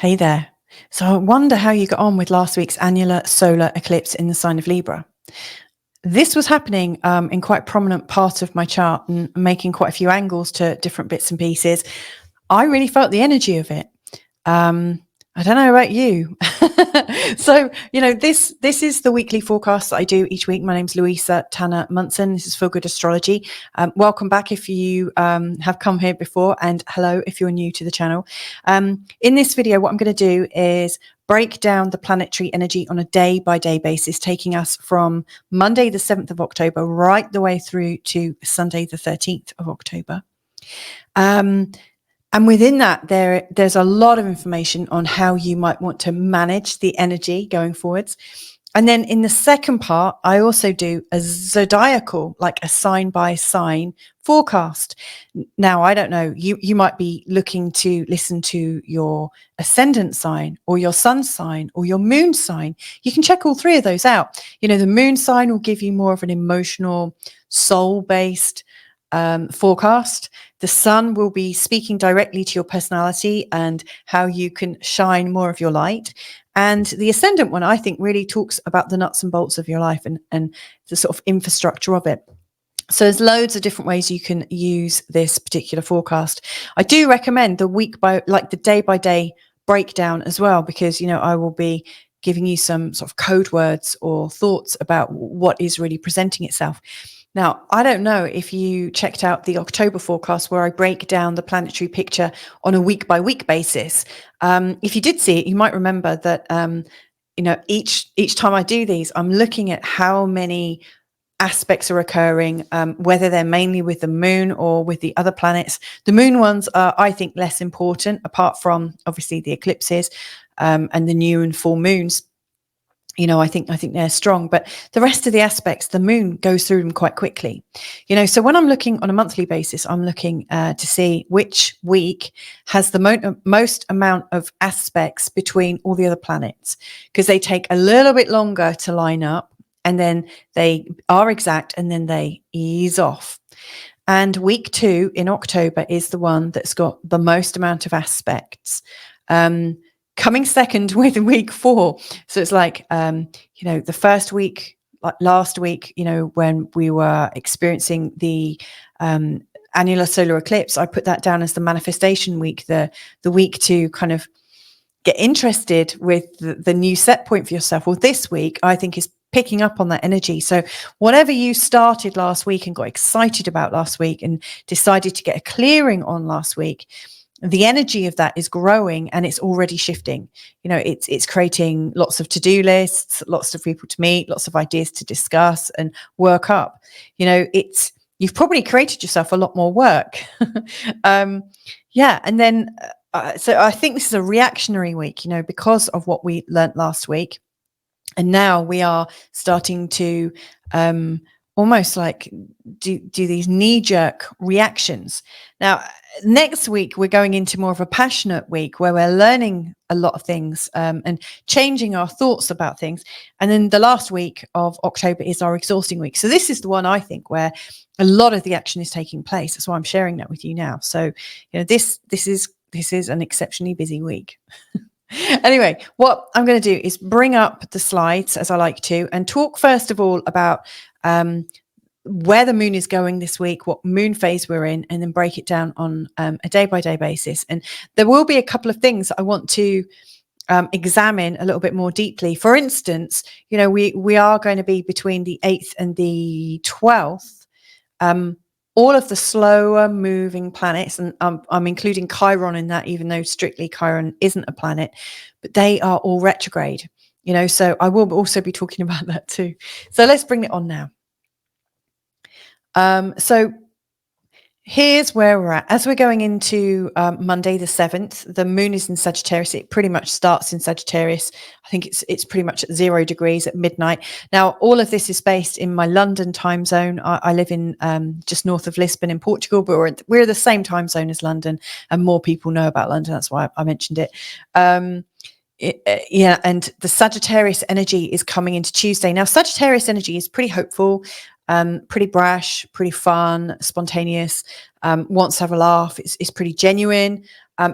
Hey there. So I wonder how you got on with last week's annular solar eclipse in the sign of Libra. This was happening in quite a prominent part of my chart and making quite a few angles to different bits and pieces. I really felt the energy of it. I don't know about you. So, this is the weekly forecast that I do each week. My name's Louisa Tanner Munson. This is Feel Good Astrology. Welcome back if you have come here before, and hello if you're new to the channel. In this video, what I'm going to do is break down the planetary energy on a day-by-day basis, taking us from Monday the 7th of October right the way through to Sunday the 13th of October. And within that, there's a lot of information on how you might want to manage the energy going forwards. And then in the second part, I also do a zodiacal, like a sign by sign forecast. Now, I don't know, you might be looking to listen to your ascendant sign or your sun sign or your moon sign. You can check all three of those out. The moon sign will give you more of an emotional, soul-based forecast. The sun will be speaking directly to your personality and how you can shine more of your light. And the ascendant one, I think, really talks about the nuts and bolts of your life and the sort of infrastructure of it. So there's loads of different ways you can use this particular forecast. I do recommend the day by day breakdown as well, because, I will be giving you some sort of code words or thoughts about what is really presenting itself. Now, I don't know if you checked out the October forecast where I break down the planetary picture on a week-by-week basis. If you did see it, you might remember that, each time I do these, I'm looking at how many aspects are occurring, whether they're mainly with the moon or with the other planets. The moon ones are, I think, less important, apart from, obviously, the eclipses and the new and full moons. I think they're strong, but the rest of the aspects, the moon goes through them quite quickly. So when I'm looking on a monthly basis, I'm looking to see which week has the most amount of aspects between all the other planets, because they take a little bit longer to line up, and then they are exact, and then they ease off. And week 2 in October is the one that's got the most amount of aspects. Coming second with week 4. So it's like, the first week, like last week, when we were experiencing the annular solar eclipse, I put that down as the manifestation week, the week to kind of get interested with the new set point for yourself. Well, this week, I think, is picking up on that energy. So whatever you started last week and got excited about last week and decided to get a clearing on last week, the energy of that is growing, and it's already shifting. It's creating lots of to-do lists, lots of people to meet, lots of ideas to discuss and work up. You've probably created yourself a lot more work. And then so I think this is a reactionary week, because of what we learnt last week. And now we are starting to almost like do these knee-jerk reactions. Now, next week, we're going into more of a passionate week where we're learning a lot of things and changing our thoughts about things. And then the last week of October is our exhausting week. So this is the one, I think, where a lot of the action is taking place. That's why I'm sharing that with you now. So, this is an exceptionally busy week. Anyway, what I'm going to do is bring up the slides, as I like to, and talk first of all about where the moon is going this week, what moon phase we're in, and then break it down on a day-by-day basis. And there will be a couple of things that I want to examine a little bit more deeply. For instance, we are going to be between the 8th and the 12th. All of the slower moving planets, and I'm including Chiron in that, even though strictly Chiron isn't a planet, but they are all retrograde, so I will also be talking about that too. So let's bring it on now. So here's where we're at. As we're going into Monday the 7th, the moon is in Sagittarius. It pretty much starts in Sagittarius. I think it's pretty much at 0 degrees at midnight. Now, all of this is based in my London time zone. I live in just north of Lisbon in Portugal, but we're the same time zone as London, and more people know about London. That's why I mentioned it. And the Sagittarius energy is coming into Tuesday. Now, Sagittarius energy is pretty hopeful, pretty brash, pretty fun, spontaneous, wants to have a laugh. It's pretty genuine.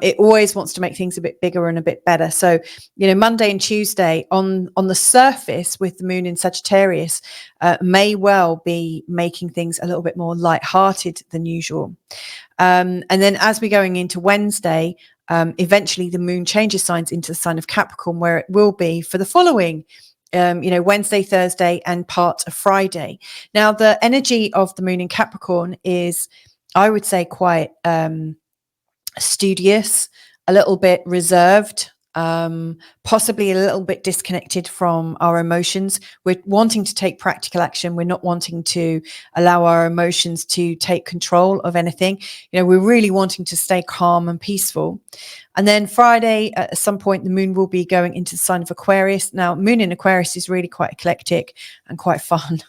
It always wants to make things a bit bigger and a bit better. So, Monday and Tuesday on the surface with the moon in Sagittarius may well be making things a little bit more lighthearted than usual. And then as we're going into Wednesday, eventually the moon changes signs into the sign of Capricorn, where it will be for the following Wednesday, Thursday, and part of Friday. Now, the energy of the moon in Capricorn is, I would say, quite studious, a little bit reserved, possibly a little bit disconnected from our emotions. We're wanting to take practical action. We're not wanting to allow our emotions to take control of anything. We're really wanting to stay calm and peaceful. And then Friday, at some point, the moon will be going into the sign of Aquarius. Now, moon in Aquarius is really quite eclectic and quite fun,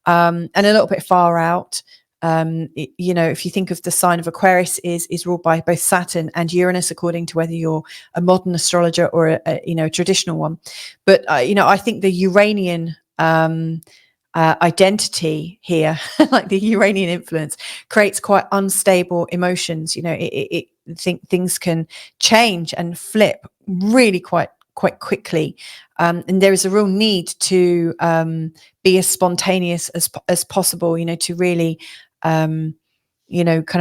and a little bit far out. If you think of the sign of Aquarius is ruled by both Saturn and Uranus, according to whether you're a modern astrologer or a traditional one. But I think the Uranian identity here, like the Uranian influence, creates quite unstable emotions. Things can change and flip really quite quickly, and there is a real need to be as spontaneous as possible. To really kind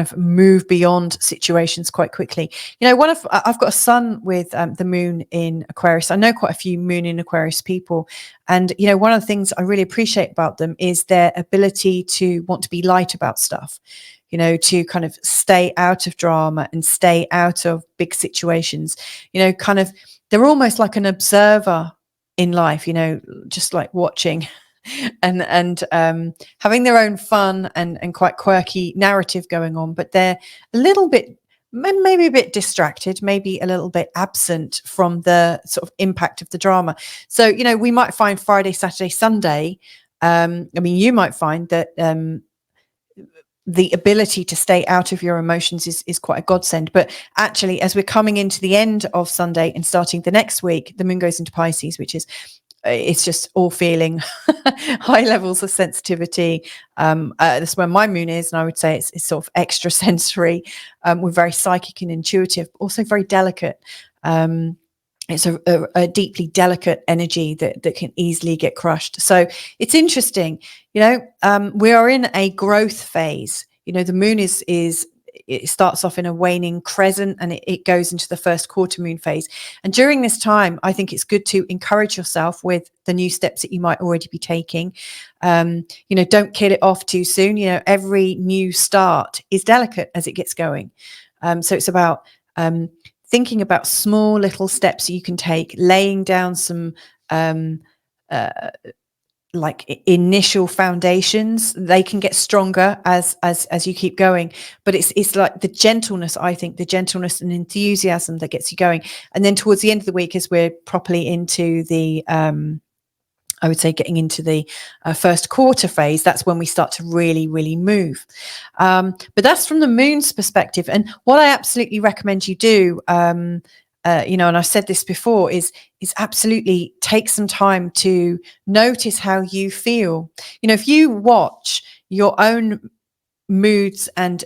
of move beyond situations quite quickly. I've got a son with the moon in Aquarius. I know quite a few moon in Aquarius people. And, one of the things I really appreciate about them is their ability to want to be light about stuff, to kind of stay out of drama and stay out of big situations, they're almost like an observer in life, just like watching and having their own fun and quite quirky narrative going on, but they're a little bit, maybe a bit distracted, maybe a little bit absent from the sort of impact of the drama. So, we might find Friday, Saturday, Sunday. You might find that the ability to stay out of your emotions is quite a godsend. But actually, as we're coming into the end of Sunday and starting the next week, the moon goes into Pisces, which is, it's just all feeling high levels of sensitivity. That's where my moon is, and I would say it's sort of extra sensory. We're very psychic and intuitive, but also very delicate. It's a deeply delicate energy that can easily get crushed. So it's interesting, we are in a growth phase. The moon it starts off in a waning crescent and it goes into the first quarter moon phase. And during this time, I think it's good to encourage yourself with the new steps that you might already be taking. Don't kill it off too soon. Every new start is delicate as it gets going. So it's about thinking about small little steps you can take, laying down some like initial foundations. They can get stronger as you keep going, but it's like the gentleness, I think, the gentleness and enthusiasm that gets you going. And then towards the end of the week, as we're properly into the I would say getting into the first quarter phase, that's when we start to really, really move. But that's from the moon's perspective. And what I absolutely recommend you do, and I've said this before, is absolutely take some time to notice how you feel. If you watch your own moods and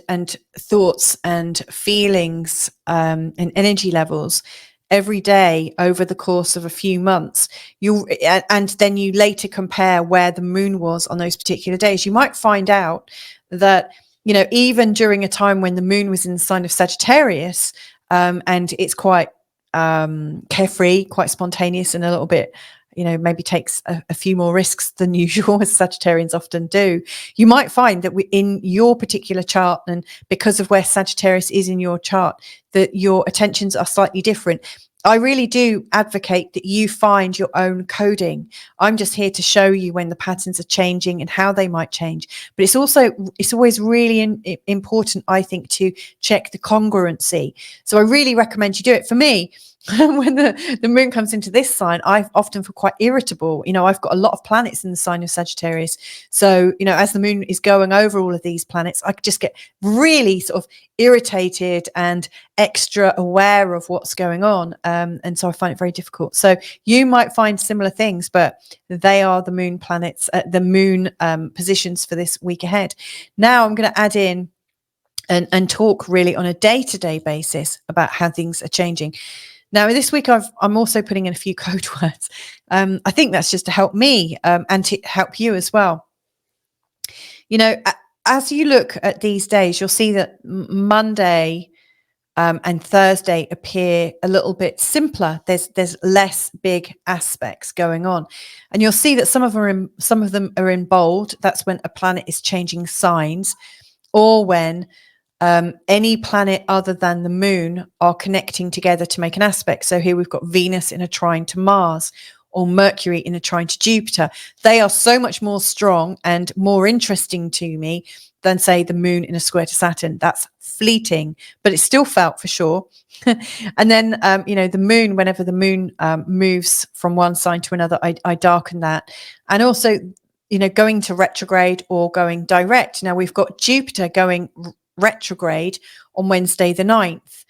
thoughts and feelings and energy levels every day over the course of a few months, and then you later compare where the moon was on those particular days, you might find out that, even during a time when the moon was in the sign of Sagittarius, and it's quite carefree, quite spontaneous, and a little bit, maybe takes a few more risks than usual, as Sagittarians often do, you might find that in your particular chart, and because of where Sagittarius is in your chart, that your attentions are slightly different. I really do advocate that you find your own coding. I'm just here to show you when the patterns are changing and how they might change. But it's always really important, I think, to check the congruency. So I really recommend you do it. For me, when the moon comes into this sign, I often feel quite irritable. I've got a lot of planets in the sign of Sagittarius. So, as the moon is going over all of these planets, I just get really sort of irritated and extra aware of what's going on. And so I find it very difficult. So you might find similar things, but they are the moon planets, the moon positions for this week ahead. Now I'm going to add in and talk really on a day-to-day basis about how things are changing. Now, this week, I'm also putting in a few code words. I think that's just to help me and to help you as well. You know, as you look at these days, you'll see that Monday and Thursday appear a little bit simpler. There's less big aspects going on, and you'll see that some of them are in bold. That's when a planet is changing signs, or when any planet other than the moon are connecting together to make an aspect. So here we've got Venus in a trine to Mars, or Mercury in a trine to Jupiter. They are so much more strong and more interesting to me than, say, the moon in a square to Saturn. That's fleeting, but it's still felt for sure. And then, the moon, whenever the moon moves from one sign to another, I darken that. And also, going to retrograde or going direct. Now we've got Jupiter going retrograde on Wednesday the 9th,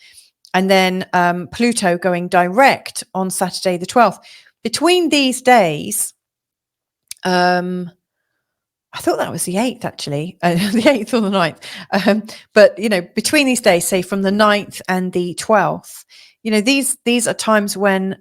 and then Pluto going direct on Saturday the 12th. Between these days, I thought that was the 8th, actually, the 8th or the 9th. But, between these days, say from the 9th and the 12th, these are times when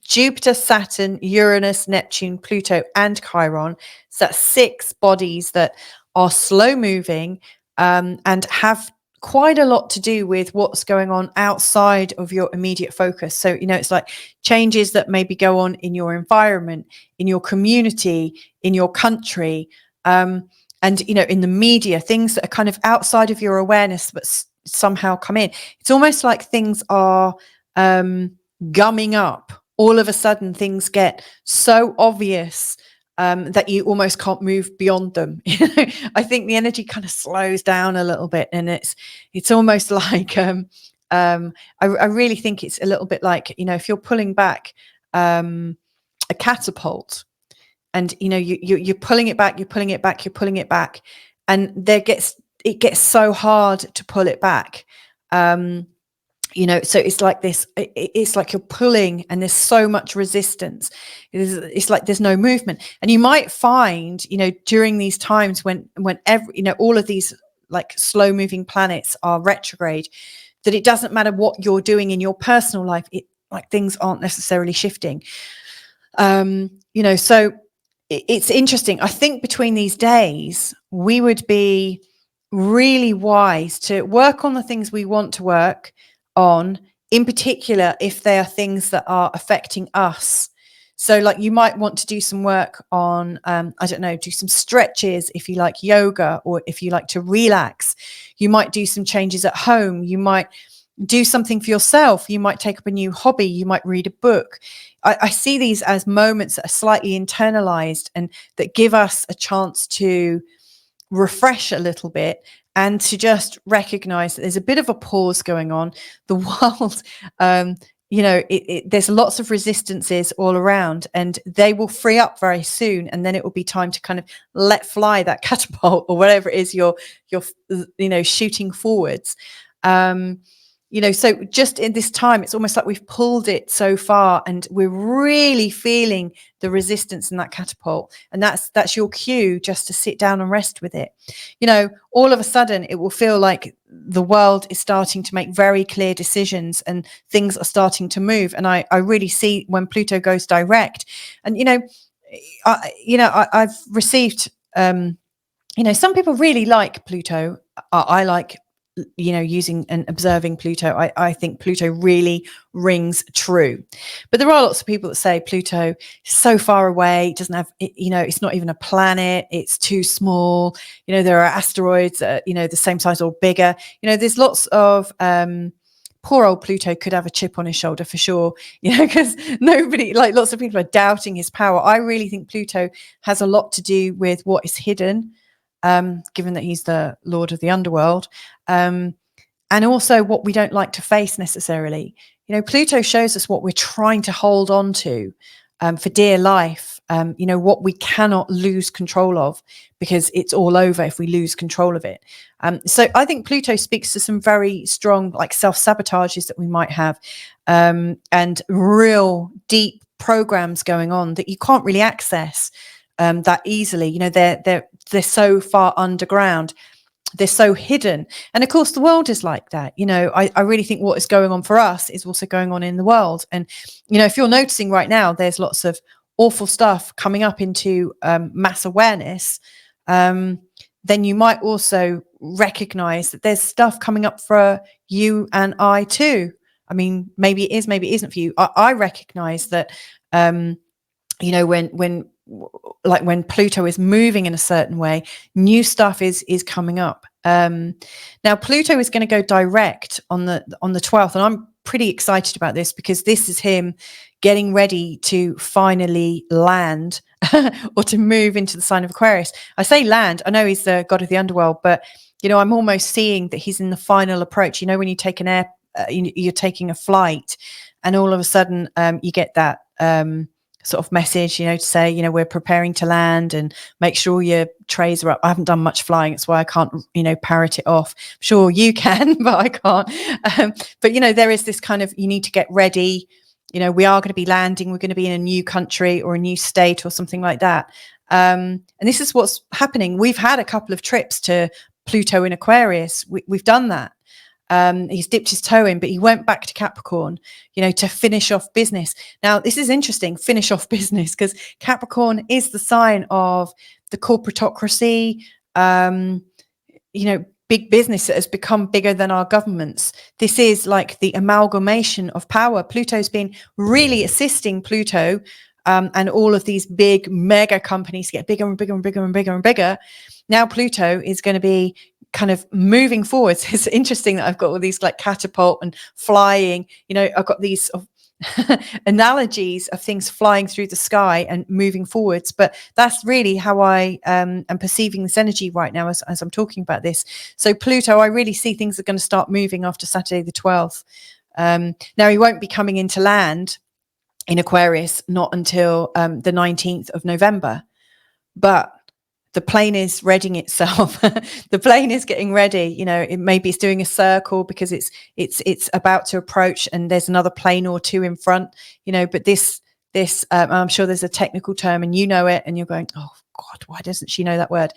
Jupiter, Saturn, Uranus, Neptune, Pluto, and Chiron, so that's 6 bodies that are slow moving and have quite a lot to do with what's going on outside of your immediate focus. So, it's like changes that maybe go on in your environment, in your community, in your country, and, in the media, things that are kind of outside of your awareness, but somehow come in. It's almost like things are gumming up. All of a sudden, things get so obvious that you almost can't move beyond them. I think the energy kind of slows down a little bit, and it's almost like I really think it's a little bit like, if you're pulling back a catapult, and you're pulling it back, you're pulling it back, you're pulling it back, and it gets so hard to pull it back. So it's like this, it's like you're pulling and there's so much resistance. It's like there's no movement. And you might find, during these times when all of these like slow moving planets are retrograde, that it doesn't matter what you're doing in your personal life, things aren't necessarily shifting. So it's interesting. I think between these days, we would be really wise to work on the things we want to work on, in particular if they are things that are affecting us. So like you might want to do some work on do some stretches if you like yoga, or if you like to relax. You might do some changes at home. You might do something for yourself. You might take up a new hobby. You might read a book. I see these as moments that are slightly internalized and that give us a chance to refresh a little bit, and to just recognize that there's a bit of a pause going on. The world, there's lots of resistances all around, and they will free up very soon. And then it will be time to kind of let fly that catapult or whatever it is you're shooting forwards. So just in this time, it's almost like we've pulled it so far, and we're really feeling the resistance in that catapult. And that's your cue just to sit down and rest with it. All of a sudden it will feel like the world is starting to make very clear decisions and things are starting to move. And I really see when Pluto goes direct, and, I've received, some people really like Pluto. I like using and observing Pluto. I think Pluto really rings true. But there are lots of people that say Pluto is so far away, it doesn't have, it's not even a planet, it's too small. There are asteroids that are, the same size or bigger. There's lots of poor old Pluto could have a chip on his shoulder for sure, because lots of people are doubting his power. I really think Pluto has a lot to do with what is hidden, given that he's the lord of the underworld, and also what we don't like to face necessarily. Pluto shows us what we're trying to hold on to for dear life, what we cannot lose control of, because it's all over if we lose control of it. So I think Pluto speaks to some very strong self-sabotages that we might have, and real deep programs going on that you can't really access that easily. They're so far underground. they're so hidden. And of course, the world is like that. You know, I really think what is going on for us is also going on in the world. And, you know, if you're noticing right now, there's lots of awful stuff coming up into mass awareness, then you might also recognize that there's stuff coming up for you and I too. I mean, maybe it is, maybe it isn't for you. I recognize that, you know, when Pluto is moving in a certain way, new stuff is coming up. Now Pluto is going to go direct on the 12th, and I'm pretty excited about this because this is him getting ready to finally land or to move into the sign of Aquarius. I say land, I know he's the god of the underworld, but you know, I'm almost seeing that he's in the final approach. You know, when you take an you're taking a flight, and all of a sudden you get that sort of message, you know, to say, you know, we're preparing to land and make sure your trays are up. I haven't done much flying. That's why I can't, you know, parrot it off. I'm sure you can, but I can't. But, you know, there is this kind of, you need to get ready. You know, we are going to be landing. We're going to be in a new country or a new state or something like that. And this is what's happening. We've had a couple of trips to Pluto in Aquarius. We've done that. He's dipped his toe in, but he went back to Capricorn, you know, to finish off business. Now, this is interesting, finish off business, because Capricorn is the sign of the corporatocracy, you know, big business that has become bigger than our governments. This is like the amalgamation of power. Pluto's been really assisting Pluto and all of these big mega companies get bigger and bigger and bigger and bigger and bigger. Now Pluto is going to be kind of moving forwards. It's interesting that I've got all these like catapult and flying, you know, I've got these analogies of things flying through the sky and moving forwards, but that's really how I am perceiving this energy right now as I'm talking about this. So Pluto, I really see things are going to start moving after Saturday the 12th. Now he won't be coming into land in Aquarius not until the 19th of November, but the plane is readying itself. The plane is getting ready. You know, maybe it's doing a circle because it's about to approach, and there's another plane or two in front. You know, but this I'm sure there's a technical term, and you know it, and you're going, oh God, why doesn't she know that word?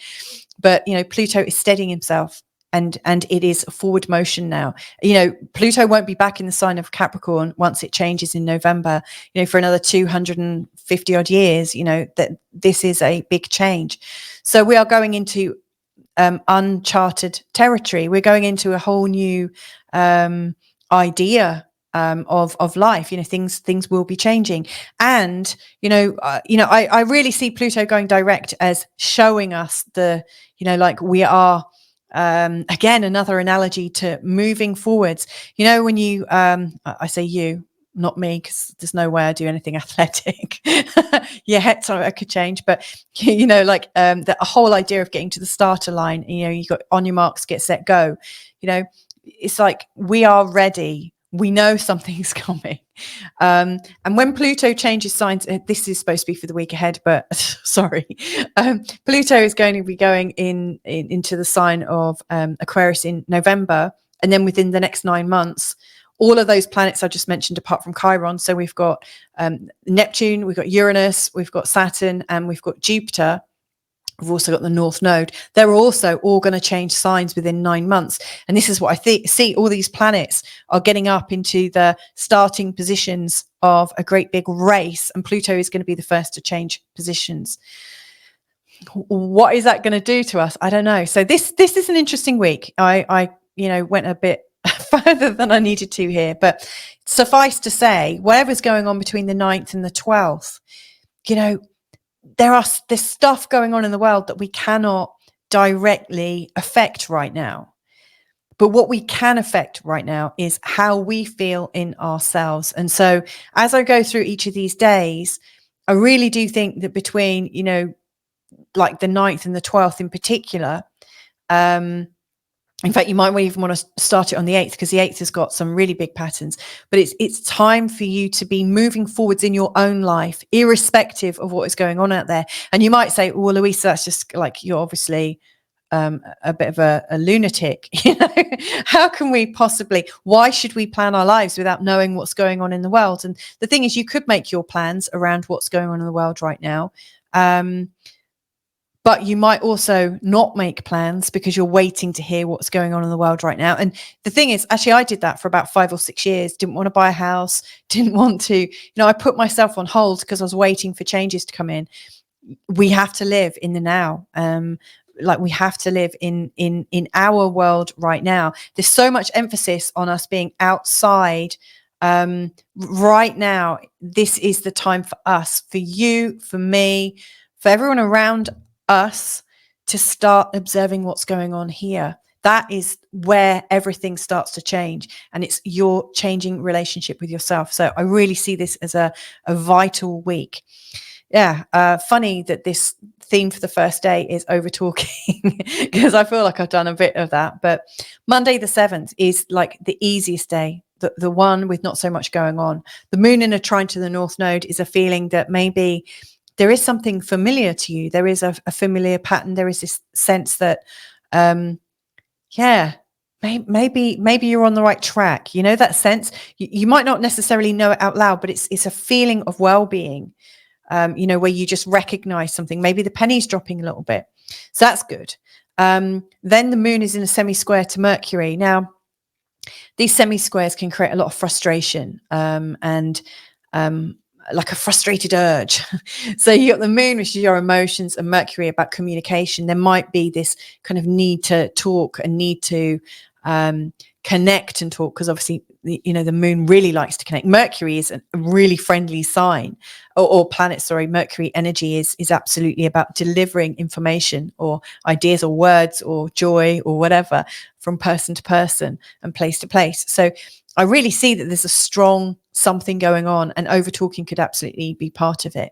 But you know, Pluto is steadying himself, and it is a forward motion now. You know, Pluto won't be back in the sign of Capricorn once it changes in November. You know, for another 250 odd years. You know, that this is a big change. So we are going into uncharted territory. We're going into a whole new idea of life. You know, things will be changing, and I really see Pluto going direct as showing us the, you know, like we are. Again, another analogy to moving forwards. You know, when you, I say you, not me, because there's no way I do anything athletic yet, so I could change. But you know, like the whole idea of getting to the starter line. You know, you got on your marks, get set, go. You know, it's like we are ready. We know something's coming. And when Pluto changes signs, this is supposed to be for the week ahead, but sorry, Pluto is going to be going into the sign of Aquarius in November, and then within the next 9 months, all of those planets I just mentioned, apart from Chiron. So we've got Neptune, we've got Uranus, we've got Saturn, and we've got Jupiter. We've also got the North Node. They're also all going to change signs within 9 months. And this is what I see. All these planets are getting up into the starting positions of a great big race. And Pluto is going to be the first to change positions. What is that going to do to us? I don't know. So this is an interesting week. I went a bit further than I needed to here. But suffice to say, whatever's going on between the 9th and the 12th, you know, there's stuff going on in the world that we cannot directly affect right now. But what we can affect right now is how we feel in ourselves. And so as I go through each of these days, I really do think that between, you know, like the 9th and the 12th in particular, in fact, you might even want to start it on the 8th, because the 8th has got some really big patterns. But it's time for you to be moving forwards in your own life, irrespective of what is going on out there. And you might say, well, Louisa, that's just like, you're obviously a bit of a lunatic. You know, how can we possibly, why should we plan our lives without knowing what's going on in the world? And the thing is, you could make your plans around what's going on in the world right now. but you might also not make plans because you're waiting to hear what's going on in the world right now. And the thing is, actually, I did that for about 5 or 6 years. Didn't want to buy a house, didn't want to, I put myself on hold because I was waiting for changes to come in. We have to live in the now. Like we have to live in our world right now. There's so much emphasis on us being outside. Right now, this is the time for us, for you, for me, for everyone around us to start observing what's going on here. That is where everything starts to change, and it's your changing relationship with yourself. So I really see this as a vital week. Yeah, funny that this theme for the first day is over talking because I feel like I've done a bit of that. But Monday the 7th is like the easiest day, the one with not so much going on. The moon in a trine to the North Node is a feeling that maybe there is something familiar to you. There is a familiar pattern. There is this sense that, maybe you're on the right track. You know, that sense, you might not necessarily know it out loud, but it's a feeling of well-being. Where you just recognize something, maybe the penny's dropping a little bit. So that's good. Then the moon is in a semi-square to Mercury. Now, these semi-squares can create a lot of frustration and like a frustrated urge. So you got the moon, which is your emotions, and Mercury about communication. There might be this kind of need to talk and need to connect and talk, because obviously the moon really likes to connect. Mercury is a really friendly sign or planet. Mercury energy is absolutely about delivering information or ideas or words or joy or whatever from person to person and place to place. So I really see that there's a strong something going on, and over talking could absolutely be part of it.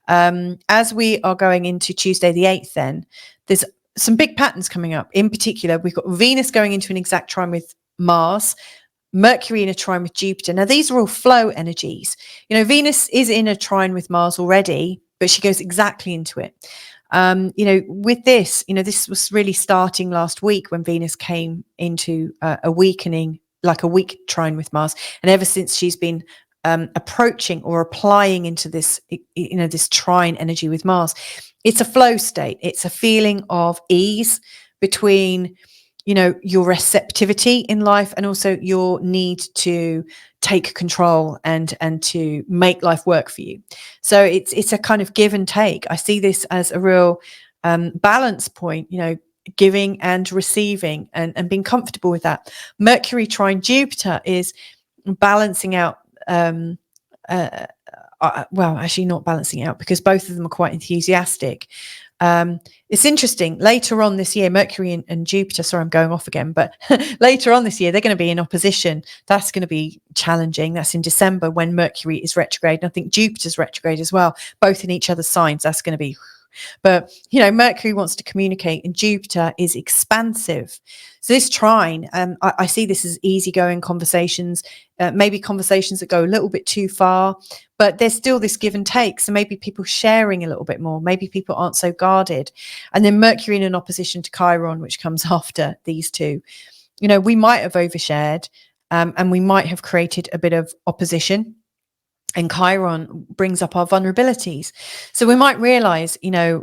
As we are going into Tuesday the 8th, then there's some big patterns coming up. In particular, we've got Venus going into an exact trine with Mars, Mercury in a trine with Jupiter. Now, these are all flow energies. Venus is in a trine with Mars already, but she goes exactly into it. With this, this was really starting last week when Venus came into a weakening, like a weak trine with Mars. And ever since she's been approaching or applying into this, this trine energy with Mars, it's a flow state. It's a feeling of ease between your receptivity in life and also your need to take control and to make life work for you. So it's a kind of give and take. I see this as a real balance point, giving and receiving and being comfortable with that. Mercury trine Jupiter is balancing out actually not balancing out, because both of them are quite enthusiastic. It's interesting. Later on this year, Mercury and Jupiter, sorry, I'm going off again, but later on this year, they're going to be in opposition. That's going to be challenging. That's in December when Mercury is retrograde. And I think Jupiter's retrograde as well, both in each other's signs. That's going to be... But, Mercury wants to communicate and Jupiter is expansive. So this trine, I see this as easygoing conversations, maybe conversations that go a little bit too far, but there's still this give and take. So maybe people sharing a little bit more, maybe people aren't so guarded. And then Mercury in an opposition to Chiron, which comes after these two. We might have overshared and we might have created a bit of opposition. And Chiron brings up our vulnerabilities. So we might realize,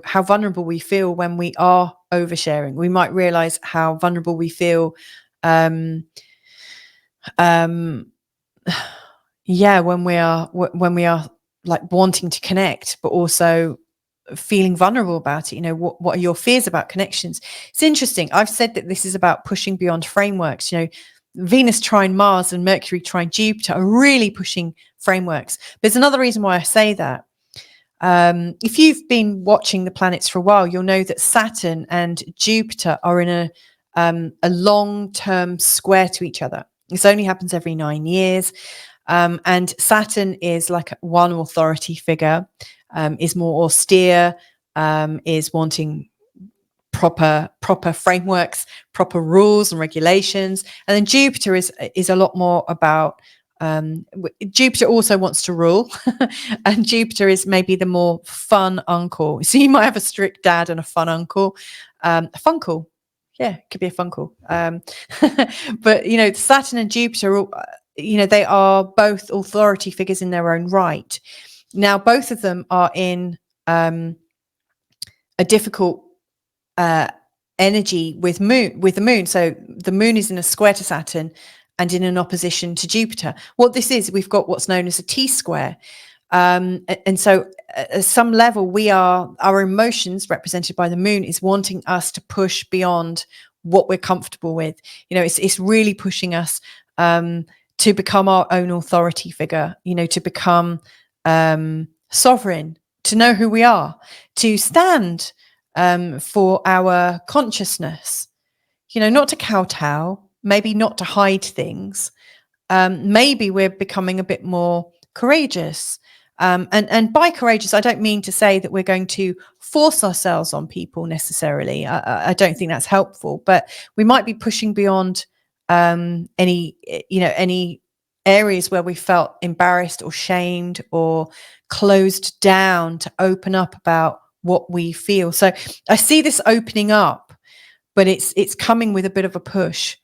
how vulnerable we feel when we are oversharing. We might realize how vulnerable we feel. When we are like wanting to connect, but also feeling vulnerable about it. What are your fears about connections? It's interesting. I've said that this is about pushing beyond frameworks. Venus trine Mars and Mercury trine Jupiter are really pushing frameworks. But there's another reason why I say that. If you've been watching the planets for a while, you'll know that Saturn and Jupiter are in a long-term square to each other. This only happens every 9 years. And Saturn is like one authority figure, is more austere, is wanting proper frameworks, proper rules and regulations. And then Jupiter is a lot more about Jupiter also wants to rule and Jupiter is maybe the more fun uncle. So you might have a strict dad and a fun uncle, a funkle. Yeah, it could be a funkle. But Saturn and Jupiter, they are both authority figures in their own right. Now, both of them are in a difficult energy with the moon. So the moon is in a square to Saturn and in an opposition to Jupiter. What this is, we've got what's known as a T-square. And so at some level, our emotions represented by the moon is wanting us to push beyond what we're comfortable with. It's really pushing us to become our own authority figure, to become sovereign, to know who we are, to stand for our consciousness, not to kowtow, maybe not to hide things. Maybe we're becoming a bit more courageous. And by courageous, I don't mean to say that we're going to force ourselves on people necessarily. I don't think that's helpful, but we might be pushing beyond any areas where we felt embarrassed or shamed or closed down to open up about what we feel. So I see this opening up, but it's coming with a bit of a push.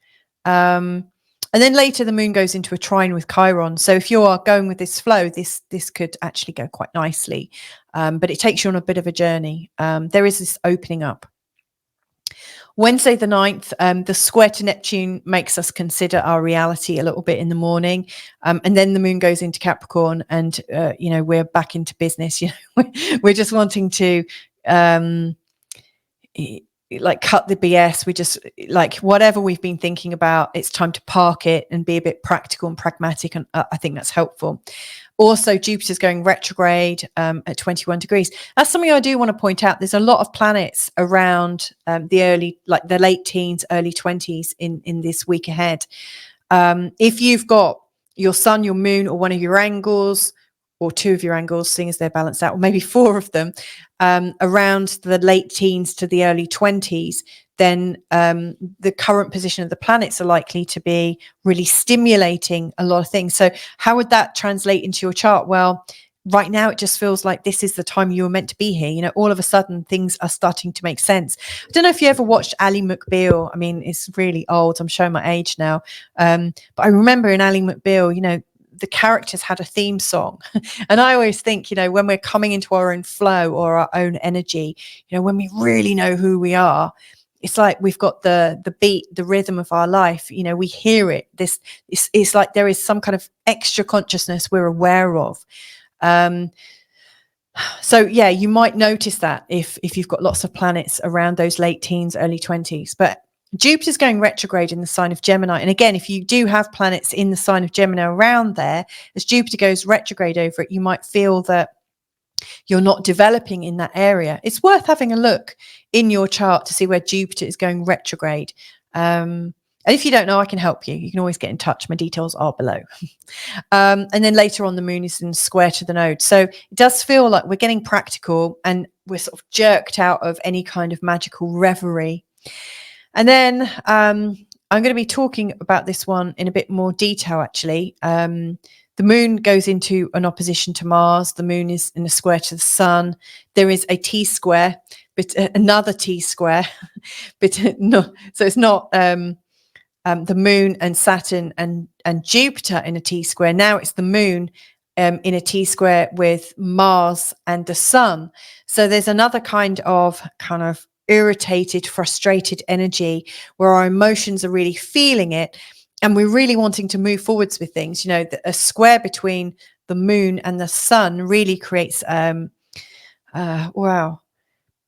And then later the moon goes into a trine with Chiron. So if you are going with this flow, this could actually go quite nicely. But it takes you on a bit of a journey. There is this opening up. Wednesday the 9th, the square to Neptune makes us consider our reality a little bit in the morning. And then the moon goes into Capricorn and, we're back into business. We're just wanting to cut the BS. We just whatever we've been thinking about, it's time to park it and be a bit practical and pragmatic. And I think that's helpful. Also, Jupiter's going retrograde at 21 degrees. That's something I do want to point out. There's a lot of planets around the late teens, early 20s in this week ahead. If you've got your sun, your moon, or one of your angles, or two of your angles, seeing as they're balanced out, or maybe four of them, around the late teens to the early 20s, then the current position of the planets are likely to be really stimulating a lot of things. So how would that translate into your chart? Well, right now it just feels like this is the time you were meant to be here. All of a sudden things are starting to make sense. I don't know if you ever watched Ally McBeal. I mean, it's really old. I'm showing my age now. But I remember in Ally McBeal, the characters had a theme song. And I always think, when we're coming into our own flow or our own energy, when we really know who we are, it's like we've got the beat, the rhythm of our life. We hear it. It's like there is some kind of extra consciousness we're aware of. So yeah, you might notice that if you've got lots of planets around those late teens, early 20s. But Jupiter's going retrograde in the sign of Gemini. And again, if you do have planets in the sign of Gemini around there, as Jupiter goes retrograde over it, you might feel that you're not developing in that area. It's worth having a look in your chart to see where Jupiter is going retrograde. And if you don't know, I can help you. You can always get in touch. My details are below. And then later on, the moon is in square to the node. So it does feel like we're getting practical and we're sort of jerked out of any kind of magical reverie. And then I'm going to be talking about this one in a bit more detail, actually. The moon goes into an opposition to Mars. The moon is in a square to the sun. There is a T-square, but another T-square. But no, so it's not the moon and Saturn and Jupiter in a T-square. Now it's the moon in a T-square with Mars and the sun. So there's another kind of irritated, frustrated energy where our emotions are really feeling it. And we're really wanting to move forwards with things. A square between the moon and the sun really creates, wow.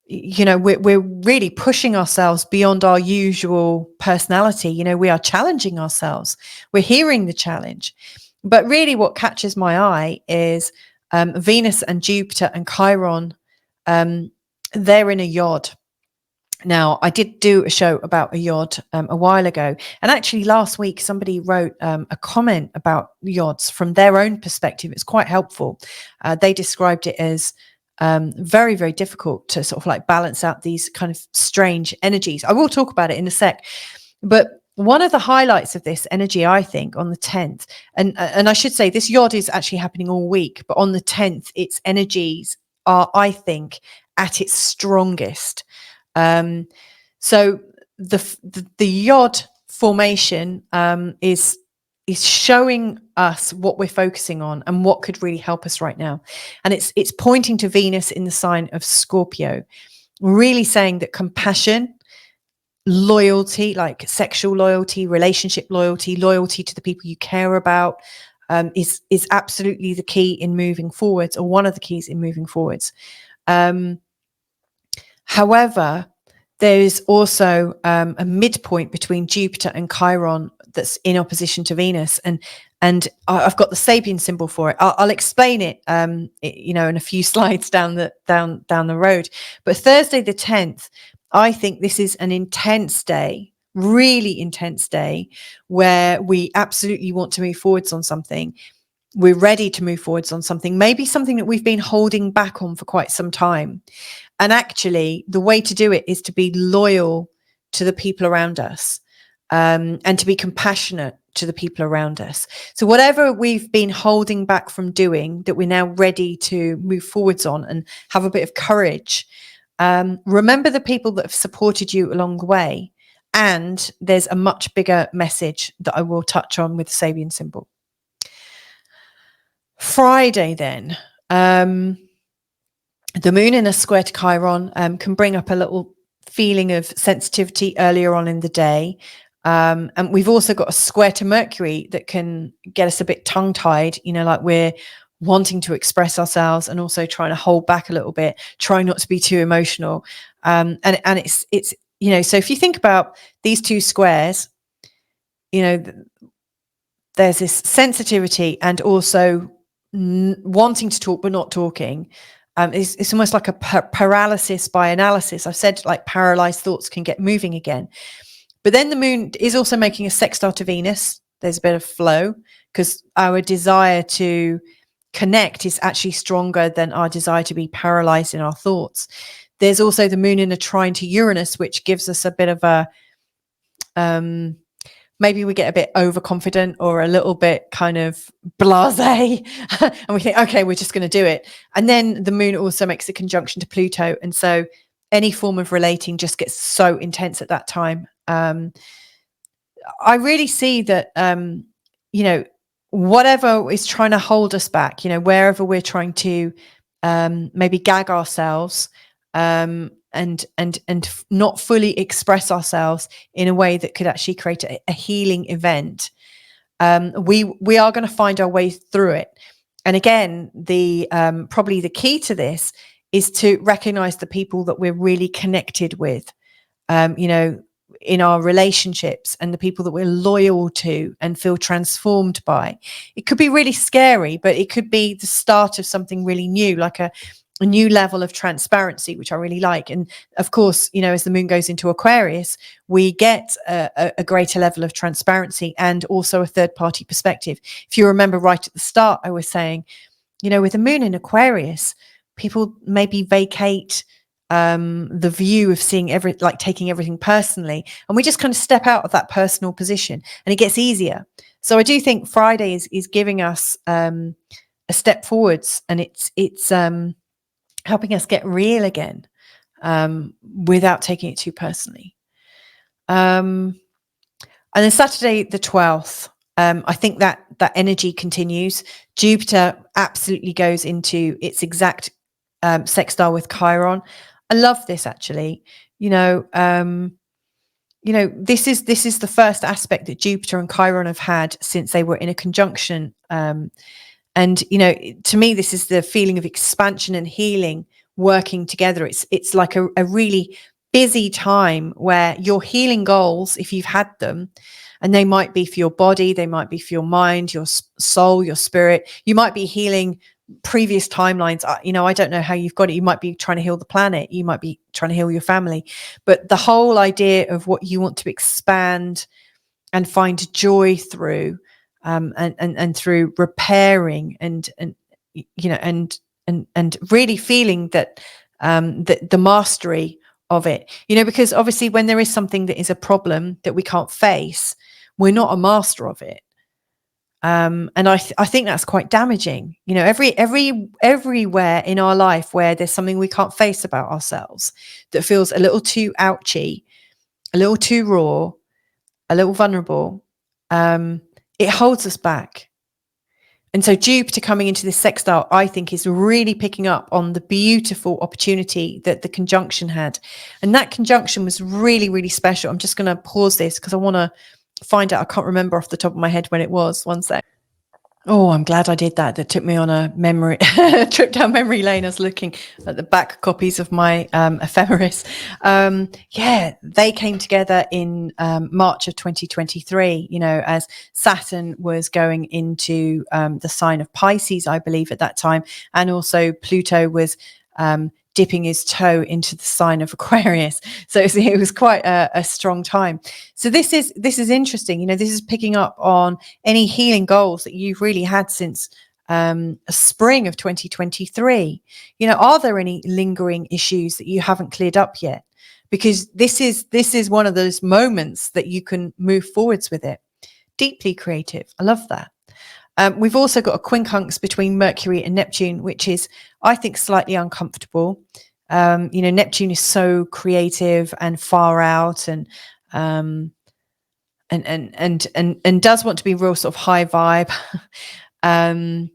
We're really pushing ourselves beyond our usual personality. We are challenging ourselves. We're hearing the challenge. But really what catches my eye is Venus and Jupiter and Chiron. They're in a YOD. Now, I did do a show about a YOD a while ago. And actually last week, somebody wrote a comment about YODs from their own perspective. It's quite helpful. They described it as very, very difficult to sort of balance out these kind of strange energies. I will talk about it in a sec. But one of the highlights of this energy, I think, on the 10th, and I should say this YOD is actually happening all week, but on the 10th, its energies are, I think, at its strongest. So the YOD formation is showing us what we're focusing on and what could really help us right now. And it's pointing to Venus in the sign of Scorpio. really saying that compassion, loyalty, like sexual loyalty, relationship loyalty, loyalty to the people you care about, is absolutely the key in moving forwards, or one of the keys in moving forwards. However, there's also a midpoint between Jupiter and Chiron that's in opposition to Venus, and I've got the Sabian symbol for it. I'll explain it, in a few slides down the road. But Thursday the 10th, I think this is an intense day, really intense day, where we absolutely want to move forwards on something. We're ready to move forwards on something, maybe something that we've been holding back on for quite some time. And actually, the way to do it is to be loyal to the people around us, and to be compassionate to the people around us. So whatever we've been holding back from doing, that we're now ready to move forwards on and have a bit of courage. Remember the people that have supported you along the way. And there's a much bigger message that I will touch on with the Sabian symbol. Friday then, the moon in a square to Chiron can bring up a little feeling of sensitivity earlier on in the day. And we've also got a square to Mercury that can get us a bit tongue-tied, like we're wanting to express ourselves and also trying to hold back a little bit, trying not to be too emotional. And it's so if you think about these two squares, there's this sensitivity and also wanting to talk but not talking. It's almost like a paralysis by analysis. I've said like paralyzed thoughts can get moving again. But then the moon is also making a sextile to Venus. There's a bit of flow because our desire to connect is actually stronger than our desire to be paralyzed in our thoughts. There's also the moon in a trine to Uranus, which gives us a bit of a maybe we get a bit overconfident or a little bit kind of blasé and we think, okay, we're just going to do it. And then the moon also makes a conjunction to Pluto. And so any form of relating just gets so intense at that time. I really see that, whatever is trying to hold us back, wherever we're trying to maybe gag ourselves, and not fully express ourselves in a way that could actually create a healing event, we are going to find our way through it. And again, the probably the key to this is to recognize the people that we're really connected with, in our relationships, and the people that we're loyal to and feel transformed by. It could be really scary, but it could be the start of something really new, like a new level of transparency, which I really like. And of course, as the moon goes into Aquarius, we get a greater level of transparency and also a third party perspective. If you remember right at the start, I was saying, with the moon in Aquarius, people maybe vacate the view of seeing taking everything personally, and we just kind of step out of that personal position and it gets easier. So I do think Friday is giving us a step forwards, and it's helping us get real again, without taking it too personally. And then Saturday the 12th, I think that energy continues. Jupiter absolutely goes into its exact sextile with Chiron. I love this actually. This is the first aspect that Jupiter and Chiron have had since they were in a conjunction. And, to me, this is the feeling of expansion and healing working together. It's like a really busy time where your healing goals, if you've had them, and they might be for your body, they might be for your mind, your soul, your spirit. You might be healing previous timelines. I don't know how you've got it. You might be trying to heal the planet. You might be trying to heal your family. But the whole idea of what you want to expand and find joy through, and through repairing and really feeling that the mastery of it, because obviously when there is something that is a problem that we can't face, we're not a master of it. And I think that's quite damaging. Everywhere in our life where there's something we can't face about ourselves that feels a little too ouchy, a little too raw, a little vulnerable, it holds us back. And so Jupiter coming into this sextile, I think, is really picking up on the beautiful opportunity that the conjunction had. And that conjunction was really, really special. I'm just going to pause this because I want to find out. I can't remember off the top of my head when it was. One sec. Oh, I'm glad I did that. That took me on a memory trip down memory lane. I was looking at the back copies of my ephemeris. Yeah, they came together in March of 2023, you know, as Saturn was going into the sign of Pisces, I believe, at that time. And also Pluto was dipping his toe into the sign of Aquarius. So it was quite a strong time. So this is interesting. You know, this is picking up on any healing goals that you've really had since spring of 2023. You know, are there any lingering issues that you haven't cleared up yet? Because this is one of those moments that you can move forwards with it. Deeply creative. I love that. We've also got a quincunx between Mercury and Neptune, which is, I think, slightly uncomfortable. You know, Neptune is so creative and far out, and does want to be real sort of high vibe, and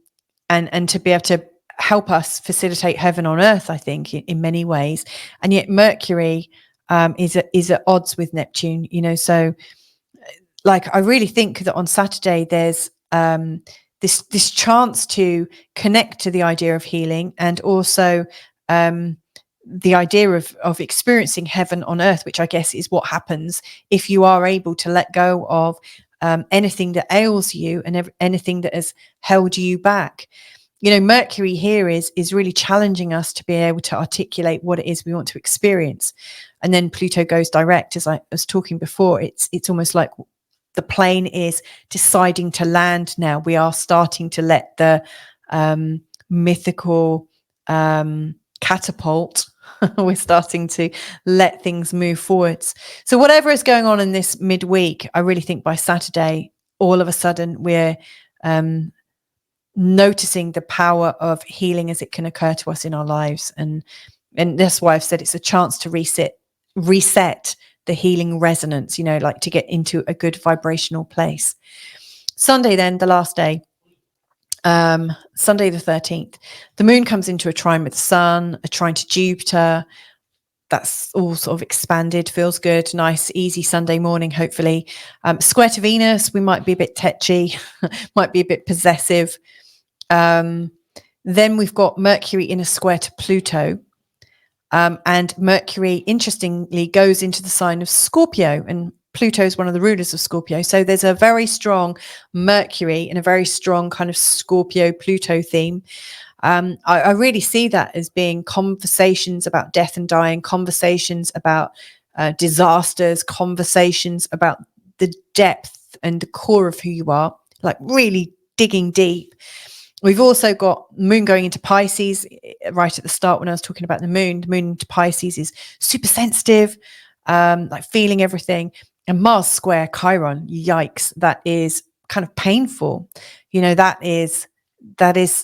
to be able to help us facilitate heaven on earth, I think, in many ways. And yet Mercury is at odds with Neptune. You know, so like I really think that on Saturday there's this chance to connect to the idea of healing, and also the idea of experiencing heaven on earth, which I guess is what happens if you are able to let go of anything that ails you and anything that has held you back. You know, Mercury here is really challenging us to be able to articulate what it is we want to experience. And then Pluto goes direct, as I was talking before. It's almost like the plane is deciding to land now. We are starting to let the mythical catapult, we're starting to let things move forwards. So whatever is going on in this midweek, I really think by Saturday, all of a sudden we're noticing the power of healing as it can occur to us in our lives. And that's why I've said it's a chance to reset the healing resonance, you know, like to get into a good vibrational place. Sunday, then, the last day, Sunday the 13th, the moon comes into a trine with the sun, a trine to Jupiter. That's all sort of expanded, feels good, nice, easy Sunday morning, hopefully. Square to Venus, we might be a bit tetchy, might be a bit possessive. Then we've got Mercury in a square to Pluto. And Mercury, interestingly, goes into the sign of Scorpio, and Pluto is one of the rulers of Scorpio. So there's a very strong Mercury and a very strong kind of Scorpio-Pluto theme. I really see that as being conversations about death and dying, conversations about disasters, conversations about the depth and the core of who you are, like really digging deep. We've also got moon going into Pisces right at the start. When I was talking about the moon into Pisces is super sensitive, like feeling everything. And Mars square Chiron, yikes, that is kind of painful. You know, that is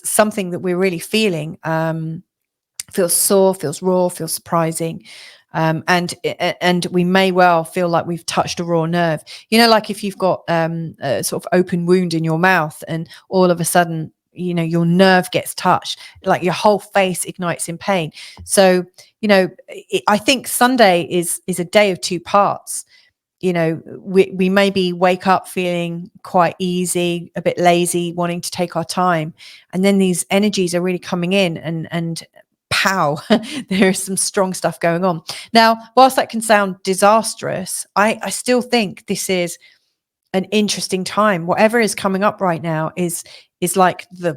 something that we're really feeling. Feels sore, feels raw, feels surprising. And we may well feel like we've touched a raw nerve. You know, like if you've got a sort of open wound in your mouth and all of a sudden, you know, your nerve gets touched, like your whole face ignites in pain. So, you know, I think Sunday is a day of two parts. You know, we maybe wake up feeling quite easy, a bit lazy, wanting to take our time. And then these energies are really coming in and pow, there's some strong stuff going on. Now, whilst that can sound disastrous, I still think this is an interesting time. Whatever is coming up right now is like the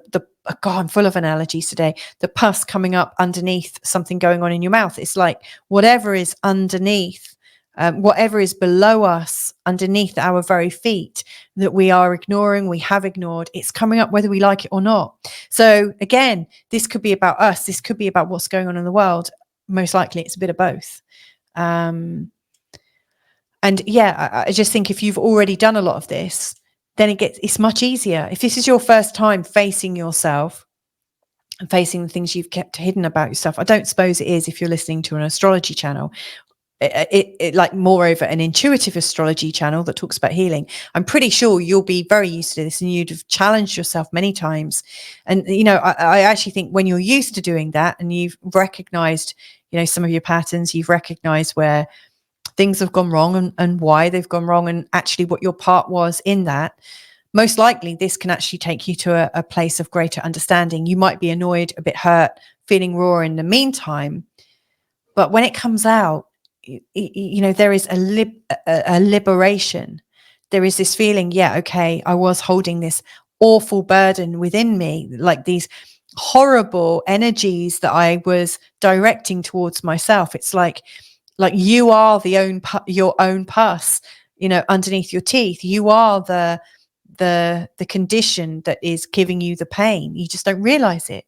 God, I'm full of analogies today. The pus coming up underneath something going on in your mouth. It's like whatever is underneath, whatever is below us, underneath our very feet that we are ignoring, we have ignored, it's coming up whether we like it or not. So again, this could be about us. This could be about what's going on in the world. Most likely it's a bit of both. And yeah, I just think if you've already done a lot of this, then it's much easier. If this is your first time facing yourself and facing the things you've kept hidden about yourself, I don't suppose it is if you're listening to an astrology channel. like moreover an intuitive astrology channel that talks about healing, I'm pretty sure you'll be very used to this and you'd have challenged yourself many times. And, you know, I actually think when you're used to doing that and you've recognized, you know, some of your patterns, you've recognized where things have gone wrong and why they've gone wrong and actually what your part was in that, most likely this can actually take you to a place of greater understanding. You might be annoyed, a bit hurt, feeling raw in the meantime, but when it comes out, you know, there is a liberation. There is this feeling, yeah, okay, I was holding this awful burden within me, like these horrible energies that I was directing towards myself. It's like you are your own pus, you know, underneath your teeth. You are the condition that is giving you the pain. You just don't realize it.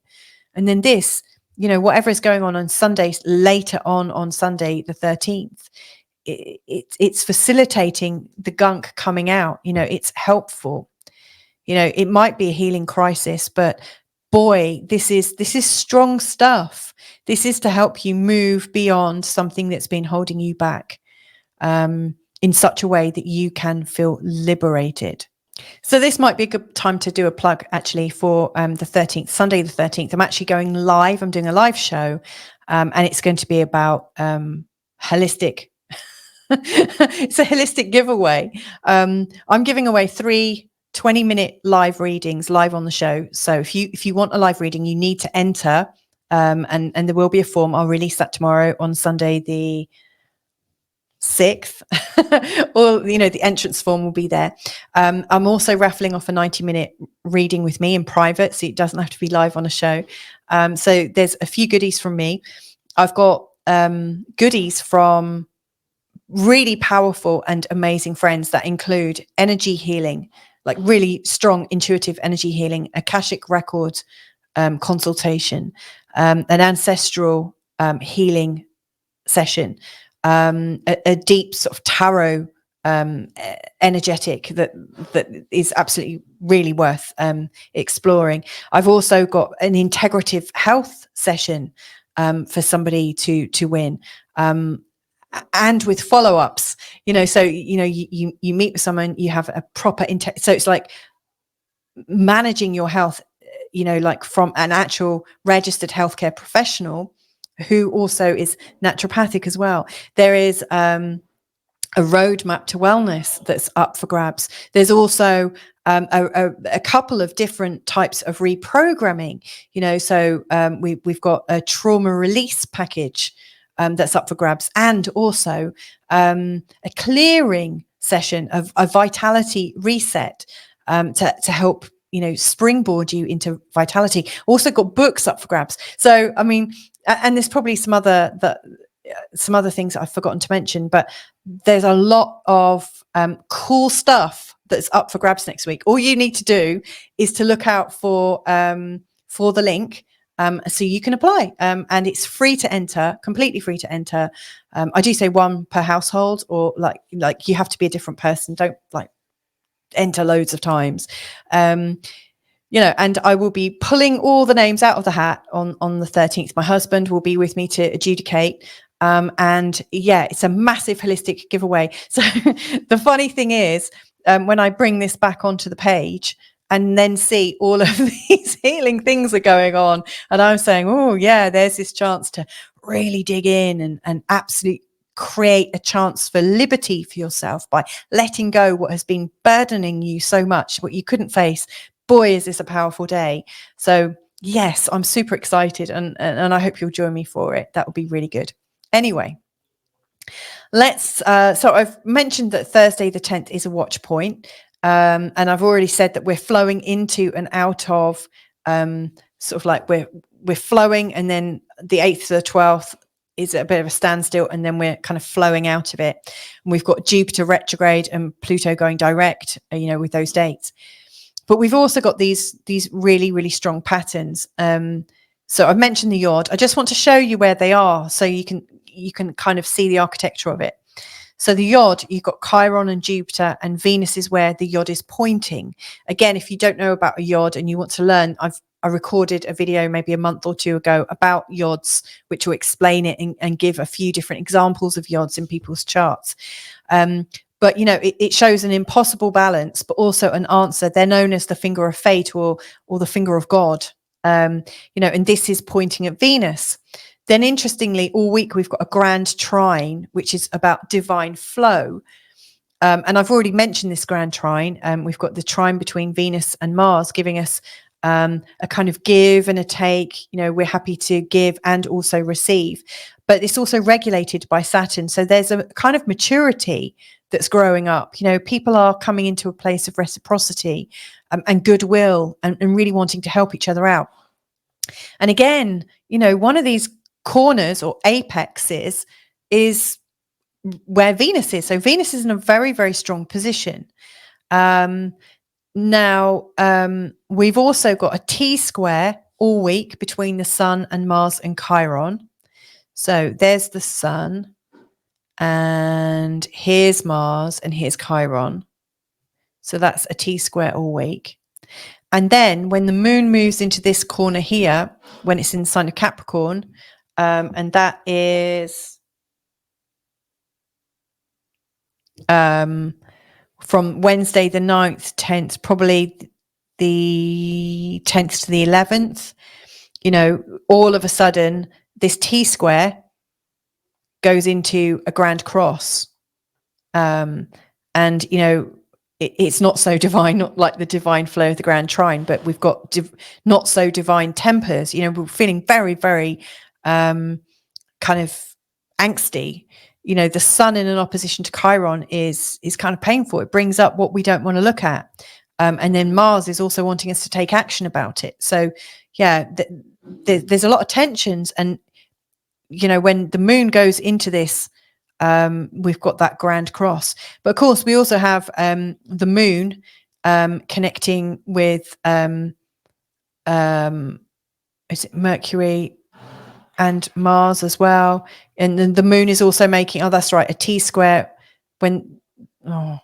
And then this, you know, whatever is going on Sundays, later on Sunday the 13th, it's facilitating the gunk coming out. You know, it's helpful. You know, it might be a healing crisis, but boy, this is strong stuff. This is to help you move beyond something that's been holding you back in such a way that you can feel liberated. So this might be a good time to do a plug actually for the 13th, Sunday the 13th. I'm actually going live. I'm doing a live show and it's going to be about holistic. It's a holistic giveaway. I'm giving away 3 20-minute live readings live on the show. So if you want a live reading, you need to enter and there will be a form. I'll release that tomorrow on Sunday the 6th. Or, you know, the entrance form will be there. I'm also raffling off a 90-minute reading with me in private, so it doesn't have to be live on a show. So there's a few goodies from me. I've got goodies from really powerful and amazing friends that include energy healing, like really strong intuitive energy healing, Akashic record consultation, an ancestral healing session, a deep sort of tarot energetic that is absolutely really worth exploring. I've also got an integrative health session for somebody to win, and with follow-ups, you know, so you know you meet with someone, you have a proper so it's like managing your health, you know, like from an actual registered healthcare professional who also is naturopathic as well. There is a roadmap to wellness that's up for grabs. There's also a couple of different types of reprogramming, you know, so we've got a trauma release package that's up for grabs, and also a clearing session of a vitality reset to help, you know, springboard you into vitality. Also got books up for grabs. So, I mean, and there's probably some other things that I've forgotten to mention, but there's a lot of cool stuff that's up for grabs next week. All you need to do is to look out for the link, so you can apply, and it's free to enter, completely free to enter. I do say 1 per household, or like you have to be a different person. Don't like enter loads of times. You know, and I will be pulling all the names out of the hat on the 13th. My husband will be with me to adjudicate. And yeah, it's a massive holistic giveaway. So the funny thing is, when I bring this back onto the page and then see all of these healing things are going on, and I'm saying, oh yeah, there's this chance to really dig in and absolutely create a chance for liberty for yourself by letting go what has been burdening you so much, what you couldn't face. Boy, is this a powerful day. So yes, I'm super excited, and I hope you'll join me for it. That would be really good. Anyway, let's so I've mentioned that Thursday the 10th is a watch point, and I've already said that we're flowing into and out of sort of like we're flowing, and then the 8th to the 12th is a bit of a standstill, and then we're kind of flowing out of it. And we've got Jupiter retrograde and Pluto going direct, you know, with those dates. But we've also got these really, really strong patterns. So I've mentioned the YOD. I just want to show you where they are so you can kind of see the architecture of it. So the YOD, you've got Chiron and Jupiter, and Venus is where the YOD is pointing. Again, if you don't know about a YOD and you want to learn, I've I recorded a video maybe a month or two ago about YODs, which will explain it and give a few different examples of YODs in people's charts. But, you know, it shows an impossible balance, but also an answer. They're known as the finger of fate or the finger of God, you know, and this is pointing at Venus. Then interestingly, all week we've got a grand trine, which is about divine flow. And I've already mentioned this grand trine. We've got the trine between Venus and Mars giving us a kind of give and a take. You know, we're happy to give and also receive. But it's also regulated by Saturn. So there's a kind of maturity that's growing up. You know, people are coming into a place of reciprocity and goodwill and really wanting to help each other out. And again, you know, one of these corners or apexes is where Venus is. So Venus is in a very, very strong position. Now, we've also got a T-square all week between the Sun and Mars and Chiron. So there's the Sun, and here's Mars, and here's Chiron. So that's a T-square all week. And then when the moon moves into this corner here, when it's in the sign of Capricorn, and that is from Wednesday the 9th, 10th, probably the 10th to the 11th, you know, all of a sudden this T-square goes into a grand cross. And, you know, it's not so divine, not like the divine flow of the grand trine, but we've got not so divine tempers. You know, we're feeling very, very kind of angsty. You know, the Sun in an opposition to Chiron is kind of painful. It brings up what we don't want to look at. And then Mars is also wanting us to take action about it. So, yeah, there's a lot of tensions. And, you know, when the moon goes into this, we've got that grand cross. But of course, we also have the moon connecting with, is it Mercury and Mars as well? And then the moon is also making, oh, that's right, a T-square. When the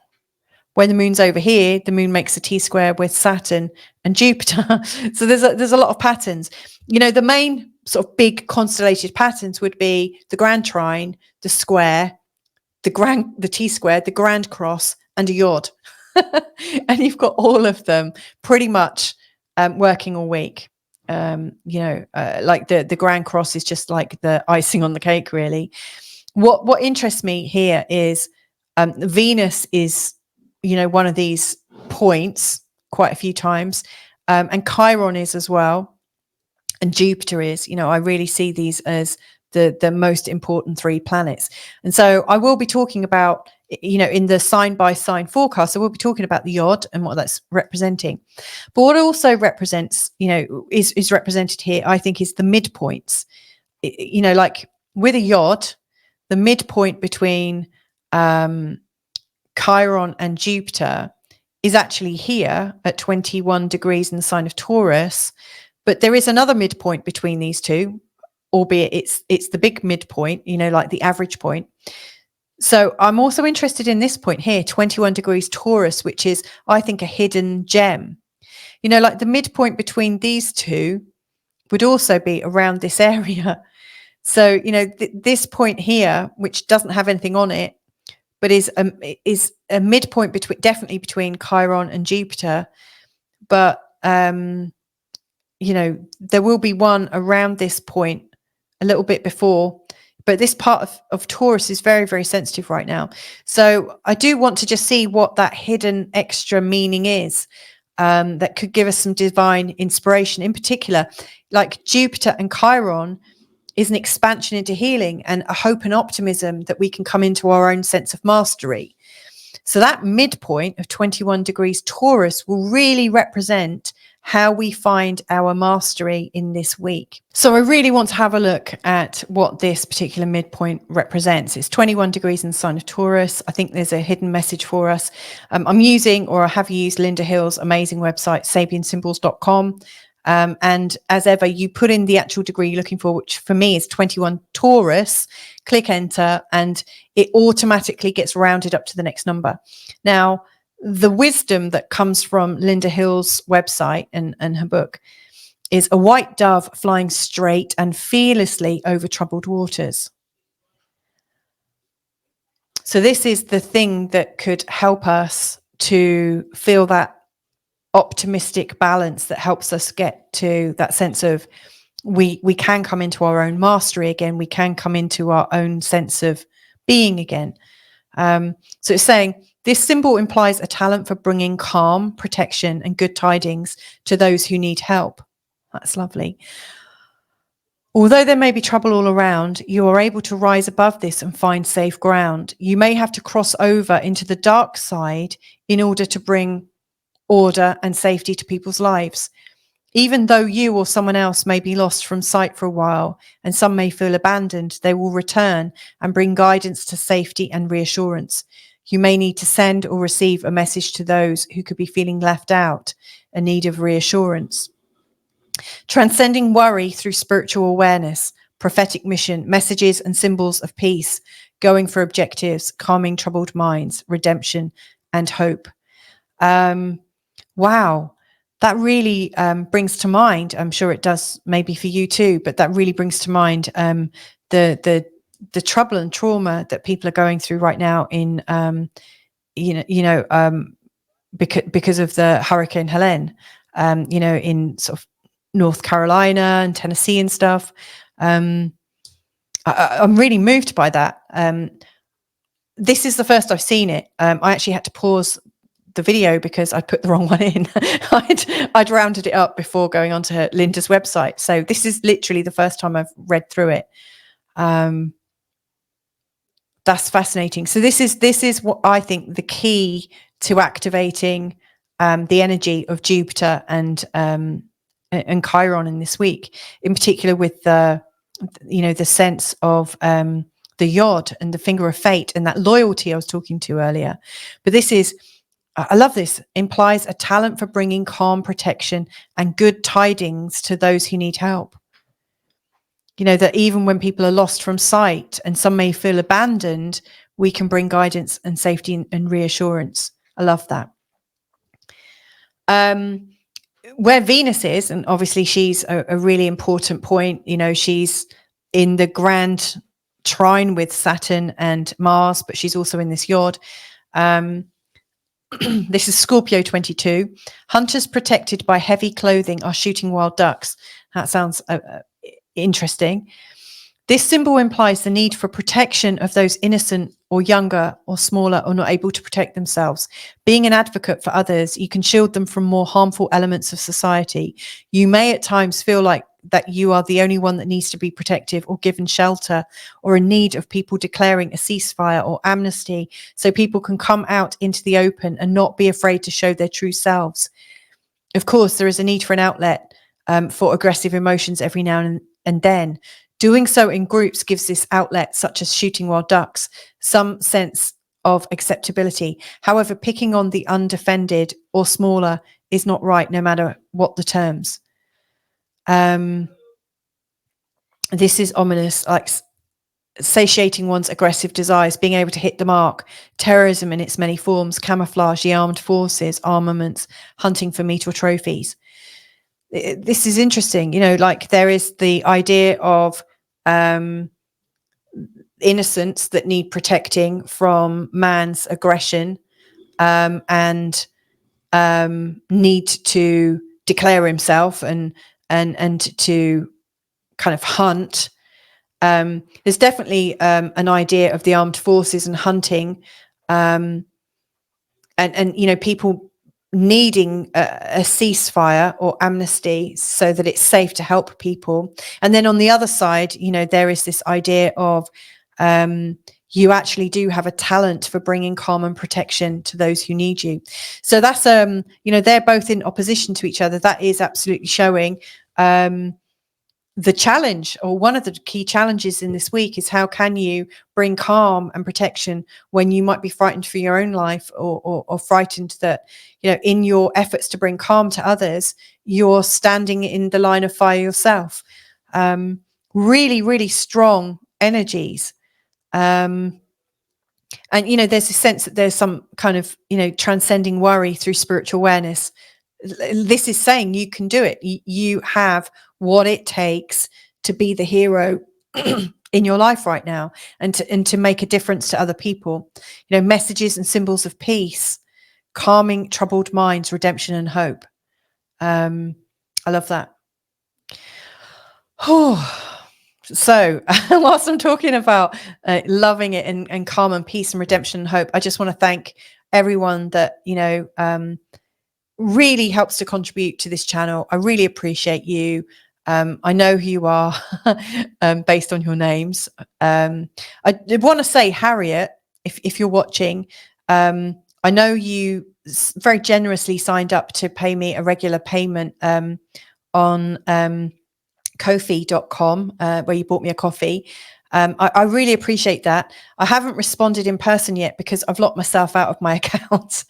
moon's over here, the moon makes a T-square with Saturn and Jupiter. So there's a lot of patterns. You know, the main sort of big constellated patterns would be the grand trine, the square, the T-square, the grand cross, and a YOD. And you've got all of them pretty much working all week. You know, like the grand cross is just like the icing on the cake, really. What interests me here is Venus is, you know, one of these points quite a few times, and Chiron is as well, and Jupiter is. You know, I really see these as the most important three planets. And so I will be talking about, you know, in the sign by sign forecast, I will be talking about the YOD and what that's representing. But what also represents, you know, is represented here, I think, is the midpoints. You know, like with a YOD, the midpoint between Chiron and Jupiter is actually here at 21 degrees in the sign of Taurus. But there is another midpoint between these two, albeit it's the big midpoint, you know, like the average point. So I'm also interested in this point here, 21 degrees Taurus, which is, I think, a hidden gem. You know, like the midpoint between these two would also be around this area. So, you know, this point here, which doesn't have anything on it, but is a midpoint definitely between Chiron and Jupiter. But, you know, there will be one around this point a little bit before. But this part of Taurus is very, very sensitive right now. So I do want to just see what that hidden extra meaning is that could give us some divine inspiration. In particular, like Jupiter and Chiron is an expansion into healing and a hope and optimism that we can come into our own sense of mastery. So that midpoint of 21 degrees Taurus will really represent how we find our mastery in this week. So I really want to have a look at what this particular midpoint represents. It's 21 degrees in the sign of Taurus. I think there's a hidden message for us. I'm using, or I have used, Linda Hill's amazing website, sabiansymbols.com. And as ever, you put in the actual degree you're looking for, which for me is 21 Taurus, click enter, and it automatically gets rounded up to the next number. Now, the wisdom that comes from Linda Hill's website and her book is a white dove flying straight and fearlessly over troubled waters. So this is the thing that could help us to feel that optimistic balance that helps us get to that sense of we can come into our own mastery again. We can come into our own sense of being again. So it's saying this symbol implies a talent for bringing calm, protection, and good tidings to those who need help. That's lovely. Although there may be trouble all around, you are able to rise above this and find safe ground. You may have to cross over into the dark side in order to bring order and safety to people's lives. Even though you or someone else may be lost from sight for a while and some may feel abandoned, they will return and bring guidance to safety and reassurance. You may need to send or receive a message to those who could be feeling left out and need of reassurance. Transcending worry through spiritual awareness, prophetic mission, messages and symbols of peace, going for objectives, calming troubled minds, redemption and hope. Wow. That really brings to mind, I'm sure it does maybe for you too, but that really brings to mind the trouble and trauma that people are going through right now in, because of the Hurricane Helene, in sort of North Carolina and Tennessee and stuff. I'm really moved by that. This is the first I've seen it. I actually had to pause the video because I put the wrong one in. I'd rounded it up before going onto Linda's website. So this is literally the first time I've read through it. That's fascinating. So this is what I think the key to activating the energy of Jupiter and Chiron in this week, in particular with the sense of the YOD and the finger of fate and that loyalty I was talking to earlier. But this is, I love this, implies a talent for bringing calm, protection and good tidings to those who need help. That even when people are lost from sight and some may feel abandoned, we can bring guidance and safety and reassurance. I love that. Where Venus is, and obviously she's a really important point, she's in the grand trine with Saturn and Mars, but she's also in this YOD. This is Scorpio 22. Hunters protected by heavy clothing are shooting wild ducks. That sounds interesting. This symbol implies the need for protection of those innocent or younger or smaller or not able to protect themselves. Being an advocate for others, you can shield them from more harmful elements of society. You may at times feel like that you are the only one that needs to be protective or given shelter, or in need of people declaring a ceasefire or amnesty so people can come out into the open and not be afraid to show their true selves. Of course, there is a need for an outlet for aggressive emotions every now and then. Doing so in groups gives this outlet, such as shooting wild ducks, some sense of acceptability. However, picking on the undefended or smaller is not right, no matter what the terms. This is ominous, like satiating one's aggressive desires, being able to hit the mark, terrorism in its many forms, camouflage, the armed forces, armaments, hunting for meat or trophies. This is interesting, like there is the idea of innocents that need protecting from man's aggression and need to declare himself and to kind of hunt. There's definitely an idea of the armed forces and hunting, and people needing a ceasefire or amnesty so that it's safe to help people. And then on the other side, there is this idea of you actually do have a talent for bringing calm and protection to those who need you. So that's they're both in opposition to each other. That is absolutely showing the challenge, or one of the key challenges in this week, is how can you bring calm and protection when you might be frightened for your own life, or frightened that, in your efforts to bring calm to others, you're standing in the line of fire yourself. Really, really strong energies. And, there's a sense that there's some kind of, transcending worry through spiritual awareness, this is saying you can do it. You have what it takes to be the hero in your life right now, and to make a difference to other people. Messages and symbols of peace, calming troubled minds, redemption and hope. I love that. So whilst I'm talking about loving it and calm and peace and redemption and hope, I just want to thank everyone that really helps to contribute to this channel. I really appreciate you. I know who you are based on your names. I want to say, Harriet, if you're watching, I know you very generously signed up to pay me a regular payment on Ko-fi.com, where you bought me a coffee. I really appreciate that. I haven't responded in person yet because I've locked myself out of my account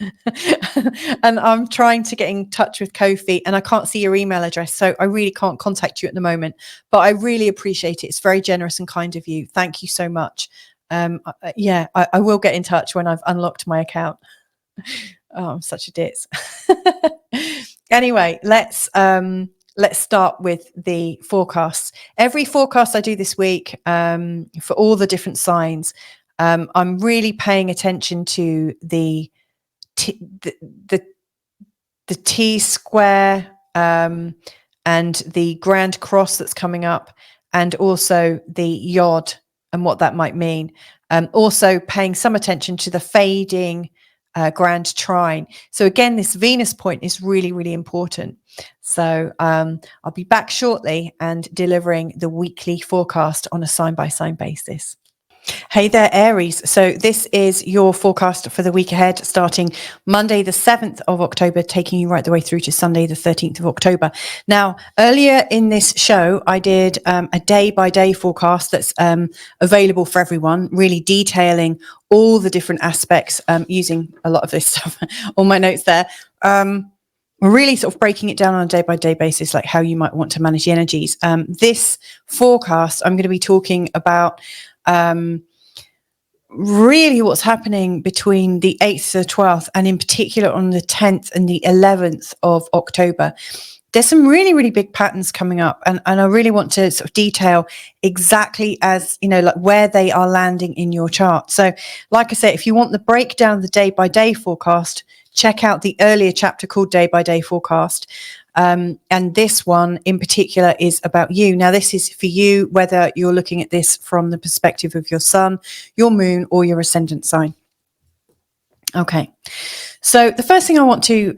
and I'm trying to get in touch with Ko-fi and I can't see your email address. So I really can't contact you at the moment, but I really appreciate it. It's very generous and kind of you. Thank you so much. I will get in touch when I've unlocked my account. Oh, I'm such a ditz. Anyway, let's start with the forecasts. Every forecast I do this week for all the different signs, I'm really paying attention to the T square and the grand cross that's coming up, and also the YOD and what that might mean. Also paying some attention to the fading grand trine. So again, this Venus point is really, really important. So I'll be back shortly and delivering the weekly forecast on a sign-by-sign basis. Hey there, Aries. So this is your forecast for the week ahead, starting Monday, the 7th of October, taking you right the way through to Sunday, the 13th of October. Now, earlier in this show, I did a day-by-day forecast that's available for everyone, really detailing all the different aspects, using a lot of this stuff, all my notes there. Really sort of breaking it down on a day-by-day basis, like how you might want to manage the energies. This forecast, I'm going to be talking about really what's happening between the 8th to the 12th, and in particular on the 10th and the 11th of October. There's some really, really big patterns coming up, and I really want to sort of detail exactly as, like where they are landing in your chart. So like I say, if you want the breakdown of the day-by-day forecast, check out the earlier chapter called Day by Day Forecast. And this one in particular is about you. Now, this is for you, whether you're looking at this from the perspective of your sun, your moon, or your ascendant sign. Okay. So the first thing I want to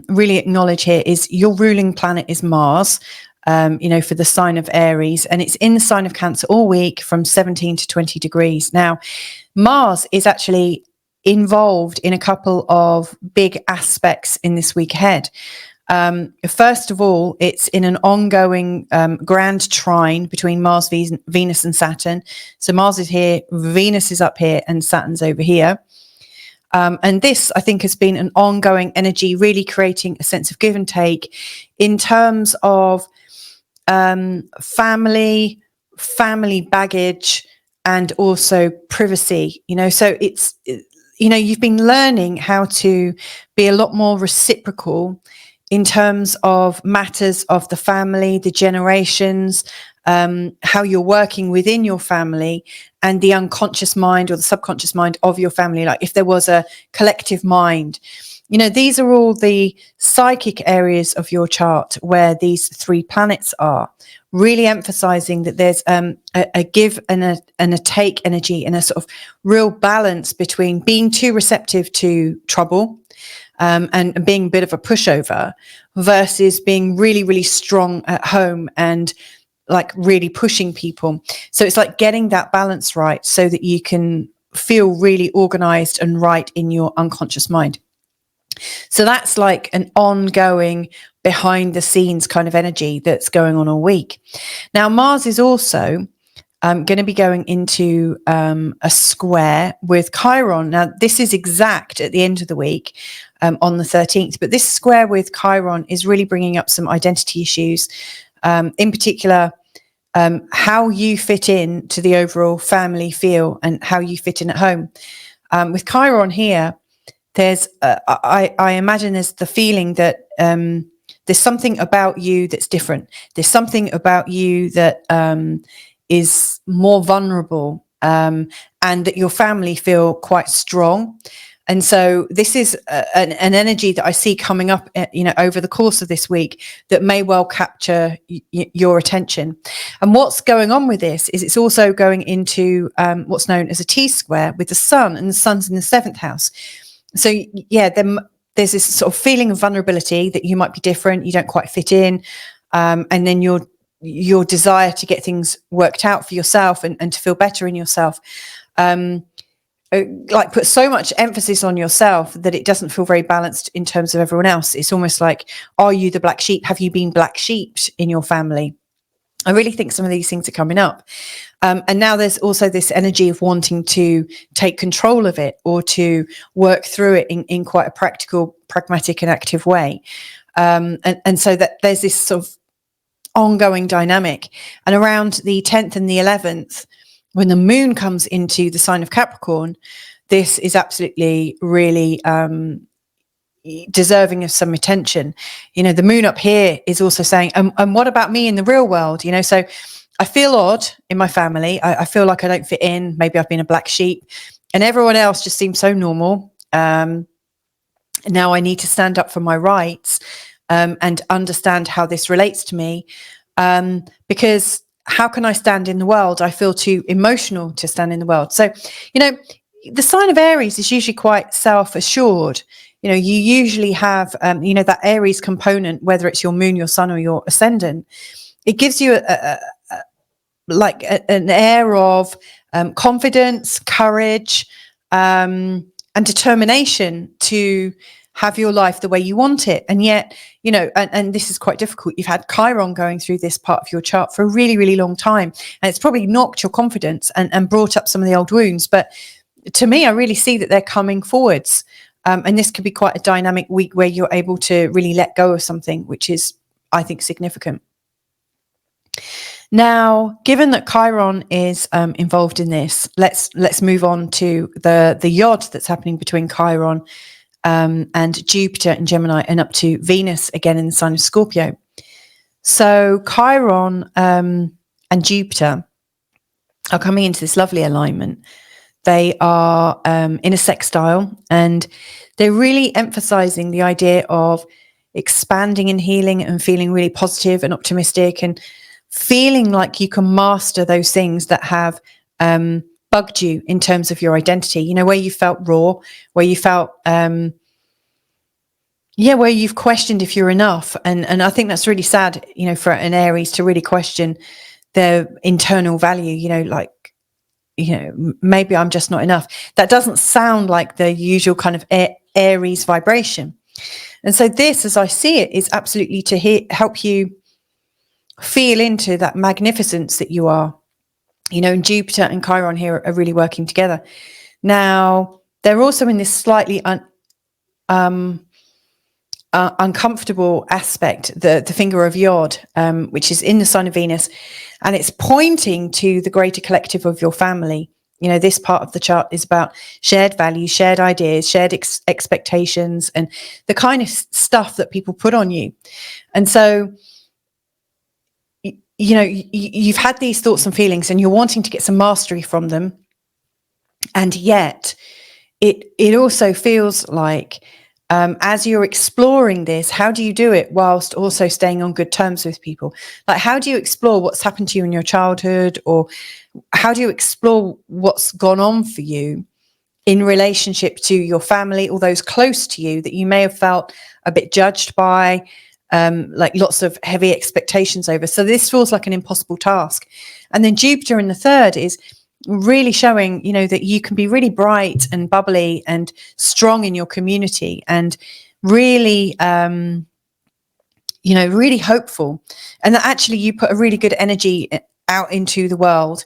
really acknowledge here is your ruling planet is Mars, for the sign of Aries, and it's in the sign of Cancer all week from 17 to 20 degrees. Now, Mars is actually involved in a couple of big aspects in this week ahead. First of all, it's in an ongoing grand trine between Mars, Venus and Saturn. So Mars is here, Venus is up here, and Saturn's over here. And this, I think, has been an ongoing energy, really creating a sense of give and take in terms of family baggage, and also privacy. So it's you've been learning how to be a lot more reciprocal in terms of matters of the family, the generations, how you're working within your family and the unconscious mind or the subconscious mind of your family. Like if there was a collective mind, these are all the psychic areas of your chart where these three planets are, really emphasizing that there's a give and a take energy, and a sort of real balance between being too receptive to trouble and being a bit of a pushover versus being really, really strong at home and like really pushing people. So it's like getting that balance right so that you can feel really organized and right in your unconscious mind. So that's like an ongoing behind the scenes kind of energy that's going on all week. Now, Mars is also going to be going into a square with Chiron. Now, this is exact at the end of the week on the 13th, but this square with Chiron is really bringing up some identity issues, in particular, how you fit in to the overall family feel and how you fit in at home. With Chiron here, there's I imagine there's the feeling that there's something about you that's different. There's something about you that is more vulnerable, and that your family feel quite strong. And so this is an energy that I see coming up, over the course of this week that may well capture your attention. And what's going on with this is it's also going into what's known as a T-square with the sun, and the sun's in the 7th house. So yeah, there's this sort of feeling of vulnerability that you might be different, you don't quite fit in, and then your desire to get things worked out for yourself and to feel better in yourself. Like put so much emphasis on yourself that it doesn't feel very balanced in terms of everyone else. It's almost like, are you the black sheep? Have you been black sheeped in your family? I really think some of these things are coming up. And now there's also this energy of wanting to take control of it or to work through it in quite a practical, pragmatic and active way. And so that there's this sort of ongoing dynamic. And around the 10th and the 11th, when the moon comes into the sign of Capricorn, this is absolutely really deserving of some attention. The moon up here is also saying, and what about me in the real world? So I feel odd in my family. I feel like I don't fit in. Maybe I've been a black sheep, and everyone else just seems so normal. Now I need to stand up for my rights and understand how this relates to me, because how can I stand in the world? I feel too emotional to stand in the world. So, the sign of Aries is usually quite self-assured. You usually have, that Aries component, whether it's your moon, your sun, or your ascendant. It gives you an air of confidence, courage, and determination to have your life the way you want it. And yet, and this is quite difficult. You've had Chiron going through this part of your chart for a really, really long time. And it's probably knocked your confidence and brought up some of the old wounds. But to me, I really see that they're coming forwards. And this could be quite a dynamic week where you're able to really let go of something, which is, I think, significant. Now, given that Chiron is involved in this, let's move on to the YOD that's happening between Chiron and Jupiter in Gemini and up to Venus again in the sign of Scorpio. So Chiron and Jupiter are coming into this lovely alignment. They are in a sextile, and they're really emphasizing the idea of expanding and healing and feeling really positive and optimistic and feeling like you can master those things that have bugged you in terms of your identity, where you felt raw, where you felt, where you've questioned if you're enough. And I think that's really sad, for an Aries to really question their internal value, maybe I'm just not enough. That doesn't sound like the usual kind of Aries vibration. And so this, as I see it, is absolutely to help you feel into that magnificence that you are. And Jupiter and Chiron here are really working together. Now, they're also in this slightly uncomfortable aspect, the finger of Yod, which is in the sign of Venus, and it's pointing to the greater collective of your family. This part of the chart is about shared values, shared ideas, shared expectations, and the kind of stuff that people put on you. And so, you've had these thoughts and feelings and you're wanting to get some mastery from them. And yet it also feels like, as you're exploring this, how do you do it whilst also staying on good terms with people? Like, how do you explore what's happened to you in your childhood, or how do you explore what's gone on for you in relationship to your family or those close to you that you may have felt a bit judged by, like lots of heavy expectations over? So this feels like an impossible task. And then Jupiter in the third is really showing, that you can be really bright and bubbly and strong in your community and really, really hopeful. And that actually you put a really good energy out into the world.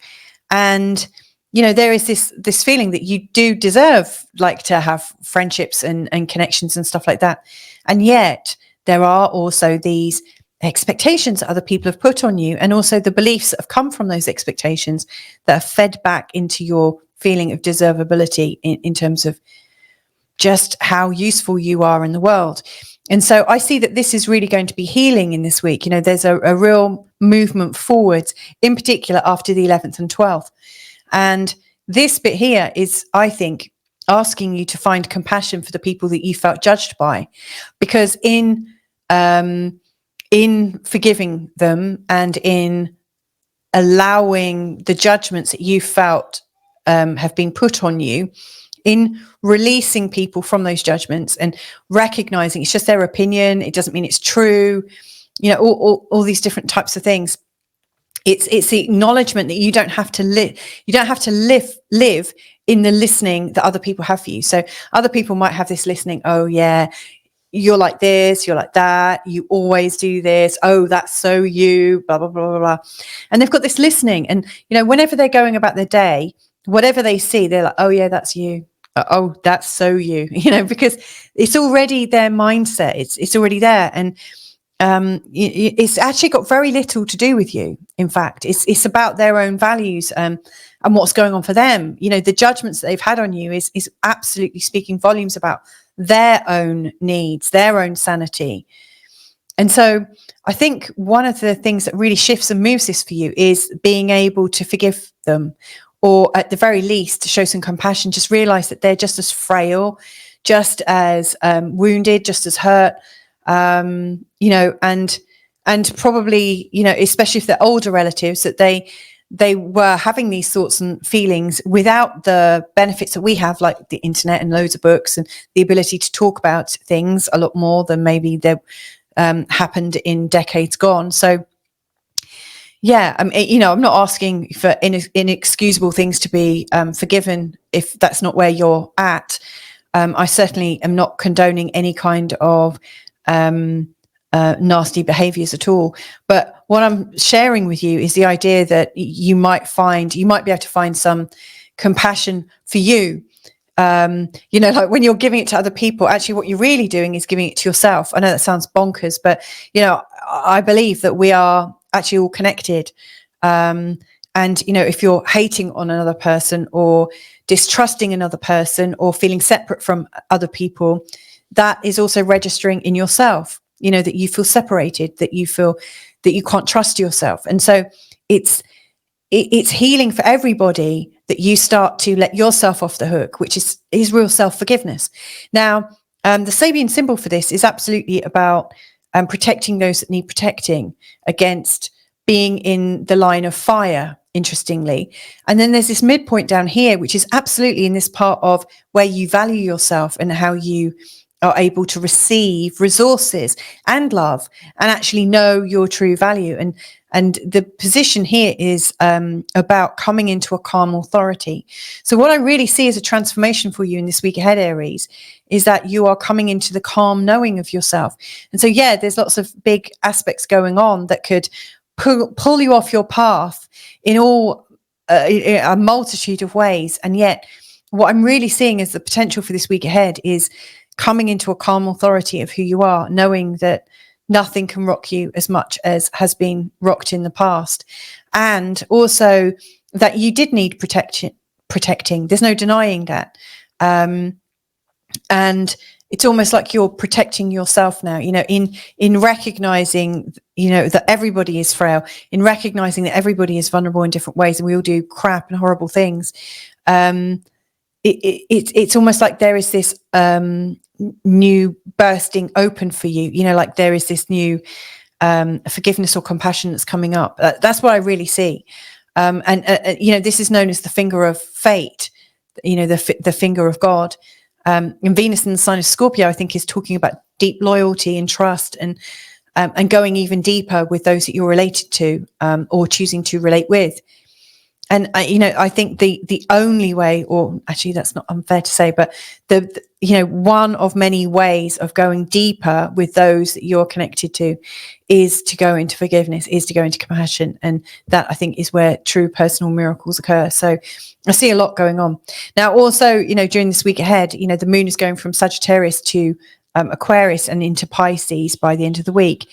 And, there is this feeling that you do deserve, like, to have friendships and connections and stuff like that. And yet there are also these expectations that other people have put on you, and also the beliefs that have come from those expectations that are fed back into your feeling of deservability in terms of just how useful you are in the world. And so I see that this is really going to be healing in this week. There's a real movement forwards, in particular after the 11th and 12th. And this bit here is, I think, asking you to find compassion for the people that you felt judged by, because in forgiving them and in allowing the judgments that you felt have been put on you, in releasing people from those judgments and recognizing it's just their opinion, it doesn't mean it's true, all these different types of things. It's the acknowledgement that you don't have to live in the listening that other people have for you. So other people might have this listening, oh yeah, you're like this, you're like that, you always do this, oh, that's so you, blah, blah, blah, blah, blah. And they've got this listening. And, whenever they're going about their day, whatever they see, they're like, oh, yeah, that's you. Oh, that's so you, because it's already their mindset. It's already there. And it's actually got very little to do with you. In fact, it's about their own values and what's going on for them. The judgments that they've had on you is absolutely speaking volumes about their own needs, their own sanity. And so I think one of the things that really shifts and moves this for you is being able to forgive them, or at the very least show some compassion. Just realize that they're just as frail, just as wounded, just as hurt, and probably, especially if they're older relatives, that they were having these thoughts and feelings without the benefits that we have, like the internet and loads of books and the ability to talk about things a lot more than maybe they happened in decades gone. So yeah, I'm not asking for inexcusable things to be forgiven if that's not where you're at. I certainly am not condoning any kind of nasty behaviors at all. But what I'm sharing with you is the idea that you might be able to find some compassion for you. Like when you're giving it to other people, actually what you're really doing is giving it to yourself. I know that sounds bonkers, but, I believe that we are actually all connected. And, if you're hating on another person or distrusting another person or feeling separate from other people, that is also registering in yourself, that you feel separated, that you feel that you can't trust yourself. And so it's healing for everybody that you start to let yourself off the hook, which is real self-forgiveness. Now, the Sabian symbol for this is absolutely about protecting those that need protecting against being in the line of fire, interestingly. And then there's this midpoint down here, which is absolutely in this part of where you value yourself and how you are able to receive resources and love and actually know your true value. And the position here is about coming into a calm authority. So what I really see as a transformation for you in this week ahead, Aries, is that you are coming into the calm knowing of yourself. And so, yeah, there's lots of big aspects going on that could pull you off your path in a multitude of ways. And yet what I'm really seeing as the potential for this week ahead is coming into a calm authority of who you are, knowing that nothing can rock you as much as has been rocked in the past. And also that you did need protecting. There's no denying that. And it's almost like you're protecting yourself now, in recognizing, that everybody is frail, in recognizing that everybody is vulnerable in different ways and we all do crap and horrible things. It's almost like there is this new bursting open for you, like there is this new forgiveness or compassion that's coming up. That's what I really see. This is known as the finger of fate, the finger of God. And Venus in the sign of Scorpio, I think, is talking about deep loyalty and trust and going even deeper with those that you're related to or choosing to relate with. And, I think the only way, or actually that's not unfair to say, but one of many ways of going deeper with those that you're connected to is to go into forgiveness, is to go into compassion. And that, I think, is where true personal miracles occur. So I see a lot going on. Now, also, during this week ahead, the moon is going from Sagittarius to Aquarius and into Pisces by the end of the week.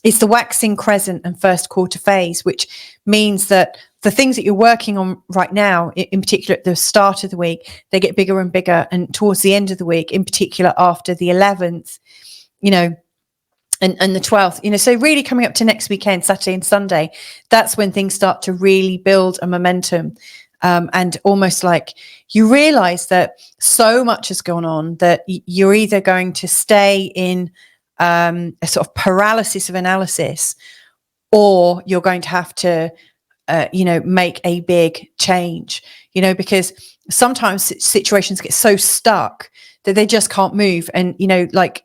It's the waxing crescent and first quarter phase, which means that the things that you're working on right now, in particular at the start of the week, they get bigger and bigger. And towards the end of the week, in particular after the 11th, you know, and the 12th, you know, so really coming up to next weekend, Saturday and Sunday, that's when things start to really build a momentum. And almost like you realize that so much has gone on that you're either going to stay in a sort of paralysis of analysis, or you're going to have to, you know, make a big change, you know, because sometimes situations get so stuck that they just can't move. And, you know, like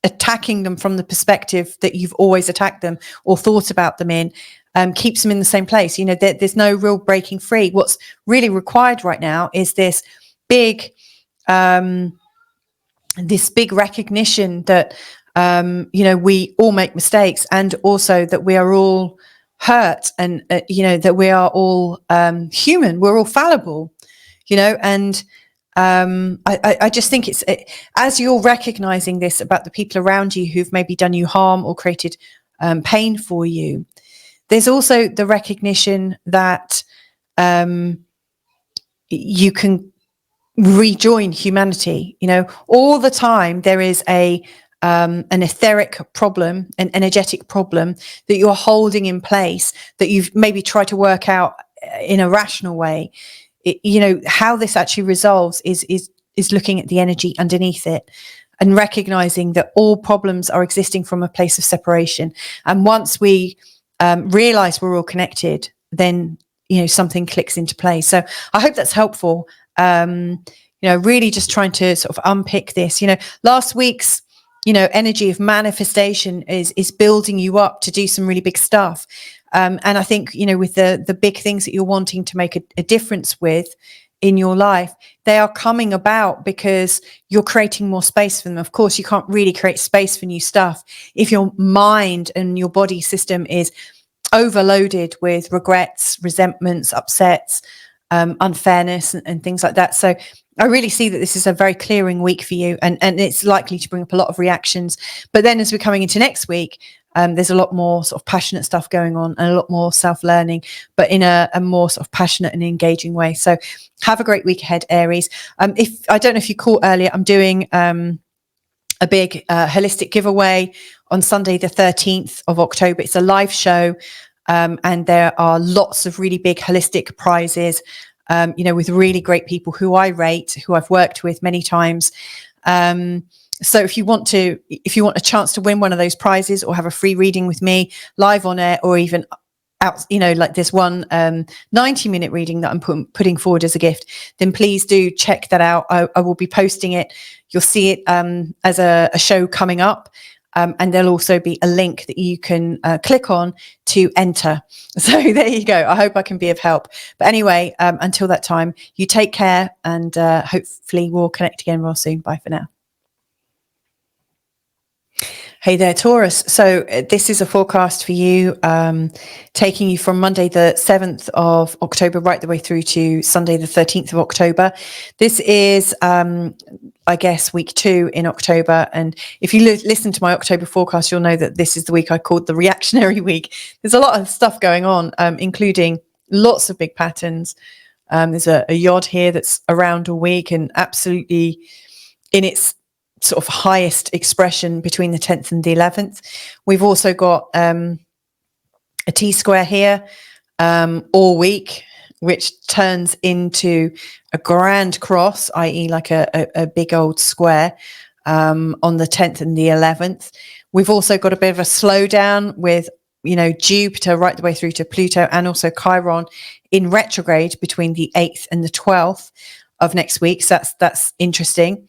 attacking them from the perspective that you've always attacked them or thought about them in, keeps them in the same place. You know, there's no real breaking free. What's really required right now is this big recognition that, you know, we all make mistakes, and also that we are all hurt, and, you know, that we are all human. We're all fallible, you know, and I just think as you're recognizing this about the people around you who've maybe done you harm or created pain for you, there's also the recognition that you can rejoin humanity. You know, all the time there is an etheric problem, an energetic problem that you're holding in place, that you've maybe tried to work out in a rational way. You know, how this actually resolves is looking at the energy underneath it and recognizing that all problems are existing from a place of separation. And once we realize we're all connected, then, you know, something clicks into place. So I hope that's helpful. You know, really just trying to sort of unpick this. You know, last week's, you know, energy of manifestation is building you up to do some really big stuff. And I think, you know, with the big things that you're wanting to make a difference with in your life, they are coming about because you're creating more space for them. Of course, you can't really create space for new stuff if your mind and your body system is overloaded with regrets, resentments, upsets, unfairness, and things like that. So I really see that this is a very clearing week for you, and it's likely to bring up a lot of reactions. But then as we're coming into next week, there's a lot more sort of passionate stuff going on, and a lot more self-learning, but in a more sort of passionate and engaging way. So have a great week ahead, Aries. If I don't know if you caught earlier, I'm doing a big holistic giveaway on Sunday, the 13th of October. It's a live show, and there are lots of really big holistic prizes, you know, with really great people who I rate, who I've worked with many times. So if you want a chance to win one of those prizes, or have a free reading with me live on air, or even out, you know, like this one 90-minute reading that I'm putting forward as a gift, then please do check that out. I will be posting it. You'll see it as a show coming up. And there'll also be a link that you can click on to enter. So there you go. I hope I can be of help. But anyway, until that time, you take care, and hopefully we'll connect again real soon. Bye for now. Hey there, Taurus. So this is a forecast for you, taking you from Monday the 7th of October right the way through to Sunday the 13th of October. This is, I guess, week 2 in October. And if you listen to my October forecast, you'll know that this is the week I called the reactionary week. There's a lot of stuff going on, including lots of big patterns. There's a YOD here that's around all week and absolutely in its sort of highest expression between the 10th and the 11th. We've also got a T-square here all week, which turns into a grand cross, i.e. like a big old square on the 10th and the 11th. We've also got a bit of a slowdown with, you know, Jupiter right the way through to Pluto, and also Chiron in retrograde between the 8th and the 12th of next week. So that's interesting.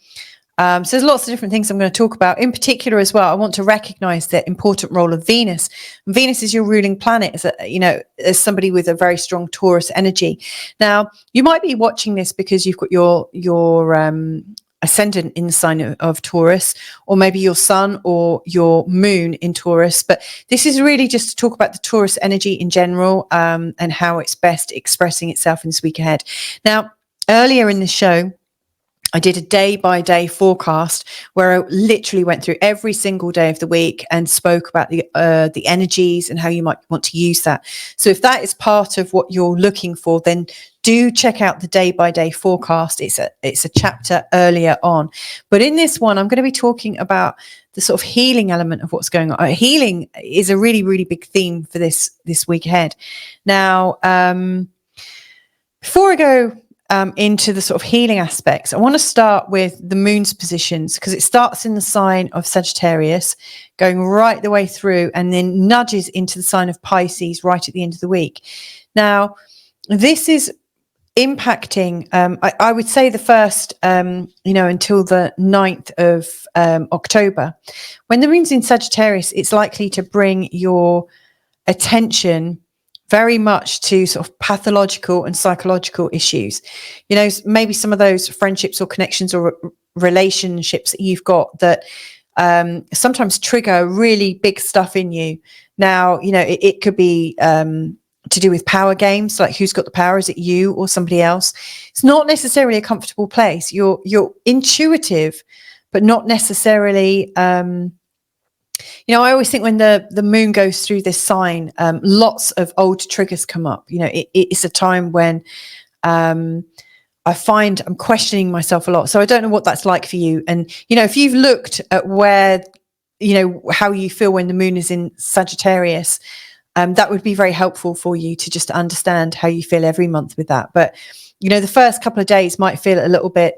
So there's lots of different things I'm going to talk about. In particular as well, I want to recognize the important role of Venus. Venus is your ruling planet, as somebody with a very strong Taurus energy. Now, you might be watching this because you've got your ascendant in the sign of Taurus, or maybe your sun or your moon in Taurus. But this is really just to talk about the Taurus energy in general, and how it's best expressing itself in this week ahead. Now, earlier in the show, I did a day-by-day forecast where I literally went through every single day of the week and spoke about the energies and how you might want to use that. So if that is part of what you're looking for, then do check out the day-by-day forecast. It's a chapter earlier on. But in this one, I'm going to be talking about the sort of healing element of what's going on. Healing is a really, really big theme for this week ahead. Now, before I go into the sort of healing aspects, I want to start with the moon's positions, because it starts in the sign of Sagittarius, going right the way through, and then nudges into the sign of Pisces right at the end of the week. Now, this is impacting, I would say, the first, until the 9th of October. When the moon's in Sagittarius, it's likely to bring your attention very much to sort of pathological and psychological issues. Maybe some of those friendships or connections or relationships that you've got that sometimes trigger really big stuff in you. Now, it could be to do with power games, like who's got the power? Is it you or somebody else? It's not necessarily a comfortable place. You're intuitive, but not necessarily. I always think when the moon goes through this sign, lots of old triggers come up. It's a time when I find I'm questioning myself a lot. So I don't know what that's like for you. And, if you've looked at where, how you feel when the moon is in Sagittarius, that would be very helpful for you to just understand how you feel every month with that. But, the first couple of days might feel a little bit,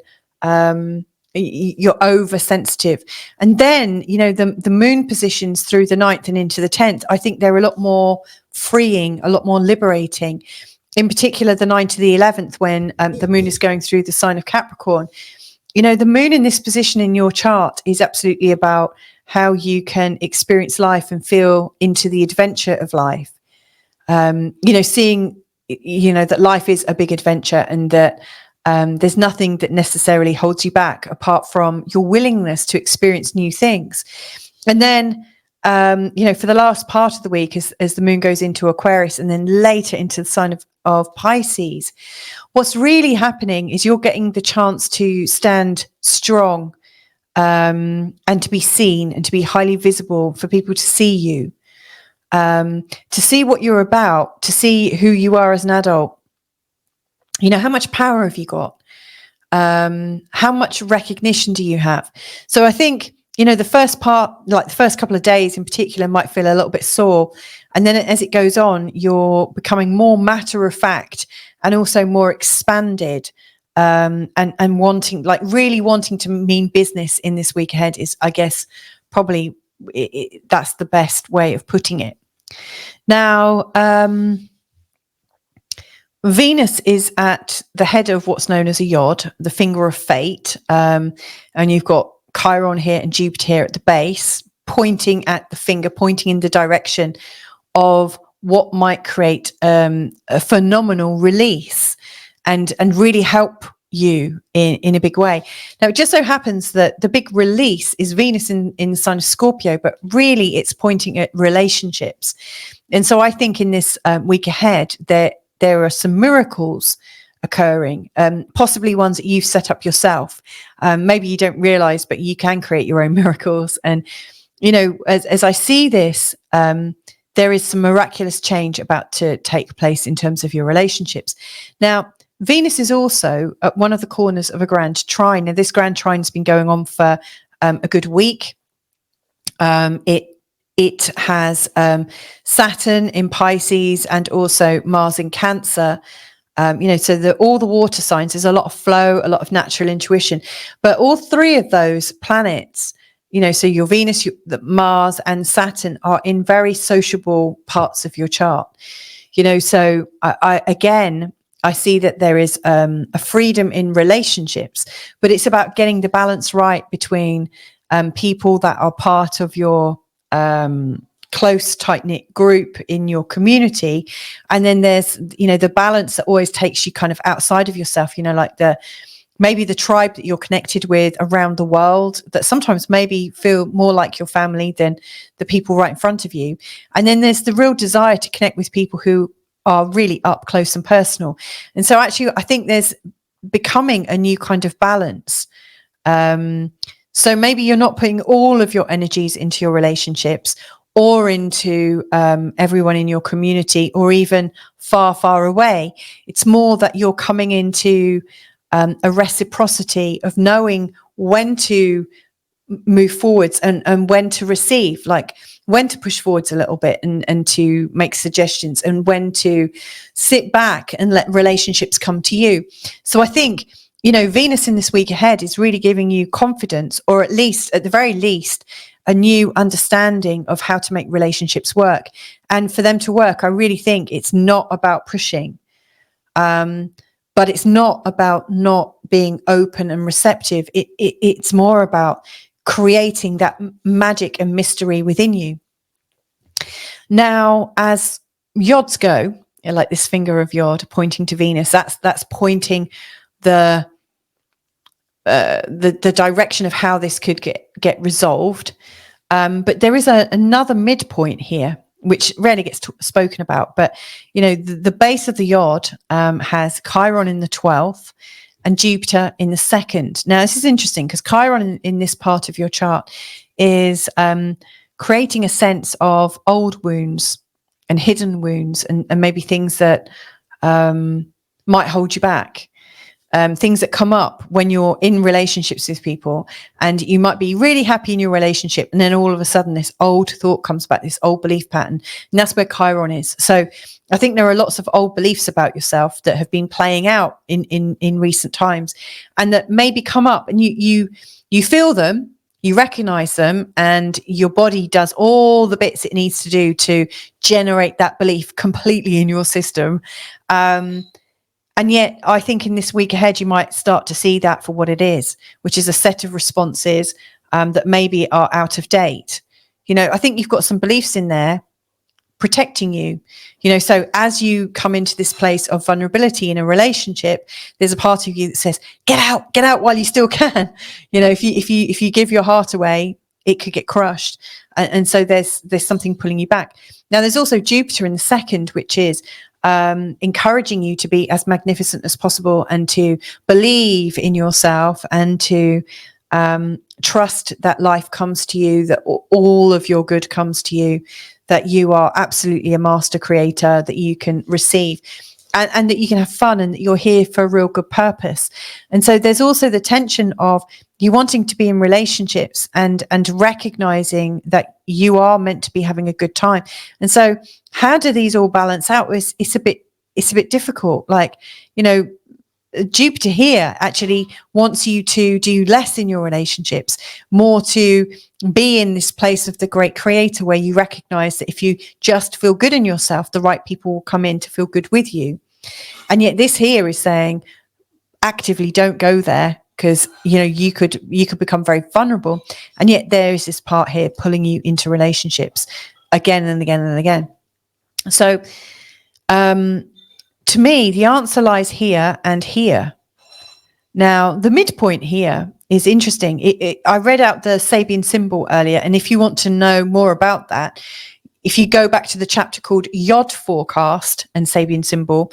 you're oversensitive. And then, the moon positions through the 9th and into the 10th, I think they're a lot more freeing, a lot more liberating. In particular, the 9th to the 11th, when the moon is going through the sign of Capricorn. The moon in this position in your chart is absolutely about how you can experience life and feel into the adventure of life. Seeing, that life is a big adventure, and that there's nothing that necessarily holds you back apart from your willingness to experience new things. And then, for the last part of the week, as the moon goes into Aquarius and then later into the sign of Pisces, what's really happening is you're getting the chance to stand strong, and to be seen and to be highly visible, for people to see you, to see what you're about, to see who you are as an adult. How much power have you got? How much recognition do you have? So I think, the first part, like the first couple of days in particular, might feel a little bit sore. And then as it goes on, you're becoming more matter of fact and also more expanded, and wanting, really wanting to mean business in this week ahead is, I guess, probably that's the best way of putting it. Now, Venus is at the head of what's known as a YOD, the finger of fate. And you've got Chiron here and Jupiter here at the base, pointing at the finger, pointing in the direction of what might create a phenomenal release and really help you in a big way. Now, it just so happens that the big release is Venus in the sign of Scorpio, but really it's pointing at relationships. And so I think in this week ahead, there are some miracles occurring, possibly ones that you've set up yourself. Maybe you don't realize, but you can create your own miracles. And, as I see this, there is some miraculous change about to take place in terms of your relationships. Now, Venus is also at one of the corners of a grand trine. Now, this grand trine has been going on for a good week. It has Saturn in Pisces and also Mars in Cancer. So all the water signs, there's a lot of flow, a lot of natural intuition. But all three of those planets, so your Venus, Mars and Saturn are in very sociable parts of your chart. So I see that there is a freedom in relationships, but it's about getting the balance right between people that are part of your close, tight-knit group in your community. And then there's, the balance that always takes you kind of outside of yourself, like maybe the tribe that you're connected with around the world that sometimes maybe feel more like your family than the people right in front of you. And then there's the real desire to connect with people who are really up close and personal. And so actually, I think there's becoming a new kind of balance. So maybe you're not putting all of your energies into your relationships or into everyone in your community, or even far, far away. It's more that you're coming into a reciprocity of knowing when to move forwards and when to receive, like when to push forwards a little bit and to make suggestions, and when to sit back and let relationships come to you. So I think, Venus in this week ahead is really giving you confidence, or at the very least, a new understanding of how to make relationships work. And for them to work, I really think it's not about pushing. But it's not about not being open and receptive. It's more about creating that magic and mystery within you. Now, as YODs go, like this finger of YOD pointing to Venus, that's pointing the direction of how this could get resolved. But there is another midpoint here, which rarely gets spoken about. But, the base of the YOD has Chiron in the 12th and Jupiter in the 2nd. Now, this is interesting because Chiron in this part of your chart is creating a sense of old wounds and hidden wounds, and maybe things that might hold you back. Things that come up when you're in relationships with people, and you might be really happy in your relationship, and then all of a sudden this old thought comes back, this old belief pattern, and that's where Chiron is. So I think there are lots of old beliefs about yourself that have been playing out in recent times, and that maybe come up, and you feel them, you recognize them, and your body does all the bits it needs to do to generate that belief completely in your system. And yet, I think in this week ahead, you might start to see that for what it is, which is a set of responses that maybe are out of date. I think you've got some beliefs in there protecting you. So as you come into this place of vulnerability in a relationship, there's a part of you that says, get out while you still can. If you give your heart away, it could get crushed. And so there's something pulling you back. Now, there's also Jupiter in the 2nd, which is encouraging you to be as magnificent as possible, and to believe in yourself, and to trust that life comes to you, that all of your good comes to you, that you are absolutely a master creator, that you can receive, and that you can have fun, and that you're here for a real good purpose. And so there's also the tension of you wanting to be in relationships and recognizing that you are meant to be having a good time. And so how do these all balance out? It's a bit difficult. Like, Jupiter here actually wants you to do less in your relationships, more to be in this place of the great creator, where you recognize that if you just feel good in yourself, the right people will come in to feel good with you. And yet this here is saying, actively don't go there, because you could become very vulnerable. And yet there is this part here pulling you into relationships again and again and again. So to me, the answer lies here and here. Now, the midpoint here is interesting. I read out the Sabian symbol earlier, and if you want to know more about that, if you go back to the chapter called YOD Forecast and Sabian symbol,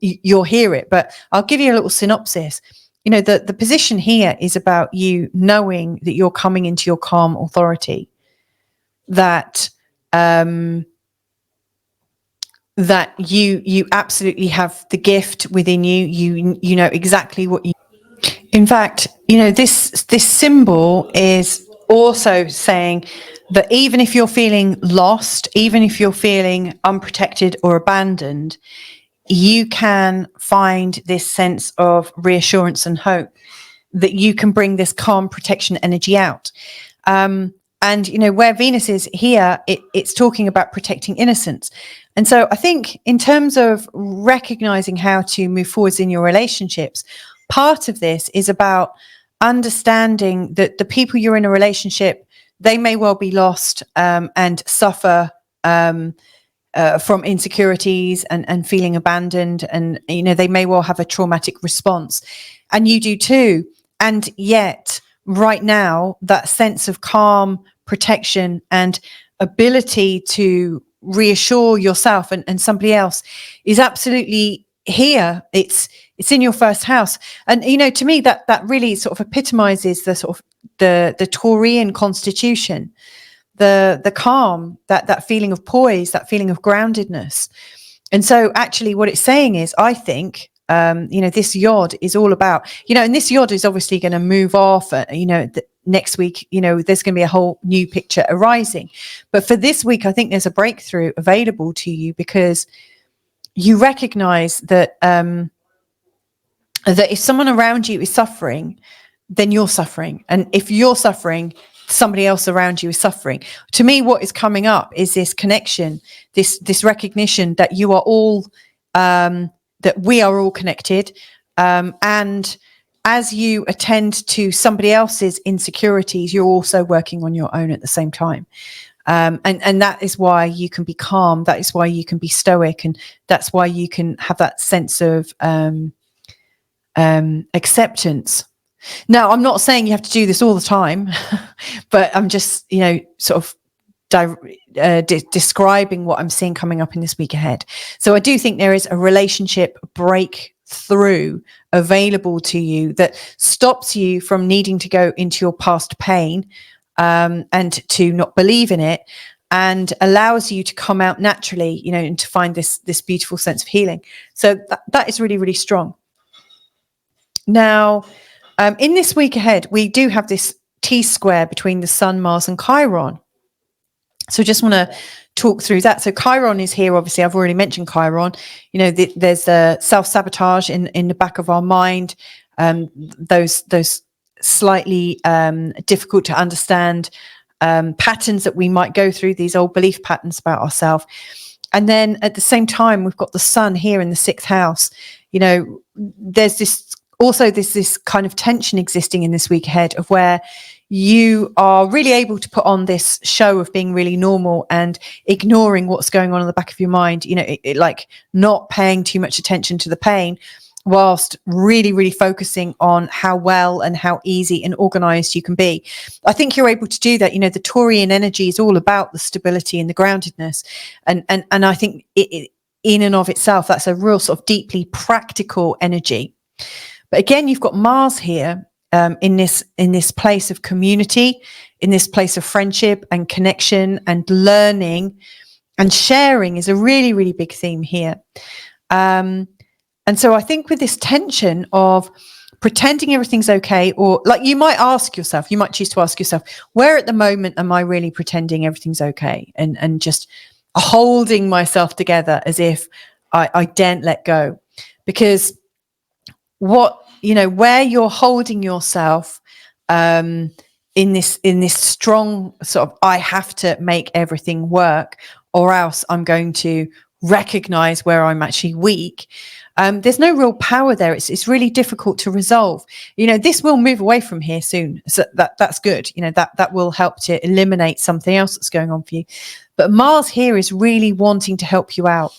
you'll hear it. But I'll give you a little synopsis. The position here is about you knowing that you're coming into your calm authority, that that you absolutely have the gift within you. You know exactly what you. In fact, this symbol is also saying that even if you're feeling lost, even if you're feeling unprotected or abandoned, you can find this sense of reassurance and hope that you can bring this calm protection energy out. And where Venus is here, it's talking about protecting innocence. And so I think in terms of recognizing how to move forwards in your relationships, part of this is about understanding that the people you're in a relationship, they may well be lost and suffer from insecurities and feeling abandoned. And, they may well have a traumatic response. And you do too. And yet right now, that sense of calm, protection, and ability to reassure yourself and somebody else is absolutely here it's in your first house. And, you know, to me, that really sort of epitomizes the sort of the Taurian constitution, the calm, that feeling of poise, that feeling of groundedness. And so actually what it's saying is, I think, you know, this YOD is all about, you know, and this YOD is obviously going to move off, you know, next week, you know, there's going to be a whole new picture arising. But for this week, I think there's a breakthrough available to you, because you recognize that, that if someone around you is suffering, then you're suffering. And if you're suffering, somebody else around you is suffering. To me, what is coming up is this connection, this recognition that you are all, that we are all connected. And as you attend to somebody else's insecurities, you're also working on your own at the same time. And that is why you can be calm. That is why you can be stoic. And that's why you can have that sense of acceptance. Now, I'm not saying you have to do this all the time, but I'm just, you know, sort of describing what I'm seeing coming up in this week ahead. So I do think there is a relationship breakthrough available to you that stops you from needing to go into your past pain, and to not believe in it, and allows you to come out naturally, you know, and to find this beautiful sense of healing. So that is really, really strong. Now, in this week ahead, we do have this T-square between the Sun, Mars and Chiron. So just want to talk through that. So Chiron is here. Obviously, I've already mentioned Chiron. You know, there's a self-sabotage in the back of our mind. Those slightly difficult to understand patterns that we might go through, these old belief patterns about ourselves. And then at the same time, we've got the Sun here in the 6th house. You know, there's this kind of tension existing in this week ahead, of where you are really able to put on this show of being really normal and ignoring what's going on in the back of your mind, you know, like not paying too much attention to the pain, whilst really, really focusing on how well and how easy and organized you can be. I think you're able to do that. You know, the Taurian energy is all about the stability and the groundedness. And I think it in and of itself, that's a real sort of deeply practical energy. But again, you've got Mars here, in this place of community, in this place of friendship and connection and learning and sharing is a really, really big theme here. And so I think with this tension of pretending everything's okay, or like you might choose to ask yourself, where at the moment am I really pretending everything's okay, and just holding myself together as if I daren't let go? Because where you're holding yourself in this strong sort of, I have to make everything work or else I'm going to recognize where I'm actually weak. There's no real power there. It's really difficult to resolve. You know, this will move away from here soon. So that's good. You know, that will help to eliminate something else that's going on for you. But Mars here is really wanting to help you out.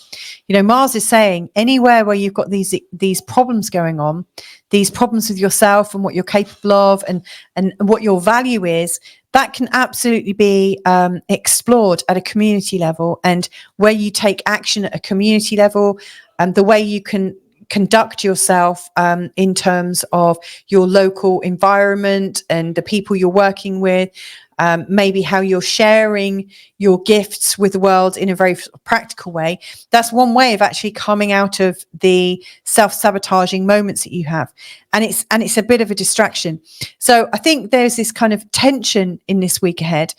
You know, Mars is saying anywhere where you've got these problems going on, these problems with yourself and what you're capable of and what your value is, that can absolutely be explored at a community level. And where you take action at a community level, and the way you can conduct yourself in terms of your local environment and the people you're working with, maybe how you're sharing your gifts with the world in a very practical way. That's one way of actually coming out of the self-sabotaging moments that you have. And it's a bit of a distraction. So I think there's this kind of tension in this week ahead,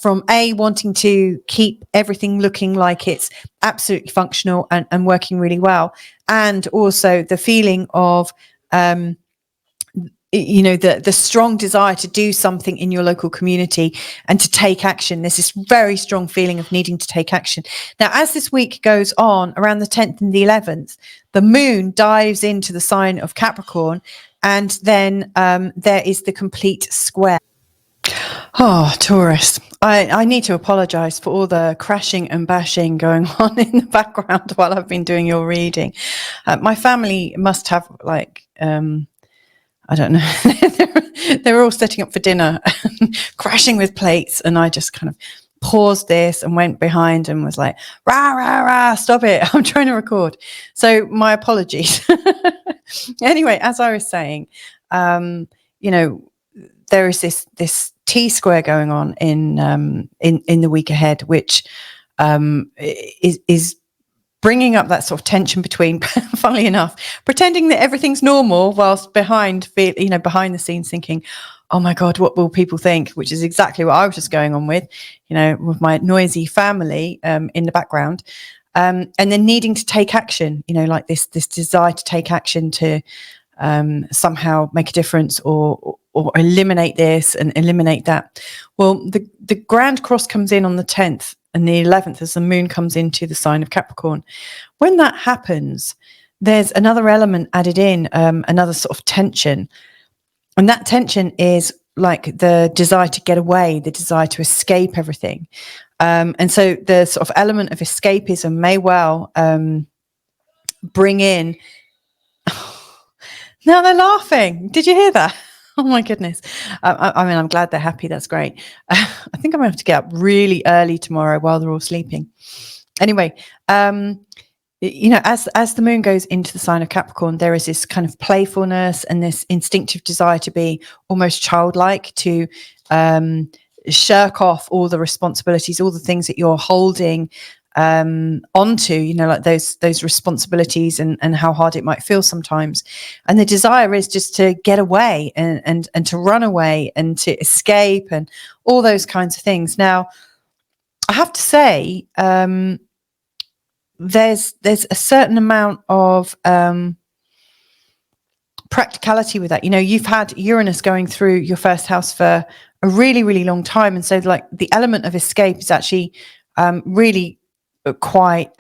from wanting to keep everything looking like it's absolutely functional and working really well. And also the feeling of, the strong desire to do something in your local community and to take action. There's this very strong feeling of needing to take action. Now, as this week goes on, around the 10th and the 11th, the moon dives into the sign of Capricorn, and then there is the complete square. Oh, Taurus, I need to apologize for all the crashing and bashing going on in the background while I've been doing your reading. My family must have I don't know. They were all setting up for dinner, crashing with plates, and I just kind of paused this and went behind and was like, rah, rah, rah, stop it. I'm trying to record. So my apologies. Anyway, as I was saying, you know, there is this T square going on in the week ahead, which is bringing up that sort of tension between, funnily enough, pretending that everything's normal whilst behind the scenes thinking, oh my God, what will people think? Which is exactly what I was just going on with, with my noisy family in the background. And then needing to take action, like this desire to take action to somehow make a difference or eliminate this and eliminate that. Well, the Grand Cross comes in on the 10th and the 11th as the moon comes into the sign of Capricorn. When that happens, there's another element added in, another sort of tension. And that tension is like the desire to get away, the desire to escape everything. And so the sort of element of escapism may well bring in... Now they're laughing. Did you hear that? Oh my goodness. I mean, I'm glad they're happy. That's great. I think I'm going to have to get up really early tomorrow while they're all sleeping. Anyway, as the moon goes into the sign of Capricorn, there is this kind of playfulness and this instinctive desire to be almost childlike, to shirk off all the responsibilities, all the things that you're holding onto, like those responsibilities and how hard it might feel sometimes. And the desire is just to get away and to run away and to escape and all those kinds of things. Now, I have to say, there's a certain amount of practicality with that. You've had Uranus going through your first house for a really, really long time. And so like the element of escape is actually really quite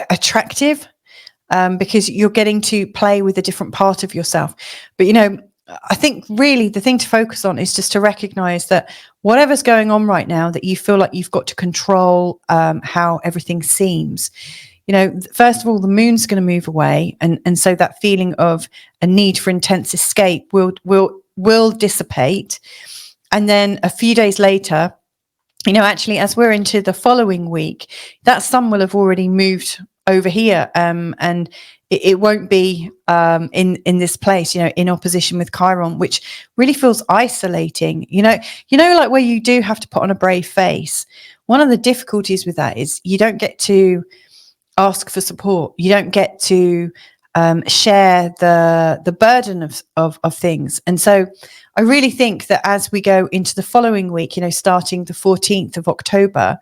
attractive, because you're getting to play with a different part of yourself. But I think really the thing to focus on is just to recognize that whatever's going on right now, that you feel like you've got to control how everything seems. First of all, the moon's going to move away, and so that feeling of a need for intense escape will dissipate. And then a few days later, actually, as we're into the following week, that sun will have already moved over here, and it won't be in this place, in opposition with Chiron, which really feels isolating. Like where you do have to put on a brave face. One of the difficulties with that is you don't get to ask for support. You don't get to share the burden of things. And so I really think that as we go into the following week, starting the 14th of October,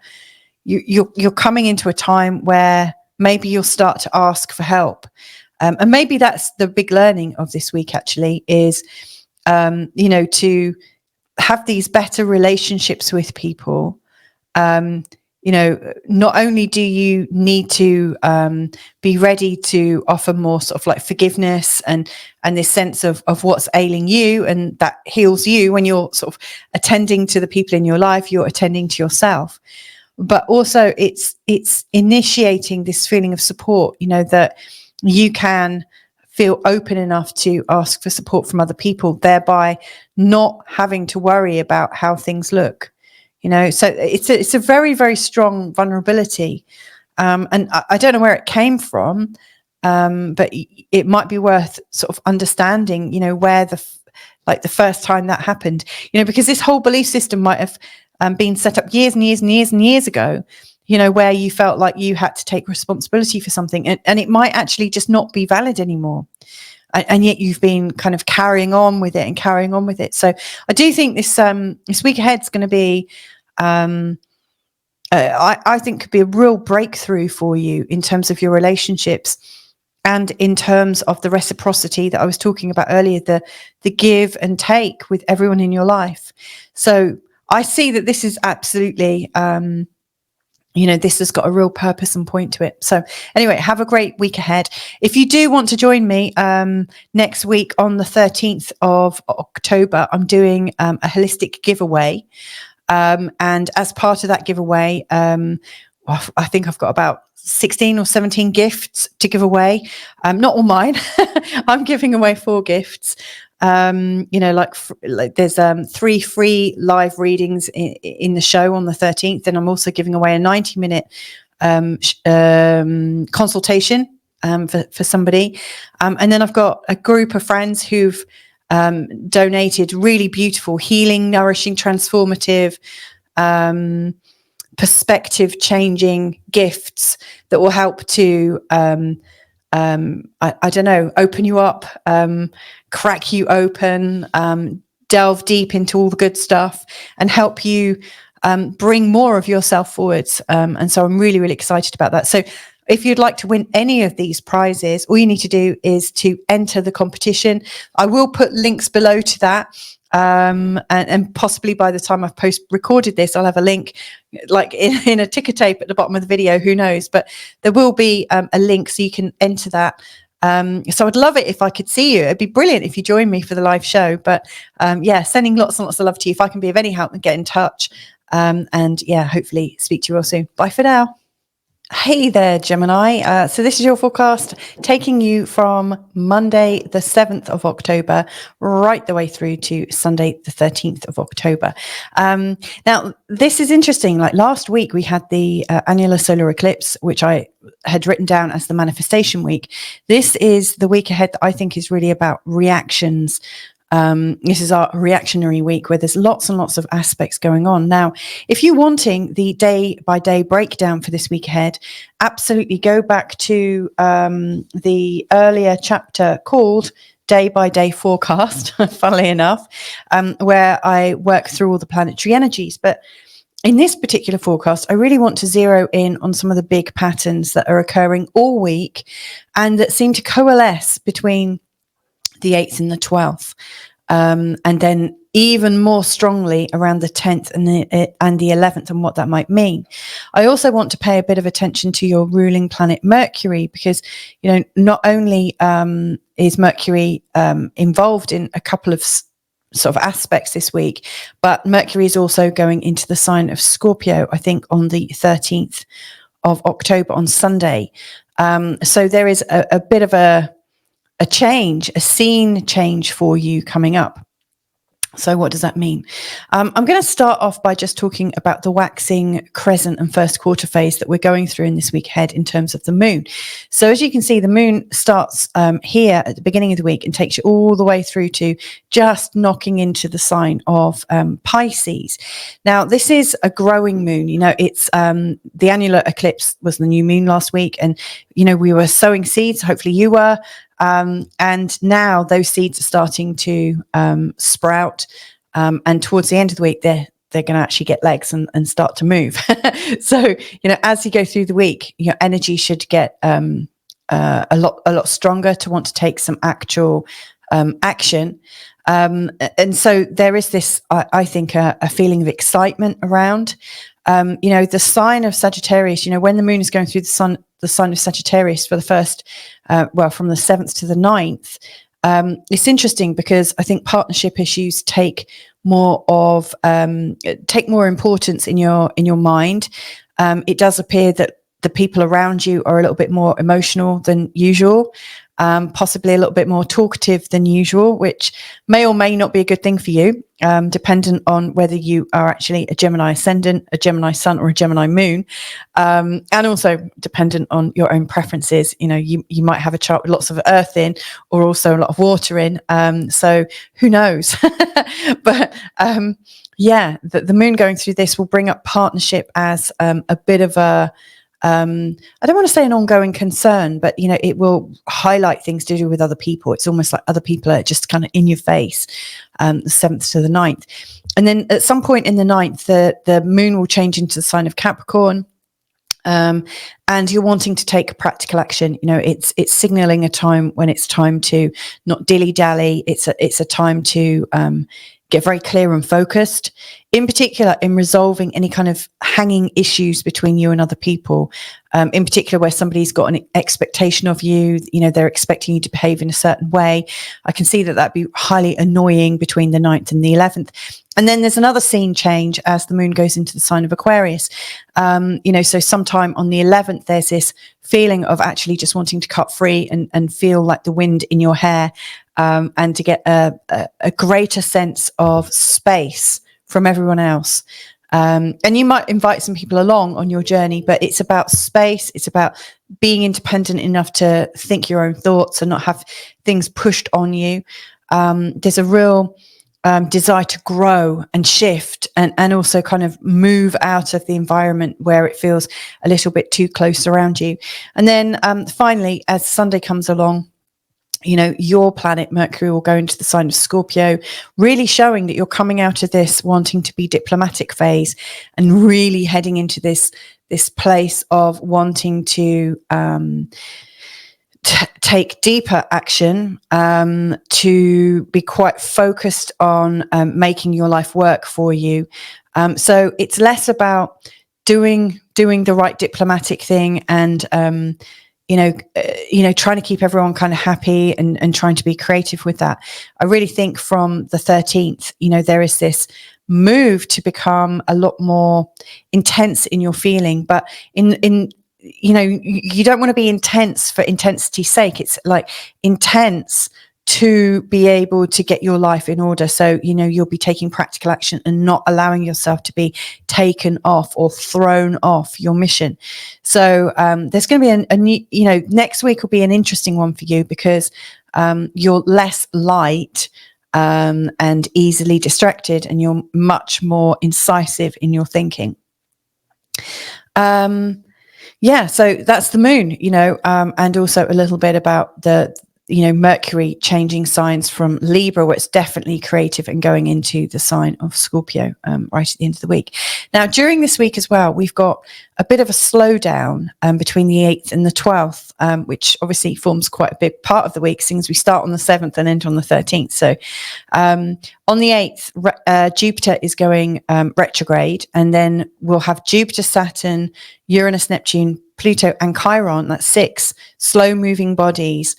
you're coming into a time where maybe you'll start to ask for help. And maybe that's the big learning of this week, actually, is, to have these better relationships with people. Not only do you need to be ready to offer more sort of like forgiveness and this sense of what's ailing you, and that heals you when you're sort of attending to the people in your life, you're attending to yourself. But also it's initiating this feeling of support, that you can feel open enough to ask for support from other people, thereby not having to worry about how things look. So it's a very, very strong vulnerability. And I don't know where it came from, but it might be worth sort of understanding, where the first time that happened, because this whole belief system might have been set up years and years and years and years ago, where you felt like you had to take responsibility for something, and it might actually just not be valid anymore. And yet you've been kind of carrying on with it. So I do think this week ahead is going to be, I think could be a real breakthrough for you in terms of your relationships and in terms of the reciprocity that I was talking about earlier, the give and take with everyone in your life. So I see that this is absolutely, this has got a real purpose and point to it. So anyway, have a great week ahead. If you do want to join me next week on the 13th of October, I'm doing a holistic giveaway. And as part of that giveaway, I think I've got about 16 or 17 gifts to give away. Not all mine. I'm giving away 4 gifts. like there's 3 free live readings in the show on the 13th. And I'm also giving away a 90-minute consultation for somebody. And then I've got a group of friends who've donated really beautiful, healing, nourishing, transformative, perspective changing gifts that will help to I don't know, open you up, crack you open, delve deep into all the good stuff and help you bring more of yourself forwards. And so I'm really, really excited about that. So if you'd like to win any of these prizes, all you need to do is to enter the competition. I will put links below to that. And possibly by the time I've recorded this, I'll have a link like in a ticker tape at the bottom of the video, who knows, but there will be a link so you can enter that. So I'd love it if I could see you. It'd be brilliant if you join me for the live show, but yeah, sending lots and lots of love to you. If I can be of any help, then get in touch. And yeah, hopefully speak to you all soon. Bye for now. Hey there, Gemini. So this is your forecast taking you from Monday, the 7th of October, right the way through to Sunday, the 13th of October. Now, this is interesting. Like last week, we had the annular solar eclipse, which I had written down as the manifestation week. This is the week ahead that I think is really about reactions. This is our reactionary week where there's lots and lots of aspects going on. Now, if you're wanting the day-by-day breakdown for this week ahead, absolutely go back to the earlier chapter called Day-by-Day Forecast, funnily enough, where I work through all the planetary energies. But in this particular forecast, I really want to zero in on some of the big patterns that are occurring all week and that seem to coalesce between the 8th and the 12th, and then even more strongly around the 10th and the 11th and what that might mean. I also want to pay a bit of attention to your ruling planet Mercury, because, you know, not only is Mercury involved in a couple of sort of aspects this week, but Mercury is also going into the sign of Scorpio, I think on the 13th of October on Sunday. So there is a bit of a scene change for you coming up. So what does that mean? I'm going to start off by just talking about the waxing, crescent and first quarter phase that we're going through in this week ahead in terms of the moon. So as you can see, the moon starts here at the beginning of the week and takes you all the way through to just knocking into the sign of Pisces. Now, this is a growing moon. You know, it's the annular eclipse was the new moon last week. And, you know, we were sowing seeds. Hopefully you were. And now those seeds are starting to sprout. And towards the end of the week, they're going to actually get legs and start to move. So, you know, as you go through the week, your energy should get a lot stronger to want to take some actual action. And so there is this, I think, a feeling of excitement around. You know, the sign of Sagittarius, you know, when the moon is going through the sign of Sagittarius for the first, from the 7th to the 9th, it's interesting because I think partnership issues take more importance in your mind. It does appear that the people around you are a little bit more emotional than usual. Possibly a little bit more talkative than usual, which may or may not be a good thing for you, dependent on whether you are actually a Gemini ascendant, a Gemini sun, or a Gemini moon, and also dependent on your own preferences. You know, you might have a chart with lots of earth in, or also a lot of water in. So who knows? But yeah, the moon going through this will bring up partnership as a bit of a I don't want to say an ongoing concern, but, you know, it will highlight things to do with other people. It's almost like other people are just kind of in your face, the 7th to the 9th. And then at some point in the 9th, the moon will change into the sign of Capricorn. And you're wanting to take practical action. You know, it's signaling a time when it's time to not dilly-dally. It's a time to get very clear and focused, in particular in resolving any kind of hanging issues between you and other people, in particular where somebody's got an expectation of you, you know, they're expecting you to behave in a certain way. I can see that that'd be highly annoying between the 9th and the 11th. And then there's another scene change as the moon goes into the sign of Aquarius. You know, so sometime on the 11th, there's this feeling of actually just wanting to cut free and feel like the wind in your hair. and to get a greater sense of space from everyone else. And you might invite some people along on your journey, but it's about space. It's about being independent enough to think your own thoughts and not have things pushed on you. There's a real desire to grow and shift and also kind of move out of the environment where it feels a little bit too close around you. And then finally, as Sunday comes along, you know, your planet Mercury will go into the sign of Scorpio, really showing that you're coming out of this wanting to be diplomatic phase and really heading into this place of wanting to take deeper action, to be quite focused on making your life work for you. So it's less about doing the right diplomatic thing and trying to keep everyone kind of happy and trying to be creative with that. I really think from the 13th, you know, there is this move to become a lot more intense in your feeling, but in you know, you don't want to be intense for intensity's sake. It's like intense to be able to get your life in order. So, you know, you'll be taking practical action and not allowing yourself to be taken off or thrown off your mission. So there's going to be a new, you know, next week will be an interesting one for you because you're less light and easily distracted, and you're much more incisive in your thinking. Yeah, so that's the moon, you know, and also a little bit about the, you know, Mercury changing signs from Libra, where it's definitely creative, and going into the sign of Scorpio right at the end of the week. Now, during this week as well, we've got a bit of a slowdown between the 8th and the 12th, which obviously forms quite a big part of the week, since we start on the 7th and end on the 13th. So on the 8th, Jupiter is going retrograde, and then we'll have Jupiter, Saturn, Uranus, Neptune, Pluto, and Chiron. That's 6 slow-moving bodies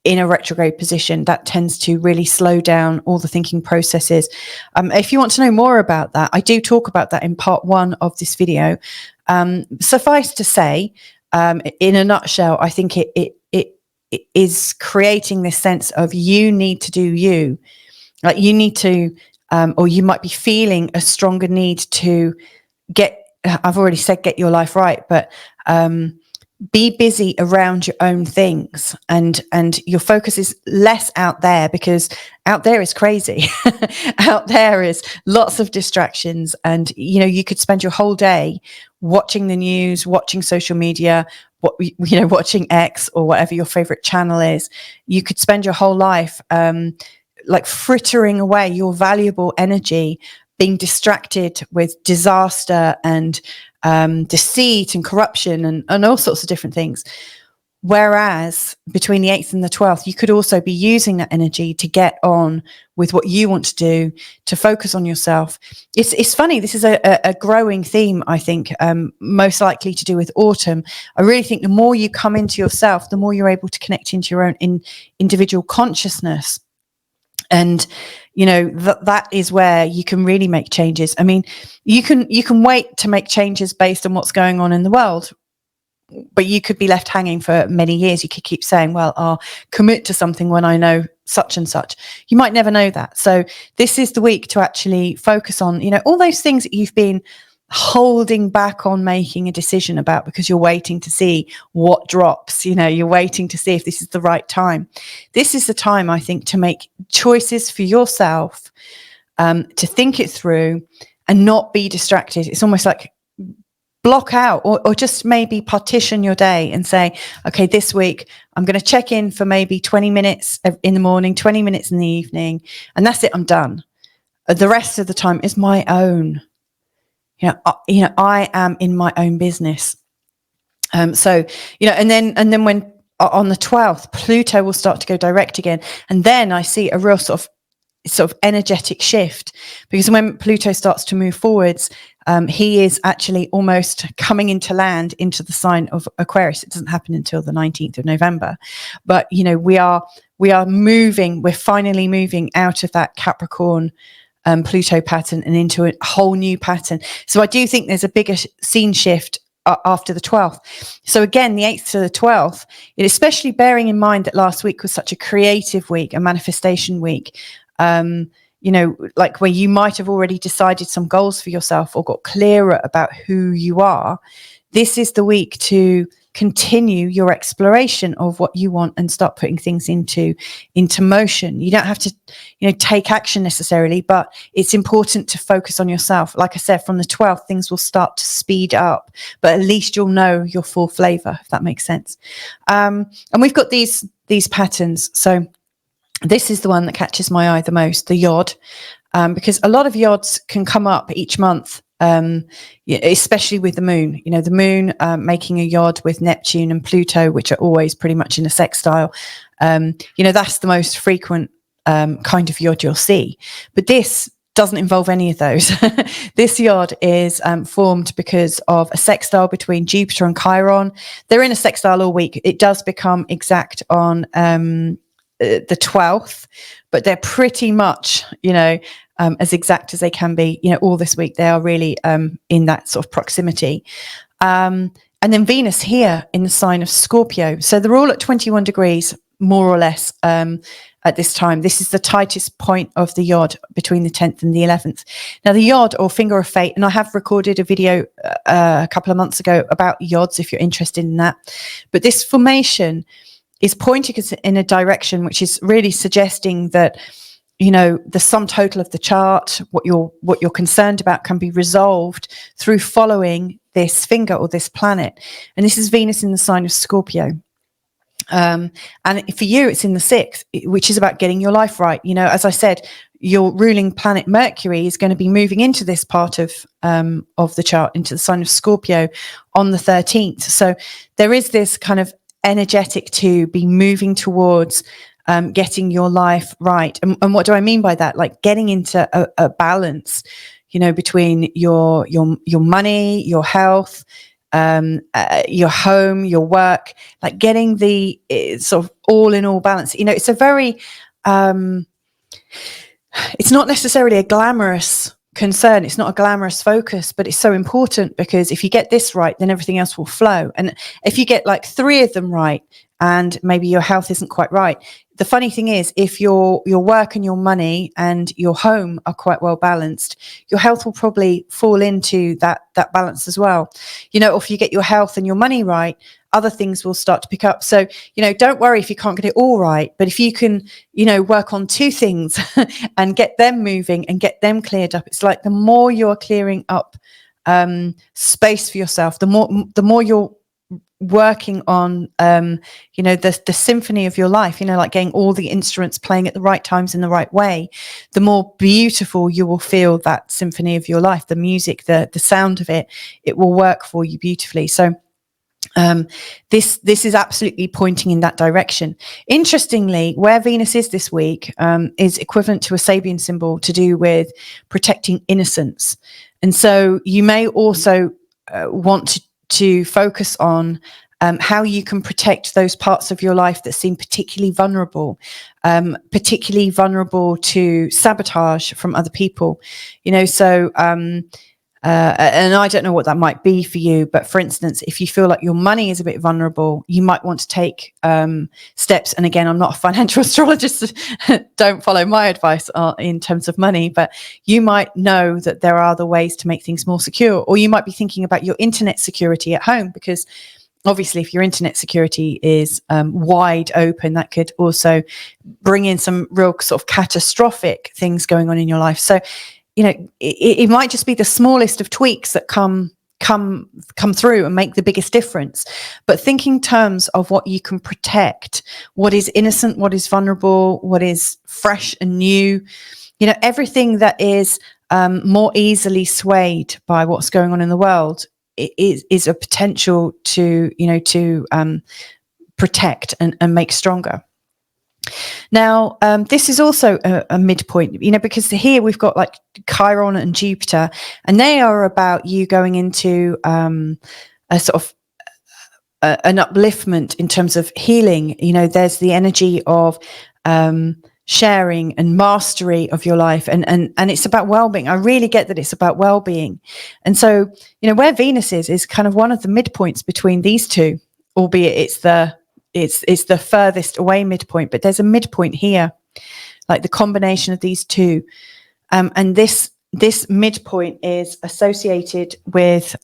in a retrograde position. That tends to really slow down all the thinking processes. If you want to know more about that, I do talk about that in part 1 of this video. Suffice to say, in a nutshell, I think it is creating this sense of you need to do you. Like you need to, or you might be feeling a stronger need to I've already said get your life right, but be busy around your own things, and your focus is less out there, because out there is crazy. Out there is lots of distractions, and you know, you could spend your whole day watching the news, watching social media, watching X or whatever your favorite channel is. You could spend your whole life like frittering away your valuable energy, being distracted with disaster and deceit and corruption and all sorts of different things. Whereas between the 8th and the 12th, you could also be using that energy to get on with what you want to do, to focus on yourself. It's funny, this is a growing theme, I think, most likely to do with autumn. I really think the more you come into yourself, the more you're able to connect into your own individual consciousness. And, you know, that is where you can really make changes. I mean, you can wait to make changes based on what's going on in the world, but you could be left hanging for many years. You could keep saying, well, I'll commit to something when I know such and such. You might never know that. So this is the week to actually focus on, you know, all those things that you've been holding back on making a decision about because you're waiting to see what drops. You know, you're waiting to see if this is the right time. This is the time, I think, to make choices for yourself, to think it through and not be distracted. It's almost like block out or just maybe partition your day and say, okay, this week I'm going to check in for maybe 20 minutes in the morning, 20 minutes in the evening, and that's it, I'm done. The rest of the time is my own. You know, I am in my own business. So, you know, and then when on the 12th, Pluto will start to go direct again. And then I see a real sort of energetic shift, because when Pluto starts to move forwards, he is actually almost coming into land into the sign of Aquarius. It doesn't happen until the 19th of November. But, you know, we are moving, we're finally moving out of that Capricorn Pluto pattern and into a whole new pattern. So I do think there's a bigger scene shift after the 12th. So again, the 8th to the 12th, especially bearing in mind that last week was such a creative week, a manifestation week, like where you might have already decided some goals for yourself or got clearer about who you are. This is the week to continue your exploration of what you want and start putting things into motion. You don't have to, take action necessarily, but it's important to focus on yourself. Like I said, from the 12th, things will start to speed up, but at least you'll know your full flavor, if that makes sense. And we've got these patterns. So this is the one that catches my eye the most, the YOD, because a lot of YODs can come up each month. Especially with the moon, the moon making a YOD with Neptune and Pluto, which are always pretty much in a sextile. That's the most frequent kind of YOD you'll see. But this doesn't involve any of those. This YOD is formed because of a sextile between Jupiter and Chiron. They're in a sextile all week. It does become exact on the 12th, but they're pretty much, as exact as they can be, all this week. They are really in that sort of proximity. And then Venus here in the sign of Scorpio. So they're all at 21 degrees, more or less, at this time. This is the tightest point of the YOD between the 10th and the 11th. Now, the YOD, or finger of fate, and I have recorded a video a couple of months ago about YODs if you're interested in that. But this formation is pointing us in a direction which is really suggesting that the sum total of the chart, what you're concerned about, can be resolved through following this finger or this planet. And this is Venus in the sign of Scorpio. And for you, it's in the 6th, which is about getting your life right. As I said, your ruling planet Mercury is going to be moving into this part of the chart, into the sign of Scorpio on the 13th. So there is this kind of energetic to be moving towards getting your life right. And what do I mean by that? Like getting into a balance, between your money, your health, your home, your work, like getting the sort of all in all balance. It's a very, it's not necessarily a glamorous concern. It's not a glamorous focus, but it's so important, because if you get this right, then everything else will flow. And if you get like 3 of them right, and maybe your health isn't quite right, the funny thing is, if your work and your money and your home are quite well balanced, your health will probably fall into that balance as well. Or if you get your health and your money right, other things will start to pick up. So, don't worry if you can't get it all right, but if you can, work on 2 things and get them moving and get them cleared up, it's like the more you're clearing up space for yourself, the more you're working on the symphony of your life, like getting all the instruments playing at the right times in the right way, the more beautiful you will feel that symphony of your life, the music, the sound of it will work for you beautifully. So this is absolutely pointing in that direction. Interestingly, where Venus is this week is equivalent to a Sabian symbol to do with protecting innocence. And so you may also want to focus on how you can protect those parts of your life that seem particularly vulnerable to sabotage from other people. And I don't know what that might be for you, but for instance, if you feel like your money is a bit vulnerable, you might want to take steps. And again, I'm not a financial astrologist, don't follow my advice in terms of money, but you might know that there are other ways to make things more secure. Or you might be thinking about your internet security at home, because obviously if your internet security is wide open, that could also bring in some real sort of catastrophic things going on in your life. So it might just be the smallest of tweaks that come through and make the biggest difference. But think in terms of what you can protect, what is innocent, what is vulnerable, what is fresh and new. Everything that is more easily swayed by what's going on in the world is a potential to protect and make stronger. Now, this is also a midpoint, because here we've got like Chiron and Jupiter, and they are about you going into a sort of an upliftment in terms of healing. There's the energy of sharing and mastery of your life, and it's about well-being. I really get that it's about well-being. And so, you know, where Venus is kind of one of the midpoints between these two, albeit it's the furthest away midpoint, but there's a midpoint here, like the combination of these two. And this midpoint is associated with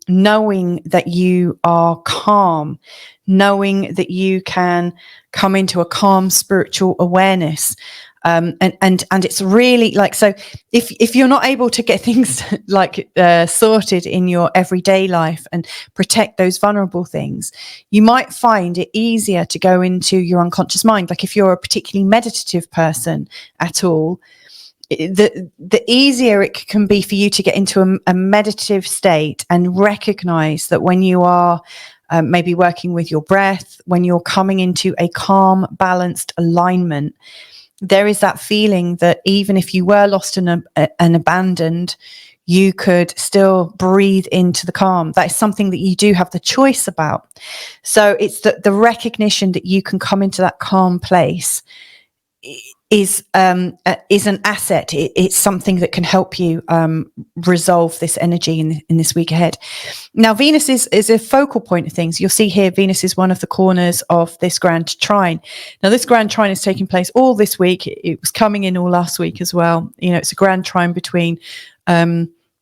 knowing that you are calm, knowing that you can come into a calm spiritual awareness. And it's really like, so if you're not able to get things like sorted in your everyday life and protect those vulnerable things, you might find it easier to go into your unconscious mind. Like if you're a particularly meditative person at all, the easier it can be for you to get into a meditative state and recognize that when you are maybe working with your breath, when you're coming into a calm, balanced alignment, there is that feeling that even if you were lost and abandoned, you could still breathe into the calm. That is something that you do have the choice about. So it's the recognition that you can come into that calm place is an asset. It's something that can help you resolve this energy in this week ahead. Now, Venus is a focal point of things. You'll see here, Venus is one of the corners of this grand trine. Now, this grand trine is taking place all this week. It was coming in all last week as well. You know, it's a grand trine between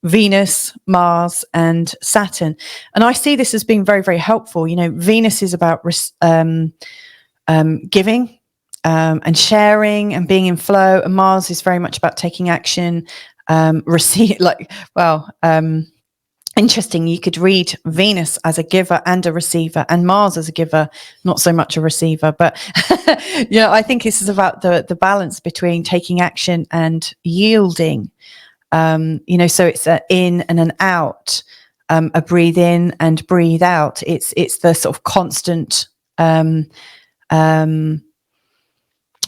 Venus, Mars, and Saturn. And I see this as being very, very helpful. You know, Venus is about giving, and sharing and being in flow, and Mars is very much about taking action, interesting. You could read Venus as a giver and a receiver, and Mars as a giver, not so much a receiver. But you know, I think this is about the balance between taking action and yielding. You know, so it's an in and an out, a breathe in and breathe out. It's the sort of constant.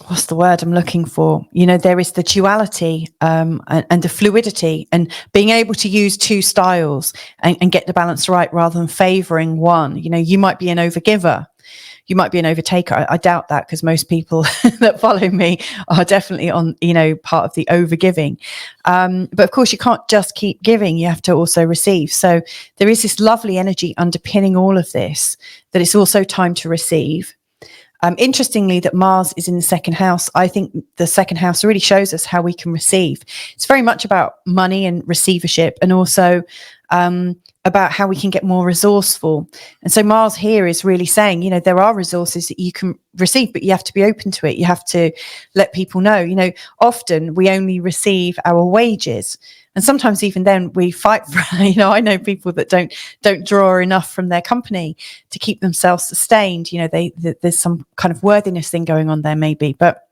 What's the word I'm looking for? You know, there is the duality and the fluidity, and being able to use two styles and get the balance right rather than favoring one. You know, you might be an overgiver, you might be an overtaker. I doubt that, because most people that follow me are definitely on, you know, part of the overgiving. But of course, you can't just keep giving, you have to also receive. So there is this lovely energy underpinning all of this, that it's also time to receive. Interestingly, that Mars is in the second house. I think the second house really shows us how we can receive. It's very much about money and receivership, and also about how we can get more resourceful. And so Mars here is really saying, you know, there are resources that you can receive, but you have to be open to it. You have to let people know. You know, often we only receive our wages, and sometimes even then we fight for, you know, I know people that don't draw enough from their company to keep themselves sustained. You know, there's some kind of worthiness thing going on there maybe, but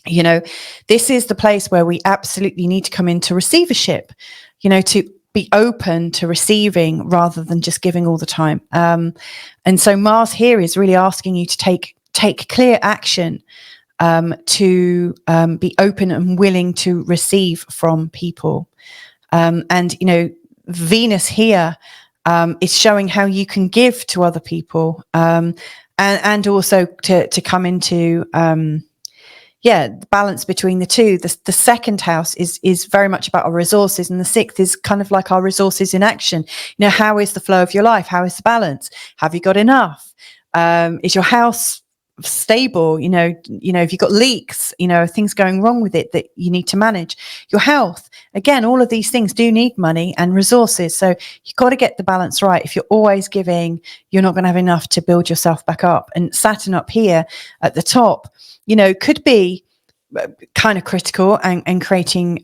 you know, this is the place where we absolutely need to come into receivership, you know, to be open to receiving rather than just giving all the time. And so Mars here is really asking you to take clear action, to be open and willing to receive from people. And, you know, Venus here is showing how you can give to other people, and also to come into the balance between the two. The second house is very much about our resources, and the sixth is kind of like our resources in action. You know, how is the flow of your life? How is the balance? Have you got enough? Is your house stable? You know, if you've got leaks, you know, things going wrong with it that you need to manage. Your health, again, all of these things do need money and resources. So you've got to get the balance right. If you're always giving, you're not going to have enough to build yourself back up. And Saturn up here at the top, you know, could be kind of critical and creating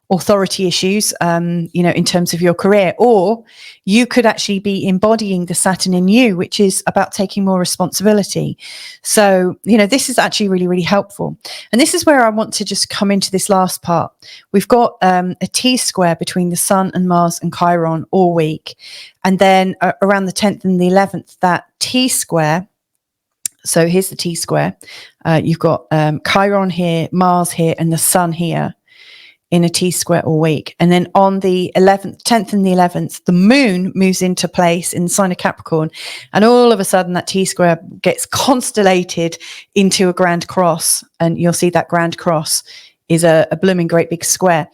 authority issues, you know, in terms of your career. Or you could actually be embodying the Saturn in you, which is about taking more responsibility. So, you know, this is actually really, really helpful. And this is where I want to just come into this last part. We've got a T-square between the Sun and Mars and Chiron all week. And then around the 10th and the 11th, that T-square. So here's the T-square. You've got Chiron here, Mars here, and the Sun here. in a T-square all week. And then on the 10th and the 11th, the moon moves into place in the sign of Capricorn. And all of a sudden that T-square gets constellated into a grand cross. And you'll see that grand cross is a blooming great big square.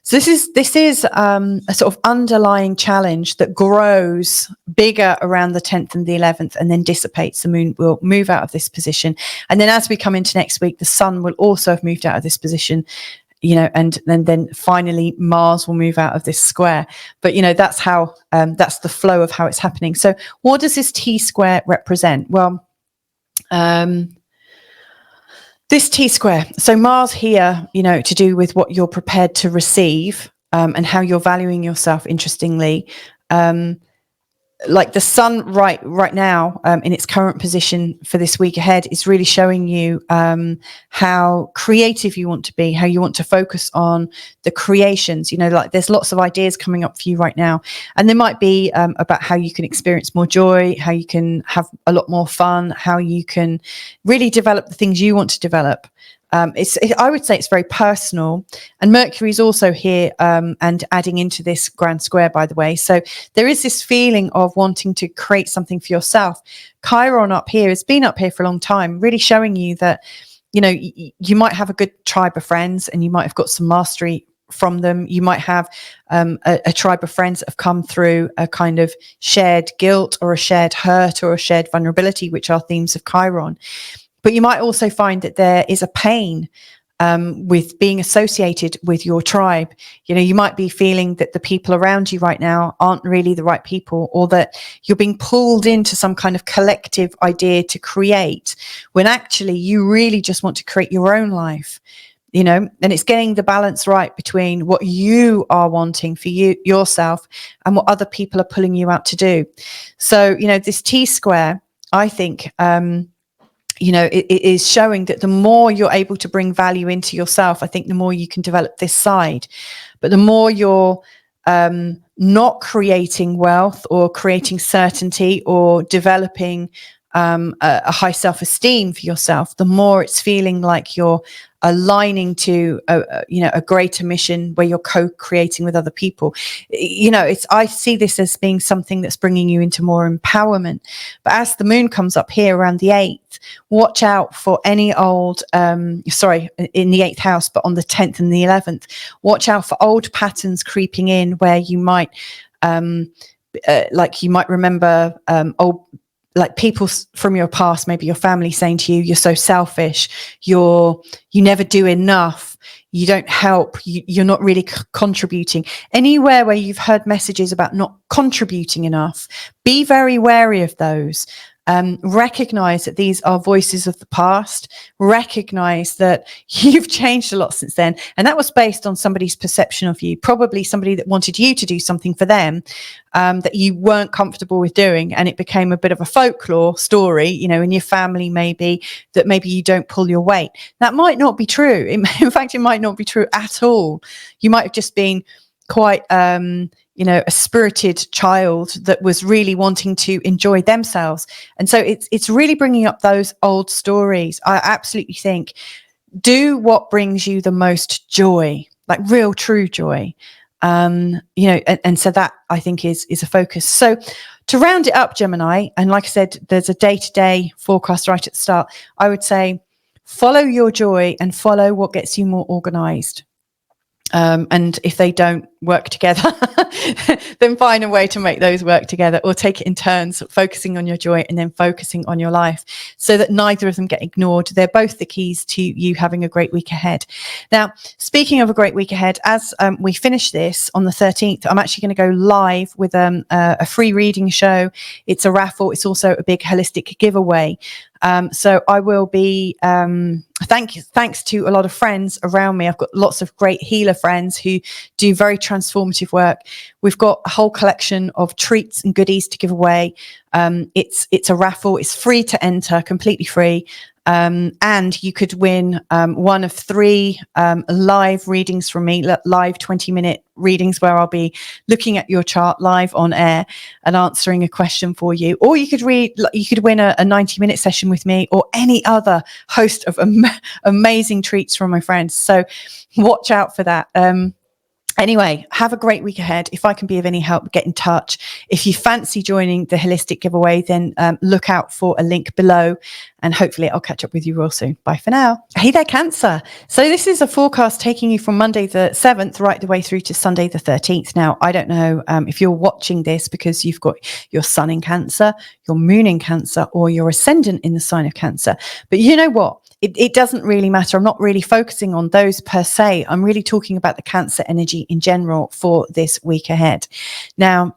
So this is a sort of underlying challenge that grows bigger around the 10th and the 11th and then dissipates. The moon will move out of this position. And then as we come into next week, the sun will also have moved out of this position, and then finally Mars will move out of this square. But, that's how, that's the flow of how it's happening. So what does this T-square represent? Well, this T-square, so Mars here, to do with what you're prepared to receive, and how you're valuing yourself, interestingly. Like the sun right now, in its current position for this week ahead, is really showing you how creative you want to be, how you want to focus on the creations. Like there's lots of ideas coming up for you right now, and there might be about how you can experience more joy, how you can have a lot more fun, how you can really develop the things you want to develop. I would say it's very personal, and Mercury is also here and adding into this grand square, by the way. So there is this feeling of wanting to create something for yourself. Chiron up here has been up here for a long time, really showing you that, you might have a good tribe of friends and you might have got some mastery from them. You might have a tribe of friends that have come through a kind of shared guilt or a shared hurt or a shared vulnerability, which are themes of Chiron. But you might also find that there is a pain with being associated with your tribe. You might be feeling that the people around you right now aren't really the right people, or that you're being pulled into some kind of collective idea to create, when actually you really just want to create your own life. And it's getting the balance right between what you are wanting for yourself and what other people are pulling you out to do. So, this T-square, I think, it is showing that the more you're able to bring value into yourself, I think the more you can develop this side. But the more you're not creating wealth or creating certainty or developing a high self-esteem for yourself, the more it's feeling like you're aligning to a greater mission where you're co-creating with other people. I see this as being something that's bringing you into more empowerment. But as the moon comes up here around the 8th, watch out for any old in the 8th house, but on the 10th and the 11th, watch out for old patterns creeping in where you might remember old, like people from your past, maybe your family, saying to you, you're so selfish, you never do enough, you don't help, you're not really contributing. Anywhere where you've heard messages about not contributing enough, be very wary of those. Recognize that these are voices of the past. Recognize that you've changed a lot since then. And that was based on somebody's perception of you, probably somebody that wanted you to do something for them that you weren't comfortable with doing. And it became a bit of a folklore story, in your family, maybe, that maybe you don't pull your weight. That might not be true. In fact, it might not be true at all. You might have just been quite a spirited child that was really wanting to enjoy themselves. And so it's really bringing up those old stories. I absolutely think do what brings you the most joy, like real true joy. And so that, I think, is a focus. So to round it up, Gemini, and like I said, there's a day-to-day forecast right at the start, I would say follow your joy and follow what gets you more organized. And if they don't work together, then find a way to make those work together, or take it in turns, focusing on your joy and then focusing on your life, so that neither of them get ignored. They're both the keys to you having a great week ahead. Now, speaking of a great week ahead, as we finish this on the 13th, I'm actually going to go live with a free reading show. It's a raffle. It's also a big holistic giveaway. So I will be, thanks to a lot of friends around me. I've got lots of great healer friends who do very transformative work. We've got a whole collection of treats and goodies to give away. It's a raffle. It's free to enter, completely free. And you could win one of 3 live readings from me, live 20-minute readings where I'll be looking at your chart live on air and answering a question for you. Or you could win a 90-minute session with me, or any other host of amazing treats from my friends. So watch out for that. Anyway, have a great week ahead. If I can be of any help, get in touch. If you fancy joining the holistic giveaway, then look out for a link below, and hopefully I'll catch up with you real soon. Bye for now. Hey there, Cancer. So this is a forecast taking you from Monday the 7th right the way through to Sunday the 13th. Now, I don't know if you're watching this because you've got your sun in Cancer, your moon in Cancer, or your ascendant in the sign of Cancer. But you know what? It doesn't really matter. I'm not really focusing on those per se. I'm really talking about the Cancer energy in general for this week ahead. Now,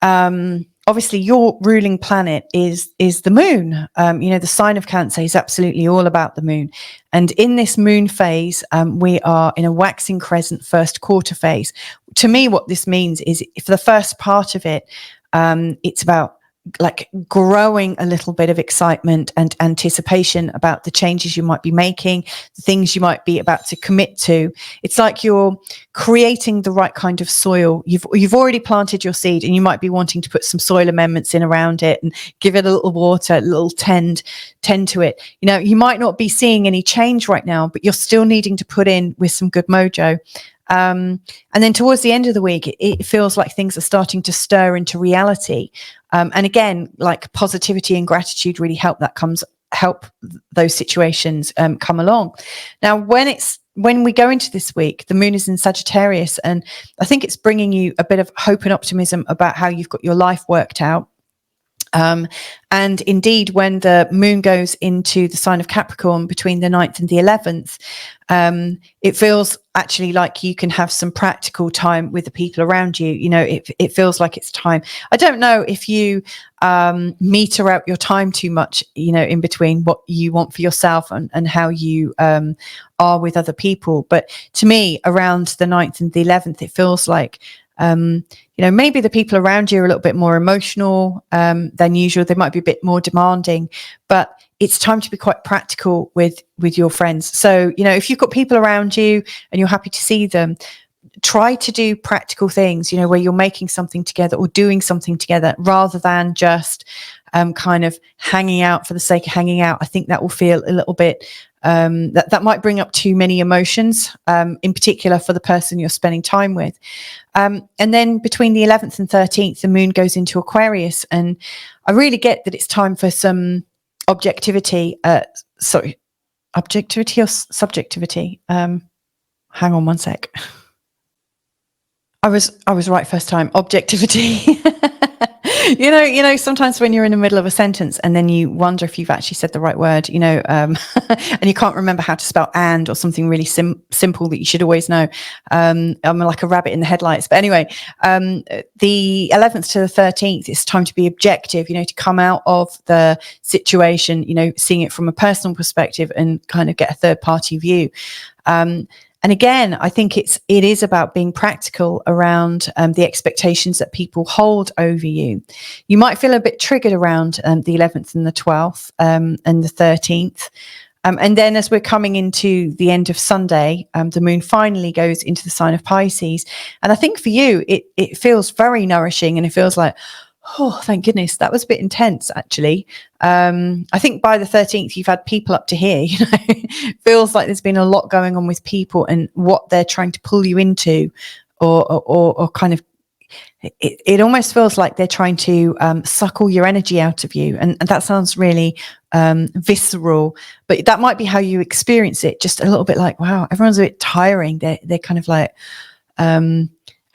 obviously, your ruling planet is the moon. The sign of Cancer is absolutely all about the moon. And in this moon phase, we are in a waxing crescent first quarter phase. To me, what this means is, for the first part of it, it's about like growing a little bit of excitement and anticipation about the changes you might be making, the things you might be about to commit to. It's like you're creating the right kind of soil. You've already planted your seed, and you might be wanting to put some soil amendments in around it and give it a little water, a little tend to it. You might not be seeing any change right now, but you're still needing to put in with some good mojo. And then towards the end of the week, it feels like things are starting to stir into reality. And again, like positivity and gratitude really help those situations come along. Now, when we go into this week, the moon is in Sagittarius, and I think it's bringing you a bit of hope and optimism about how you've got your life worked out. And indeed, when the moon goes into the sign of Capricorn between the 9th and the 11th, it feels actually like you can have some practical time with the people around you. It feels like it's time. I don't know if you meter out your time too much, in between what you want for yourself and how you are with other people. But to me, around the 9th and the 11th, it feels like maybe the people around you are a little bit more emotional than usual. They might be a bit more demanding, but it's time to be quite practical with your friends. So, if you've got people around you and you're happy to see them, try to do practical things, where you're making something together or doing something together rather than just kind of hanging out for the sake of hanging out. I think that will feel a little bit that might bring up too many emotions, in particular for the person you're spending time with. And then between the 11th and 13th, the moon goes into Aquarius, and I really get that it's time for some objectivity. Objectivity or subjectivity? Hang on one sec. I was right first time. Objectivity. Sometimes when you're in the middle of a sentence and then you wonder if you've actually said the right word, and you can't remember how to spell "and" or something really simple that you should always know. I'm like a rabbit in the headlights. But anyway, the 11th to the 13th, it's time to be objective, to come out of the situation, seeing it from a personal perspective and kind of get a third party view. And again, I think it is about being practical around the expectations that people hold over you. You might feel a bit triggered around the 11th and the 12th and the 13th. And then as we're coming into the end of Sunday, the moon finally goes into the sign of Pisces. And I think for you, it feels very nourishing, and it feels like, oh, thank goodness, that was a bit intense, actually. I think by the 13th, you've had people up to here, feels like there's been a lot going on with people and what they're trying to pull you into, or kind of, it almost feels like they're trying to suck all your energy out of you. And that sounds really visceral, but that might be how you experience it. Just a little bit like, wow, everyone's a bit tiring. They're kind of like,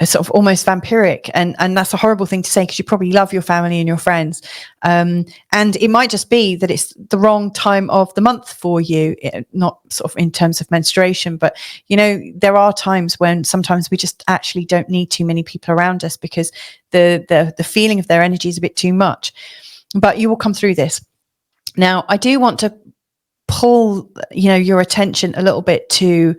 sort of almost vampiric, and that's a horrible thing to say because you probably love your family and your friends, and it might just be that it's the wrong time of the month for you, not sort of in terms of menstruation, but there are times when sometimes we just actually don't need too many people around us because the feeling of their energy is a bit too much. But you will come through this. Now, I do want to pull your attention a little bit to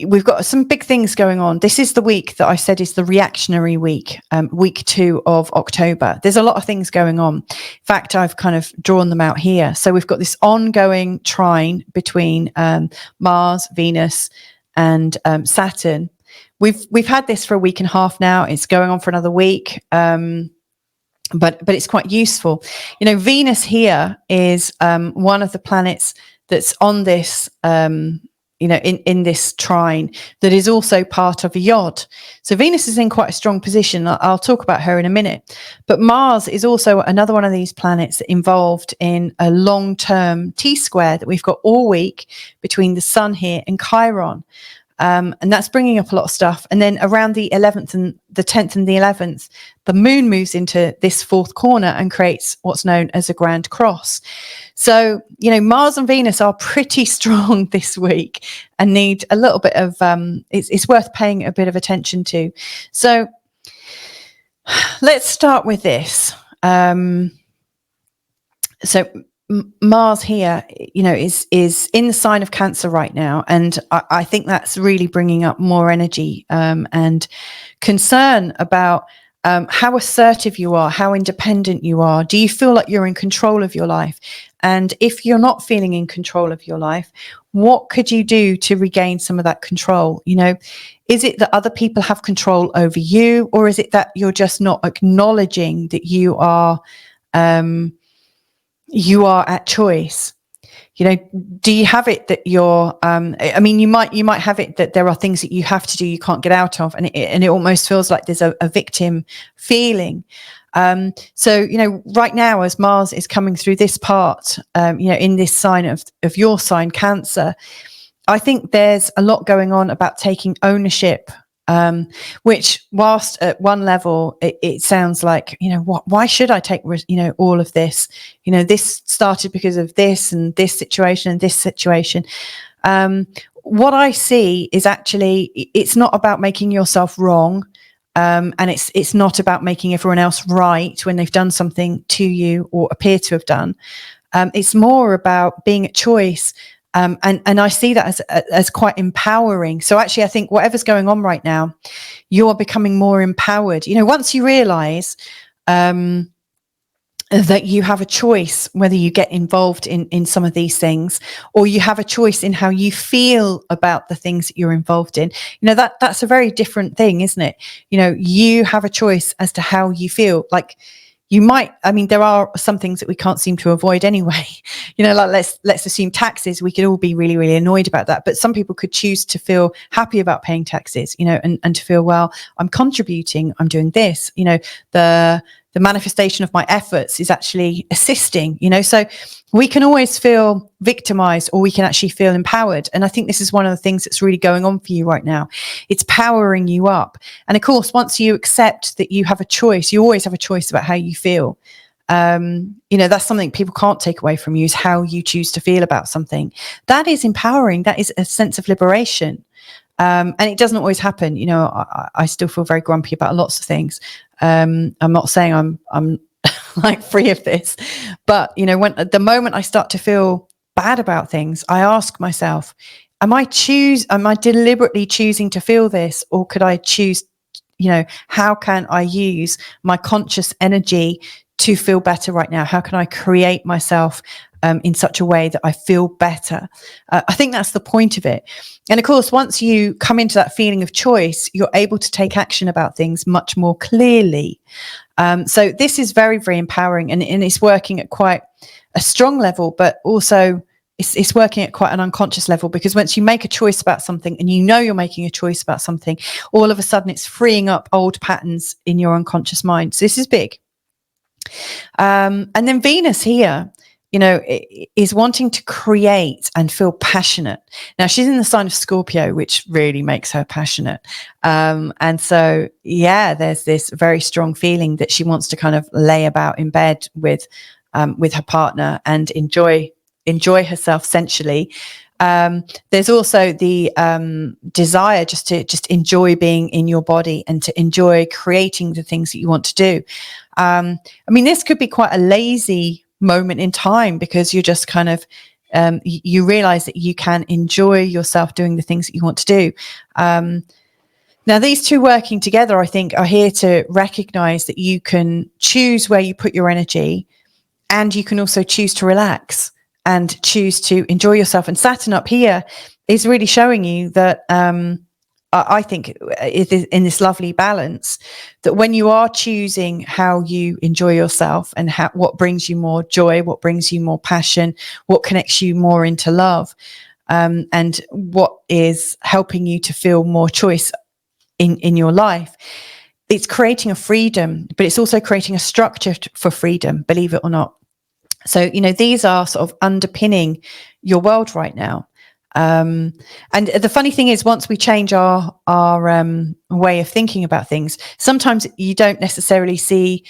we've got some big things going on. This is the week that I said is the reactionary week, week 2 of October. There's a lot of things going on. In fact, I've kind of drawn them out here. So we've got this ongoing trine between Mars, Venus, and Saturn. We've had this for a week and a half now. It's going on for another week. But it's quite useful. You know, Venus here is one of the planets that's on this, in this trine that is also part of a YOD. So Venus is in quite a strong position. I'll talk about her in a minute. But Mars is also another one of these planets involved in a long-term T-square that we've got all week between the Sun here and Chiron. And that's bringing up a lot of stuff. And then around the 11th and the 10th and the 11th, the moon moves into this fourth corner and creates what's known as a grand cross. So, you know, Mars and Venus are pretty strong this week and need a little bit of, it's worth paying a bit of attention to. So let's start with this. Mars here, you know, is in the sign of Cancer right now. And I think that's really bringing up more energy and concern about how assertive you are, how independent you are. Do you feel like you're in control of your life? And if you're not feeling in control of your life, what could you do to regain some of that control? You know, is it that other people have control over you, or is it that you're just not acknowledging that you are at choice? You know, do you have it that you're you might have it that there are things that you have to do, you can't get out of, and it almost feels like there's a victim feeling. So, you know, right now as Mars is coming through this part, in this sign of your sign, Cancer, I think there's a lot going on about taking ownership, which whilst at one level it sounds like, you know, why should I take, all of this? You know, this started because of this and this situation and this situation. What I see is actually, it's not about making yourself wrong. And it's not about making everyone else right when they've done something to you or appear to have done. It's more about being at choice. And I see that as quite empowering. So actually, I think whatever's going on right now, you are becoming more empowered. You know, once you realize that you have a choice whether you get involved in some of these things, or you have a choice in how you feel about the things that you're involved in, you know, that's a very different thing, isn't it? You know, you have a choice as to how you feel. Like, you might, there are some things that we can't seem to avoid anyway. You know, like let's assume taxes. We could all be really, really annoyed about that. But some people could choose to feel happy about paying taxes, you know, and to feel, well, I'm contributing, I'm doing this, you know, the manifestation of my efforts is actually assisting, you know. So we can always feel victimized, or we can actually feel empowered. And I think this is one of the things that's really going on for you right now. It's powering you up. And of course, once you accept that you have a choice, you always have a choice about how you feel. You know, that's something people can't take away from you, is how you choose to feel about something. That is empowering. That is a sense of liberation. And it doesn't always happen. You know, I still feel very grumpy about lots of things. I'm not saying I'm like free of this, but you know, when at the moment I start to feel bad about things, I ask myself, am I deliberately choosing to feel this, or could I choose, you know, how can I use my conscious energy to feel better right now? How can I create myself in such a way that I feel better? I think that's the point of it. And of course, once you come into that feeling of choice, you're able to take action about things much more clearly. So this is very, very empowering, and it's working at quite a strong level, but also it's working at quite an unconscious level, because once you make a choice about something, and you know you're making a choice about something, all of a sudden it's freeing up old patterns in your unconscious mind. So this is big. And then Venus here, you know, is wanting to create and feel passionate. Now, she's in the sign of Scorpio, which really makes her passionate. And so, yeah, there's this very strong feeling that she wants to kind of lay about in bed with her partner and enjoy herself sensually. There's also the desire just to enjoy being in your body and to enjoy creating the things that you want to do. This could be quite a lazy moment in time, because you're just kind of You realize that you can enjoy yourself doing the things that you want to do. Now, these two working together, I think, are here to recognize that you can choose where you put your energy, and you can also choose to relax and choose to enjoy yourself. And Saturn up here is really showing you that, I think, in this lovely balance, that when you are choosing how you enjoy yourself and what brings you more joy, what brings you more passion, what connects you more into love, and what is helping you to feel more choice in your life, it's creating a freedom, but it's also creating a structure for freedom, believe it or not. So, these are sort of underpinning your world right now. And the funny thing is, once we change our way of thinking about things, sometimes you don't necessarily see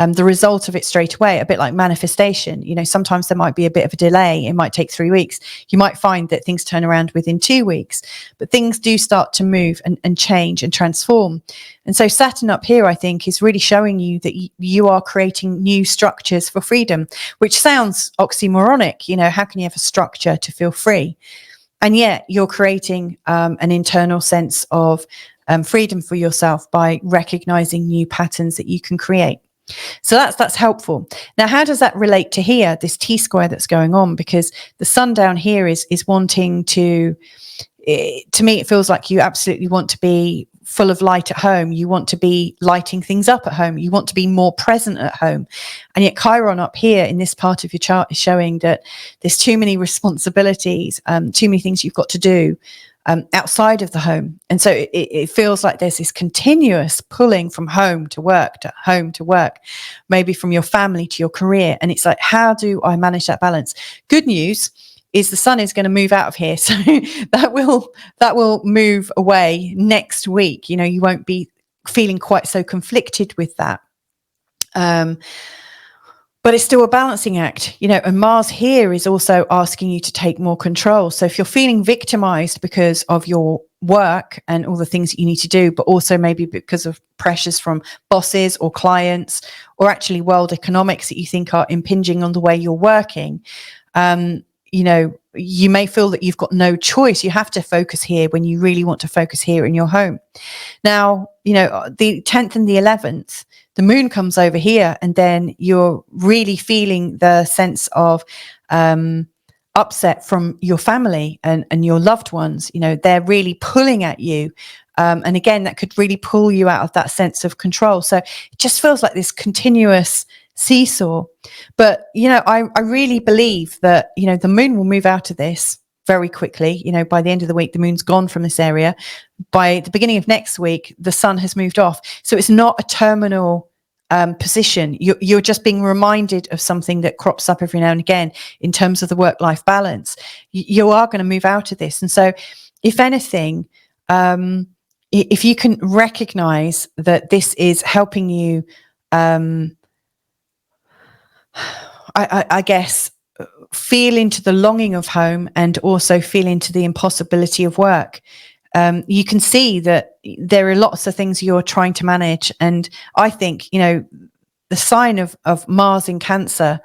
the result of it straight away. A bit like manifestation, sometimes there might be a bit of a delay. It might take 3 weeks. You might find that things turn around within 2 weeks, but things do start to move and change and transform. And so Saturn up here, I think, is really showing you that you are creating new structures for freedom, which sounds oxymoronic. How can you have a structure to feel free? And yet you're creating an internal sense of freedom for yourself by recognizing new patterns that you can create. So that's helpful. Now, how does that relate to here, this T-square that's going on? Because the sun down here is wanting to me, it feels like you absolutely want to be full of light at home. You want to be lighting things up at home. You want to be more present at home. And yet Chiron up here in this part of your chart is showing that there's too many responsibilities, too many things you've got to do outside of the home. And so it feels like there's this continuous pulling from home to work, maybe from your family to your career. And it's like, how do I manage that balance? Good news is the sun is going to move out of here. So that will move away next week. You won't be feeling quite so conflicted with that. But it's still a balancing act, and Mars here is also asking you to take more control. So if you're feeling victimized because of your work and all the things that you need to do, but also maybe because of pressures from bosses or clients, or actually world economics that you think are impinging on the way you're working, you may feel that you've got no choice. You have to focus here when you really want to focus here in your home. Now, the 10th and the 11th, the moon comes over here, and then you're really feeling the sense of upset from your family and your loved ones. They're really pulling at you. And again, that could really pull you out of that sense of control. So it just feels like this continuous seesaw. But, I really believe that, the moon will move out of this very quickly. By the end of the week, the moon's gone from this area. By the beginning of next week, the sun has moved off. So it's not a terminal position. You're just being reminded of something that crops up every now and again in terms of the work-life balance. You are going to move out of this. And so if anything, if you can recognize that this is helping you, I guess, feel into the longing of home and also feel into the impossibility of work. You can see that there are lots of things you're trying to manage. And I think, the sign of Mars in Cancer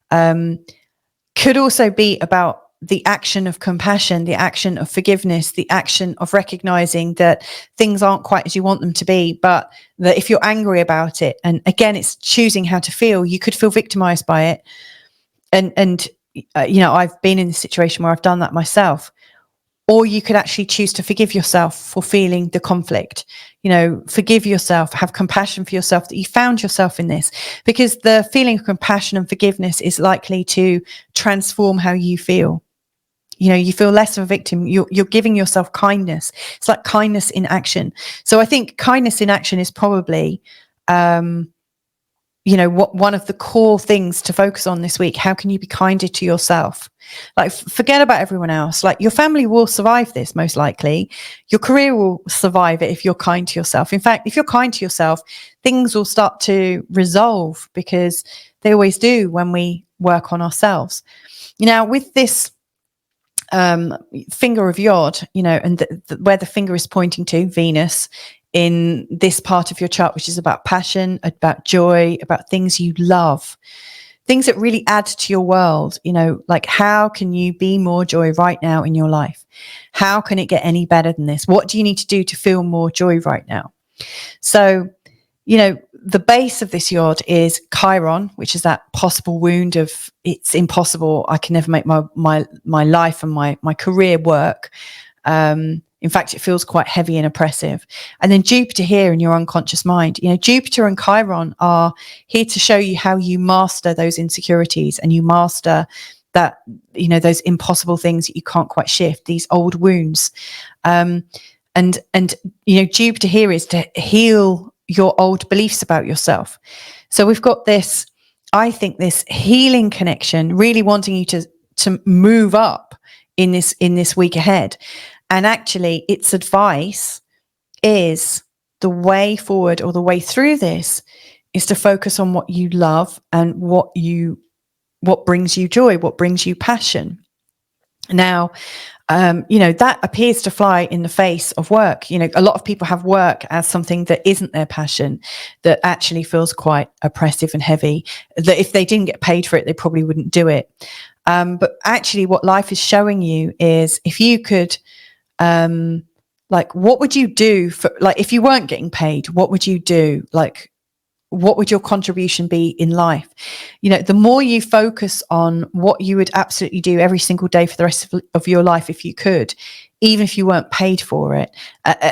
could also be about the action of compassion, the action of forgiveness, the action of recognizing that things aren't quite as you want them to be, but that if you're angry about it, and again, it's choosing how to feel. You could feel victimized by it. And I've been in a situation where I've done that myself. Or you could actually choose to forgive yourself for feeling the conflict. Forgive yourself, have compassion for yourself that you found yourself in this, because the feeling of compassion and forgiveness is likely to transform how you feel. You feel less of a victim. You're giving yourself kindness. It's like kindness in action. So I think kindness in action is probably, one of the core things to focus on this week. How can you be kinder to yourself? Like, forget about everyone else. Like, your family will survive this, most likely. Your career will survive it if you're kind to yourself. In fact, if you're kind to yourself, things will start to resolve, because they always do when we work on ourselves. Now, with this finger of YOD, and where the finger is pointing to, Venus, in this part of your chart, which is about passion, about joy, about things you love. things that really add to your world, like how can you be more joy right now in your life? How can it get any better than this? What do you need to do to feel more joy right now? So, the base of this YOD is Chiron, which is that possible wound of it's impossible. I can never make my life and my career work. In fact, it feels quite heavy and oppressive. And then Jupiter here in your unconscious mind. Jupiter and Chiron are here to show you how you master those insecurities and you master that, those impossible things that you can't quite shift, these old wounds. And Jupiter here is to heal your old beliefs about yourself. So we've got this, I think, this healing connection, really wanting you to move up in this week ahead. And actually, its advice is the way forward or the way through this is to focus on what you love and what brings you joy, what brings you passion. Now, that appears to fly in the face of work. A lot of people have work as something that isn't their passion, that actually feels quite oppressive and heavy, that if they didn't get paid for it, they probably wouldn't do it. But actually what life is showing you is if you could, what would you do for, if you weren't getting paid, what would you do? What would your contribution be in life? The more you focus on what you would absolutely do every single day for the rest of your life, if you could, even if you weren't paid for it,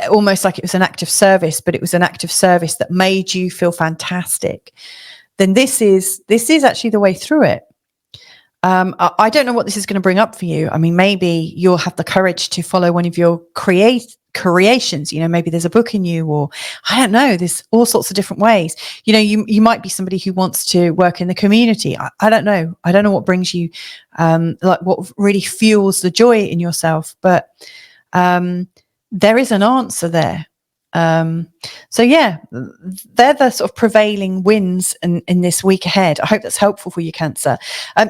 almost like it was an act of service, but it was an act of service that made you feel fantastic, then this is actually the way through it. I don't know what this is going to bring up for you. I mean, maybe you'll have the courage to follow one of your creations. Maybe there's a book in you, or I don't know, there's all sorts of different ways. You might be somebody who wants to work in the community. I don't know. I don't know what brings you, what really fuels the joy in yourself, but there is an answer there. So yeah, they're the sort of prevailing winds in this week ahead. I hope that's helpful for you, Cancer.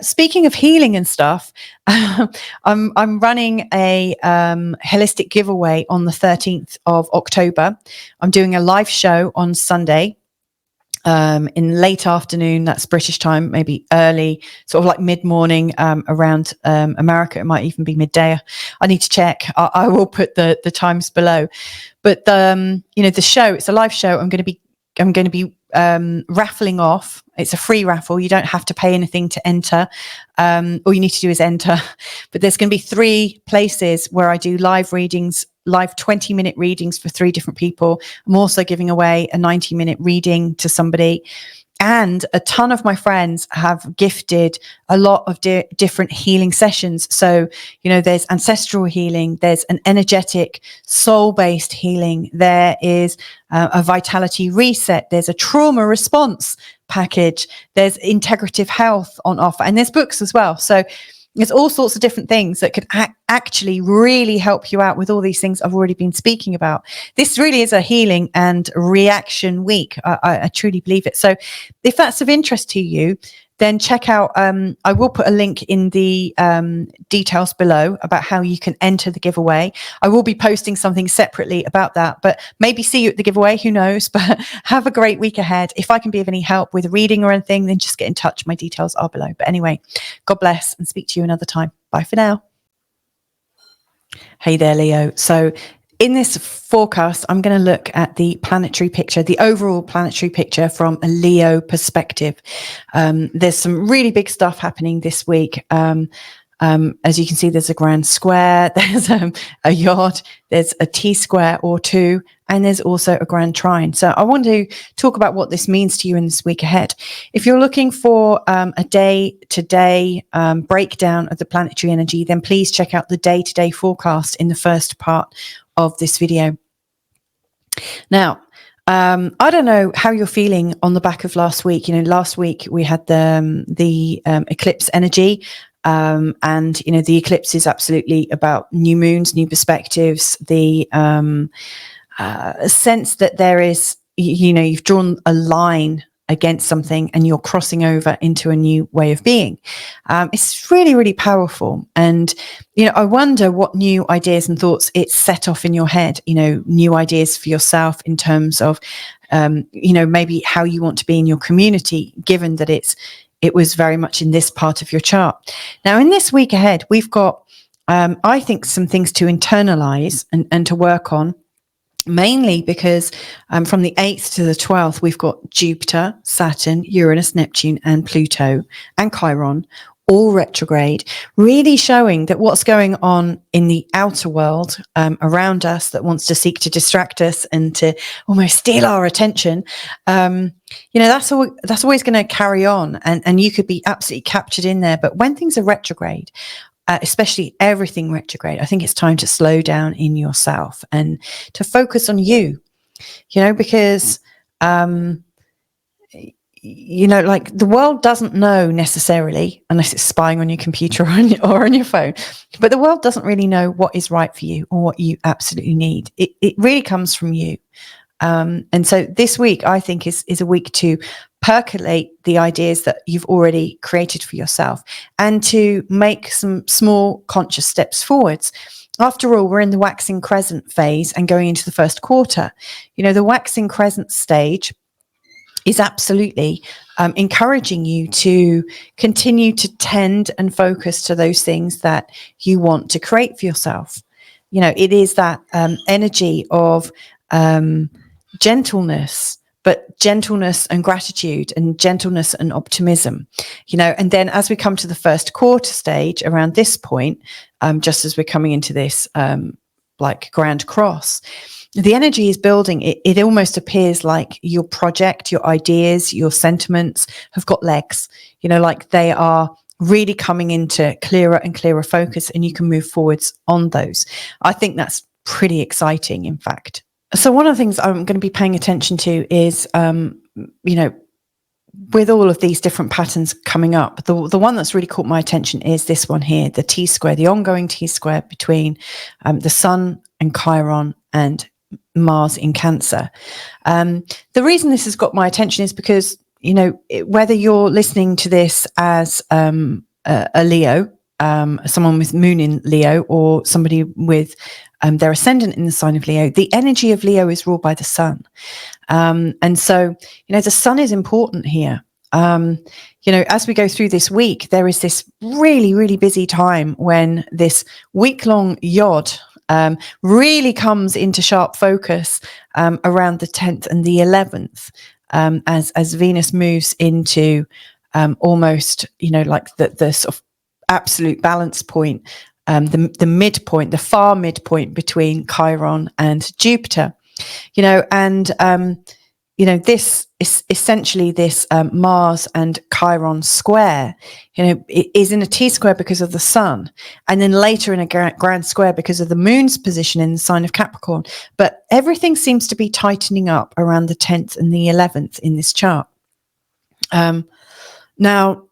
Speaking of healing and stuff, I'm running a holistic giveaway on the 13th of October. I'm doing a live show on Sunday. In late afternoon, that's British time, maybe early, sort of like mid-morning around America. It might even be midday. I need to check. I will put the times below. But the show, it's a live show. I'm going to be raffling off. It's a free raffle. You don't have to pay anything to enter. All you need to do is enter. But there's going to be 3 places where I do live readings, live 20-minute readings for 3 different people. I'm also giving away a 90-minute reading to somebody. And a ton of my friends have gifted a lot of different healing sessions. So, there's ancestral healing, there's an energetic, soul-based healing, there is a vitality reset, there's a trauma response package, there's integrative health on offer, and there's books as well. So there's all sorts of different things that could actually really help you out with all these things I've already been speaking about. This really is a healing and reaction week. I truly believe it. So if that's of interest to you, then check out, I will put a link in the details below about how you can enter the giveaway. I will be posting something separately about that, but maybe see you at the giveaway, who knows, but have a great week ahead. If I can be of any help with a reading or anything, then just get in touch. My details are below. But anyway, God bless and speak to you another time. Bye for now. Hey there, Leo. So in this forecast, I'm going to look at the planetary picture, the overall planetary picture from a Leo perspective. There's some really big stuff happening this week. As you can see, there's a grand square, there's a YOD, there's a T-square or 2, and there's also a grand trine. So I want to talk about what this means to you in this week ahead. If you're looking for a day-to-day breakdown of the planetary energy, then please check out the day-to-day forecast in the first part of this video. Now, I don't know how you're feeling on the back of last week. Last week we had the eclipse energy. And, the eclipse is absolutely about new moons, new perspectives, the sense that there is, you've drawn a line against something and you're crossing over into a new way of being. It's really, really powerful. And, I wonder what new ideas and thoughts it set off in your head, new ideas for yourself in terms of, maybe how you want to be in your community, given that it's it was very much in this part of your chart. Now, in this week ahead, we've got, I think, some things to internalize and to work on. Mainly because from the 8th to the 12th, we've got Jupiter, Saturn, Uranus, Neptune, and Pluto, and Chiron, all retrograde, really showing that what's going on in the outer world around us that wants to seek to distract us and to almost steal our attention, that's always going to carry on. And you could be absolutely captured in there. But when things are retrograde, especially everything retrograde, I think it's time to slow down in yourself and to focus on you, because, like the world doesn't know necessarily, unless it's spying on your computer or on your phone, but the world doesn't really know what is right for you or what you absolutely need. It really comes from you. And so this week, I think, is a week to percolate the ideas that you've already created for yourself and to make some small conscious steps forwards. After all, we're in the waxing crescent phase and going into the first quarter. The waxing crescent stage is absolutely encouraging you to continue to tend and focus to those things that you want to create for yourself. It is that energy of gentleness, but gentleness and gratitude and gentleness and optimism, and then as we come to the first quarter stage around this point, just as we're coming into this like grand cross, the energy is building. It almost appears like your project, your ideas, your sentiments have got legs, like they are really coming into clearer and clearer focus, and you can move forwards on those. I think that's pretty exciting, in fact. So one of the things I'm going to be paying attention to is, with all of these different patterns coming up, the one that's really caught my attention is this one here, the T-square, the ongoing T-square between the Sun and Chiron and Mars in Cancer. The reason this has got my attention is because, whether you're listening to this as a Leo, someone with moon in Leo, or somebody with their ascendant in the sign of Leo, the energy of Leo is ruled by the sun. And so, the sun is important here. As we go through this week, there is this really, really busy time when this week-long YOD really comes into sharp focus around the 10th and the 11th, as Venus moves into almost, like the sort of absolute balance point, the midpoint, the far midpoint between Chiron and Jupiter, this is essentially this Mars and Chiron square, it is in a T-square because of the sun, and then later in a grand square because of the moon's position in the sign of Capricorn. But everything seems to be tightening up around the 10th and the 11th in this chart. Now,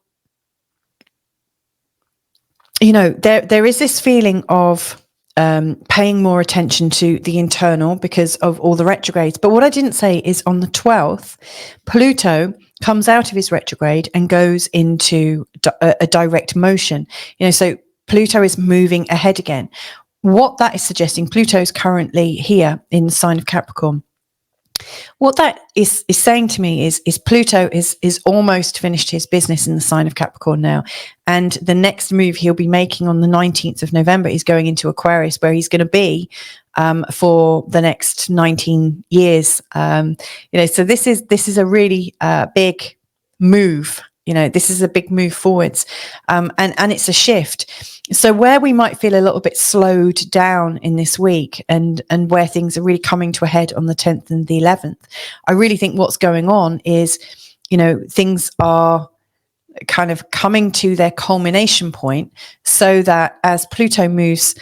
there is this feeling of paying more attention to the internal because of all the retrogrades. But what I didn't say is on the 12th, Pluto comes out of his retrograde and goes into a direct motion. So Pluto is moving ahead again. What that is suggesting, Pluto is currently here in the sign of Capricorn. What that is saying to me is Pluto is almost finished his business in the sign of Capricorn now. And the next move he'll be making on the 19th of November is going into Aquarius, where he's going to be for the next 19 years. So this is a really big move. This is a big move forwards, and it's a shift. So where we might feel a little bit slowed down in this week, and where things are really coming to a head on the 10th and the 11th, I really think what's going on is, things are kind of coming to their culmination point, so that as Pluto moves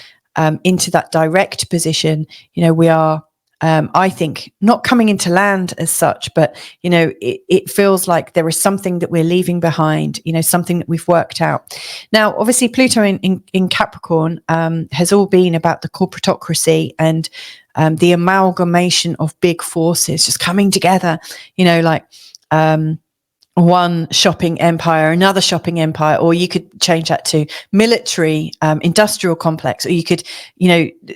into that direct position, we are, I think, not coming into land as such, but, it feels like there is something that we're leaving behind, something that we've worked out. Now, obviously, Pluto in Capricorn has all been about the corporatocracy and the amalgamation of big forces just coming together, like one shopping empire, another shopping empire, or you could change that to military, industrial complex, or you could,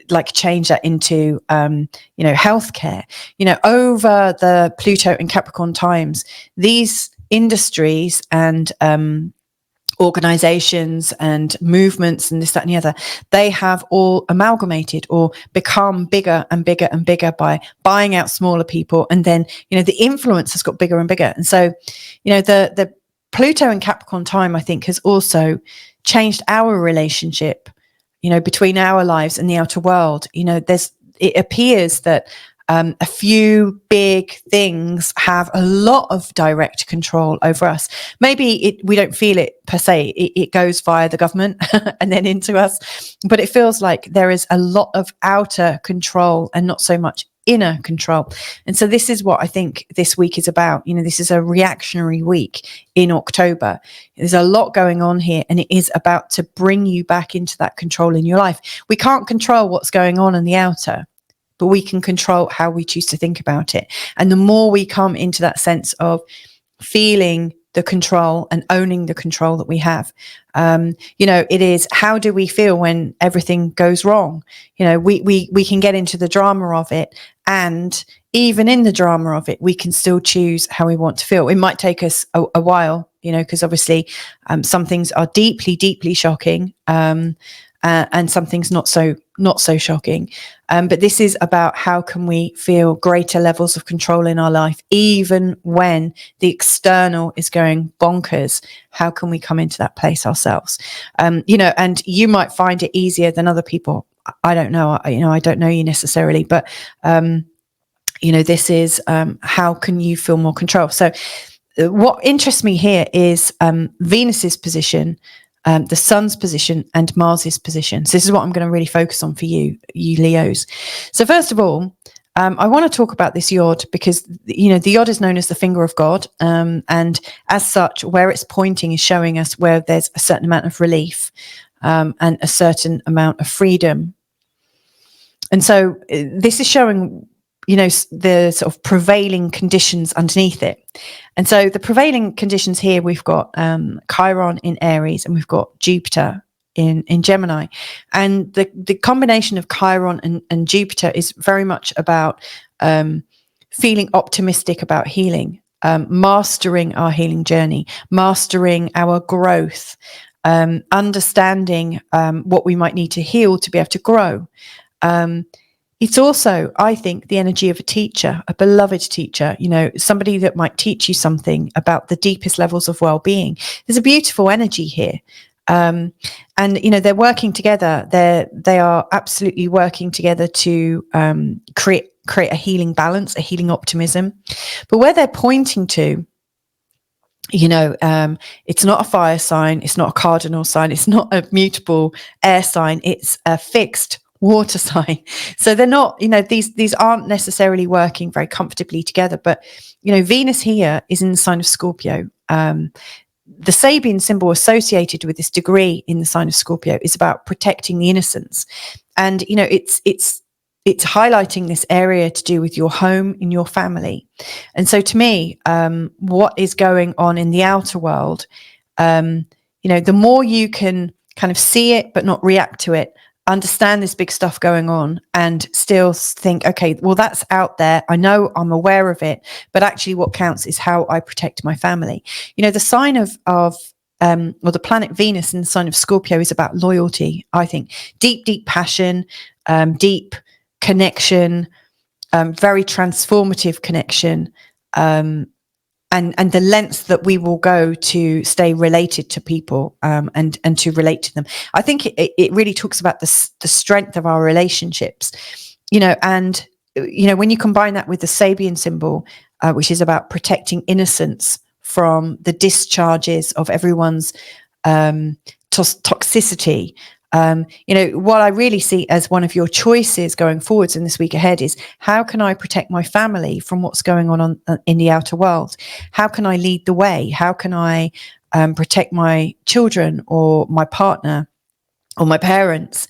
like change that into, healthcare. Over the Pluto and Capricorn times, these industries and organizations and movements and this, that, and the other, they have all amalgamated or become bigger and bigger and bigger by buying out smaller people. And then, the influence has got bigger and bigger. And so, the Pluto and Capricorn time, I think, has also changed our relationship, between our lives and the outer world. It appears that a few big things have a lot of direct control over us. Maybe we don't feel it per se. It goes via the government and then into us. But it feels like there is a lot of outer control and not so much inner control. And so this is what I think this week is about. This is a reactionary week in October. There's a lot going on here, and it is about to bring you back into that control in your life. We can't control what's going on in the outer, but we can control how we choose to think about it. And the more we come into that sense of feeling the control and owning the control that we have, it is, how do we feel when everything goes wrong? We can get into the drama of it, and even in the drama of it, we can still choose how we want to feel. It might take us a while, because obviously some things are deeply, deeply shocking. And some things not so shocking. But this is about how can we feel greater levels of control in our life, even when the external is going bonkers. How can we come into that place ourselves? And you might find it easier than other people. I don't know. I don't know you necessarily, but this is how can you feel more control? So what interests me here is Venus's position, the Sun's position, and Mars's position. So this is what I'm going to really focus on for you Leos. So first of all, I want to talk about this YOD because, the YOD is known as the finger of God. And as such, where it's pointing is showing us where there's a certain amount of relief and a certain amount of freedom. And so this is showing, the sort of prevailing conditions underneath it. And so the prevailing conditions here, we've got Chiron in Aries, and we've got Jupiter in Gemini. And the combination of Chiron and Jupiter is very much about feeling optimistic about healing, mastering our healing journey, mastering our growth, understanding what we might need to heal to be able to grow. It's also, I think, the energy of a teacher, a beloved teacher, somebody that might teach you something about the deepest levels of well-being. There's a beautiful energy here. And, they're working together. They are absolutely working together to create a healing balance, a healing optimism. But where they're pointing to, it's not a fire sign, it's not a cardinal sign, it's not a mutable air sign, it's a fixed water sign. So they're not, these aren't necessarily working very comfortably together. But, Venus here is in the sign of Scorpio. The Sabian symbol associated with this degree in the sign of Scorpio is about protecting the innocence. And, it's highlighting this area to do with your home and your family. And so to me, what is going on in the outer world, the more you can kind of see it, but not react to it, understand this big stuff going on and still think, okay, well, that's out there. I know, I'm aware of it, but actually what counts is how I protect my family. The sign of the planet Venus in the sign of Scorpio is about loyalty, I think. Deep, deep passion, deep connection, very transformative connection, and the lengths that we will go to stay related to people, and to relate to them. I think it really talks about the strength of our relationships, and when you combine that with the Sabian symbol, which is about protecting innocence from the discharges of everyone's toxicity. What I really see as one of your choices going forwards in this week ahead is, how can I protect my family from what's going on in the outer world? How can I lead the way? How can I protect my children or my partner or my parents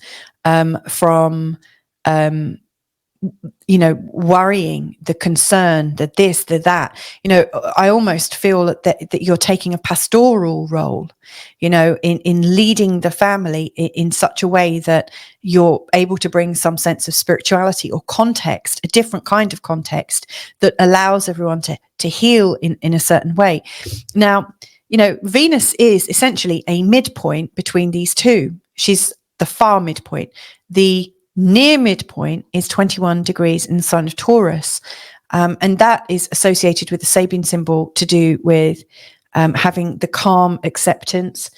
from worrying, the concern, the this, the that. I almost feel that you're taking a pastoral role, in leading the family in such a way that you're able to bring some sense of spirituality or context, a different kind of context that allows everyone to heal in a certain way. Now, Venus is essentially a midpoint between these two. She's the far midpoint. The near midpoint is 21 degrees in the sign of Taurus. And that is associated with the Sabian symbol to do with having the calm acceptance,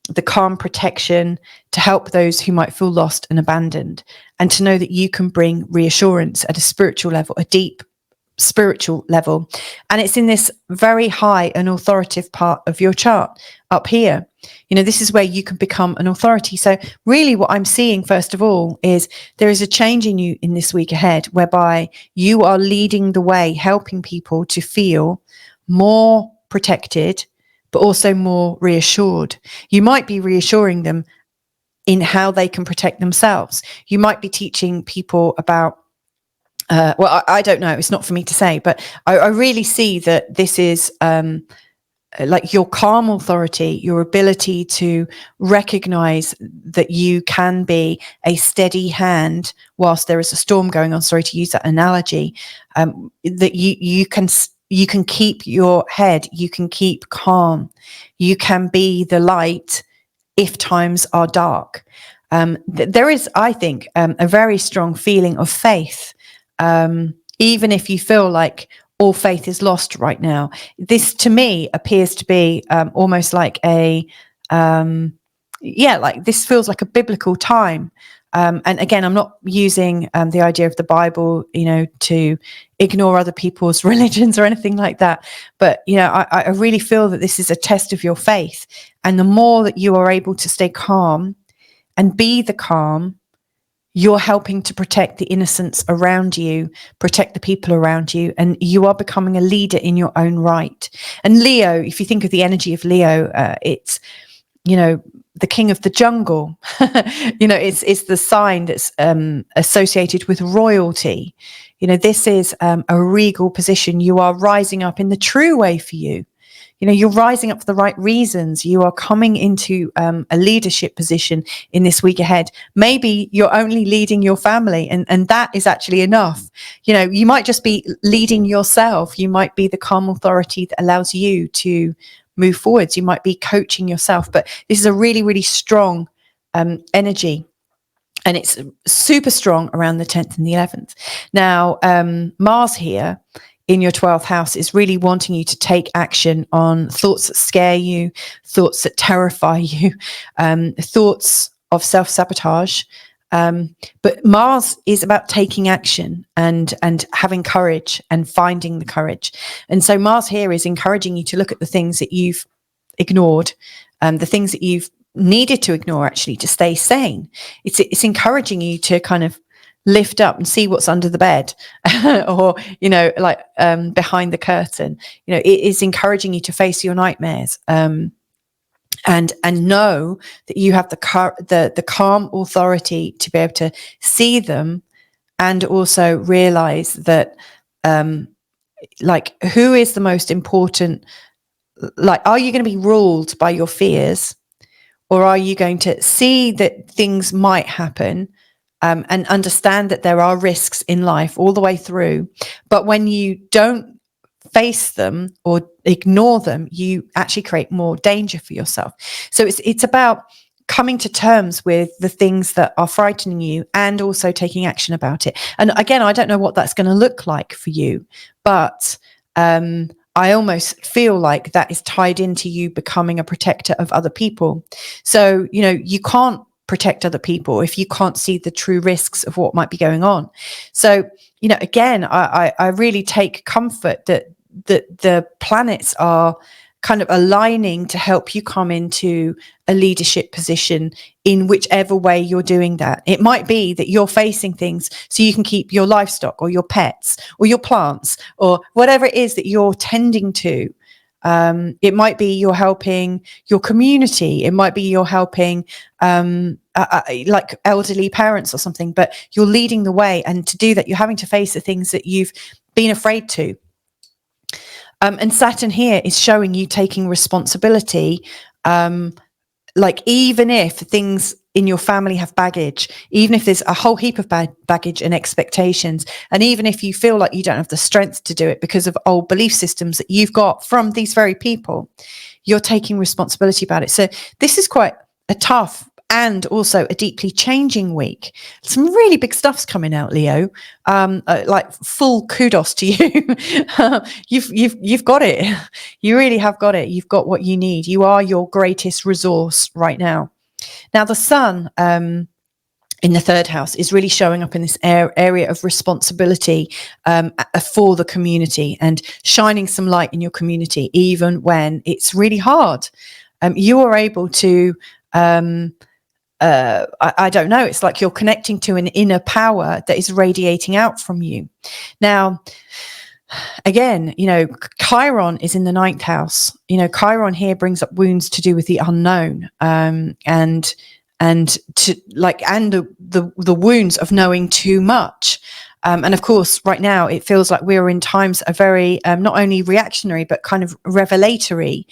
the calm protection to help those who might feel lost and abandoned, and to know that you can bring reassurance at a spiritual level, a deep spiritual level. And it's in this very high and authoritative part of your chart up here. This is where you can become an authority. So really what I'm seeing, first of all, is there is a change in you in this week ahead, whereby you are leading the way, helping people to feel more protected, but also more reassured. You might be reassuring them in how they can protect themselves. You might be teaching people about I don't know. It's not for me to say, but I really see that this is like your calm authority, your ability to recognize that you can be a steady hand whilst there is a storm going on. Sorry to use that analogy. That you can keep your head, you can keep calm, you can be the light if times are dark. There is, I think, a very strong feeling of faith. Even if you feel like all faith is lost right now, this to me appears to be almost like like this feels like a biblical time. And again, I'm not using the idea of the Bible, to ignore other people's religions or anything like that. But, I really feel that this is a test of your faith. And the more that you are able to stay calm and be the calm, you're helping to protect the innocents around you, protect the people around you, and you are becoming a leader in your own right. And Leo, if you think of the energy of Leo, it's, the king of the jungle. It's the sign that's associated with royalty. This is a regal position. You are rising up in the true way for you. You're rising up for the right reasons. You are coming into a leadership position in this week ahead. Maybe you're only leading your family, and that is actually enough. You might just be leading yourself. You might be the calm authority that allows you to move forwards. You might be coaching yourself, but this is a really, really strong energy. And it's super strong around the 10th and the 11th. Now, Mars here in your 12th house is really wanting you to take action on thoughts that scare you, thoughts that terrify you, thoughts of self-sabotage. But Mars is about taking action and having courage and finding the courage. And so Mars here is encouraging you to look at the things that you've ignored, the things that you've needed to ignore actually to stay sane. It's encouraging you to kind of lift up and see what's under the bed or, behind the curtain. It is encouraging you to face your nightmares and know that you have the calm authority to be able to see them, and also realize that who is the most important. Are you going to be ruled by your fears, or are you going to see that things might happen and understand that there are risks in life all the way through? But when you don't face them or ignore them, you actually create more danger for yourself. So it's about coming to terms with the things that are frightening you and also taking action about it. And again, I don't know what that's going to look like for you, but I almost feel like that is tied into you becoming a protector of other people. So, you can't protect other people if you can't see the true risks of what might be going on. So, again, I really take comfort that the planets are kind of aligning to help you come into a leadership position in whichever way you're doing that. It might be that you're facing things so you can keep your livestock or your pets or your plants or whatever it is that you're tending to. It might be you're helping your community. It might be you're helping like elderly parents or something, but you're leading the way. And to do that, you're having to face the things that you've been afraid to. And Saturn here is showing you taking responsibility. Like even if things in your family have baggage, even if there's a whole heap of baggage and expectations, and even if you feel like you don't have the strength to do it because of old belief systems that you've got from these very people, you're taking responsibility about it. So this is quite a tough and also a deeply changing week. Some really big stuff's coming out, Leo. Like full kudos to you. You've got it. You really have got it. You've got what you need. You are your greatest resource right now. Now, the sun in the third house is really showing up in this area of responsibility for the community and shining some light in your community, even when it's really hard. You are able to I don't know, it's like you're connecting to an inner power that is radiating out from you. Now, again, Chiron is in the 9th house. Chiron here brings up wounds to do with the unknown, and the wounds of knowing too much. And of course, right now, it feels like we're in times are very not only reactionary, but kind of revelatory.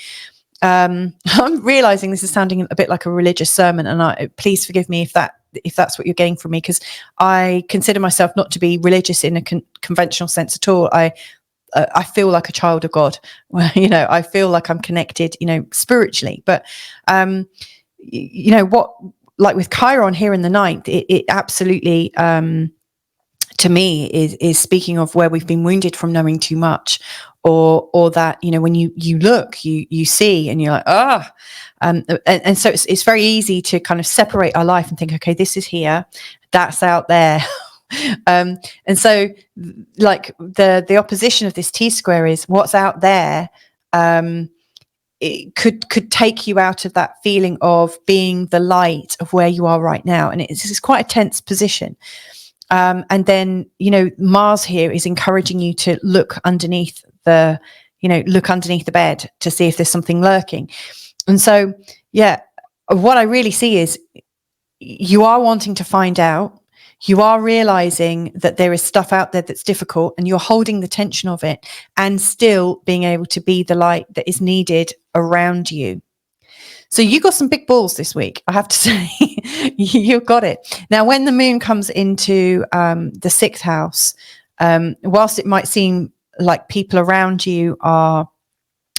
I'm realizing this is sounding a bit like a religious sermon, and please forgive me if that's what you're getting from me, because I consider myself not to be religious in a conventional sense at all. I feel like a child of God. Well, I feel like I'm connected, spiritually. But what, like with Chiron here in the 9th, it absolutely to me is speaking of where we've been wounded from knowing too much, or that when you look, you see, and you're like, and so it's very easy to kind of separate our life and think, okay, this is here, that's out there. And so like the opposition of this T-square is what's out there. It could take you out of that feeling of being the light of where you are right now, and it's quite a tense position. And then Mars here is encouraging you to look underneath the bed to see if there's something lurking. And so what I really see is you are wanting to find out. You are realizing that there is stuff out there that's difficult, and you're holding the tension of it and still being able to be the light that is needed around you. So you got some big balls this week, I have to say. You've got it. Now, when the moon comes into the 6th house, whilst it might seem like people around you are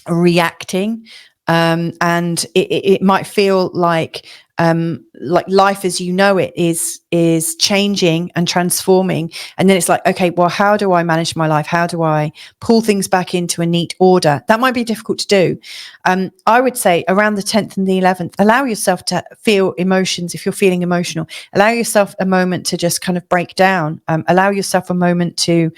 reacting, and it might feel like life as you know it is changing and transforming, and then it's like, okay, well, how do I manage my life? How do I pull things back into a neat order? That might be difficult to do. I would say around the 10th and the 11th, allow yourself to feel emotions. If you're feeling emotional, allow yourself a moment to just kind of break down. Allow yourself a moment to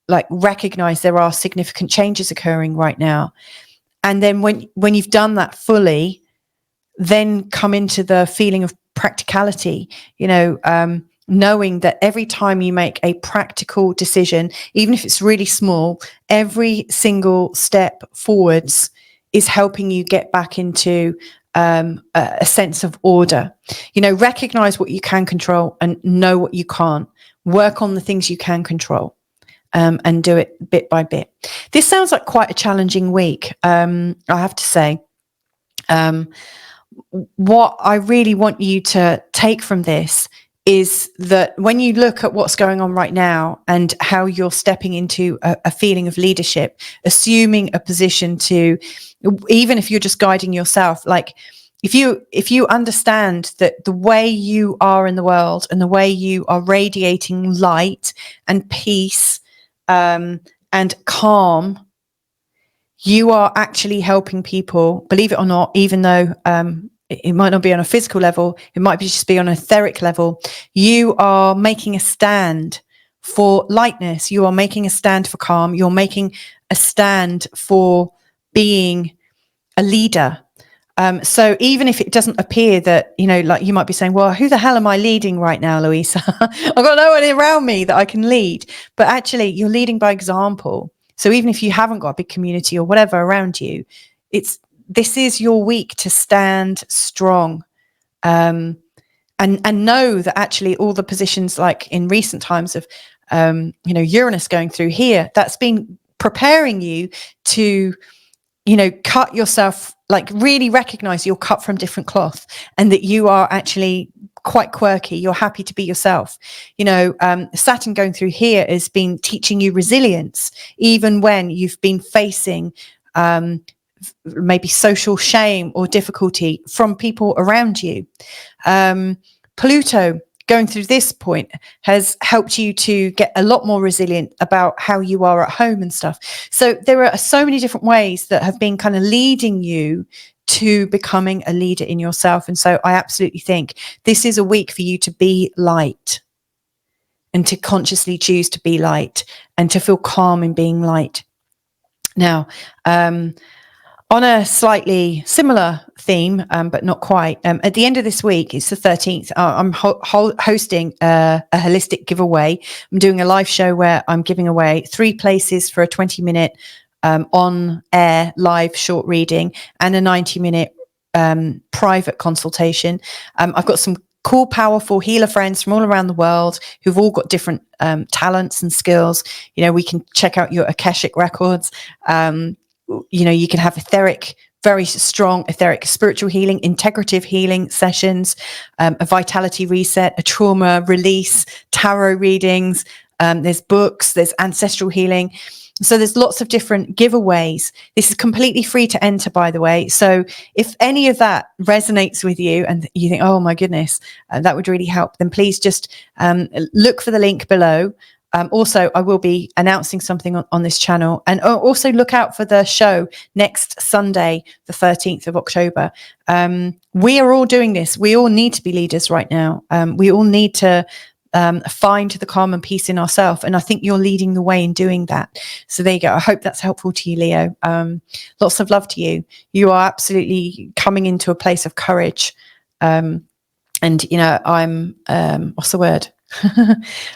like recognize there are significant changes occurring right now. And then when you've done that fully, then come into the feeling of practicality, knowing that every time you make a practical decision, even if it's really small, every single step forwards is helping you get back into a sense of order. Recognize what you can control and know what you can't. Work on the things you can control. And do it bit by bit. This sounds like quite a challenging week, I have to say. What I really want you to take from this is that when you look at what's going on right now and how you're stepping into a feeling of leadership, assuming a position to, even if you're just guiding yourself, like if you understand that the way you are in the world and the way you are radiating light and peace, and calm, you are actually helping people, believe it or not, even though it might not be on a physical level, it might just be on an etheric level. You are making a stand for lightness. You are making a stand for calm. You're making a stand for being a leader. So even if it doesn't appear that, like you might be saying, well, who the hell am I leading right now, Louisa? I've got no one around me that I can lead. But actually, you're leading by example. So even if you haven't got a big community or whatever around you, this is your week to stand strong. And know that actually all the positions, like in recent times of, Uranus going through here, that's been preparing you to, cut yourself, like really recognize you're cut from different cloth and that you are actually quite quirky. You're happy to be yourself. Saturn going through here has been teaching you resilience, even when you've been facing, maybe social shame or difficulty from people around you. Pluto going through this point has helped you to get a lot more resilient about how you are at home and stuff. So there are so many different ways that have been kind of leading you to becoming a leader in yourself. And so I absolutely think this is a week for you to be light and to consciously choose to be light and to feel calm in being light. Now, on a slightly similar theme, but not quite, at the end of this week, it's the 13th, I'm hosting a holistic giveaway. I'm doing a live show where I'm giving away 3 places for a 20-minute on-air live short reading and a 90-minute private consultation. I've got some cool, powerful healer friends from all around the world who've all got different talents and skills. We can check out your Akashic records. You can have very strong etheric spiritual healing, integrative healing sessions, a vitality reset, a trauma release, tarot readings. There's books, there's ancestral healing. So there's lots of different giveaways. This is completely free to enter, by the way. So if any of that resonates with you and you think, oh my goodness, that would really help, then please just look for the link below. Also, I will be announcing something on this channel, and also look out for the show next Sunday, the 13th of October. We are all doing this. We all need to be leaders right now. We all need to find the calm and peace in ourselves. And I think you're leading the way in doing that. So there you go. I hope that's helpful to you, Leo. Lots of love to you. You are absolutely coming into a place of courage. And, I'm, what's the word?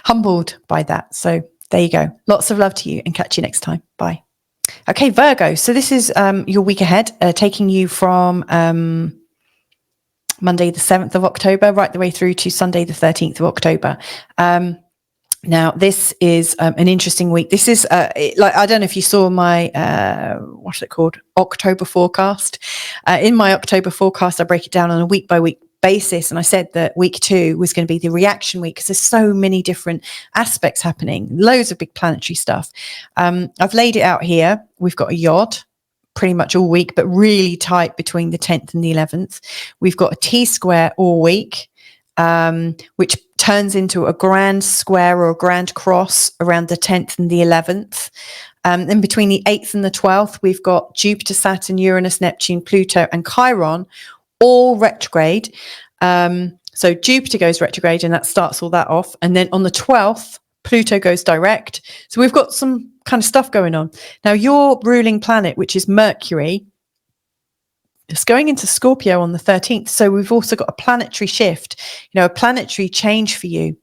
Humbled by that. So there you go. Lots of love to you and catch you next time. Bye. Okay, Virgo. So this is your week ahead, taking you from Monday the 7th of October right the way through to Sunday the 13th of October. Now this is an interesting week. This is I don't know if you saw my what's it called, October forecast. In my October forecast, I break it down on a week by week basis, and I said that week 2 was going to be the reaction week because there's so many different aspects happening, loads of big planetary stuff. I've laid it out here. We've got a YOD pretty much all week, but really tight between the 10th and the 11th. We've got a T-square all week, which turns into a grand square or a grand cross around the 10th and the 11th. And between the 8th and the 12th, we've got Jupiter, Saturn, Uranus, Neptune, Pluto, and Chiron all retrograde. So Jupiter goes retrograde, and that starts all that off. And then on the 12th, Pluto goes direct. So we've got some kind of stuff going on. Now, your ruling planet, which is Mercury, is going into Scorpio on the 13th. So we've also got a planetary shift, a planetary change for you.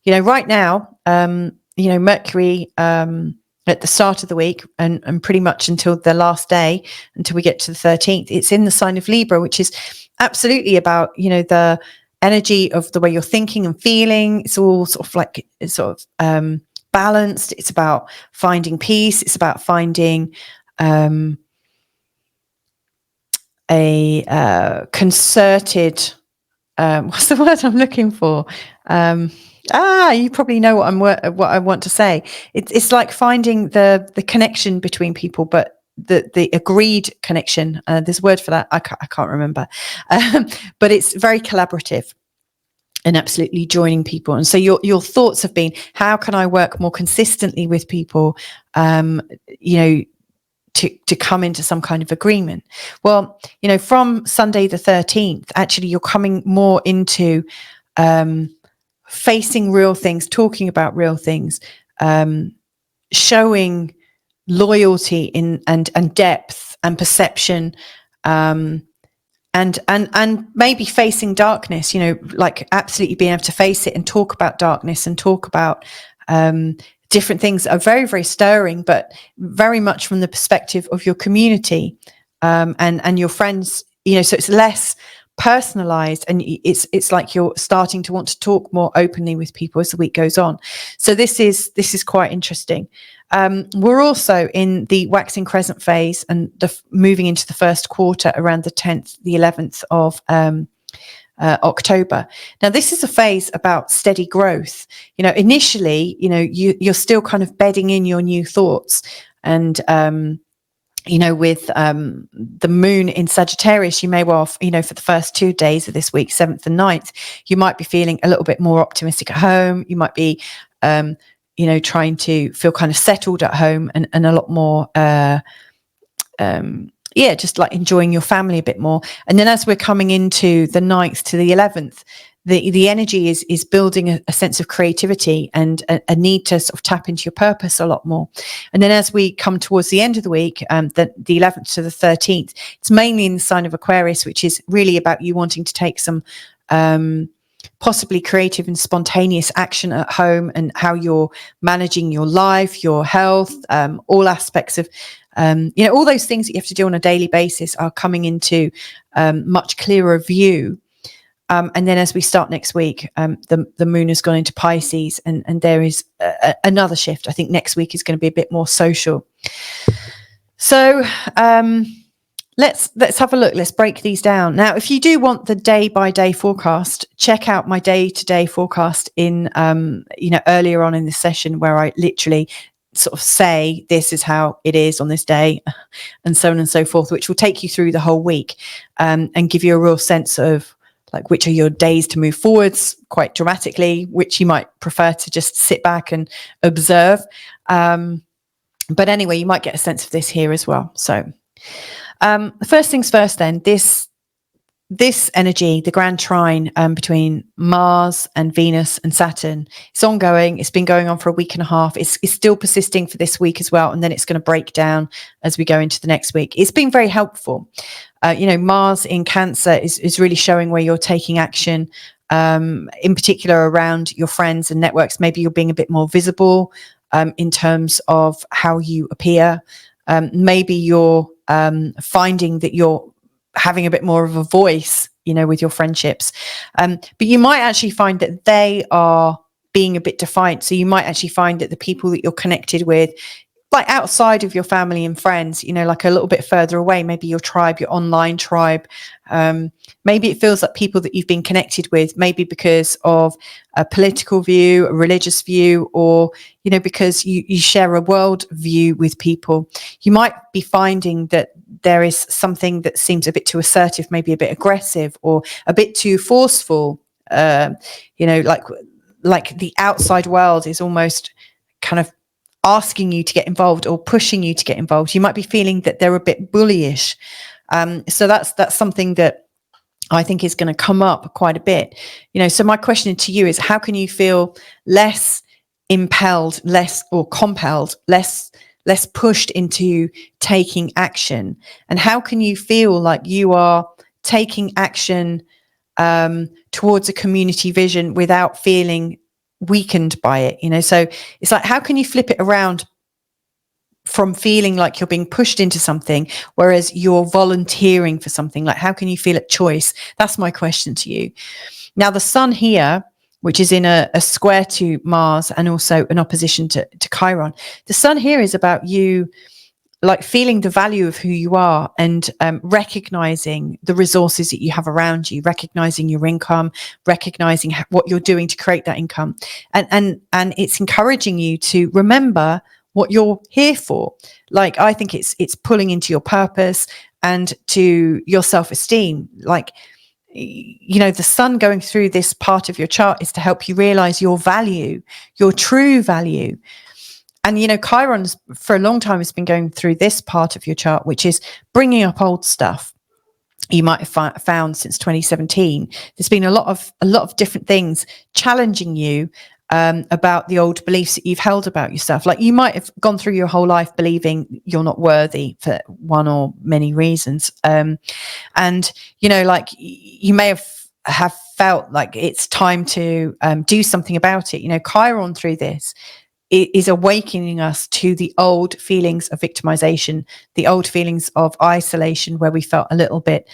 Right now, Mercury, at the start of the week and pretty much until the last day, until we get to the 13th, it's in the sign of Libra, which is absolutely about, the energy of the way you're thinking and feeling. It's all balanced. It's about finding peace. It's about finding a concerted, what's the word I'm looking for? You probably know what I want to say. It's like finding the connection between people, but the agreed connection. There's a word for that. I can't remember, but it's very collaborative and absolutely joining people. And so your thoughts have been, how can I work more consistently with people? To come into some kind of agreement. Well, from Sunday the 13th, actually, you're coming more into facing real things, talking about real things, showing loyalty and depth and perception, and maybe facing darkness, like absolutely being able to face it and talk about darkness and talk about different things that are very, very stirring, but very much from the perspective of your community, and your friends, so it's less personalized, and it's like you're starting to want to talk more openly with people as the week goes on. So this is quite interesting. We're also in the waxing crescent phase and moving into the first quarter around the 10th, the 11th of October. Now, this is a phase about steady growth. Initially, you're still kind of bedding in your new thoughts, and with the moon in Sagittarius, you may well, for the first 2 days of this week, 7th and 9th, you might be feeling a little bit more optimistic at home. You might be, trying to feel kind of settled at home and a lot more, just like enjoying your family a bit more. And then as we're coming into the 9th to the 11th, the energy is building a sense of creativity and a need to sort of tap into your purpose a lot more. And then as we come towards the end of the week, the 11th to the 13th, it's mainly in the sign of Aquarius, which is really about you wanting to take some possibly creative and spontaneous action at home, and how you're managing your life, your health, all aspects of all those things that you have to do on a daily basis are coming into much clearer view. And then as we start next week, the moon has gone into Pisces, and there is another shift. I think next week is going to be a bit more social. So let's have a look. Let's break these down. Now, if you do want the day by day forecast, check out my day to day forecast in earlier on in the session, where I literally sort of say this is how it is on this day, and so on and so forth, which will take you through the whole week, and give you a real sense of like which are your days to move forwards quite dramatically, which you might prefer to just sit back and observe. But anyway, you might get a sense of this here as well. So first things first then, this energy, the grand trine between Mars and Venus and Saturn, it's ongoing. It's been going on for a week and a half. It's still persisting for this week as well. And then it's going to break down as we go into the next week. It's been very helpful. Mars in Cancer is really showing where you're taking action, in particular around your friends and networks. Maybe you're being a bit more visible in terms of how you appear. Maybe you're finding that you're having a bit more of a voice, with your friendships. But you might actually find that they are being a bit defiant. So you might actually find that the people that you're connected with, like outside of your family and friends, like a little bit further away, maybe your tribe, your online tribe, maybe it feels like people that you've been connected with, maybe because of a political view, a religious view, or, because you share a world view with people. You might be finding that there is something that seems a bit too assertive, maybe a bit aggressive, or a bit too forceful, like the outside world is almost kind of asking you to get involved or pushing you to get involved. You might be feeling that they're a bit bullyish. So that's something that I think is going to come up quite a bit. So my question to you is, how can you feel less impelled, less pushed into taking action? And how can you feel like you are taking action towards a community vision without feeling weakened by it? So it's like, how can you flip it around from feeling like you're being pushed into something, whereas you're volunteering for something? Like, how can you feel at choice? That's my question to you. Now, the sun here, which is in a square to Mars and also an opposition to Chiron, the sun here is about you like feeling the value of who you are, and recognizing the resources that you have around you, recognizing your income, recognizing what you're doing to create that income. And it's encouraging you to remember what you're here for. Like, I think it's pulling into your purpose and to your self-esteem. Like, the sun going through this part of your chart is to help you realize your value, your true value. And, Chiron's for a long time has been going through this part of your chart, which is bringing up old stuff. You might have found since 2017, there's been a lot of different things challenging you about the old beliefs that you've held about yourself. Like, you might have gone through your whole life believing you're not worthy for one or many reasons. And, like, you may have felt like it's time to do something about it. Chiron through this is awakening us to the old feelings of victimization, the old feelings of isolation where we felt a little bit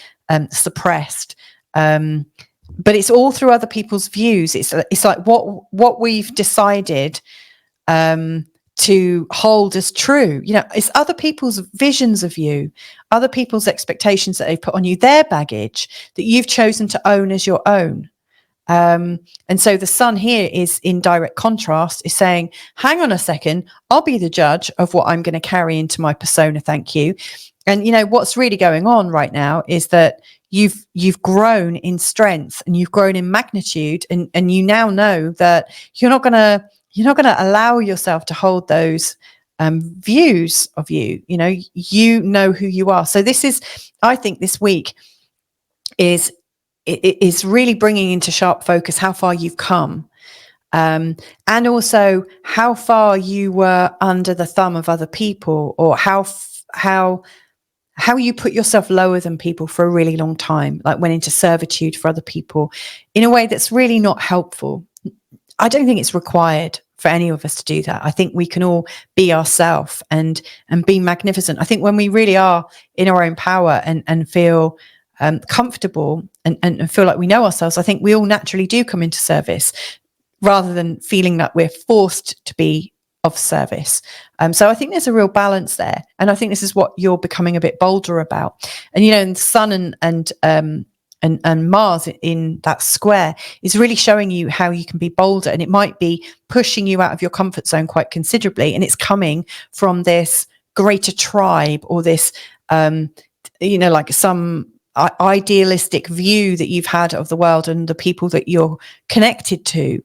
suppressed. But it's all through other people's views. It's like what we've decided to hold as true. It's other people's visions of you, other people's expectations that they've put on you, their baggage that you've chosen to own as your own. And so the sun here is in direct contrast, is saying, hang on a second, I'll be the judge of what I'm going to carry into my persona. Thank you. And what's really going on right now is that you've grown in strength and you've grown in magnitude, and you now know that you're not going to allow yourself to hold those views of you. You know who you are. So I think this week is really bringing into sharp focus how far you've come, and also how far you were under the thumb of other people, or how you put yourself lower than people for a really long time, like went into servitude for other people in a way that's really not helpful. I don't think it's required for any of us to do that. I think we can all be ourselves and be magnificent. I think when we really are in our own power and feel comfortable and feel like we know ourselves, I think we all naturally do come into service rather than feeling that we're forced to be of service. So I think there's a real balance there. And I think this is what you're becoming a bit bolder about. And, and the sun and Mars in that square is really showing you how you can be bolder. And it might be pushing you out of your comfort zone quite considerably. And it's coming from this greater tribe, or this, like some idealistic view that you've had of the world and the people that you're connected to.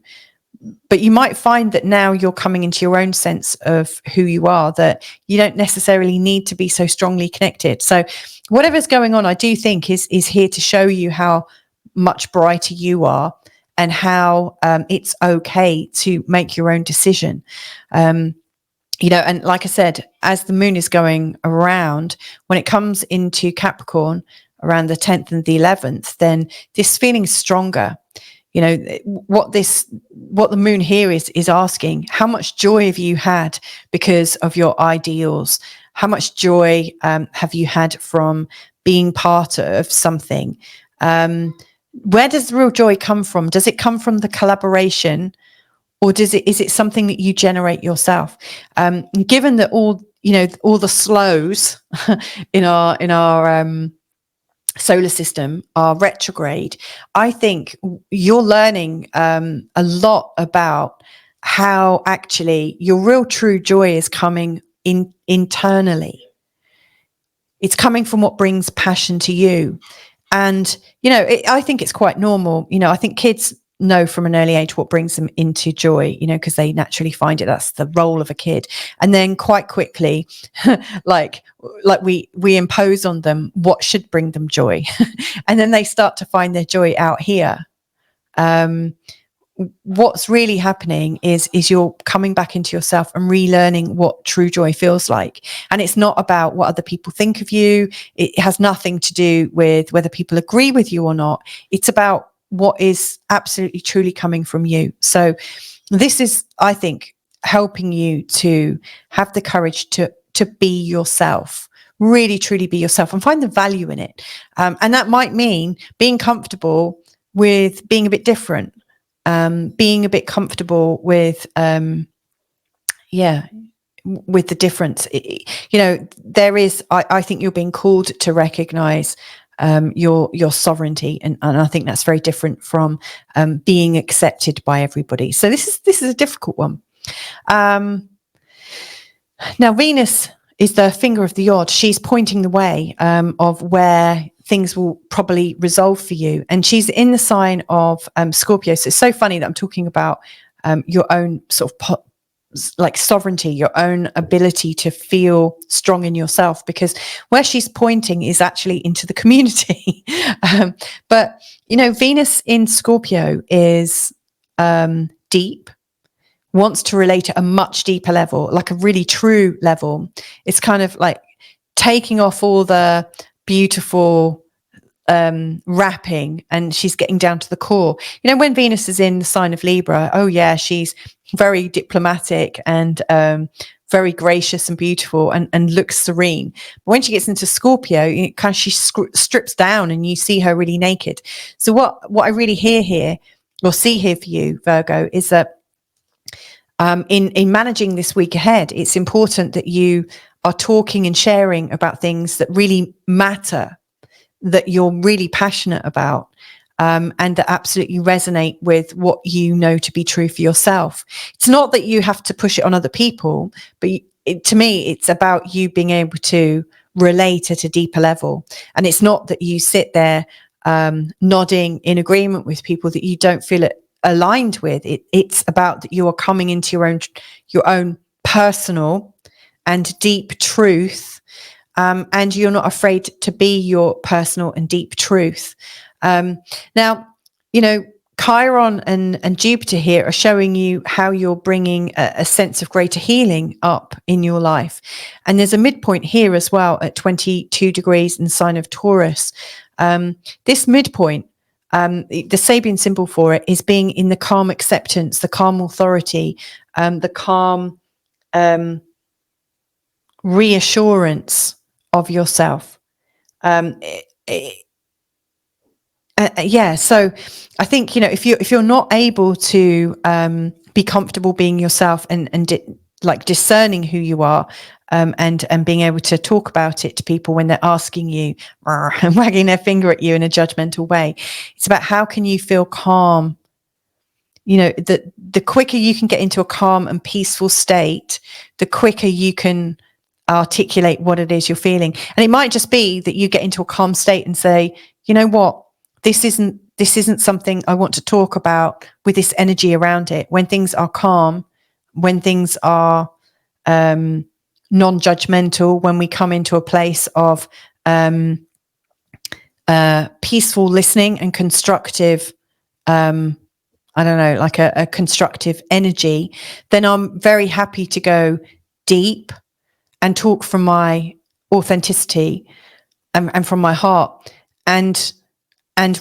But you might find that now you're coming into your own sense of who you are, that you don't necessarily need to be so strongly connected. So whatever's going on, I do think is here to show you how much brighter you are, and how it's okay to make your own decision. And like I said, as the moon is going around, when it comes into Capricorn around the 10th and the 11th, then this feeling is stronger. What the moon here is asking, how much joy have you had because of your ideals? How much joy have you had from being part of something? Where does the real joy come from? Does it come from the collaboration, or is it something that you generate yourself? Given that all the slows in our solar system are retrograde, I think you're learning a lot about how actually your real true joy is coming internally. It's coming from what brings passion to you. And I think it's quite normal. I think kids know from an early age what brings them into joy, because they naturally find it. That's the role of a kid. And then quite quickly, like we impose on them what should bring them joy. And then they start to find their joy out here. What's really happening is you're coming back into yourself and relearning what true joy feels like. And it's not about what other people think of you. It has nothing to do with whether people agree with you or not. It's about what is absolutely truly coming from you. So this is, I think, helping you to have the courage to be yourself, really truly be yourself, and find the value in it. And that might mean being comfortable with being a bit different, being a bit comfortable with with the difference. There is, I think you're being called to recognize your sovereignty, and I think that's very different from being accepted by everybody. So this is a difficult one. Now Venus is the finger of the YOD. She's pointing the way of where things will probably resolve for you, and she's in the sign of Scorpio. So it's so funny that I'm talking about your own sort of like sovereignty, your own ability to feel strong in yourself, because where she's pointing is actually into the community. But Venus in Scorpio is deep, wants to relate at a much deeper level, like a really true level. It's kind of like taking off all the beautiful wrapping, and she's getting down to the core. When Venus is in the sign of Libra, oh yeah, she's very diplomatic and very gracious and beautiful, and looks serene. But when she gets into Scorpio, she strips down and you see her really naked. So what I really hear here, or see here for you, Virgo, is that in managing this week ahead, it's important that you are talking and sharing about things that really matter, that you're really passionate about, and that absolutely resonate with what you know to be true for yourself. It's not that you have to push it on other people, but to me, it's about you being able to relate at a deeper level. And it's not that you sit there nodding in agreement with people that you don't feel aligned with. It's about that you are coming into your own personal and deep truth, and you're not afraid to be your personal and deep truth. Now, Chiron and Jupiter here are showing you how you're bringing a sense of greater healing up in your life. And there's a midpoint here as well at 22 degrees in the sign of Taurus. This midpoint, the Sabian symbol for it is being in the calm acceptance, the calm authority, the calm reassurance of yourself. So I think, if you're not able to be comfortable being yourself and discerning who you are, and being able to talk about it to people when they're asking you and wagging their finger at you in a judgmental way, it's about how can you feel calm. The quicker you can get into a calm and peaceful state, the quicker you can articulate what it is you're feeling. And it might just be that you get into a calm state and say, you know what, this isn't something I want to talk about with this energy around it. When things are calm, when things are non-judgmental, when we come into a place of peaceful listening and constructive, a constructive energy, then I'm very happy to go deep and talk from my authenticity and from my heart. And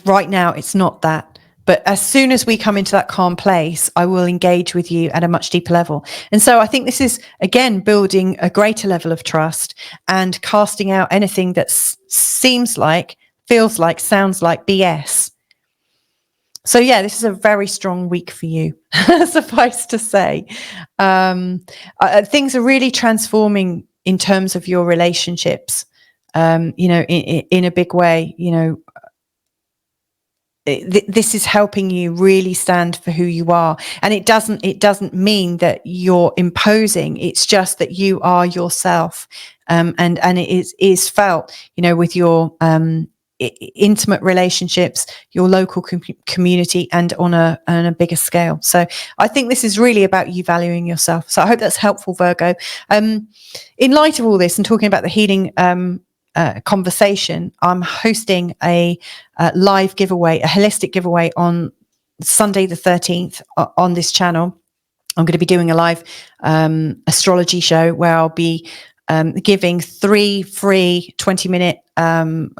right now it's not that. But as soon as we come into that calm place, I will engage with you at a much deeper level. And so I think this is, again, building a greater level of trust and casting out anything that seems like, feels like, sounds like BS. So yeah, this is a very strong week for you, suffice to say. Things are really transforming in terms of your relationships, in a big way. This is helping you really stand for who you are. And it doesn't mean that you're imposing. It's just that you are yourself. And it is felt, with your intimate relationships, your local community, and on a bigger scale. So I think this is really about you valuing yourself. So I hope that's helpful, Virgo. In light of all this and talking about the healing conversation, I'm hosting a live giveaway, a holistic giveaway on Sunday the 13th on this channel. I'm going to be doing a live astrology show where I'll be giving 3 free 20-minute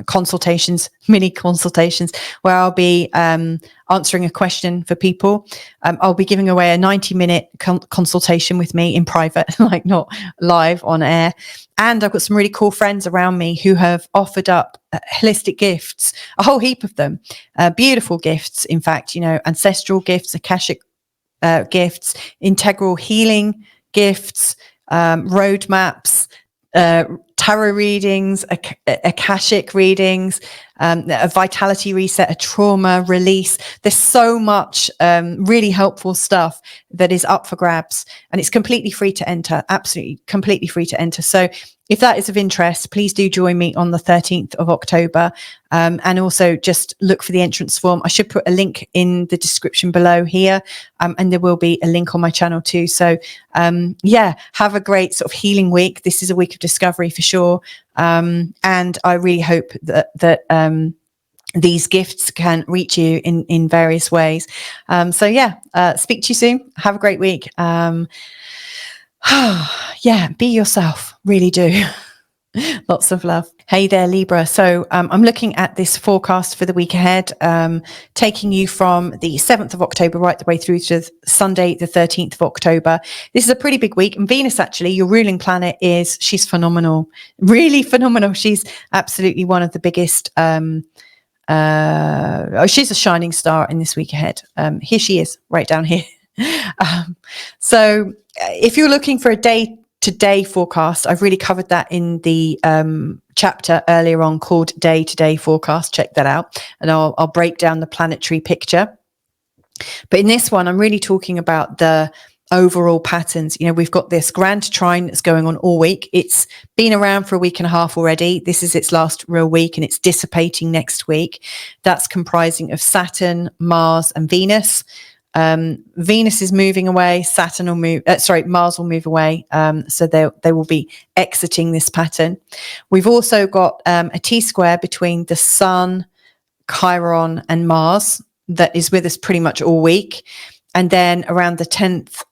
consultations, mini consultations, where I'll be answering a question for people. I'll be giving away a 90-minute consultation with me in private, like not live on air. And I've got some really cool friends around me who have offered up holistic gifts, a whole heap of them, beautiful gifts, in fact, ancestral gifts, Akashic gifts, integral healing gifts, roadmaps, tarot readings, Akashic readings, a vitality reset, a trauma release. There's so much really helpful stuff that is up for grabs, and it's completely free to enter, absolutely completely free to enter. So if that is of interest, please do join me on the 13th of October. And also just look for the entrance form. I should put a link in the description below here. And there will be a link on my channel too. So have a great sort of healing week. This is a week of discovery for sure. And I really hope that these gifts can reach you in various ways. Speak to you soon. Have a great week. Be yourself. Really do. Lots of love. Hey there, Libra. So I'm looking at this forecast for the week ahead, taking you from the 7th of October right the way through to Sunday, the 13th of October. This is a pretty big week. And Venus, actually, your ruling planet, she's phenomenal, really phenomenal. She's absolutely one of the biggest. She's a shining star in this week ahead. Here she is, right down here. So if you're looking for a day-to-day forecast, I've really covered that in the chapter earlier on called Day-to-Day Forecast. Check that out, and I'll break down the planetary picture. But in this one, I'm really talking about the overall patterns. We've got this grand trine that's going on all week. It's been around for a week and a half already. This is its last real week, and it's dissipating next week. That's comprising of Saturn, Mars, and Venus. Venus is moving away. Mars will move away. So they will be exiting this pattern. We've also got a T-square between the Sun, Chiron, and Mars that is with us pretty much all week. And then around the 10th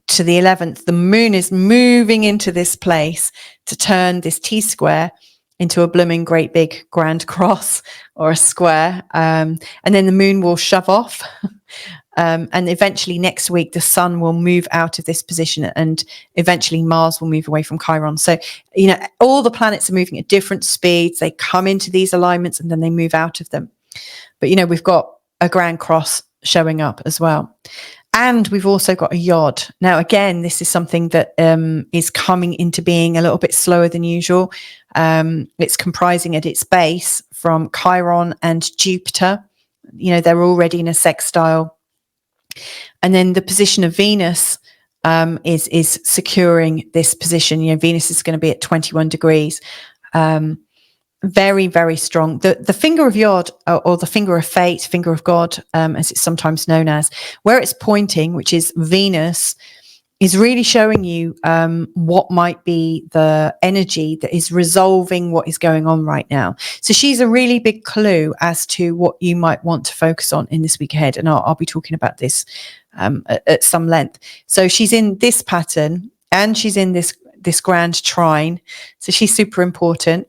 to the 11th, the moon is moving into this place to turn this T-square into a blooming great big grand cross or a square. And then the moon will shove off. And eventually next week, the Sun will move out of this position, and eventually Mars will move away from Chiron. So, all the planets are moving at different speeds. They come into these alignments and then they move out of them. But, we've got a grand cross showing up as well. And we've also got a YOD. Now, again, this is something that is coming into being a little bit slower than usual. It's comprising at its base from Chiron and Jupiter. They're already in a sextile. And then the position of Venus is securing this position. Venus is going to be at 21 degrees. Very, very strong. The finger of Yod, or the finger of fate, finger of God, as it's sometimes known as, where it's pointing, which is Venus, is really showing you what might be the energy that is resolving what is going on right now. So she's a really big clue as to what you might want to focus on in this week ahead. And I'll be talking about this at some length. So she's in this pattern, and she's in this grand trine. So she's super important.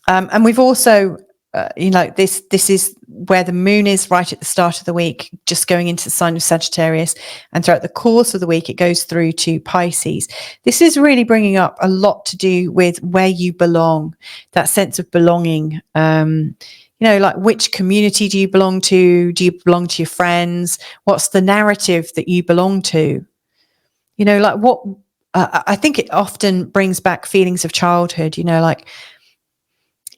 And we've also, this is where the moon is right at the start of the week, just going into the sign of Sagittarius. And throughout the course of the week, it goes through to Pisces. This is really bringing up a lot to do with where you belong, that sense of belonging. Like which community do you belong to? Do you belong to your friends? What's the narrative that you belong to? What I think it often brings back feelings of childhood,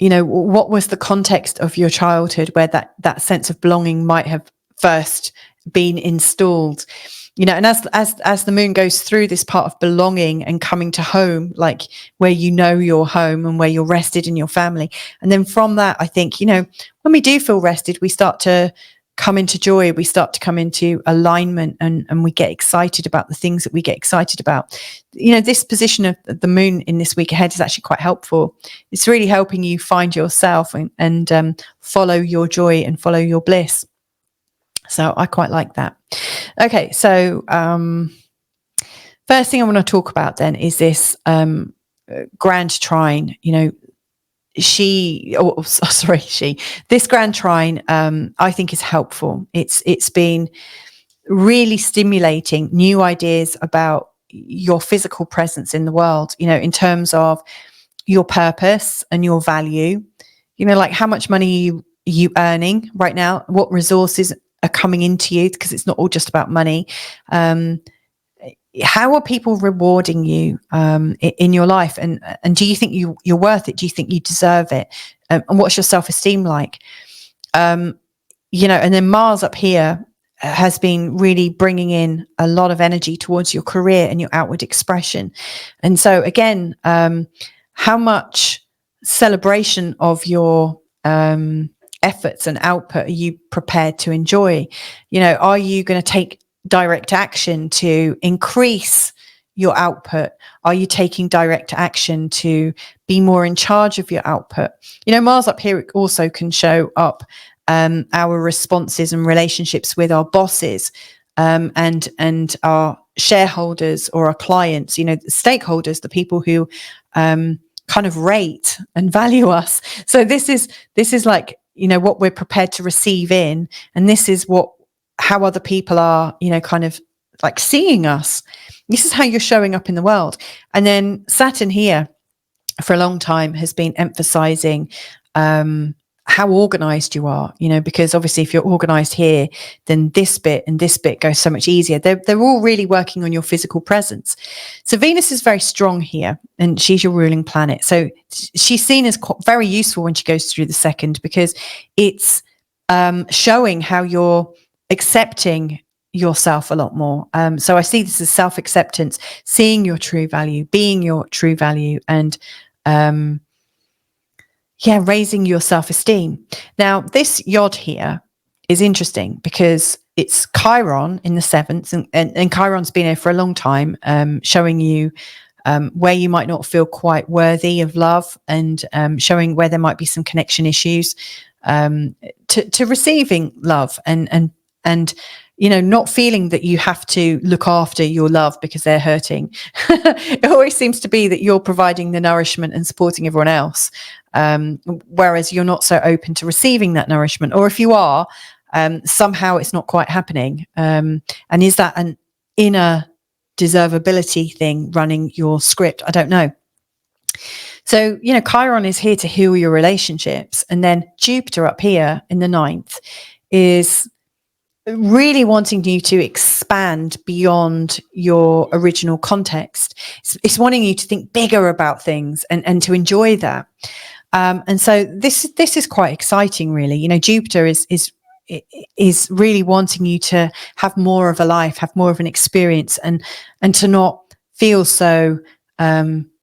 what was the context of your childhood where that sense of belonging might have first been installed, and as the moon goes through this part of belonging and coming to home, like where your home and where you're rested in your family. And then from that, I think, when we do feel rested, we start to come into joy, we start to come into alignment, and we get excited about the things that we get excited about. This position of the moon in this week ahead is actually quite helpful. It's really helping you find yourself and follow your joy and follow your bliss. So I quite like that. Okay, so first thing I want to talk about then is this grand trine. This grand trine, I think is helpful. It's been really stimulating new ideas about your physical presence in the world, in terms of your purpose and your value, like how much money are you earning right now, what resources are coming into you, because it's not all just about money. How are people rewarding you in your life? And do you think you're worth it? Do you think you deserve it? And what's your self-esteem like? And then Mars up here has been really bringing in a lot of energy towards your career and your outward expression. And so again, how much celebration of your efforts and output are you prepared to enjoy? Are you going to take direct action to increase your output? Are you taking direct action to be more in charge of your output? Mars up here also can show up our responses and relationships with our bosses and our shareholders or our clients, the stakeholders, the people who kind of rate and value us. So this is like, you know, what we're prepared to receive in, and this is how other people are, you know, kind of like seeing us. This is how you're showing up in the world. And then Saturn here for a long time has been emphasizing how organized you are, you know, because obviously if you're organized here, then this bit and this bit goes so much easier. They're all really working on your physical presence. So Venus is very strong here, and she's your ruling planet. So she's seen as very useful when she goes through the second, because it's showing how you're accepting yourself a lot more. So I see this as self-acceptance, seeing your true value, being your true value, and raising your self-esteem. Now, this YOD here is interesting because it's Chiron in the 7th, and Chiron's been here for a long time, showing you where you might not feel quite worthy of love, and showing where there might be some connection issues to receiving love, and you know, not feeling that you have to look after your love because they're hurting. It always seems to be that you're providing the nourishment and supporting everyone else, whereas you're not so open to receiving that nourishment. Or if you are, somehow it's not quite happening. And is that an inner deservability thing running your script? I don't know. So, you know, Chiron is here to heal your relationships. And then Jupiter up here in the 9th is really wanting you to expand beyond your original context. It's wanting you to think bigger about things and to enjoy that. And so this is quite exciting, really. You know, Jupiter is really wanting you to have more of a life, have more of an experience, and to not feel so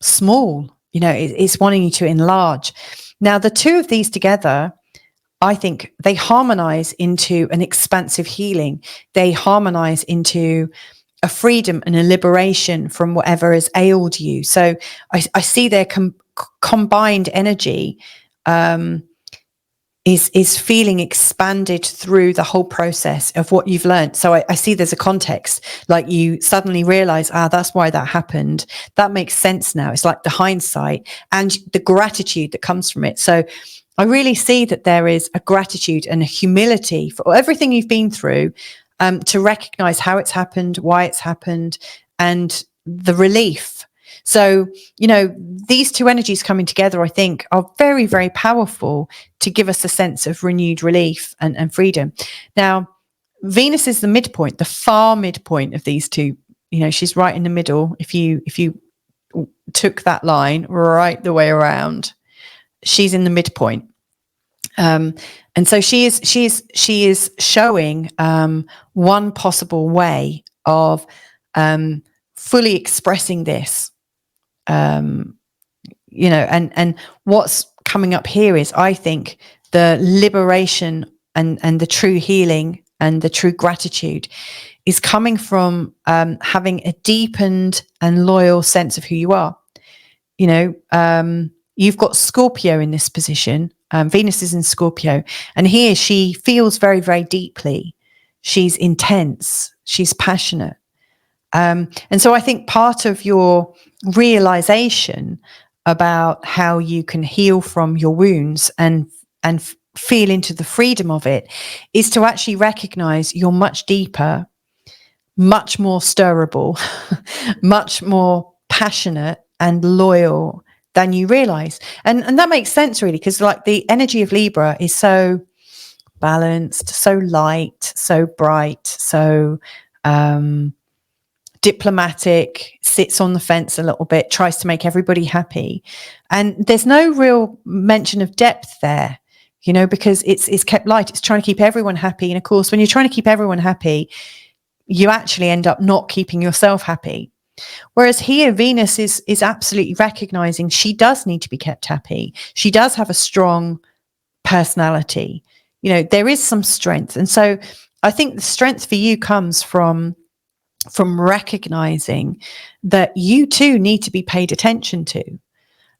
small. You know, it's wanting you to enlarge. Now, the two of these together, I think they harmonize into an expansive healing. They harmonize into a freedom and a liberation from whatever has ailed you. So I see their combined energy is feeling expanded through the whole process of what you've learned. So I see there's a context, like you suddenly realize, that's why that happened. That makes sense now. It's like the hindsight and the gratitude that comes from it. So I really see that there is a gratitude and a humility for everything you've been through, to recognize how it's happened, why it's happened, and the relief. So, you know, these two energies coming together, I think, are very, very powerful to give us a sense of renewed relief and freedom. Now, Venus is the midpoint, the far midpoint of these two. You know, she's right in the middle. If you took that line right the way around, she's in the midpoint. And so she is showing one possible way of fully expressing this. You know, and what's coming up here is, I think, the liberation and the true healing and the true gratitude is coming from having a deepened and loyal sense of who you are. You know, you've got Scorpio in this position. Venus is in Scorpio, and here she feels very, very deeply. She's intense. She's passionate. And so I think part of your realization about how you can heal from your wounds and feel into the freedom of it is to actually recognize you're much deeper, much more stirrable, much more passionate and loyal than you realize. And that makes sense, really, because like the energy of Libra is so balanced, so light, so bright, so diplomatic, sits on the fence a little bit, tries to make everybody happy. And there's no real mention of depth there, you know, because it's kept light. It's trying to keep everyone happy. And of course, when you're trying to keep everyone happy, you actually end up not keeping yourself happy. Whereas here, Venus is absolutely recognizing she does need to be kept happy. She does have a strong personality. You know, there is some strength. And so I think the strength for you comes from recognizing that you too need to be paid attention to.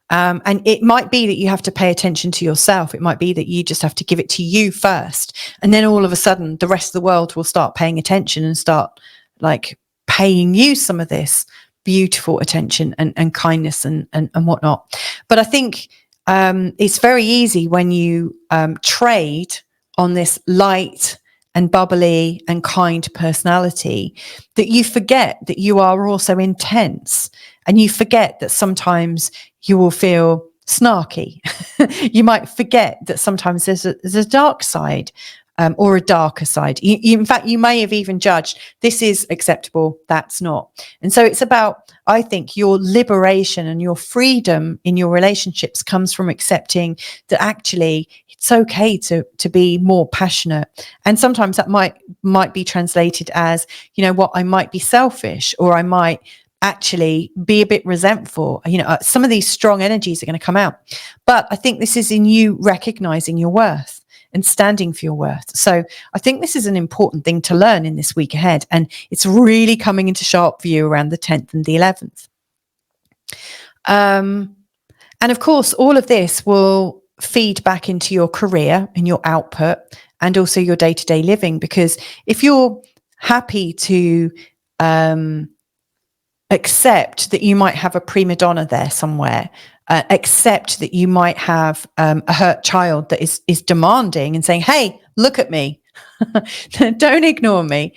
And it might be that you have to pay attention to yourself. It might be that you just have to give it to you first. And then all of a sudden, the rest of the world will start paying attention and start like paying you some of this. beautiful attention and kindness and whatnot. But I think it's very easy when you trade on this light and bubbly and kind personality that you forget that you are also intense, and you forget that sometimes you will feel snarky. You might forget that sometimes there's a dark side, or a darker side. In fact, you may have even judged this is acceptable, that's not. And so it's about, I think, your liberation and your freedom in your relationships comes from accepting that actually it's okay to be more passionate. And sometimes that might be translated as, you know what, I might be selfish, or I might actually be a bit resentful. Some of these strong energies are going to come out. But I think this is in you recognizing your worth and standing for your worth. So I think this is an important thing to learn in this week ahead. And it's really coming into sharp view around the 10th and the 11th. And of course, all of this will feed back into your career and your output and also your day-to-day living. Because if you're happy to accept that you might have a prima donna there somewhere, accept that you might have a hurt child that is demanding and saying, hey, look at me. Don't ignore me.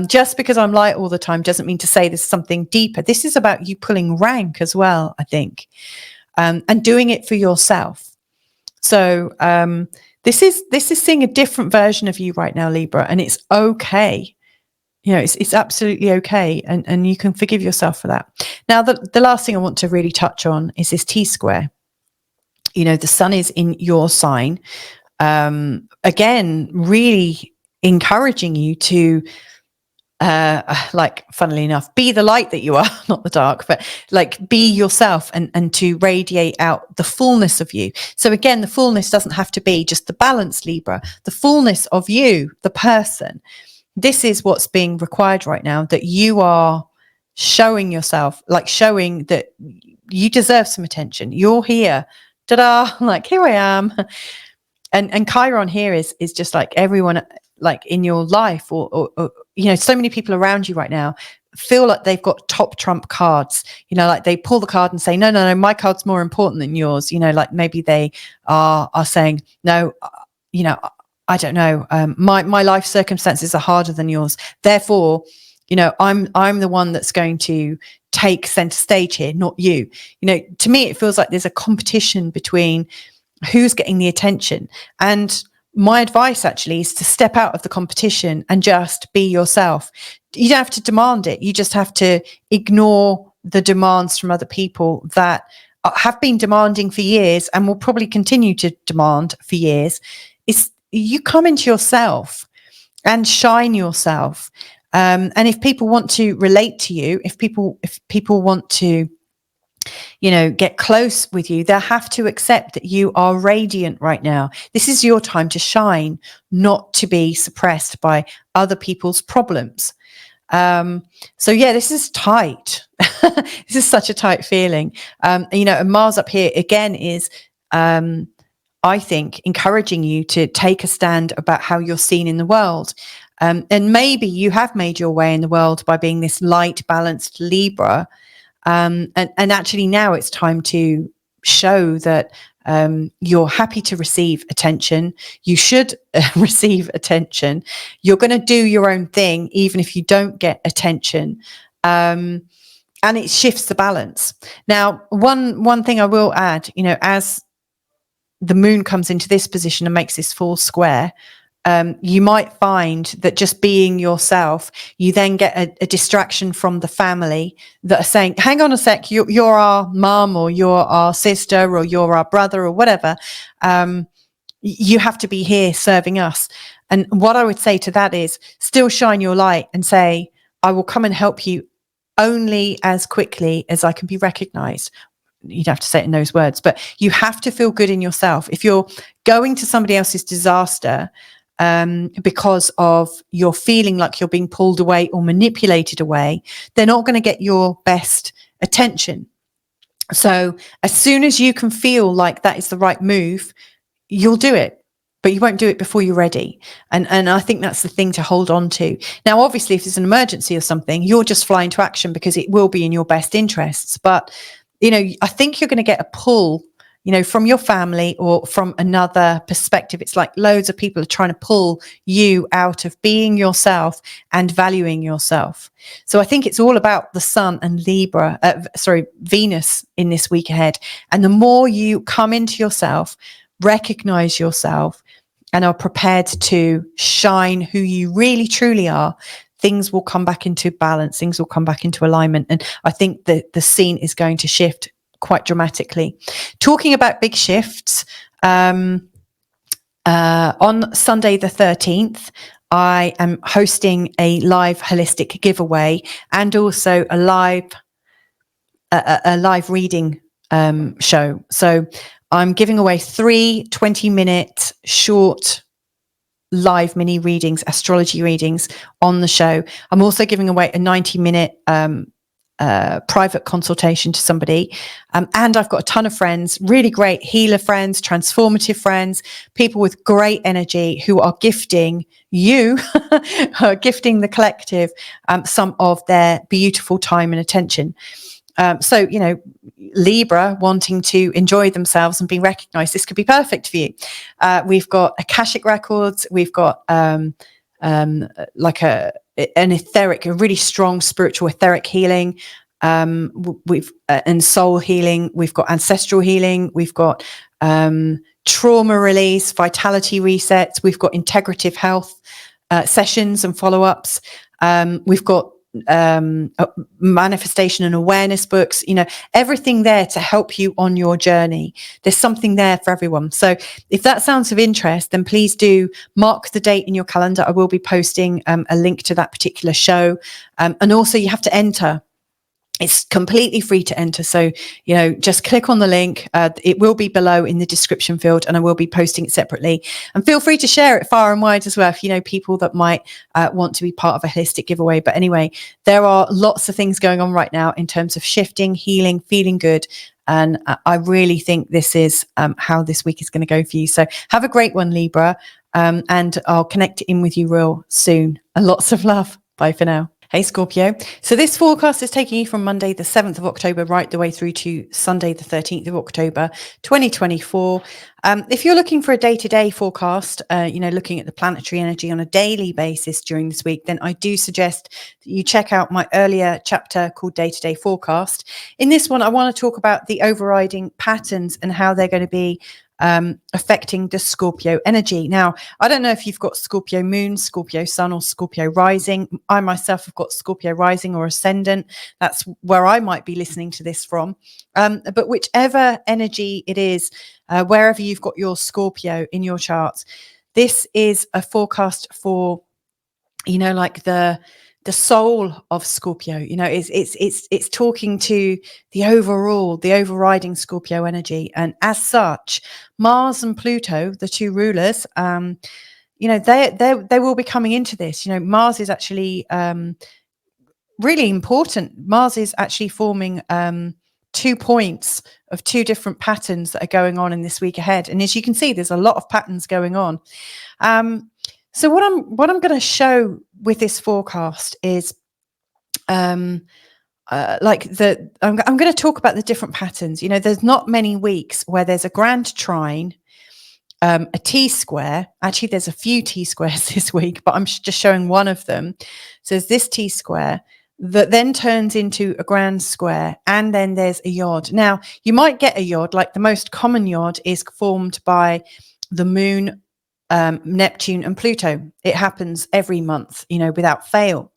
Just because I'm light all the time doesn't mean to say there's something deeper. This is about you pulling rank as well, I think, and doing it for yourself. So this is seeing a different version of you right now, Libra, and it's okay. It's absolutely okay. And you can forgive yourself for that. Now, the last thing I want to really touch on is this T-square. The sun is in your sign. Again, really encouraging you to, funnily enough, be the light that you are, not the dark, but be yourself and to radiate out the fullness of you. So again, the fullness doesn't have to be just the balanced Libra, the fullness of you, the person. This is what's being required right now, that you are showing yourself, showing that you deserve some attention. You're here. Ta-da, here I am. And Chiron here is just everyone in your life or so many people around you right now feel like they've got top trump cards, they pull the card and say, no, my card's more important than yours. Maybe they are saying, no, I don't know. My life circumstances are harder than yours. Therefore, I'm the one that's going to take center stage here, not you. To me, it feels like there's a competition between who's getting the attention. And my advice actually is to step out of the competition and just be yourself. You don't have to demand it. You just have to ignore the demands from other people that have been demanding for years and will probably continue to demand for years. You come into yourself and shine yourself. And if people want to relate to you, if people want to, get close with you, they'll have to accept that you are radiant right now. This is your time to shine, not to be suppressed by other people's problems. So yeah, this is tight. This is such a tight feeling. And Mars up here again is, I think, encouraging you to take a stand about how you're seen in the world. And maybe you have made your way in the world by being this light, balanced Libra. And actually now it's time to show that you're happy to receive attention. You should receive attention. You're going to do your own thing, even if you don't get attention. And it shifts the balance. Now, one thing I will add, as the moon comes into this position and makes this full square, you might find that just being yourself, you then get a distraction from the family that are saying, hang on a sec, you're our mum, or you're our sister, or you're our brother, or whatever. You have to be here serving us. And what I would say to that is still shine your light and say, I will come and help you only as quickly as I can be recognized. You'd have to say it in those words, but you have to feel good in yourself. If you're going to somebody else's disaster because of you're feeling like you're being pulled away or manipulated away, they're not going to get your best attention. So as soon as you can feel like that is the right move, you'll do it. but you won't do it before you're ready. And I think that's the thing to hold on to. Now, obviously, if there's an emergency or something, you'll just fly into action because it will be in your best interests. But, I think you're going to get a pull, from your family or from another perspective. It's like loads of people are trying to pull you out of being yourself and valuing yourself. So I think it's all about the sun and Venus in this week ahead. And the more you come into yourself, recognize yourself, and are prepared to shine who you really truly are, things will come back into balance. Things will come back into alignment. And I think that the scene is going to shift quite dramatically. Talking about big shifts, on Sunday the 13th, I am hosting a live holistic giveaway and also a live reading show. So I'm giving away 3 20-minute short live mini readings, astrology readings on the show. I'm also giving away a 90-minute private consultation to somebody. And I've got a ton of friends, really great healer friends, transformative friends, people with great energy who are gifting you, gifting the collective some of their beautiful time and attention. So, Libra wanting to enjoy themselves and be recognized, this could be perfect for you. We've got Akashic records. We've got like an etheric, a really strong spiritual etheric healing. We've and soul healing. We've got ancestral healing. We've got trauma release, vitality resets. We've got integrative health sessions and follow-ups. We've got manifestation and awareness books, everything there to help you on your journey. There's something there for everyone. So if that sounds of interest, then please do mark the date in your calendar. I will be posting a link to that particular show. And also you have to enter. It's completely free to enter. So, just click on the link. It will be below in the description field, and I will be posting it separately. And feel free to share it far and wide as well if you know people that might want to be part of a holistic giveaway. But anyway, there are lots of things going on right now in terms of shifting, healing, feeling good. And I really think this is how this week is going to go for you. So have a great one, Libra. And I'll connect in with you real soon. And lots of love. Bye for now. Hey, Scorpio. So this forecast is taking you from Monday, the 7th of October, right the way through to Sunday, the 13th of October, 2024. If you're looking for a day-to-day forecast, looking at the planetary energy on a daily basis during this week, then I do suggest that you check out my earlier chapter called Day-to-Day Forecast. In this one, I want to talk about the overriding patterns and how they're going to be affecting the Scorpio energy. Now, I don't know if you've got Scorpio moon, Scorpio sun, or Scorpio rising. I myself have got Scorpio rising or ascendant. That's where I might be listening to this from. But whichever energy it is, wherever you've got your Scorpio in your charts, this is a forecast for, like the soul of Scorpio. It's talking to the overriding Scorpio energy. And as such, Mars and Pluto, the two rulers, they will be coming into this. Mars is actually really important. Mars is actually forming 2 points of 2 different patterns that are going on in this week ahead. And as you can see, there's a lot of patterns going on. So what I'm going to show with this forecast is I'm going to talk about the different patterns. There's not many weeks where there's a grand trine, a T-square. Actually, there's a few T-squares this week, but I'm just showing one of them. So there's this T-square that then turns into a grand square, and then there's a YOD. Now, you might get a YOD, like the most common YOD is formed by the moon, Neptune and Pluto. It happens every month, without fail.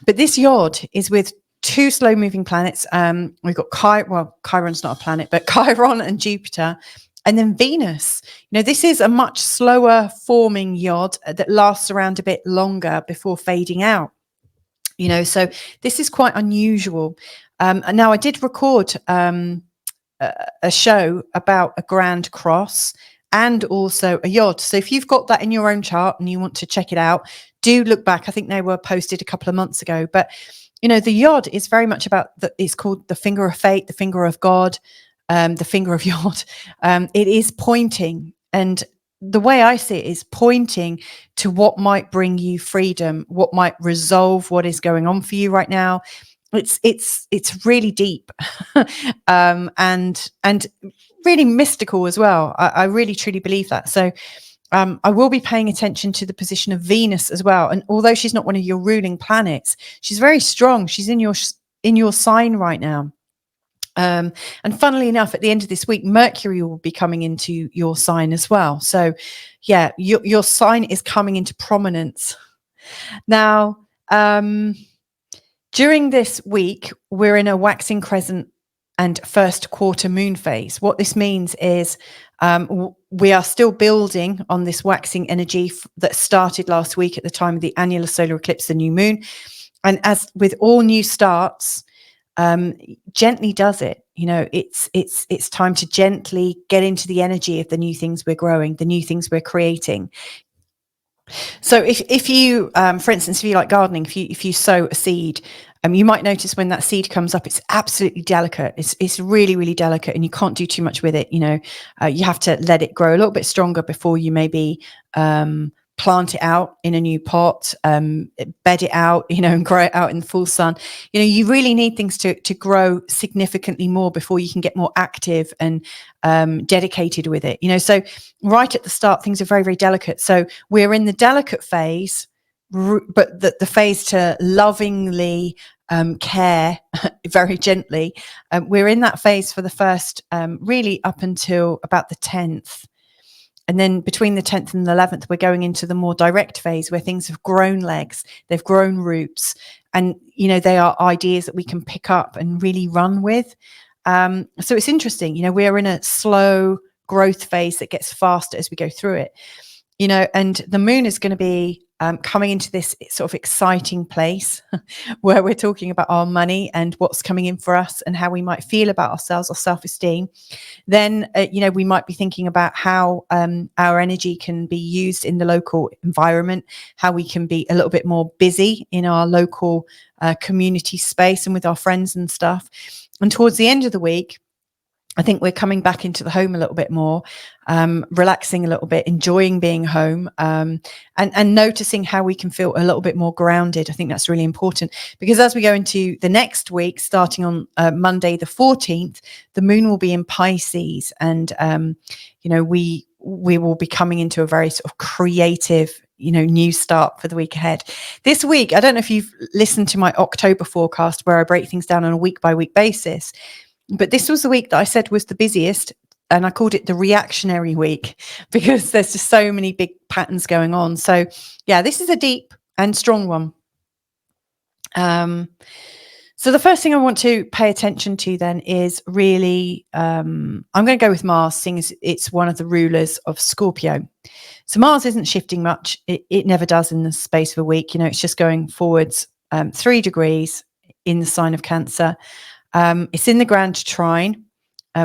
But this YOD is with 2 slow moving planets. We've got Chiron's not a planet, but Chiron and Jupiter, and then Venus. This is a much slower forming YOD that lasts around a bit longer before fading out. So this is quite unusual. And now I did record a show about a grand cross and also a YOD. So if you've got that in your own chart and you want to check it out, do look back. I think they were posted a couple of months ago. But, the YOD is very much about, it's called the finger of fate, the finger of God, the finger of YOD. It is pointing. And the way I see it is pointing to what might bring you freedom, what might resolve what is going on for you right now. It's really deep, and really mystical as well. I really truly believe that. So I will be paying attention to the position of Venus as well. And although she's not one of your ruling planets, she's very strong. She's in your sign right now. And funnily enough, at the end of this week, Mercury will be coming into your sign as well. So yeah, your sign is coming into prominence. Now, during this week, we're in a waxing crescent and first quarter moon phase. What this means is we are still building on this waxing energy that started last week at the time of the annular solar eclipse, the new moon. And as with all new starts, gently does it. It's time to gently get into the energy of the new things we're growing, the new things we're creating. So if you, for instance, if you like gardening, if you sow a seed, you might notice when that seed comes up, it's absolutely delicate. It's really, really delicate, and you can't do too much with it. You have to let it grow a little bit stronger before you maybe plant it out in a new pot, bed it out, and grow it out in the full sun. You really need things to grow significantly more before you can get more active and dedicated with it. So right at the start, things are very, very delicate. So we're in the delicate phase, but the phase to lovingly care very gently. We're in that phase for the first, really up until about the 10th. And then between the 10th and the 11th, we're going into the more direct phase where things have grown legs, they've grown roots, and, they are ideas that we can pick up and really run with. So it's interesting, we're in a slow growth phase that gets faster as we go through it, and the moon is going to be coming into this sort of exciting place where we're talking about our money and what's coming in for us and how we might feel about ourselves, our self-esteem. Then, we might be thinking about how our energy can be used in the local environment, how we can be a little bit more busy in our local community space and with our friends and stuff. And towards the end of the week, I think we're coming back into the home a little bit more, relaxing a little bit, enjoying being home, and noticing how we can feel a little bit more grounded. I think that's really important, because as we go into the next week, starting on Monday, the 14th, the moon will be in Pisces, and, we will be coming into a very sort of creative, new start for the week ahead. This week, I don't know if you've listened to my October forecast where I break things down on a week by week basis, but this was the week that I said was the busiest, and I called it the reactionary week because there's just so many big patterns going on. So yeah, this is a deep and strong one. So the first thing I want to pay attention to then is really, I'm going to go with Mars, seeing as it's one of the rulers of Scorpio. So Mars isn't shifting much. It never does in the space of a week. It's just going forwards 3 degrees in the sign of Cancer. It's in the grand trine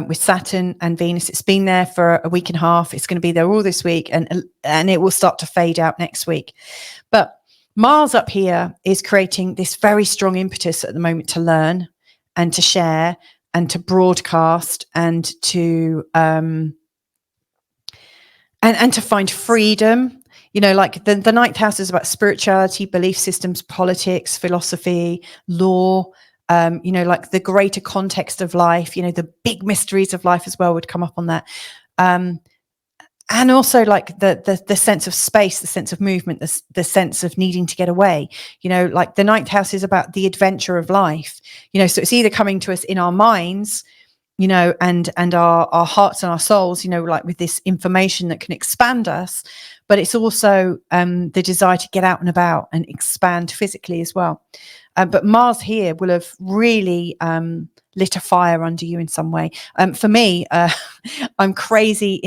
with Saturn and Venus. It's been there for a week and a half. It's going to be there all this week, and it will start to fade out next week. But Mars up here is creating this very strong impetus at the moment to learn and to share and to broadcast and to and to find freedom. Like the 9th house is about spirituality, belief systems, politics, philosophy, law. Like the greater context of life, the big mysteries of life as well would come up on that. And also like the sense of space, the sense of movement, the sense of needing to get away, like the 9th house is about the adventure of life, so it's either coming to us in our minds, and our hearts and our souls, like with this information that can expand us, but it's also the desire to get out and about and expand physically as well. But Mars here will have really lit a fire under you in some way. For me, I'm crazy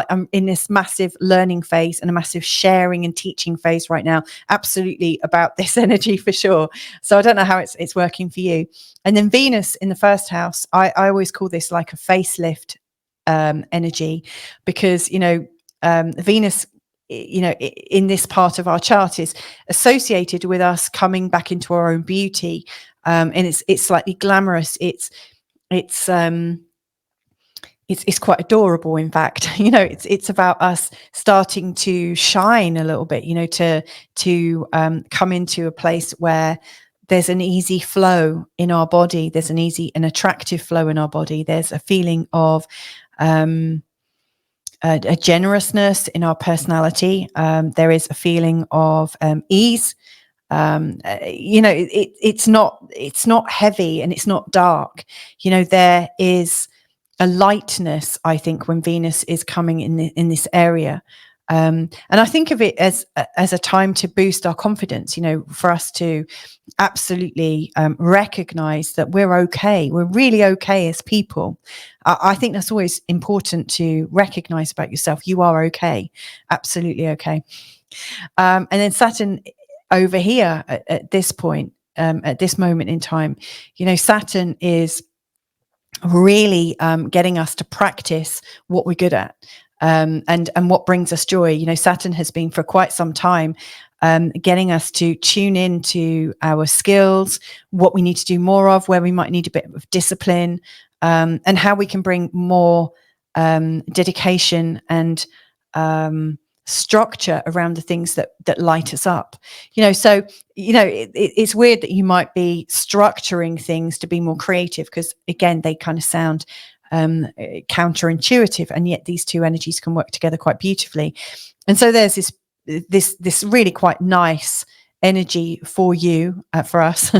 I'm in this massive learning phase and a massive sharing and teaching phase right now. Absolutely about this energy for sure. So I don't know how it's working for you. And then Venus in the first house, I always call this like a facelift energy, because Venus, in this part of our chart is associated with us coming back into our own beauty, and it's slightly glamorous. It's it's quite adorable. In fact, it's about us starting to shine a little bit, to come into a place where there's an easy flow in our body. There's an attractive flow in our body. There's a feeling of a generousness in our personality. There is a feeling of ease. It's not heavy and it's not dark. There is a lightness, I think, when Venus is coming in this area. And I think of it as a time to boost our confidence, for us to absolutely recognize that we're okay. We're really okay as people. I think that's always important to recognize about yourself. You are okay. Absolutely okay. And then Saturn over here at this point, at this moment in time, Saturn is really getting us to practice what we're good at, and what brings us joy. Saturn has been for quite some time getting us to tune into our skills, what we need to do more of, where we might need a bit of discipline, and how we can bring more dedication and structure around the things that light us up. So it's weird that you might be structuring things to be more creative, because again, they kind of sound counterintuitive, and yet these two energies can work together quite beautifully. And so there's this really quite nice energy for you, for us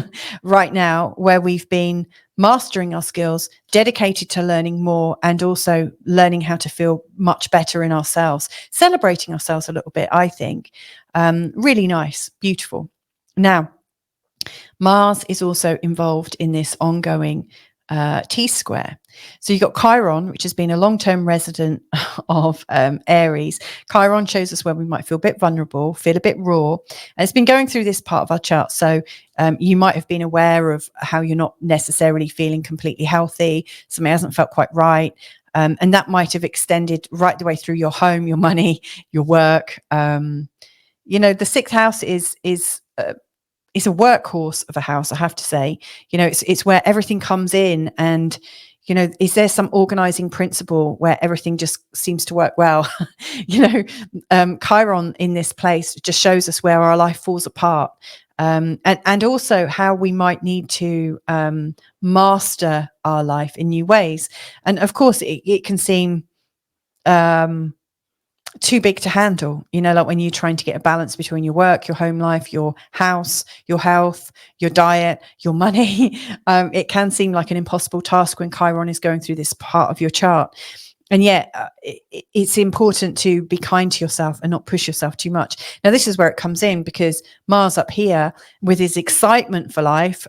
right now, where we've been mastering our skills, dedicated to learning more, and also learning how to feel much better in ourselves, celebrating ourselves a little bit, I think. Really nice, beautiful. Now, Mars is also involved in this ongoing T-square. So you've got Chiron, which has been a long-term resident of Aries. Chiron shows us where we might feel a bit vulnerable, feel a bit raw. And it's been going through this part of our chart. So you might have been aware of how you're not necessarily feeling completely healthy. Something hasn't felt quite right. And that might have extended right the way through your home, your money, your work. The sixth house is it's a workhorse of a house, I have to say. It's where everything comes in, and is there some organizing principle where everything just seems to work well? Chiron in this place just shows us where our life falls apart, and also how we might need to master our life in new ways. And of course, it can seem too big to handle, like when you're trying to get a balance between your work, your home life, your house, your health, your diet, your money. It can seem like an impossible task when Chiron is going through this part of your chart. And yet it's important to be kind to yourself and not push yourself too much. Now, this is where it comes in, because Mars up here with his excitement for life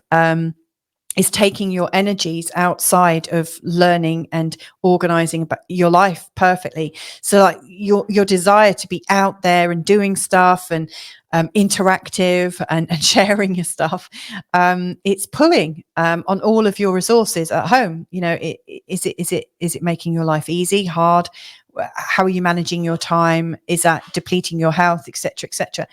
is taking your energies outside of learning and organizing your life perfectly. So like your desire to be out there and doing stuff and interactive and sharing your stuff, it's pulling on all of your resources at home. Is it making your life easy, hard? How are you managing your time? Is that depleting your health, etc., etc.?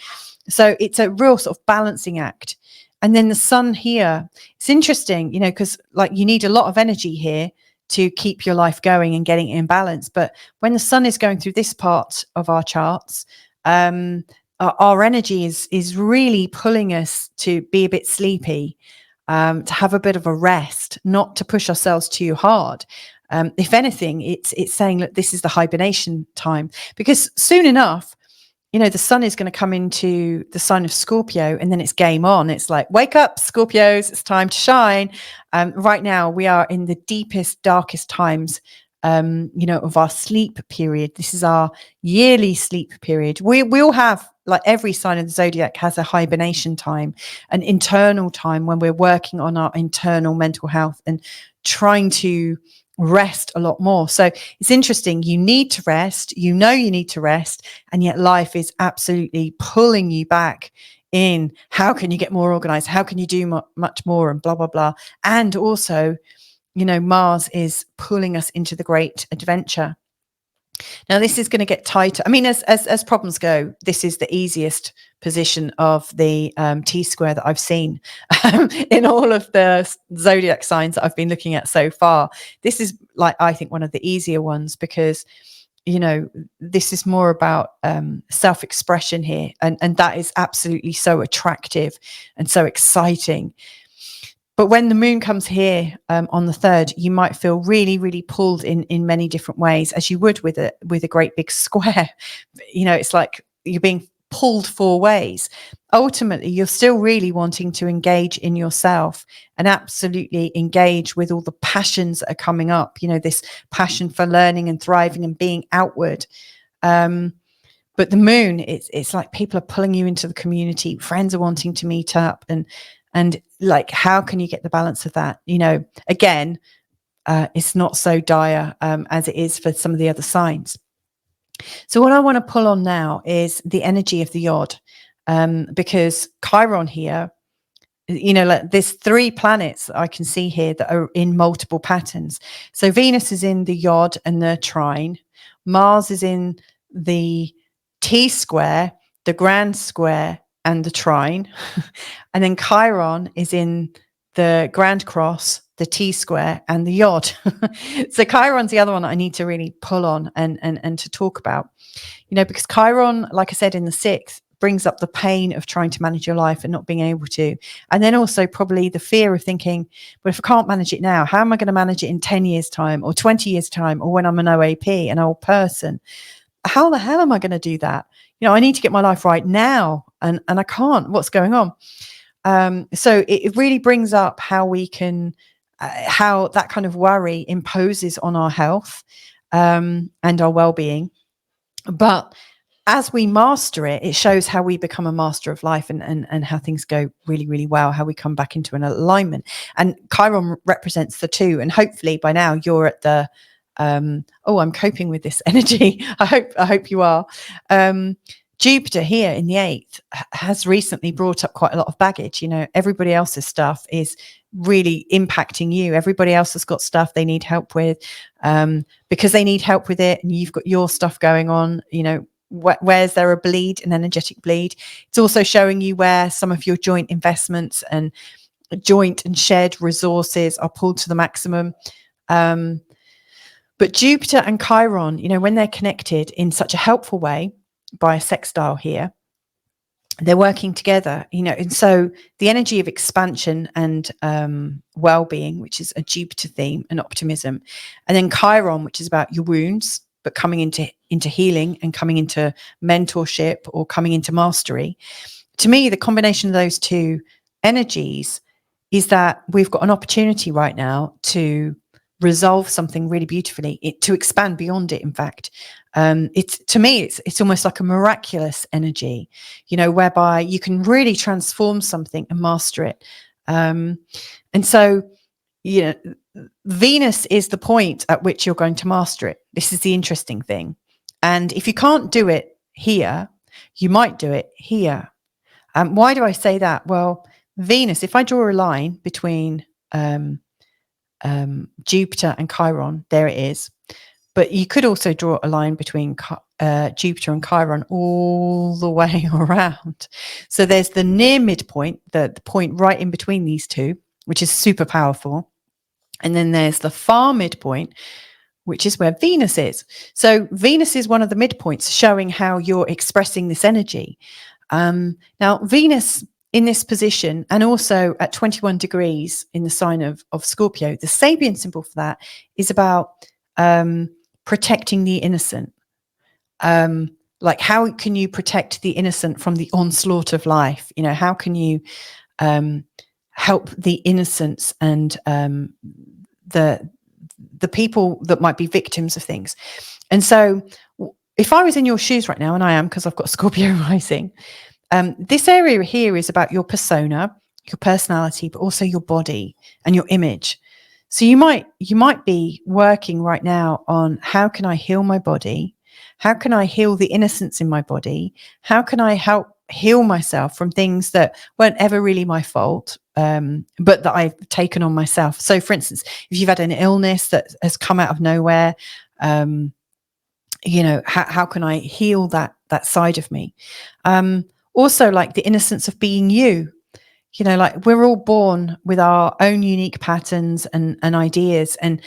So it's a real sort of balancing act. And then the sun here, it's interesting, because like you need a lot of energy here to keep your life going and getting it in balance. But when the sun is going through this part of our charts, our energy is really pulling us to be a bit sleepy, to have a bit of a rest, not to push ourselves too hard. If anything, it's saying that this is the hibernation time, because soon enough, the sun is going to come into the sign of Scorpio, and then it's game on. It's like, wake up, Scorpios, it's time to shine. Right now, we are in the deepest, darkest times, of our sleep period. This is our yearly sleep period. We all have, like every sign of the zodiac has a hibernation time, an internal time when we're working on our internal mental health and trying to rest a lot more. So it's interesting. You need to rest, you need to rest, and yet life is absolutely pulling you back in. How can you get more organized? How can you do much more, and blah, blah, blah. And also, Mars is pulling us into the great adventure. Now, this is going to get tighter. I mean, as problems go, this is the easiest position of the T-square that I've seen in all of the zodiac signs that I've been looking at so far. This is, like, I think, one of the easier ones because, you know, this is more about self-expression here. And that is absolutely so attractive and so exciting. But when the moon comes here on the 3rd, you might feel really, really pulled in many different ways, as you would with a great big square. You know, it's like you're being pulled 4 ways. Ultimately, you're still really wanting to engage in yourself and absolutely engage with all the passions that are coming up. You know, this passion for learning and thriving and being outward. But the moon, it's like people are pulling you into the community. Friends are wanting to meet up, and like, how can you get the balance of that? You know, again, it's not so dire as it is for some of the other signs. So what I want to pull on now is the energy of the YOD, because Chiron here, you know, like there's 3 planets I can see here that are in multiple patterns. So Venus is in the YOD and the trine. Mars is in the T-square, the grand square, and the trine. And then Chiron is in the grand cross, the T-square, and the YOD. So Chiron's the other one that I need to really pull on and to talk about, you know, because Chiron, like I said, in the 6th, brings up the pain of trying to manage your life and not being able to. And then also probably the fear of thinking, well, if I can't manage it now, how am I going to manage it in 10 years time or 20 years time, or when I'm an OAP, an old person? How the hell am I going to do that? You know, I need to get my life right now, and I can't. What's going on? So it really brings up how we can, how that kind of worry imposes on our health and our well-being. But as we master it, it shows how we become a master of life, and how things go really, really well, how we come back into an alignment. And Chiron represents the 2. And hopefully by now you're at the, I'm coping with this energy. I hope you are. Jupiter here in the 8th has recently brought up quite a lot of baggage. You know, everybody else's stuff is really impacting you. Everybody else has got stuff they need help with because they need help with it. And you've got your stuff going on, you know. Where's there a bleed, an energetic bleed? It's also showing you where some of your joint investments and joint and shared resources are pulled to the maximum. But Jupiter and Chiron, you know, when they're connected in such a helpful way by a sextile here, they're working together, you know. And so the energy of expansion and well-being, which is a Jupiter theme, and optimism, and then Chiron, which is about your wounds, but coming into healing and coming into mentorship or coming into mastery. To me, the combination of those 2 energies is that we've got an opportunity right now to resolve something really beautifully, to expand beyond it. In fact, it's, to me, it's almost like a miraculous energy, you know, whereby you can really transform something and master it. And so, you know, Venus is the point at which you're going to master it. This is the interesting thing. And if you can't do it here, you might do it here. Why do I say that? Well, Venus, if I draw a line between Jupiter and Chiron, there it is. But you could also draw a line between Jupiter and Chiron all the way around. So there's the near midpoint, the point right in between these 2, which is super powerful. And then there's the far midpoint, which is where Venus is. So Venus is one of the midpoints, showing how you're expressing this energy. Now, Venus in this position, and also at 21 degrees in the sign of Scorpio, the Sabian symbol for that is about protecting the innocent. Like, how can you protect the innocent from the onslaught of life? You know, how can you help the innocents and the people that might be victims of things? And so if I was in your shoes right now, and I am, because I've got Scorpio rising, this area here is about your persona, your personality, but also your body and your image. So you might be working right now on, how can I heal my body? How can I heal the innocence in my body? How can I help heal myself from things that weren't ever really my fault, but that I've taken on myself? So for instance, if you've had an illness that has come out of nowhere, how can I heal that side of me? Also, like the innocence of being you. Like we're all born with our own unique patterns and ideas. And,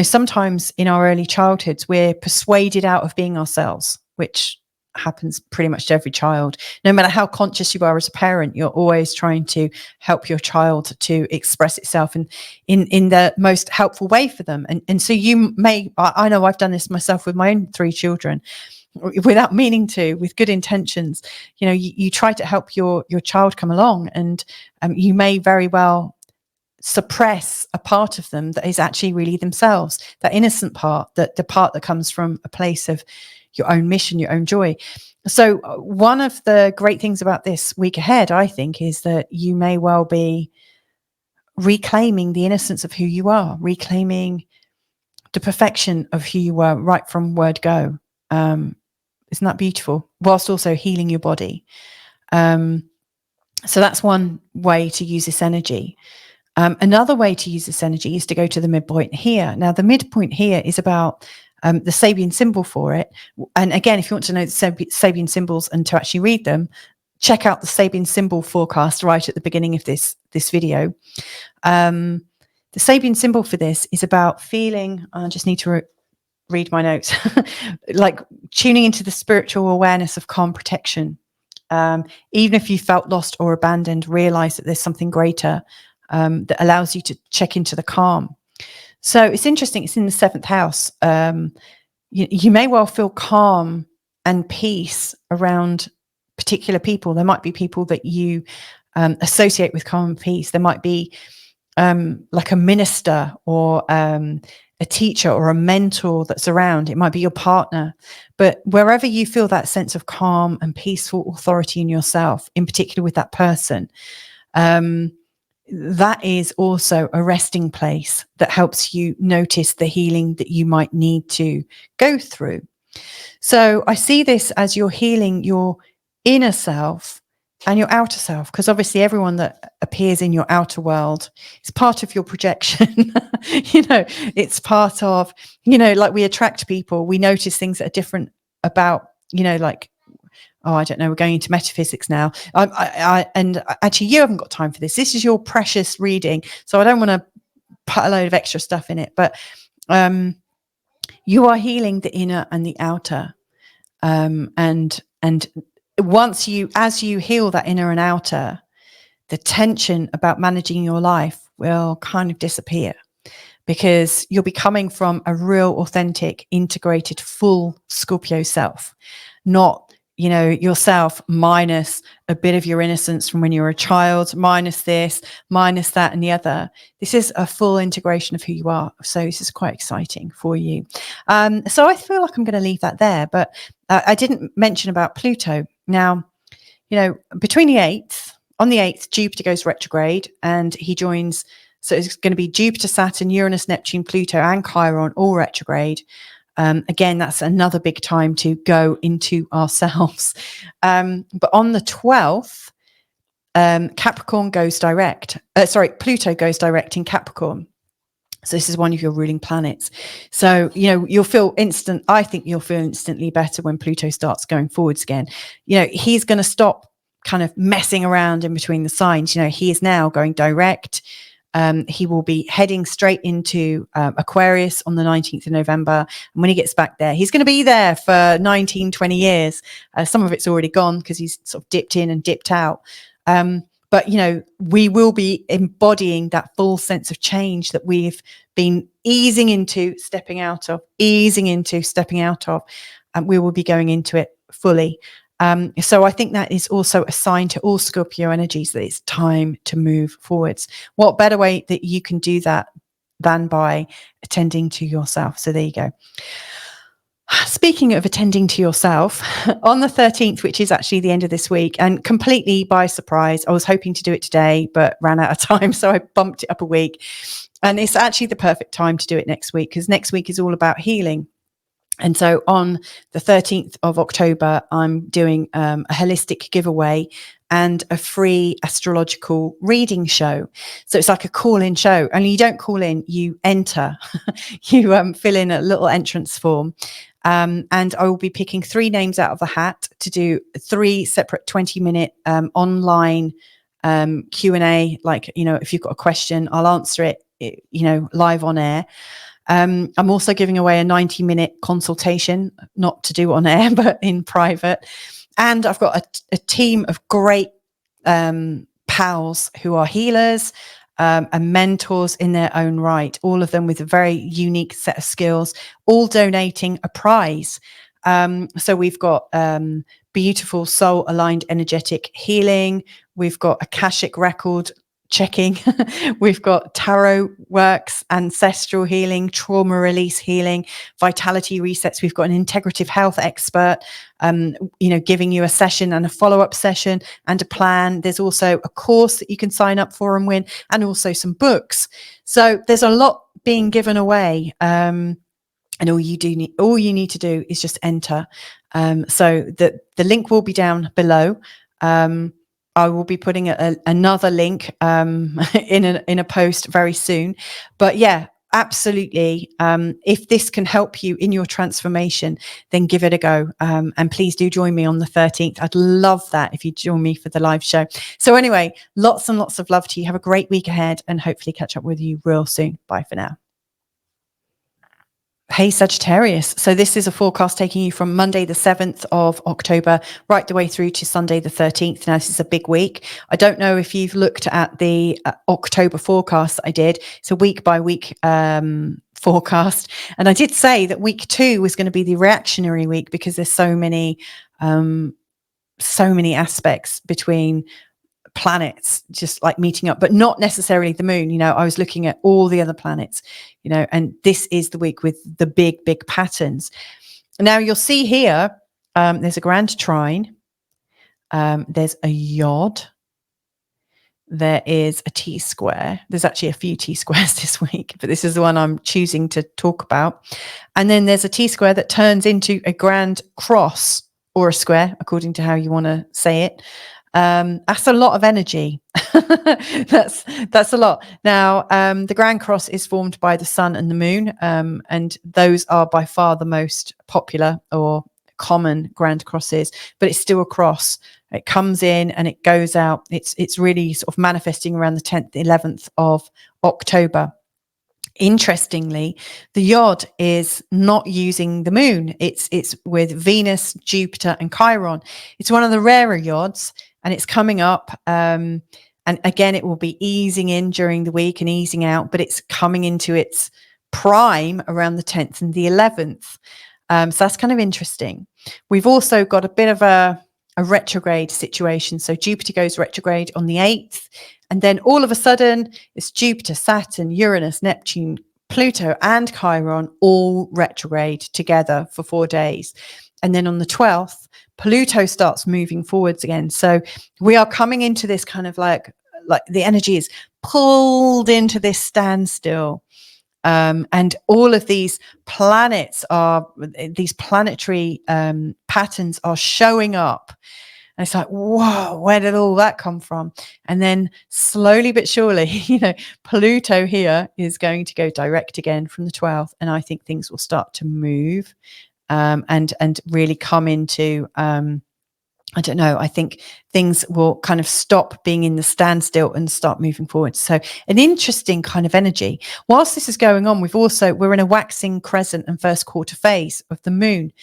sometimes in our early childhoods, we're persuaded out of being ourselves, which happens pretty much to every child. No matter how conscious you are as a parent, you're always trying to help your child to express itself in the most helpful way for them. And so I know I've done this myself with my own 3 children, without meaning to, with good intentions. You try to help your child come along, and you may very well suppress a part of them that is actually really themselves, that innocent part, the part that comes from a place of your own mission, your own joy. So one of the great things about this week ahead, I think, is that you may well be reclaiming the innocence of who you are, reclaiming the perfection of who you were right from word go. Isn't that beautiful? Whilst also healing your body. So that's one way to use this energy. Another way to use this energy is to go to the midpoint here. Now, the midpoint here is about the Sabian symbol for it. And again, if you want to know the Sabian symbols and to actually read them, check out the Sabian symbol forecast right at the beginning of this video. The Sabian symbol for this is about feeling, I just need to read my notes, like tuning into the spiritual awareness of calm protection. Even if you felt lost or abandoned, realize that there's something greater that allows you to check into the calm. So it's interesting, it's in the 7th house. You may well feel calm and peace around particular people. There might be people that you associate with calm and peace. There might be like a minister or a teacher or a mentor that's around. It might be your partner. But wherever you feel that sense of calm and peaceful authority in yourself, in particular with that person, that is also a resting place that helps you notice the healing that you might need to go through. So I see this as you're healing your inner self and your outer self, because obviously everyone that appears in your outer world is part of your projection. It's part of, like we attract people, we notice things that are different about, like, oh, I don't know, we're going into metaphysics now. And actually, you haven't got time for this. This is your precious reading, so I don't want to put a load of extra stuff in it. But you are healing the inner and the outer. And as you heal that inner and outer, the tension about managing your life will kind of disappear, because you'll be coming from a real, authentic, integrated, full Scorpio self, not yourself minus a bit of your innocence from when you were a child, minus this, minus that and the other. This is a full integration of who you are. So this is quite exciting for you. So I feel like I'm going to leave that there, but I didn't mention about Pluto. Now, between the 8th, on the 8th, Jupiter goes retrograde and he joins. So it's going to be Jupiter, Saturn, Uranus, Neptune, Pluto and Chiron all retrograde. Again, that's another big time to go into ourselves. But on the 12th, Capricorn goes direct. Pluto goes direct in Capricorn. So this is one of your ruling planets. So, you'll feel I think you'll feel instantly better when Pluto starts going forwards again. He's going to stop kind of messing around in between the signs. He is now going direct. He will be heading straight into Aquarius on the 19th of November. And when he gets back there, he's going to be there for 19, 20 years. Some of it's already gone because he's sort of dipped in and dipped out. But, we will be embodying that full sense of change that we've been easing into, stepping out of, and we will be going into it fully. So I think that is also a sign to all Scorpio energies that it's time to move forwards. What better way that you can do that than by attending to yourself? So there you go. Speaking of attending to yourself, on the 13th, which is actually the end of this week, and completely by surprise, I was hoping to do it today, but ran out of time. So I bumped it up a week. And it's actually the perfect time to do it next week, because next week is all about healing. And so on the 13th of October, I'm doing a holistic giveaway and a free astrological reading show. So it's like a call-in show. Only you don't call in, you enter. You fill in a little entrance form. And I will be picking 3 names out of the hat to do 3 separate 20-minute online Q&A. Like, if you've got a question, I'll answer it, live on air. I'm also giving away a 90-minute consultation, not to do on air, but in private. And I've got a team of great pals who are healers and mentors in their own right, all of them with a very unique set of skills, all donating a prize. So we've got beautiful soul-aligned energetic healing. We've got Akashic record checking. We've got tarot works, ancestral healing, trauma release healing, vitality resets. We've got an integrative health expert, giving you a session and a follow-up session and a plan. There's also a course that you can sign up for and win, and also some books. So there's a lot being given away. And all you need to do is just enter. So the link will be down below. I will be putting another link in a post very soon. But yeah, absolutely. If this can help you in your transformation, then give it a go. And please do join me on the 13th. I'd love that if you join me for the live show. So anyway, lots and lots of love to you. Have a great week ahead, and hopefully catch up with you real soon. Bye for now. Hey Sagittarius. So this is a forecast taking you from Monday, the 7th of October, right the way through to Sunday, the 13th. Now, this is a big week. I don't know if you've looked at the October forecast that I did. It's a week by week forecast. And I did say that week 2 was going to be the reactionary week because there's so many aspects between planets just like meeting up, but not necessarily the moon. I was looking at all the other planets, and this is the week with the big patterns. Now you'll see here, there's a grand trine, there's a YOD, there is a T-square. There's actually a few T-squares this week, but this is the one I'm choosing to talk about. And then there's a T-square that turns into a grand cross, or a square, according to how you want to say it. That's a lot of energy. that's a lot. Now, the Grand Cross is formed by the sun and the moon, and those are by far the most popular or common Grand Crosses, but it's still a cross. It comes in and it goes out. It's really sort of manifesting around the 10th, 11th of October. Interestingly, the YOD is not using the moon. It's with Venus, Jupiter, and Chiron. It's one of the rarer YODs, and it's coming up. And again, it will be easing in during the week and easing out, but it's coming into its prime around the 10th and the 11th. So that's kind of interesting. We've also got a bit of a retrograde situation. So Jupiter goes retrograde on the 8th. And then all of a sudden, it's Jupiter, Saturn, Uranus, Neptune, Pluto, and Chiron all retrograde together for 4 days. And then on the 12th, Pluto starts moving forwards again. So we are coming into this kind of like the energy is pulled into this standstill. And all of these planets these planetary patterns are showing up. And it's like, whoa, where did all that come from? And then slowly but surely, Pluto here is going to go direct again from the 12th. And I think things will start to move and really come into, I don't know, I think things will kind of stop being in the standstill and start moving forward. So an interesting kind of energy. Whilst this is going on, we're in a waxing crescent and first quarter phase of the moon.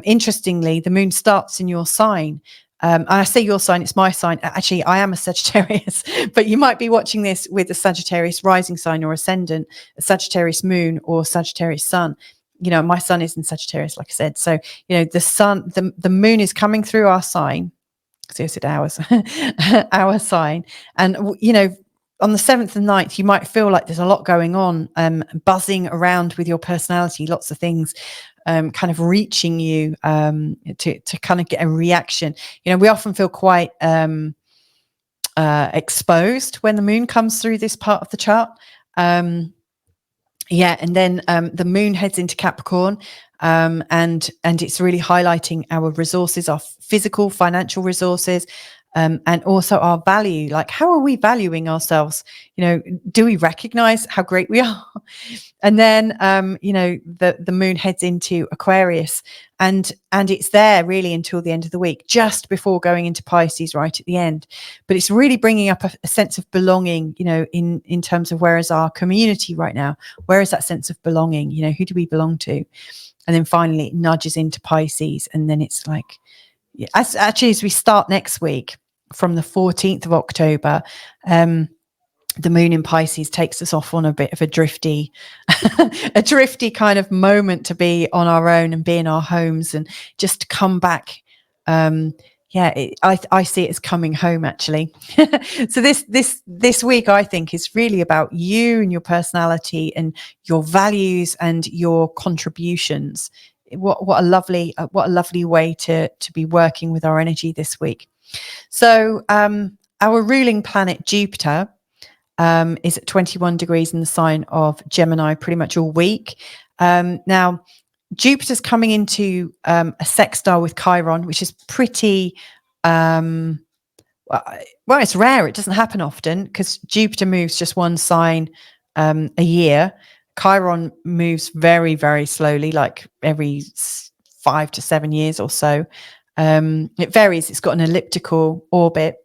Interestingly, the moon starts in your sign. I say your sign, it's my sign. Actually, I am a Sagittarius, but you might be watching this with a Sagittarius rising sign or ascendant, a Sagittarius moon or Sagittarius sun. My sun is in Sagittarius, like I said. So, the sun, the moon is coming through our sign. So I said ours, our sign. And, on the 7th and 9th, you might feel like there's a lot going on, buzzing around with your personality, lots of things kind of reaching you to kind of get a reaction. We often feel quite exposed when the moon comes through this part of the chart. And then the moon heads into Capricorn, and it's really highlighting our resources, our physical, financial resources, and also our value. Like, how are we valuing ourselves? Do we recognize how great we are? And then, the moon heads into Aquarius, and it's there really until the end of the week, just before going into Pisces right at the end. But it's really bringing up a sense of belonging, in terms of where is our community right now? Where is that sense of belonging? Who do we belong to? And then finally it nudges into Pisces. And then it's like, as we start next week from the 14th of October, the moon in Pisces takes us off on a bit of a drifty kind of moment to be on our own and be in our homes and just to come back. I see it as coming home, actually. So this week, I think, is really about you and your personality and your values and your contributions. What a lovely way to be working with our energy this week. So our ruling planet Jupiter is at 21 degrees in the sign of Gemini pretty much all week. Now, Jupiter's coming into a sextile with Chiron, which is pretty, well, it's rare. It doesn't happen often because Jupiter moves just one sign a year. Chiron moves very, very slowly, like every 5 to 7 years or so. It varies. It's got an elliptical orbit.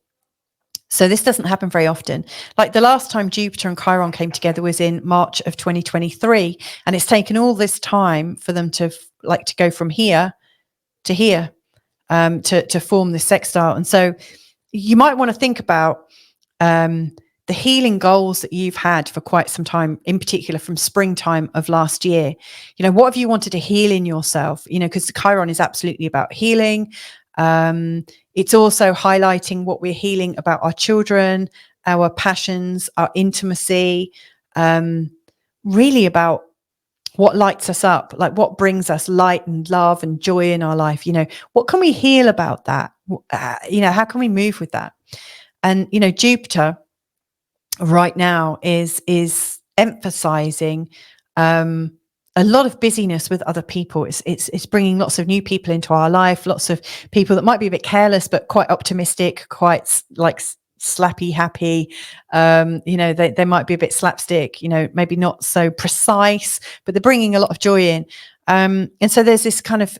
So this doesn't happen very often. Like the last time Jupiter and Chiron came together was in March of 2023. And it's taken all this time for them to go from here to here to form this sextile. And so you might want to think about the healing goals that you've had for quite some time, in particular from springtime of last year. What have you wanted to heal in yourself? Because Chiron is absolutely about healing. It's also highlighting what we're healing about our children, our passions, our intimacy, really about what lights us up, like what brings us light and love and joy in our life. What can we heal about that? How can we move with that? And, Jupiter right now is emphasizing a lot of busyness with other people. It's bringing lots of new people into our life, lots of people that might be a bit careless, but quite optimistic, quite like slappy happy. They might be a bit slapstick, maybe not so precise, but they're bringing a lot of joy in. And so there's this kind of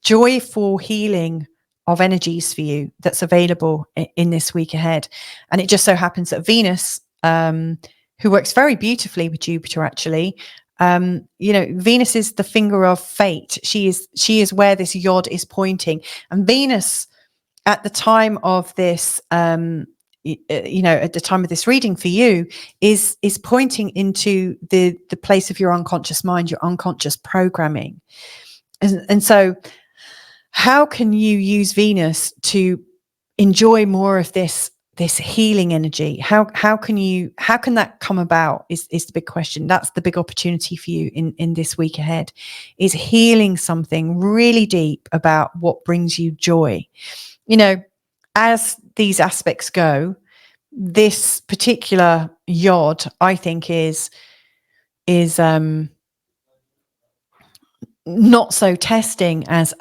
joyful healing of energies for you that's available in this week ahead. And it just so happens that Venus, who works very beautifully with Jupiter, actually, Venus is the finger of fate. She is where this YOD is pointing. And Venus, at the time of this, at the time of this reading for you, is pointing into the place of your unconscious mind, your unconscious programming. And so how can you use Venus to enjoy more of this healing energy? How can that come about is the big question. That's the big opportunity for you in this week ahead, is healing something really deep about what brings you joy. As these aspects go, this particular YOD, I think, is not so testing as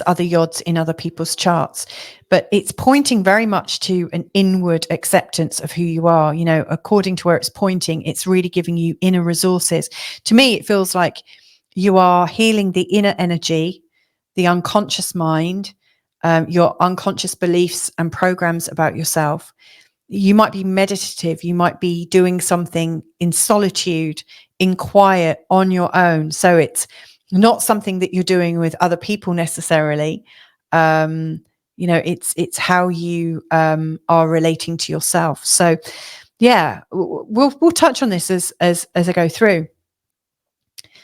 other YODs in other people's charts, but it's pointing very much to an inward acceptance of who you are. According to where it's pointing, it's really giving you inner resources. To me, it feels like you are healing the inner energy, the unconscious mind, your unconscious beliefs and programs about yourself. You might be meditative. You might be doing something in solitude, in quiet, on your own. So it's not something that you're doing with other people necessarily. It's how you are relating to yourself. So yeah, we'll touch on this as I go through.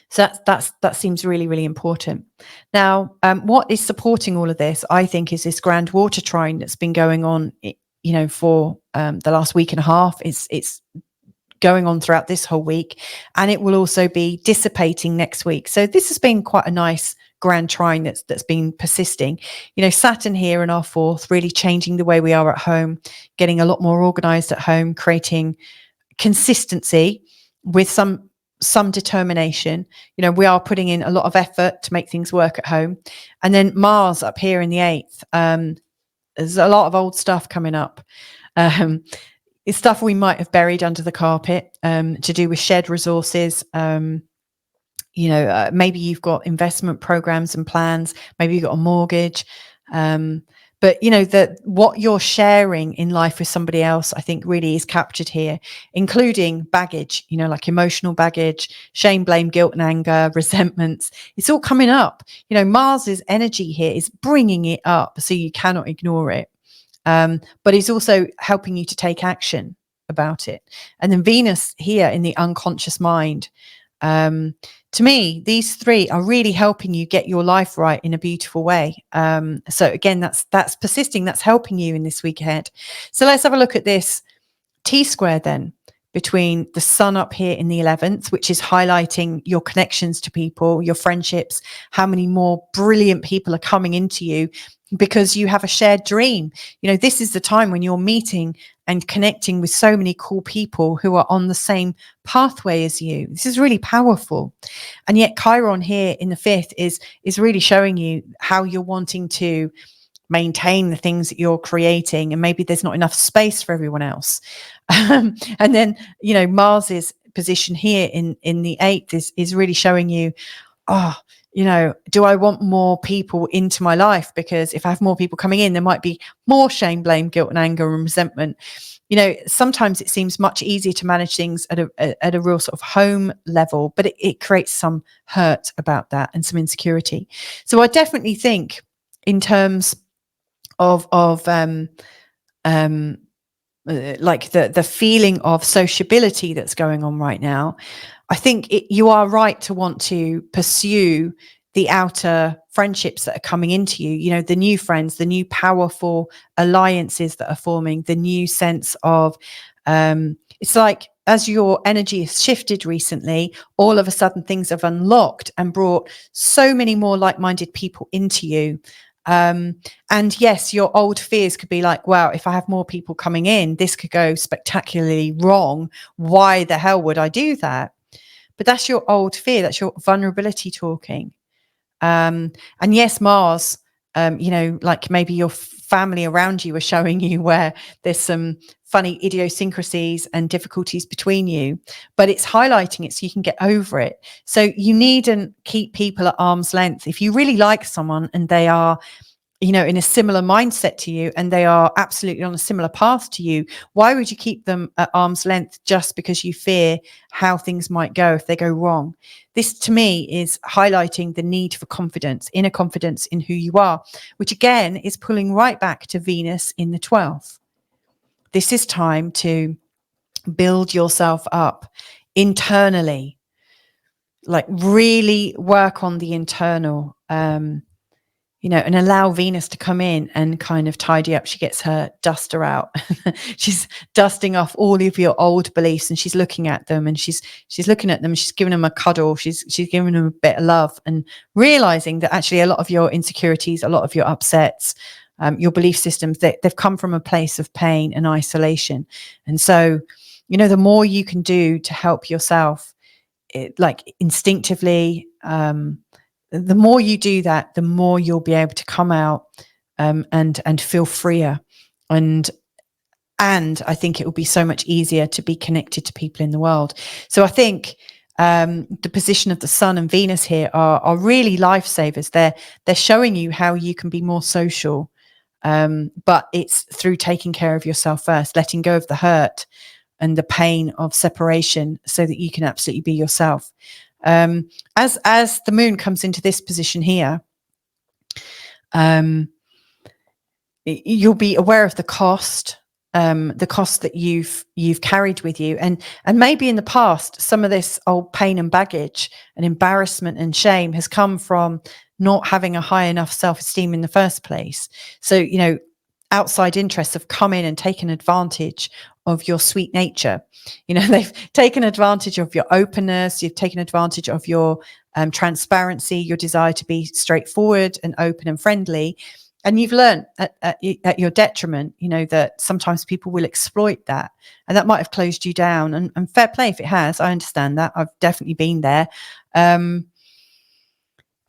So that seems really, really important. Now, what is supporting all of this, I think, is this grand water trine that's been going on, for the last week and a half. It's going on throughout this whole week, and it will also be dissipating next week. So this has been quite a nice grand trine that's been persisting. Saturn here in our fourth, really changing the way we are at home, getting a lot more organized at home, creating consistency with some determination. We are putting in a lot of effort to make things work at home. And then Mars up here in the eighth, there's a lot of old stuff coming up. It's stuff we might have buried under the carpet, to do with shared resources. Maybe you've got investment programs and plans, maybe you've got a mortgage. But that what you're sharing in life with somebody else, I think really is captured here, including baggage, like emotional baggage, shame, blame, guilt and anger, resentments. It's all coming up. Mars's energy here is bringing it up, so you cannot ignore it. But it's also helping you to take action about it. And then Venus here in the unconscious mind. To me, these three are really helping you get your life right in a beautiful way. So again, that's persisting, that's helping you in this week ahead. So let's have a look at this T-square then, between the sun up here in the 11th, which is highlighting your connections to people, your friendships, how many more brilliant people are coming into you because you have a shared dream. This is the time when you're meeting and connecting with so many cool people who are on the same pathway as you. This is really powerful. And yet Chiron here in the 5th is really showing you how you're wanting to maintain the things that you're creating, and maybe there's not enough space for everyone else. And then Mars's position here in the 8th is really showing you, do I want more people into my life? Because if I have more people coming in, there might be more shame, blame, guilt and anger and resentment. Sometimes it seems much easier to manage things at a real sort of home level, but it creates some hurt about that and some insecurity. So I definitely think in terms of like the feeling of sociability that's going on right now, I think you are right to want to pursue the outer friendships that are coming into you, the new friends, the new powerful alliances that are forming, the new sense of, it's like as your energy has shifted recently, all of a sudden things have unlocked and brought so many more like-minded people into you. And yes, your old fears could be like, wow, if I have more people coming in, this could go spectacularly wrong. Why the hell would I do that? But that's your old fear. That's your vulnerability talking. And yes, Mars, like maybe your family around you are showing you where there's some funny idiosyncrasies and difficulties between you, but it's highlighting it so you can get over it. So you needn't keep people at arm's length. If you really like someone and they are, in a similar mindset to you and they are absolutely on a similar path to you, why would you keep them at arm's length just because you fear how things might go if they go wrong? This to me is highlighting the need for confidence, inner confidence in who you are, which again is pulling right back to Venus in the 12th. This is time to build yourself up internally, like really work on the internal, and allow Venus to come in and kind of tidy up. She gets her duster out. She's dusting off all of your old beliefs and she's looking at them and she's looking at them. She's giving them a cuddle. She's giving them a bit of love and realizing that actually a lot of your insecurities, a lot of your upsets, your belief systems, they've come from a place of pain and isolation. And so, the more you can do to help yourself, like instinctively, the more you do that, the more you'll be able to come out and feel freer. And I think it will be so much easier to be connected to people in the world. So I think the position of the Sun and Venus here are really lifesavers. They're showing you how you can be more social, but it's through taking care of yourself first, letting go of the hurt and the pain of separation so that you can absolutely be yourself. As the moon comes into this position here, you'll be aware of the cost that you've carried with you, and maybe in the past some of this old pain and baggage and embarrassment and shame has come from not having a high enough self-esteem in the first place. So outside interests have come in and taken advantage of your sweet nature. They've taken advantage of your openness. You've taken advantage of your transparency, your desire to be straightforward and open and friendly. And you've learned at your detriment, that sometimes people will exploit that. And that might have closed you down. And fair play if it has. I understand that. I've definitely been there. And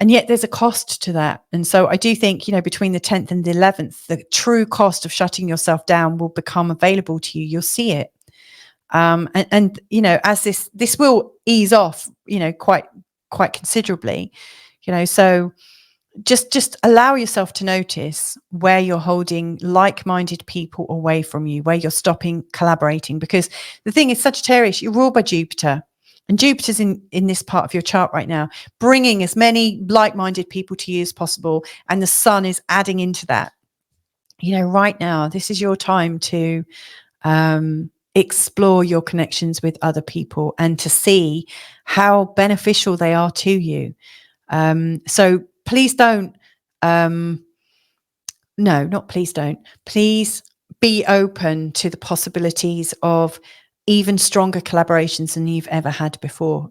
And yet there's a cost to that. And so I do think, between the 10th and the 11th, the true cost of shutting yourself down will become available to you. You'll see it. And as this will ease off, quite considerably, so just allow yourself to notice where you're holding like-minded people away from you, where you're stopping collaborating. Because the thing is, Sagittarius, you're ruled by Jupiter. And Jupiter's in this part of your chart right now, bringing as many like-minded people to you as possible. And the sun is adding into that. Right now, this is your time to explore your connections with other people and to see how beneficial they are to you. So please don't, please be open to the possibilities of even stronger collaborations than you've ever had before.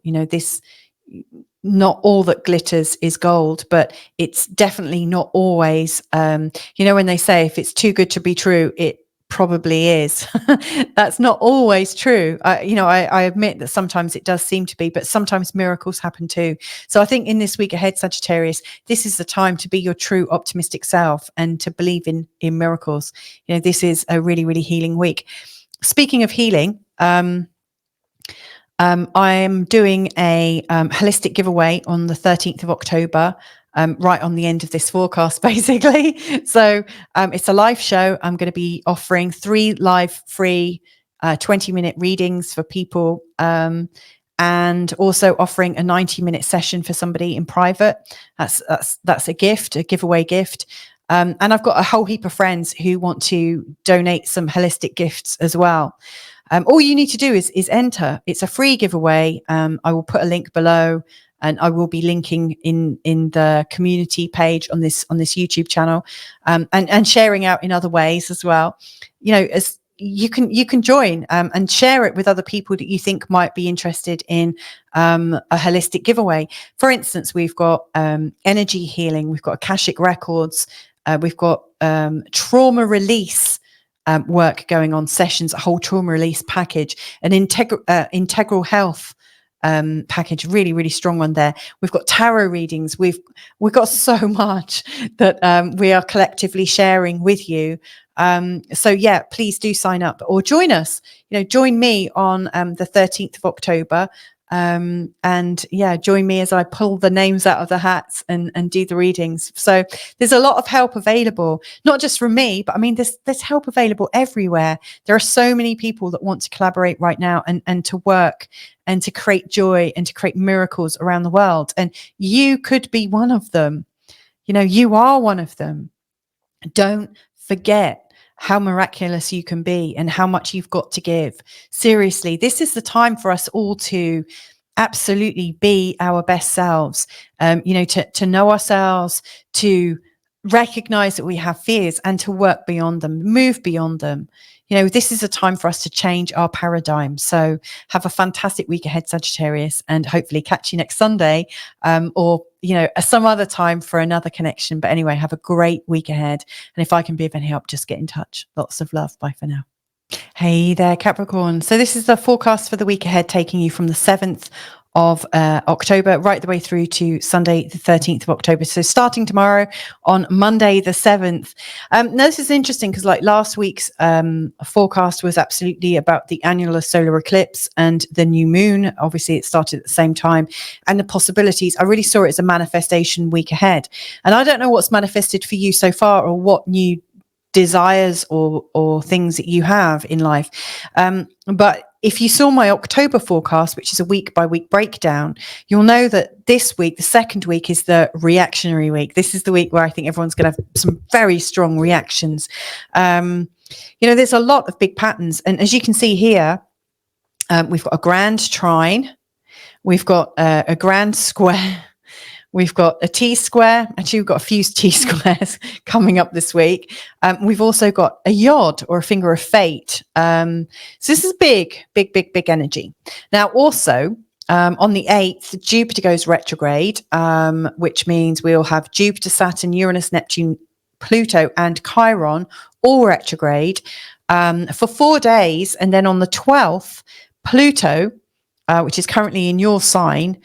Not all that glitters is gold, but it's definitely not always, when they say if it's too good to be true, it probably is. That's not always true. I admit that sometimes it does seem to be, but sometimes miracles happen too. So I think in this week ahead, Sagittarius, this is the time to be your true optimistic self and to believe in miracles. This is a really, really healing week. Speaking of healing, I'm doing a holistic giveaway on the 13th of October, right on the end of this forecast, basically. So it's a live show. I'm going to be offering 3 live free 20-minute readings for people, and also offering a 90-minute session for somebody in private. That's a gift, a giveaway gift. And I've got a whole heap of friends who want to donate some holistic gifts as well. All you need to do is enter. It's a free giveaway. I will put a link below, and I will be linking in the community page on this YouTube channel, and sharing out in other ways as well. As you can join and share it with other people that you think might be interested in a holistic giveaway. For instance, we've got energy healing, we've got Akashic records, we've got trauma release work going on, sessions, a whole trauma release package, an integral health package, really, really strong one there. We've got tarot readings. We've got so much that we are collectively sharing with you. So yeah, please do sign up or join us. Join me on the 13th of October. And yeah, join me as I pull the names out of the hats and do the readings. So there's a lot of help available, not just from me, but I mean, there's help available everywhere. There are so many people that want to collaborate right now and to work and to create joy and to create miracles around the world. And you could be one of them. You are one of them. Don't forget how miraculous you can be and how much you've got to give. Seriously, this is the time for us all to absolutely be our best selves, to know ourselves, to recognize that we have fears and to work beyond them, move beyond them. This is a time for us to change our paradigm. So have a fantastic week ahead, Sagittarius, and hopefully catch you next Sunday, or some other time for another connection. But anyway, have a great week ahead. And if I can be of any help, just get in touch. Lots of love. Bye for now. Hey there, Capricorn. So this is the forecast for the week ahead, taking you from the 7th of October right the way through to Sunday the 13th of October. So starting tomorrow on Monday the 7th. Now this is interesting because like last week's forecast was absolutely about the annular solar eclipse and the new moon. Obviously it started at the same time, and the possibilities. I really saw it as a manifestation week ahead. And I don't know what's manifested for you so far or what new desires or things that you have in life. But if you saw my October forecast, which is a week by week breakdown, you'll know that this week, the second week, is the reactionary week. This is the week where I think everyone's going to have some very strong reactions. There's a lot of big patterns. And as you can see here, we've got a grand trine. We've got a grand square. We've got a T-square. Actually, we've got a few T-squares coming up this week. We've also got a YOD, or a finger of fate. So this is big energy. Now, also, on the 8th, Jupiter goes retrograde, which means we'll have Jupiter, Saturn, Uranus, Neptune, Pluto, and Chiron all retrograde for 4 days. And then on the 12th, Pluto, which is currently in your sign,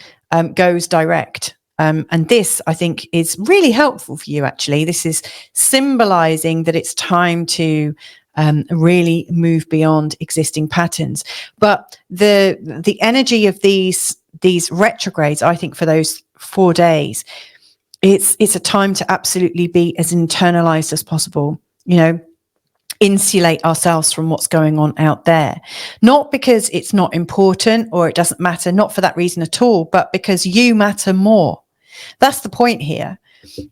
goes direct. And this, I think, is really helpful for you, actually. This is symbolizing that it's time to really move beyond existing patterns. But the energy of these retrogrades, I think, for those 4 days, it's a time to absolutely be as internalized as possible, insulate ourselves from what's going on out there, not because it's not important or it doesn't matter, not for that reason at all, but because you matter more. That's the point here.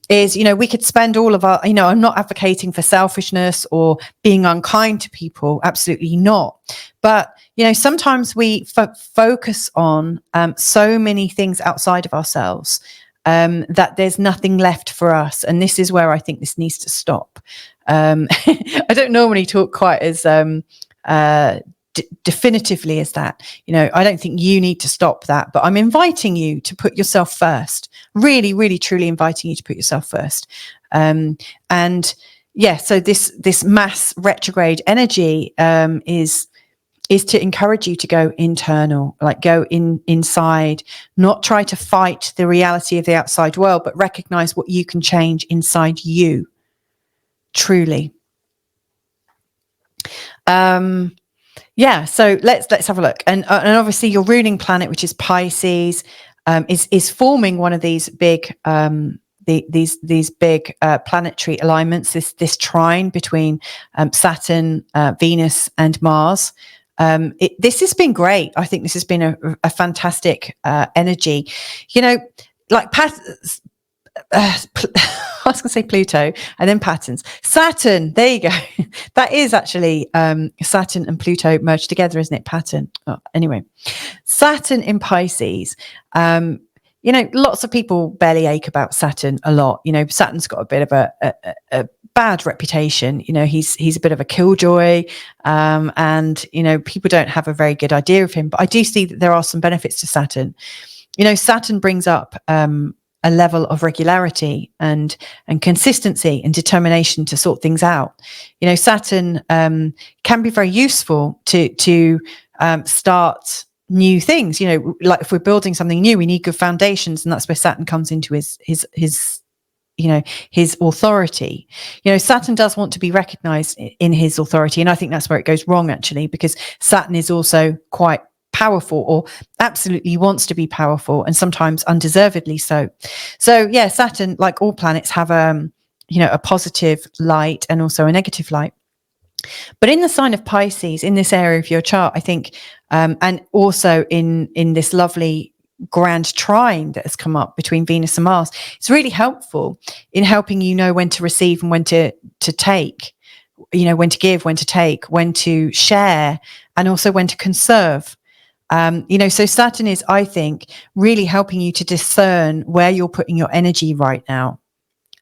Is, we could spend all of our, I'm not advocating for selfishness or being unkind to people, absolutely not. But, sometimes we focus on so many things outside of ourselves that there's nothing left for us. And this is where I think this needs to stop. I don't normally talk quite as definitively as that. I don't think you need to stop that, but I'm inviting you to put yourself first. Really, really, truly inviting you to put yourself first. And yeah, so this mass retrograde energy is to encourage you to go internal, like go inside, not try to fight the reality of the outside world, but recognize what you can change inside you. Truly. Yeah, so let's have a look. And obviously your ruling planet, which is Pisces, is forming one of these big these big planetary alignments, this trine between Saturn, Venus, and Mars. This has been great. I think this has been a fantastic energy. Like I was going to say Pluto and then patterns. Saturn, there you go. That is actually Saturn and Pluto merged together, isn't it? Pattern. Oh, anyway, Saturn in Pisces. Lots of people belly ache about Saturn a lot. Saturn's got a bit of a bad reputation. He's a bit of a killjoy, and people don't have a very good idea of him. But I do see that there are some benefits to Saturn. Saturn brings up a level of regularity and consistency and determination to sort things out. Saturn can be very useful to start new things. Like if we're building something new, we need good foundations, and that's where Saturn comes into his authority. Saturn does want to be recognized in his authority, and I think that's where it goes wrong, actually, because Saturn is also quite powerful, or absolutely wants to be powerful, and sometimes undeservedly so. So yeah, Saturn, like all planets, have a positive light and also a negative light. But in the sign of Pisces, in this area of your chart, I think, and also in this lovely grand trine that has come up between Venus and Mars, it's really helpful in helping when to receive and when to take, when to give, when to take, when to share, and also when to conserve. So Saturn is, I think, really helping you to discern where you're putting your energy right now.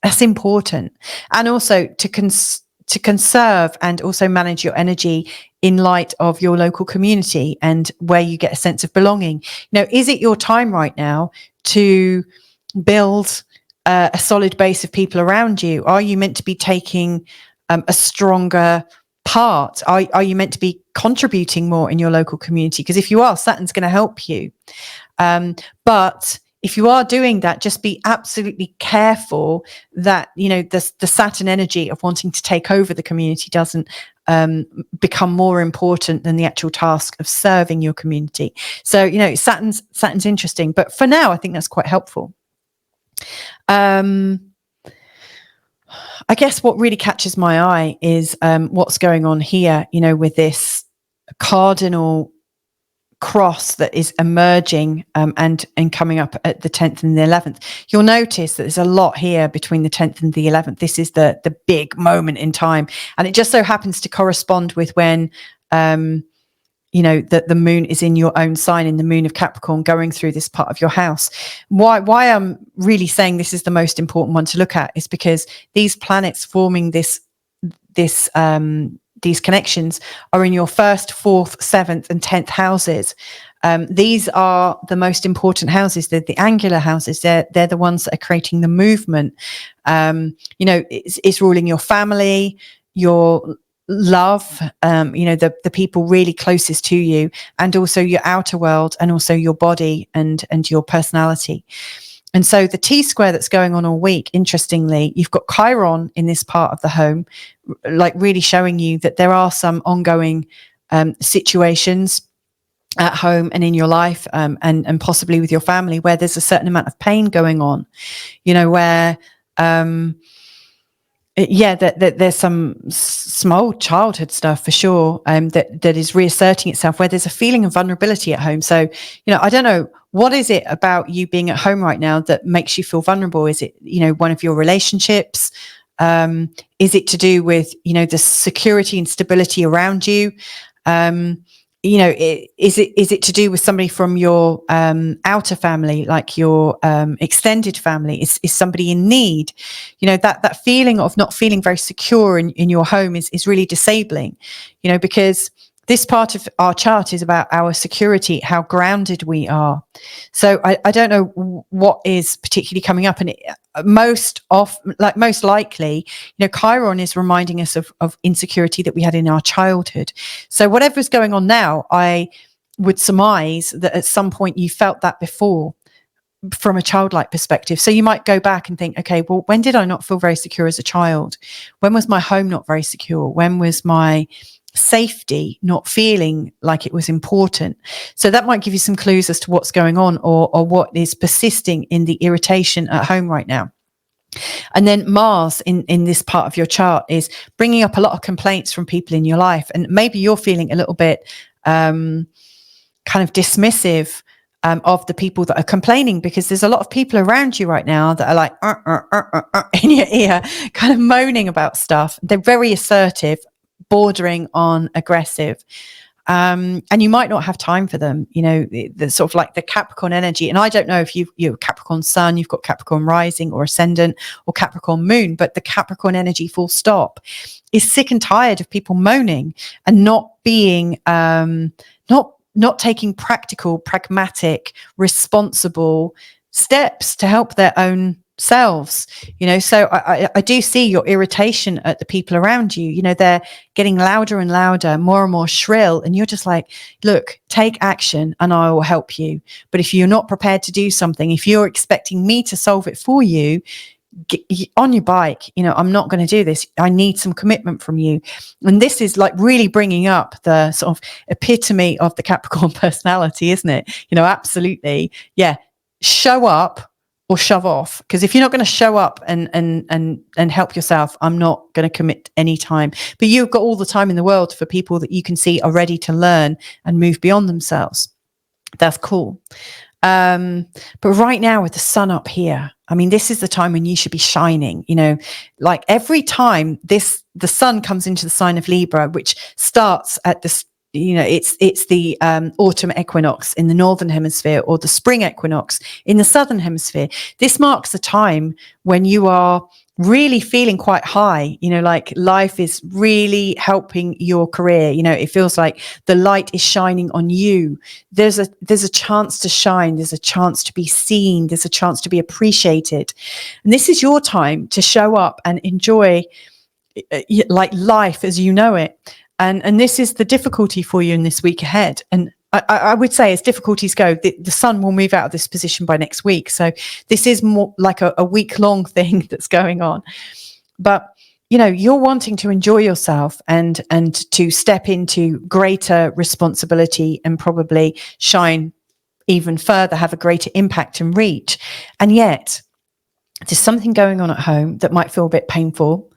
That's important. And also to conserve and also manage your energy in light of your local community and where you get a sense of belonging. Is it your time right now to build a solid base of people around you? Are you meant to be taking a stronger part? Are you meant to be contributing more in your local community? Because if you are, Saturn's going to help you. But if you are doing that, just be absolutely careful that, the Saturn energy of wanting to take over the community doesn't become more important than the actual task of serving your community. So, Saturn's interesting, but for now, I think that's quite helpful. I guess what really catches my eye is what's going on here, with this cardinal cross that is emerging and coming up at the 10th and the 11th. You'll notice that there's a lot here between the 10th and the 11th. This is the big moment in time. And it just so happens to correspond with when the moon is in your own sign, in the moon of Capricorn, going through this part of your house. Why I'm really saying this is the most important one to look at is because these planets forming these connections are in your 1st, 4th, 7th, and 10th houses. These are the most important houses. They're the angular houses. They're the ones that are creating the movement. It's ruling your family, your love, the people really closest to you, and also your outer world, and also your body and your personality. And so the T-square that's going on all week, interestingly, you've got Chiron in this part of the home, like really showing you that there are some ongoing situations at home and in your life, and possibly with your family, where there's a certain amount of pain going on, where that there's some old childhood stuff for sure, that is reasserting itself, where there's a feeling of vulnerability at home. So, I don't know, what is it about you being at home right now that makes you feel vulnerable? Is it, one of your relationships? Is it to do with, the security and stability around you? Is it to do with somebody from your outer family, like your extended family? Is somebody in need? That feeling of not feeling very secure in your home is really disabling, because this part of our chart is about our security, how grounded we are. So I don't know what is particularly coming up, and most likely, Chiron is reminding us of insecurity that we had in our childhood. So whatever's going on now, I would surmise that at some point you felt that before from a childlike perspective. So you might go back and think, okay, well, when did I not feel very secure as a child? When was my home not very secure? When was my safety not feeling like it was important? So that might give you some clues as to what's going on, or what is persisting in the irritation at home right now. And then Mars in this part of your chart is bringing up a lot of complaints from people in your life, and maybe you're feeling a little bit kind of dismissive of the people that are complaining, because there's a lot of people around you right now that are like in your ear, kind of moaning about stuff. They're very assertive, bordering on aggressive, and you might not have time for them. The sort of like the Capricorn energy, and I don't know if you're Capricorn sun, you've got Capricorn rising or ascendant, or Capricorn moon, but the Capricorn energy, full stop, is sick and tired of people moaning and not being not taking practical, pragmatic, responsible steps to help their own selves. So I do see your irritation at the people around you. They're getting louder and louder, more and more shrill, and you're just like, look, take action and I will help you. But if you're not prepared to do something, if you're expecting me to solve it for you, get on your bike. I'm not going to do this. I need some commitment from you. And this is like really bringing up the sort of epitome of the Capricorn personality, isn't it? Absolutely. Yeah. Show up or shove off. Because if you're not going to show up and help yourself, I'm not going to commit any time. But you've got all the time in the world for people that you can see are ready to learn and move beyond themselves. That's cool. But right now with the sun up here, this is the time when you should be shining. Like every time the sun comes into the sign of Libra, which starts at the it's the autumn equinox in the northern hemisphere, or the spring equinox in the southern hemisphere. This marks the time when you are really feeling quite high, like life is really helping your career. It feels like the light is shining on you. There's a chance to shine. There's a chance to be seen. There's a chance to be appreciated. And this is your time to show up and enjoy like life as you know it. And this is the difficulty for you in this week ahead. And I would say, as difficulties go, the sun will move out of this position by next week. So this is more like a week-long thing that's going on. But, you're wanting to enjoy yourself and to step into greater responsibility and probably shine even further, have a greater impact and reach. And yet there's something going on at home that might feel a bit painful.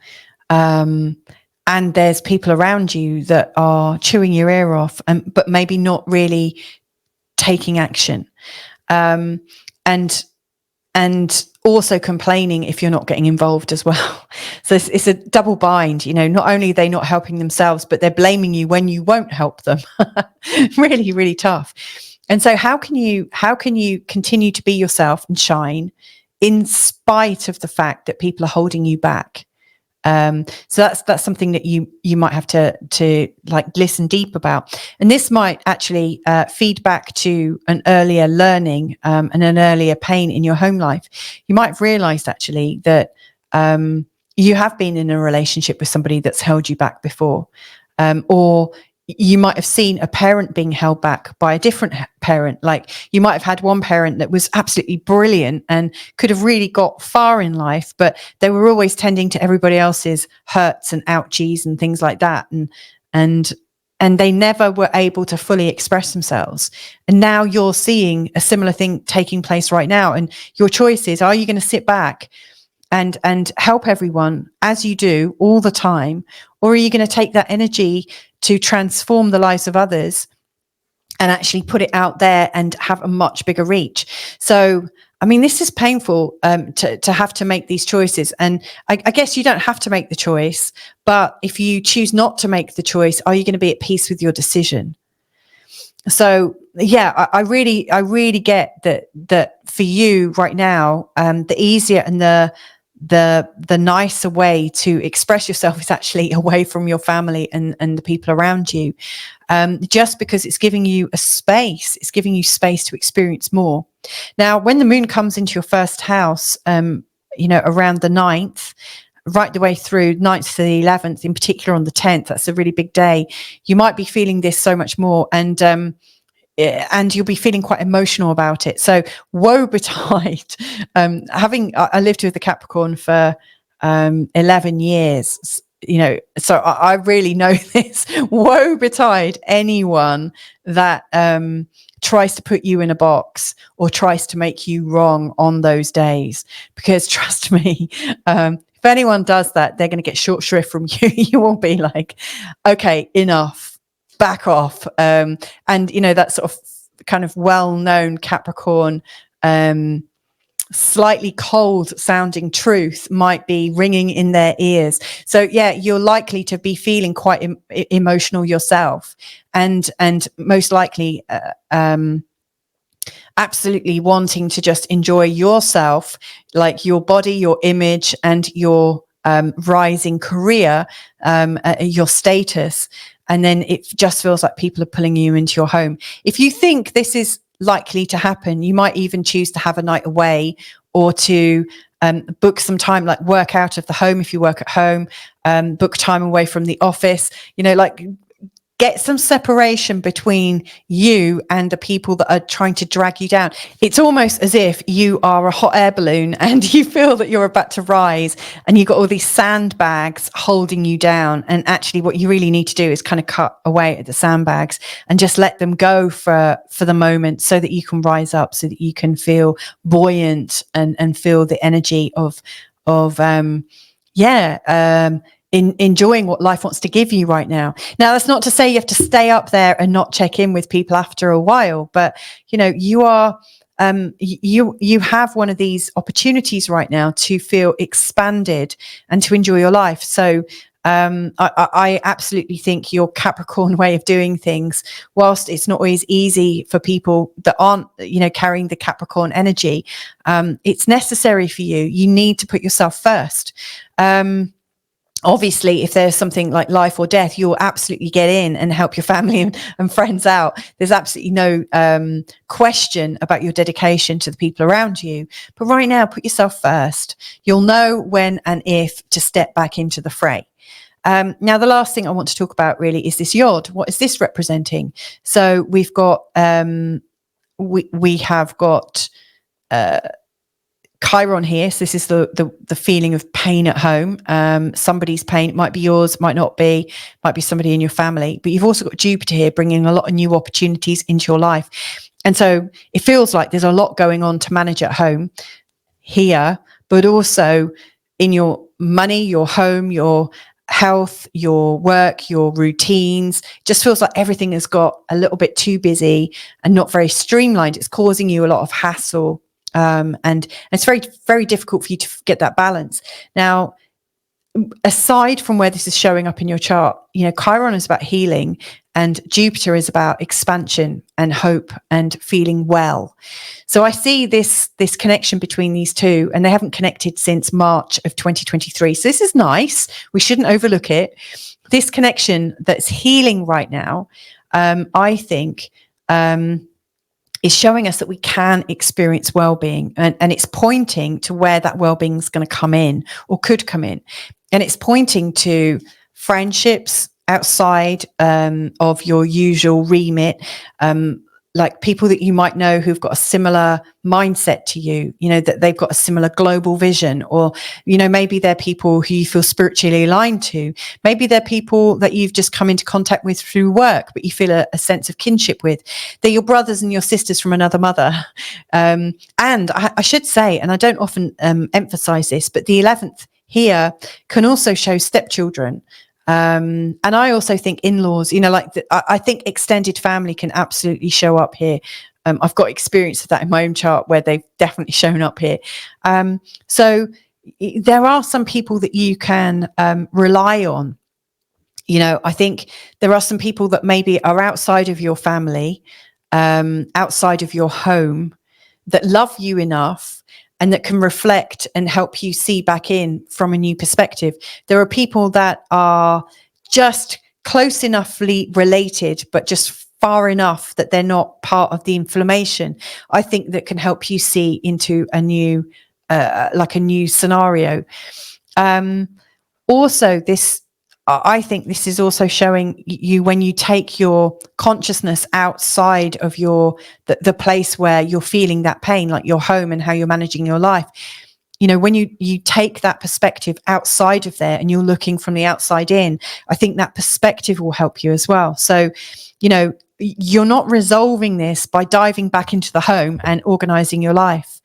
And there's people around you that are chewing your ear off, but maybe not really taking action, and also complaining if you're not getting involved as well. So it's a double bind. Not only are they not helping themselves, but they're blaming you when you won't help them. Really, really tough. And so how can you continue to be yourself and shine in spite of the fact that people are holding you back? So that's something that you might have to like listen deep about. And this might actually feed back to an earlier learning and an earlier pain in your home life. You might have realized actually that you have been in a relationship with somebody that's held you back before, or you might have seen a parent being held back by a different parent. Like, you might have had one parent that was absolutely brilliant and could have really got far in life, but they were always tending to everybody else's hurts and ouchies and things like that. And they never were able to fully express themselves. And now you're seeing a similar thing taking place right now. And your choice is, are you going to sit back and help everyone as you do all the time? Or are you going to take that energy to transform the lives of others and actually put it out there and have a much bigger reach? So, I mean, this is painful to have to make these choices. And I guess you don't have to make the choice, but if you choose not to make the choice, are you going to be at peace with your decision? So, yeah, I really get that for you right now, the easier and the nicer way to express yourself is actually away from your family and the people around you, just because it's giving you it's giving you space to experience more. Now, when the moon comes into your first house, around the 9th, right the way through 9th to the 11th, in particular on the 10th, that's a really big day. You might be feeling this so much more, and you'll be feeling quite emotional about it. So woe betide. I lived with the Capricorn for 11 years, so I really know this. Woe betide anyone that tries to put you in a box or tries to make you wrong on those days, because trust me, if anyone does that, they're going to get short shrift from you. You will be like, okay, enough, back off. And that sort of kind of well-known Capricorn slightly cold sounding truth might be ringing in their ears. So yeah, you're likely to be feeling quite emotional yourself, and most likely absolutely wanting to just enjoy yourself, like your body, your image, and your rising career, your status. And then it just feels like people are pulling you into your home. If you think this is likely to happen, you might even choose to have a night away, or to book some time, like work out of the home if you work at home, book time away from the office, like get some separation between you and the people that are trying to drag you down. It's almost as if you are a hot air balloon and you feel that you're about to rise, and you've got all these sandbags holding you down. And actually what you really need to do is kind of cut away at the sandbags and just let them go for the moment, so that you can rise up, so that you can feel buoyant and feel the energy of enjoying what life wants to give you right now. Now, that's not to say you have to stay up there and not check in with people after a while, but you are you have one of these opportunities right now to feel expanded and to enjoy your life. So I absolutely think your Capricorn way of doing things, whilst it's not always easy for people that aren't carrying the Capricorn energy, it's necessary for you. You need to put yourself first. Obviously, if there's something like life or death, you'll absolutely get in and help your family and friends out. There's absolutely no question about your dedication to the people around you. But right now, put yourself first. You'll know when and if to step back into the fray. Now, the last thing I want to talk about really is this YOD. What is this representing? So we've got we have got Chiron here. So this is the feeling of pain at home. Somebody's pain. It might be yours, might not be, might be somebody in your family. But you've also got Jupiter here, bringing a lot of new opportunities into your life. And so it feels like there's a lot going on to manage at home here, but also in your money, your home, your health, your work, your routines. It just feels like everything has got a little bit too busy and not very streamlined. It's causing you a lot of hassle. And it's very, very difficult for you to get that balance. Now, aside from where this is showing up in your chart, Chiron is about healing, and Jupiter is about expansion and hope and feeling well. So I see this connection between these two, and they haven't connected since March of 2023. So this is nice. We shouldn't overlook it. This connection that's healing right now, I think, is showing us that we can experience well-being, and it's pointing to where that well-being is going to come in, or could come in. And it's pointing to friendships outside of your usual remit, like people that you might know who've got a similar mindset to you, that they've got a similar global vision, or, maybe they're people who you feel spiritually aligned to. Maybe they're people that you've just come into contact with through work, but you feel a sense of kinship with. They're your brothers and your sisters from another mother. And I should say, and I don't often emphasize this, but the 11th here can also show stepchildren. And I also think in-laws, I think extended family can absolutely show up here. I've got experience of that in my own chart where they've definitely shown up here. So there are some people that you can rely on. I think there are some people that maybe are outside of your family, outside of your home, that love you enough and that can reflect and help you see back in from a new perspective. There are people that are just close enoughly related, but just far enough that they're not part of the inflammation. I think that can help you see into a new, like a new scenario. Also, I think this is also showing you when you take your consciousness outside of the place where you're feeling that pain, like your home and how you're managing your life. When you take that perspective outside of there and you're looking from the outside in, I think that perspective will help you as well. So, you're not resolving this by diving back into the home and organizing your life,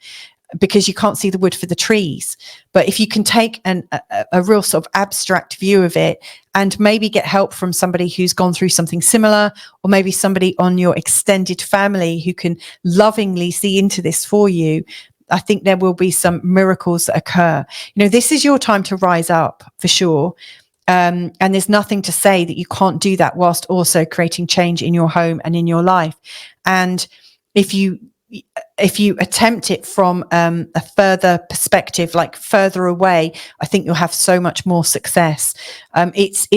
because you can't see the wood for the trees. But if you can take a real sort of abstract view of it and maybe get help from somebody who's gone through something similar, or maybe somebody on your extended family who can lovingly see into this for you, I think there will be some miracles that occur. This is your time to rise up for sure. And there's nothing to say that you can't do that whilst also creating change in your home and in your life. And if you attempt it from a further perspective, like further away, I think you'll have so much more success. It's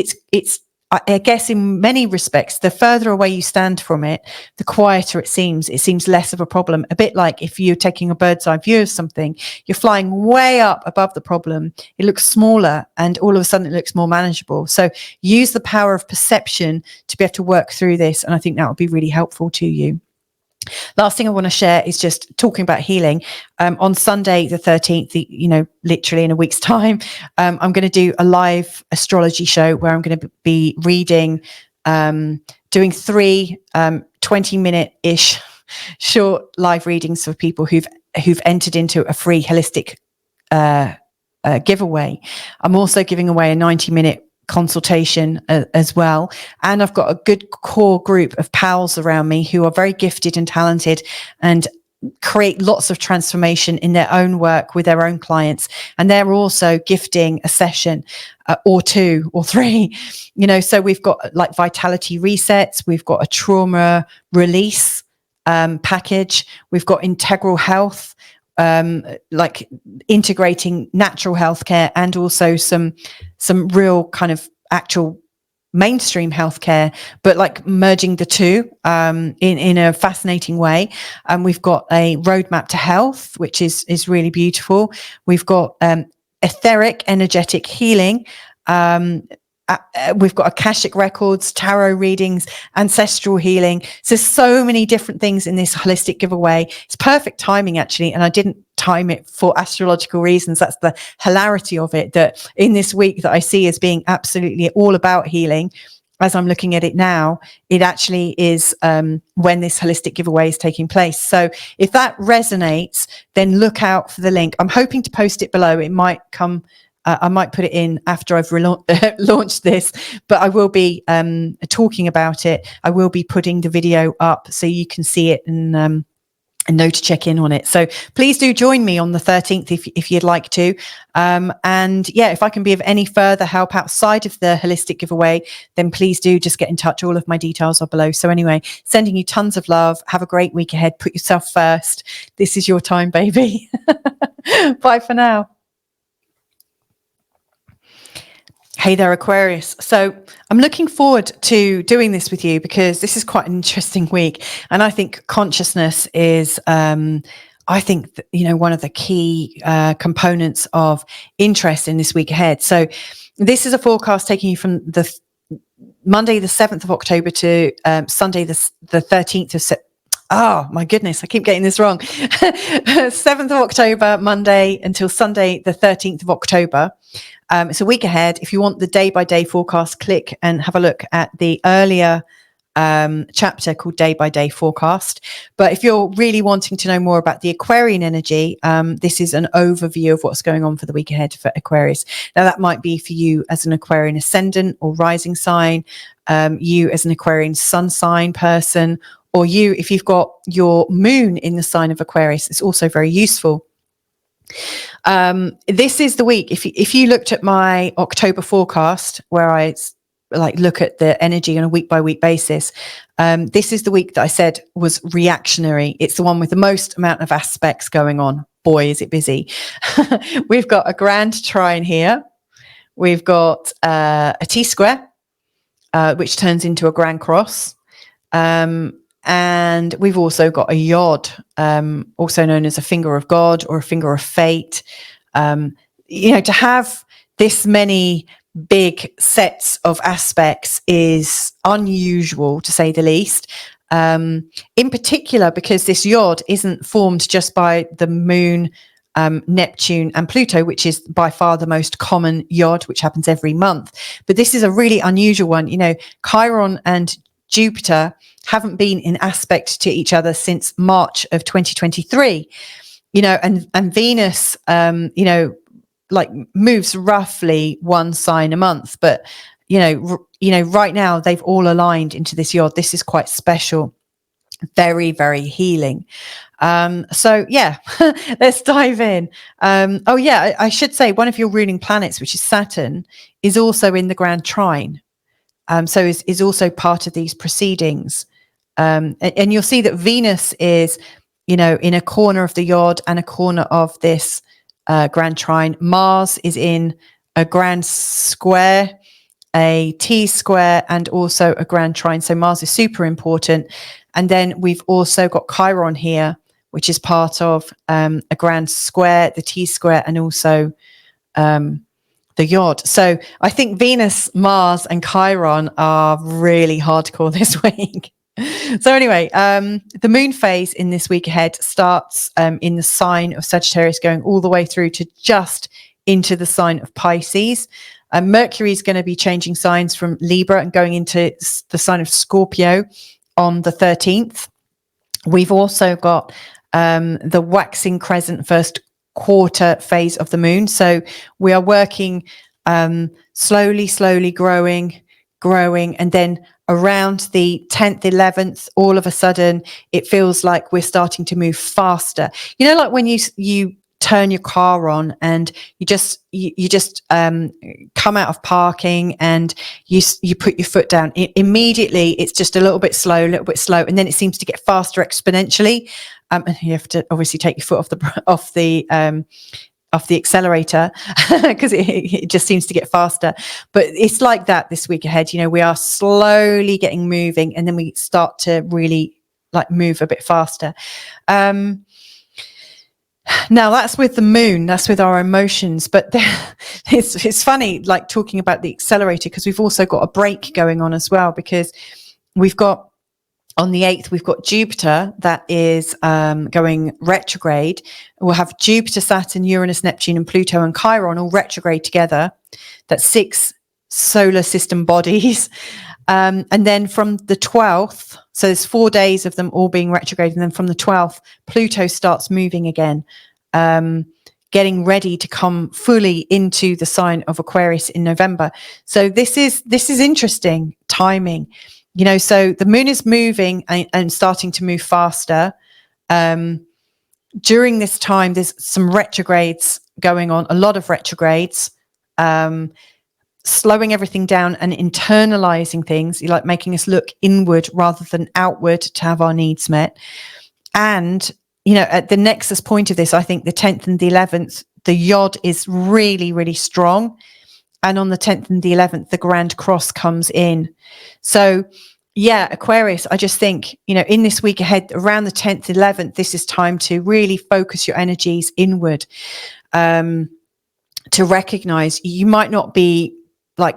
I guess in many respects, the further away you stand from it, the quieter it seems. It seems less of a problem. A bit like if you're taking a bird's eye view of something, you're flying way up above the problem. It looks smaller and all of a sudden it looks more manageable. So use the power of perception to be able to work through this. And I think that will be really helpful to you. Last thing I want to share is just talking about healing. On Sunday, the 13th, literally in a week's time, I'm going to do a live astrology show where I'm going to be reading, doing 3 20-minute-ish short live readings for people who've entered into a free holistic giveaway. I'm also giving away a 90-minute consultation as well, and I've got a good core group of pals around me who are very gifted and talented and create lots of transformation in their own work with their own clients, and they're also gifting a session or 2 or 3, so we've got like vitality resets, we've got a trauma release package, we've got integral health, like integrating natural healthcare and also some real kind of actual mainstream healthcare, but like merging the two in a fascinating way. And we've got a roadmap to health, which is really beautiful. We've got etheric energetic healing. We've got Akashic records, tarot readings, ancestral healing. So there's so many different things in this holistic giveaway. It's perfect timing, actually. And I didn't time it for astrological reasons. That's the hilarity of it, that in this week that I see as being absolutely all about healing, as I'm looking at it now, it actually is when this holistic giveaway is taking place. So if that resonates, then look out for the link. I'm hoping to post it below. It might come... I might put it in after I've launched this, but I will be talking about it. I will be putting the video up so you can see it and know to check in on it. So please do join me on the 13th if you'd like to. And yeah, if I can be of any further help outside of the holistic giveaway, then please do just get in touch. All of my details are below. So anyway, sending you tons of love. Have a great week ahead. Put yourself first. This is your time, baby. Bye for now. Hey there, Aquarius. So I'm looking forward to doing this with you because this is quite an interesting week. And I think consciousness is, one of the key components of interest in this week ahead. So this is a forecast taking you from Monday, the 7th of October to Sunday, the 13th of Oh my goodness, I keep getting this wrong. 7th of October, Monday until Sunday, the 13th of October. It's a week ahead. If you want the day-by-day forecast, click and have a look at the earlier chapter called Day by Day Forecast. But if you're really wanting to know more about the Aquarian energy, this is an overview of what's going on for the week ahead for Aquarius. Now, that might be for you as an Aquarian ascendant or rising sign, you as an Aquarian sun sign person, or you, if you've got your moon in the sign of Aquarius, it's also very useful. This is the week. If you looked at my October forecast, where I look at the energy on a week by week basis, this is the week that I said was reactionary. It's the one with the most amount of aspects going on. Boy, is it busy. We've got a grand trine here. We've got a T-square, which turns into a grand cross. And we've also got a YOD, also known as a finger of God or a finger of fate. To have this many big sets of aspects is unusual, to say the least. In particular, because this YOD isn't formed just by the moon, Neptune and Pluto, which is by far the most common YOD, which happens every month. But this is a really unusual one. Chiron and Jupiter haven't been in aspect to each other since March of 2023, and Venus, moves roughly one sign a month, but right now they've all aligned into this YOD. This is quite special, very, very healing. So yeah, let's dive in. I should say one of your ruling planets, which is Saturn, is also in the grand trine. So is also part of these proceedings. And you'll see that Venus is, in a corner of the YOD and a corner of this grand trine. Mars is in a grand square, a T-square, and also a grand trine. So Mars is super important. And then we've also got Chiron here, which is part of a grand square, the T-square, and also the YOD. So I think Venus, Mars, and Chiron are really hardcore this week. So anyway, the moon phase in this week ahead starts in the sign of Sagittarius, going all the way through to just into the sign of Pisces. Mercury is going to be changing signs from Libra and going into the sign of Scorpio on the 13th. We've also got the waxing crescent first quarter phase of the moon. So we are working slowly growing, and then around the 10th, 11th, all of a sudden it feels like we're starting to move faster. Like when you turn your car on and you just come out of parking and you put your foot down. Immediately it's just a little bit slow, and then it seems to get faster exponentially. And you have to obviously take your foot off the accelerator because it just seems to get faster. But it's like that this week ahead. We are slowly getting moving, and then we start to really move a bit faster. Now that's with the moon, that's with our emotions, but it's funny talking about the accelerator, because we've also got a break going on as well, because we've got on the 8th, we've got Jupiter that is going retrograde. We'll have Jupiter, Saturn, Uranus, Neptune, and Pluto and Chiron all retrograde together. That's 6 solar system bodies. And then from the 12th, so there's 4 days of them all being retrograde. And then from the 12th, Pluto starts moving again, getting ready to come fully into the sign of Aquarius in November. So this is interesting timing. So the moon is moving and starting to move faster. During this time, there's some retrogrades going on, a lot of retrogrades, slowing everything down and internalizing things, making us look inward rather than outward to have our needs met. And, at the nexus point of this, I think the 10th and the 11th, the YOD is really, really strong. And on the 10th and the 11th, the Grand Cross comes in. So, yeah, Aquarius, I just think, in this week ahead, around the 10th, 11th, this is time to really focus your energies inward, to recognize you might not be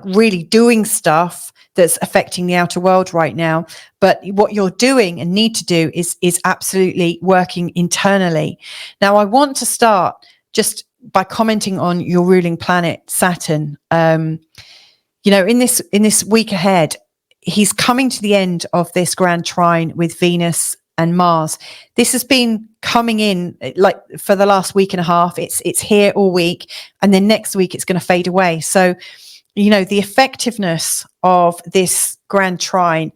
really doing stuff that's affecting the outer world right now. But what you're doing and need to do is absolutely working internally. Now, I want to start just by commenting on your ruling planet, Saturn. You know, in this week ahead, he's coming to the end of this grand trine with Venus and Mars. This has been coming in like for the last week and a half. It's here all week, and then next week it's going to fade away. So, you know, the effectiveness of this grand trine,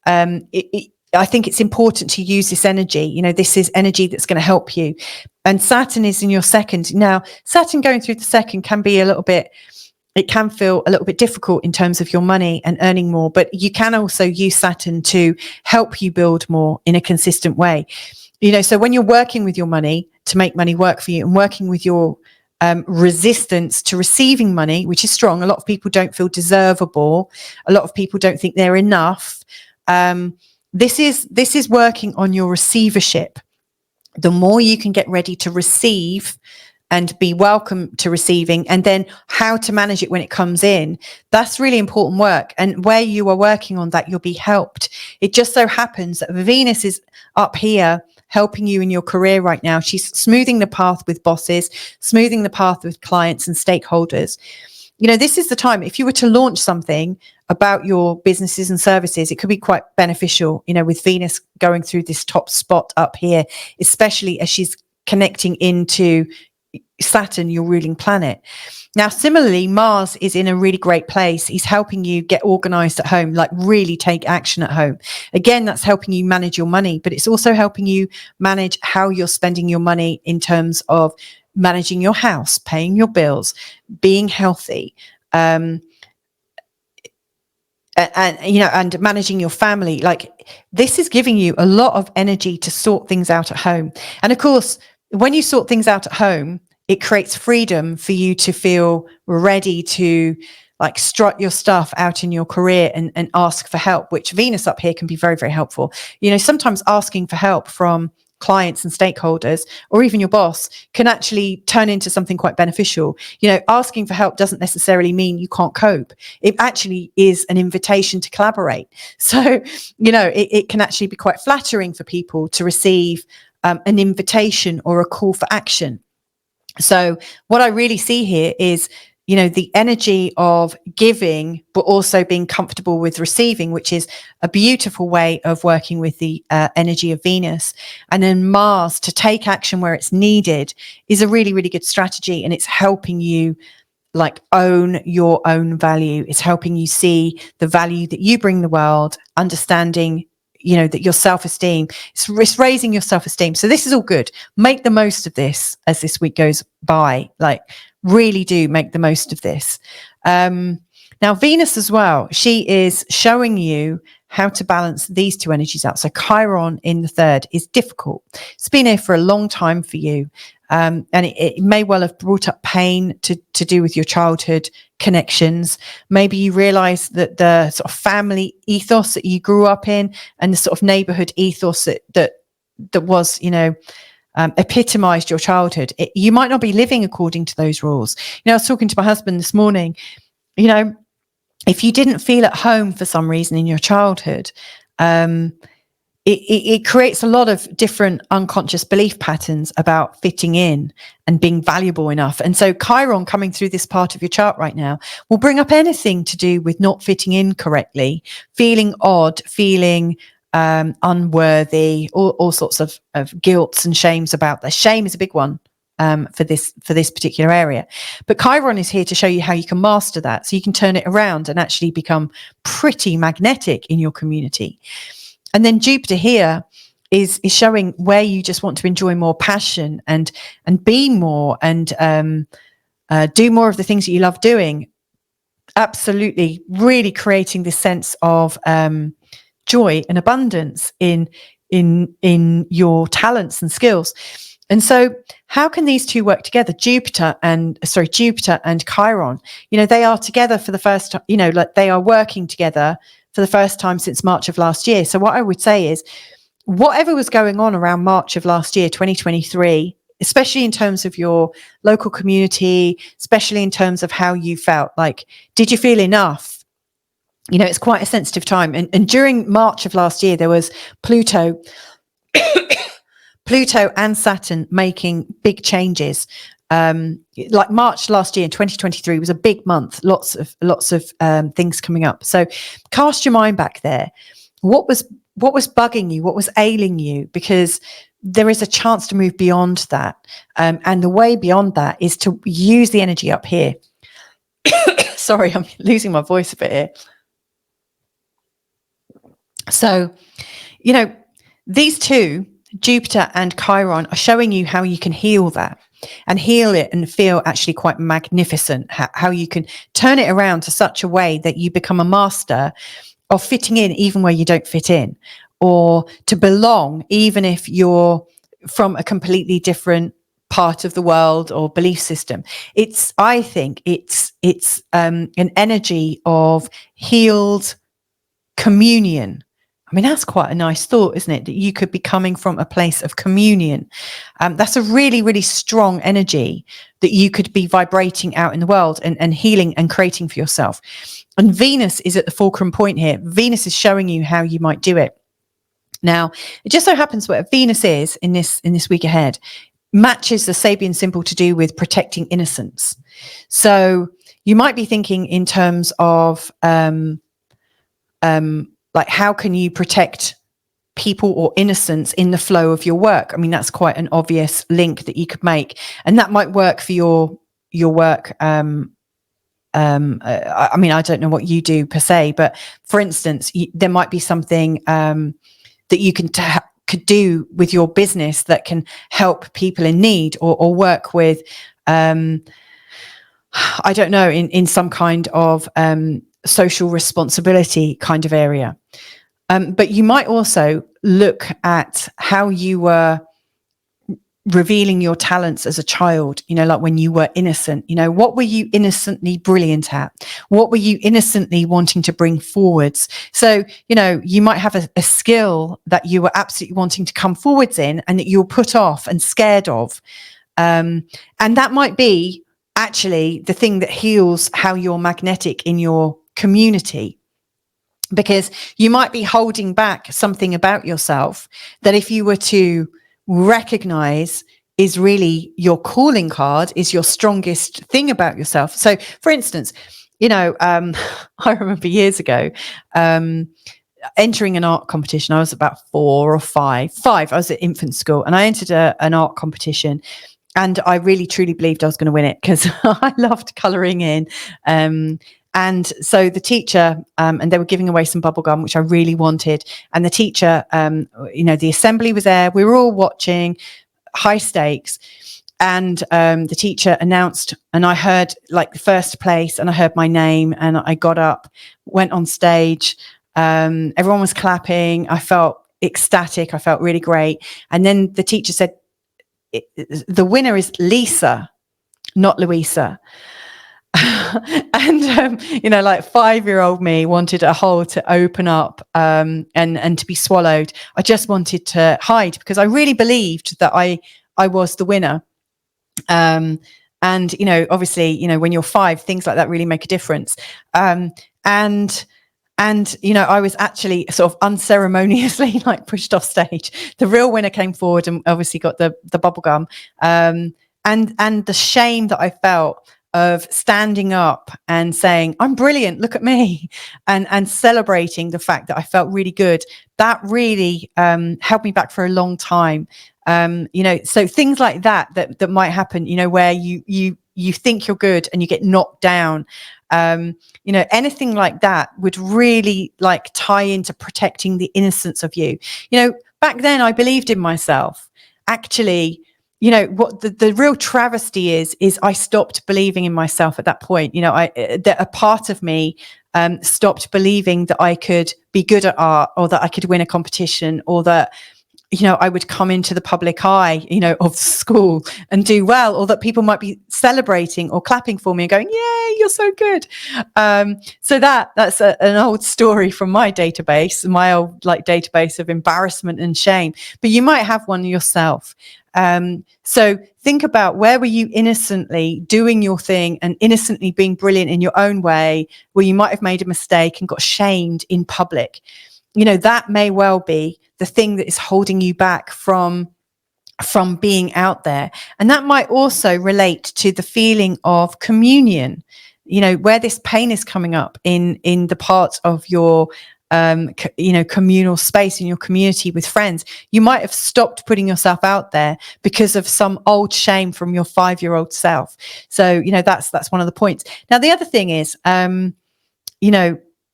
I think it's important to use this energy. You know, this is energy that's going to help you. And Saturn is in your second. Now, Saturn going through the second can be it can feel a little bit difficult in terms of your money and earning more, but you can also use Saturn to help you build more in a consistent way. You know, so when you're working with your money to make money work for you, and working with your resistance to receiving money, which is strong. A lot of people don't feel deservable. A lot of people don't think they're enough. This is working on your receivership. The more you can get ready to receive and be welcome to receiving, and then how to manage it when it comes in, that's really important work. And where you are working on that, you'll be helped. It just so happens that Venus is up here helping you in your career right now. She's smoothing the path with bosses, smoothing the path with clients and stakeholders. You know, this is the time, if you were to launch something about your businesses and services, it could be quite beneficial, you know, with Venus going through this top spot up here, especially as she's connecting into Saturn, your ruling planet. Now, similarly, Mars is in a really great place. He's helping you get organized at home, like really take action at home. Again, that's helping you manage your money, but it's also helping you manage how you're spending your money in terms of managing your house, paying your bills, being healthy, and you know, and managing your family. Like, this is giving you a lot of energy to sort things out at home. And of course, when you sort things out at home, it creates freedom for you to feel ready to like strut your stuff out in your career and ask for help, which Venus up here can be very, very helpful. You know, sometimes asking for help from clients and stakeholders, or even your boss, can actually turn into something quite beneficial. You know, asking for help doesn't necessarily mean you can't cope. It actually is an invitation to collaborate. So, you know, it can actually be quite flattering for people to receive an invitation or a call for action. So what I really see here is, you know, the energy of giving, but also being comfortable with receiving, which is a beautiful way of working with the energy of Venus. And then Mars, to take action where it's needed, is a really, really good strategy. And it's helping you like own your own value. It's helping you see the value that you bring the world, understanding, you know, that your self-esteem, it's raising your self-esteem. So this is all good. Make the most of this as this week goes by. Like, really do make the most of this. Now, Venus as well, she is showing you how to balance these two energies out. So Chiron in the third is difficult. It's been here for a long time for you. And it may well have brought up pain to do with your childhood connections.Maybe you realize that the sort of family ethos that you grew up in and the sort of neighborhood ethos that was, you know, epitomized your childhood. You might not be living according to those rules. You know, I was talking to my husband this morning, you know, if you didn't feel at home for some reason in your childhood, it creates a lot of different unconscious belief patterns about fitting in and being valuable enough. And so Chiron coming through this part of your chart right now will bring up anything to do with not fitting in correctly, feeling odd, feeling unworthy, all sorts of guilts and shames about that. Shame is a big one for this particular area. But Chiron is here to show you how you can master that, so you can turn it around and actually become pretty magnetic in your community. And then Jupiter here is showing where you just want to enjoy more passion and be more and do more of the things that you love doing. Absolutely, really creating this sense of joy and abundance in your talents and skills. And so how can these two work together? Jupiter and Chiron, you know, they are together for the first time, you know, like they are working together for the first time since March of last year. So what I would say is, whatever was going on around March of last year, 2023, especially in terms of your local community, especially in terms of how you felt, like, did you feel enough? it's quite a sensitive time. And during March of last year, there was Pluto and Saturn making big changes. Like March last year in 2023 was a big month, lots of things coming up. So cast your mind back there. What was bugging you? What was ailing you? Because there is a chance to move beyond that. And the way beyond that is to use the energy up here. Sorry, I'm losing my voice a bit here. So, these two, Jupiter and Chiron, are showing you how you can heal that and heal it and feel actually quite magnificent, how you can turn it around to such a way that you become a master of fitting in even where you don't fit in, or to belong even if you're from a completely different part of the world or belief system. I think it's an energy of healed communion. I mean, that's quite a nice thought, isn't it? That you could be coming from a place of communion. That's a really, really strong energy that you could be vibrating out in the world and healing and creating for yourself. And Venus is at the fulcrum point here. Venus is showing you how you might do it. Now, it just so happens where Venus is in this week ahead matches the Sabian symbol to do with protecting innocence. So you might be thinking in terms of like, how can you protect people or innocence in the flow of your work? I mean, that's quite an obvious link that you could make, and that might work for your work. I mean, I don't know what you do per se, but for instance, there might be something that you could do with your business that can help people in need, or work with, I don't know, in some kind of social responsibility kind of area. But you might also look at how you were revealing your talents as a child, like when you were innocent. What were you innocently brilliant at? What were you innocently wanting to bring forwards? So, you might have a skill that you were absolutely wanting to come forwards in, and that you're put off and scared of. And that might be actually the thing that heals how you're magnetic in your community, because you might be holding back something about yourself that, if you were to recognize, is really your calling card, is your strongest thing about yourself. So for instance, I remember years ago entering an art competition. I was about 4 or 5. I was at infant school, and I entered an art competition. And I really, truly believed I was going to win it, because I loved colouring in. And so the teacher, and they were giving away some bubble gum, which I really wanted. And the teacher, the assembly was there. We were all watching, high stakes. And the teacher announced, and I heard like the first place, and I heard my name, and I got up, went on stage. Everyone was clapping. I felt ecstatic. I felt really great. And then the teacher said, the winner is Lisa, not Louisa. And like 5-year-old me wanted a hole to open up and to be swallowed. I just wanted to hide, because I really believed that I was the winner. And obviously, when you're 5, things like that really make a difference. And I was actually sort of unceremoniously like pushed off stage. The real winner came forward and obviously got the bubble gum. And the shame that I felt of standing up and saying, I'm brilliant, look at me, and celebrating the fact that I felt really good, that really held me back for a long time. So things like that might happen, where you think you're good and you get knocked down. Anything like that would really like tie into protecting the innocence of you. Back then I believed in myself. Actually, what the real travesty is I stopped believing in myself at that point. That a part of me stopped believing that I could be good at art, or that I could win a competition, or that I would come into the public eye, of school and do well, or that people might be celebrating or clapping for me and going, "Yay, you're so good." So that's an old story from my database, my old database of embarrassment and shame. But you might have one yourself. So think about, where were you innocently doing your thing and innocently being brilliant in your own way, where you might have made a mistake and got shamed in public. That may well be the thing that is holding you back from being out there. And that might also relate to the feeling of communion, where this pain is coming up in the part of your communal space in your community with friends. You might have stopped putting yourself out there because of some old shame from your 5-year-old self. So that's one of the points. Now the other thing is,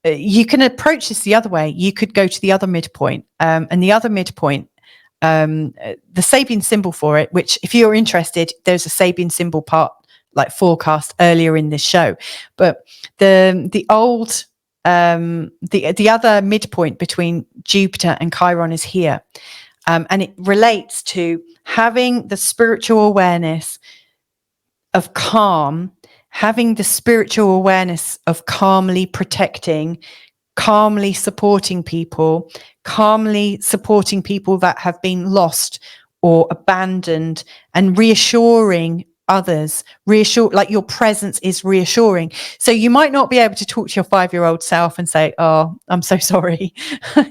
you can approach this the other way. You could go to the other midpoint, and the other midpoint, the Sabian symbol for it, which, if you're interested, there's a Sabian symbol part forecast earlier in this show. But the other midpoint between Jupiter and Chiron is here, and it relates to having the spiritual awareness of calm, having the spiritual awareness of calmly protecting, calmly supporting people that have been lost or abandoned, and reassuring others, your presence is reassuring. So you might not be able to talk to your 5-year-old self and say, "Oh, I'm so sorry.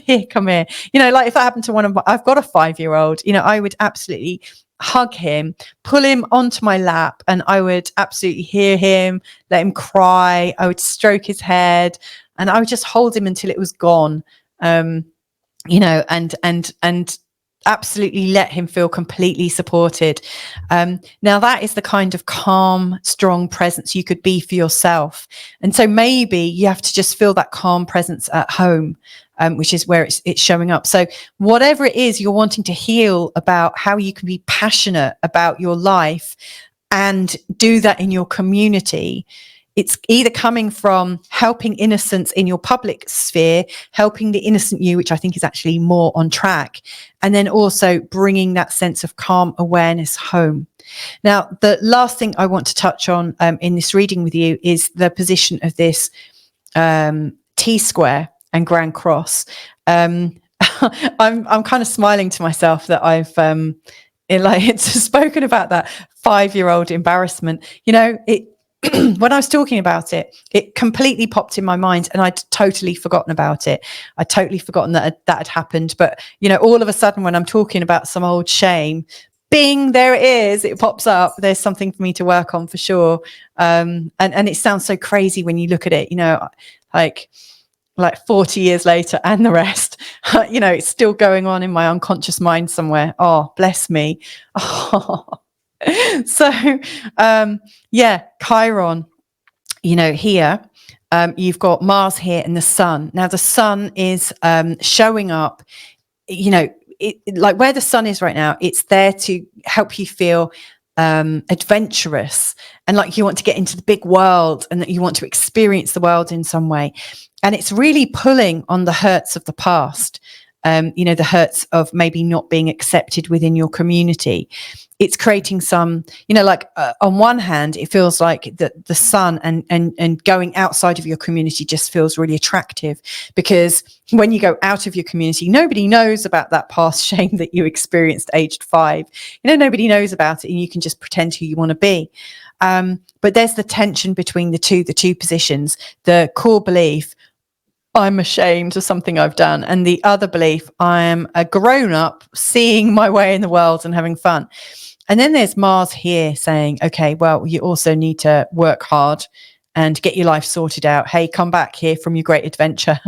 Here, come here." If that happened to I've got a 5-year-old, I would absolutely hug him, pull him onto my lap, and I would absolutely hear him, let him cry. I would stroke his head, and I would just hold him until it was gone. And absolutely let him feel completely supported. Now that is the kind of calm, strong presence you could be for yourself. And so maybe you have to just feel that calm presence at home, which is where it's showing up. So whatever it is you're wanting to heal about, how you can be passionate about your life and do that in your community, it's either coming from helping innocence in your public sphere, helping the innocent you, which I think is actually more on track, and then also bringing that sense of calm awareness home. Now, the last thing I want to touch on in this reading with you is the position of this T-square and Grand Cross. I'm kind of smiling to myself that I've spoken about that 5-year-old embarrassment. When I was talking about it, it completely popped in my mind, and I'd totally forgotten about it. I'd totally forgotten that had happened. But, all of a sudden, when I'm talking about some old shame, bing, there it is. It pops up. There's something for me to work on for sure. And it sounds so crazy when you look at it, like 40 years later and the rest, it's still going on in my unconscious mind somewhere. Oh, bless me. Oh. So, Chiron, here, you've got Mars here and the sun. Now, the sun is showing up, where the sun is right now, it's there to help you feel adventurous, and like you want to get into the big world, and that you want to experience the world in some way. And it's really pulling on the hurts of the past, the hurts of maybe not being accepted within your community. It's creating some, on one hand, it feels like the sun and going outside of your community just feels really attractive, because when you go out of your community, nobody knows about that past shame that you experienced aged 5. Nobody knows about it, and you can just pretend who you want to be. But there's the tension between the two positions, the core belief, I'm ashamed of something I've done, and the other belief, I am a grown-up seeing my way in the world and having fun. And then there's Mars here saying, okay, well, you also need to work hard and get your life sorted out. Hey, come back here from your great adventure.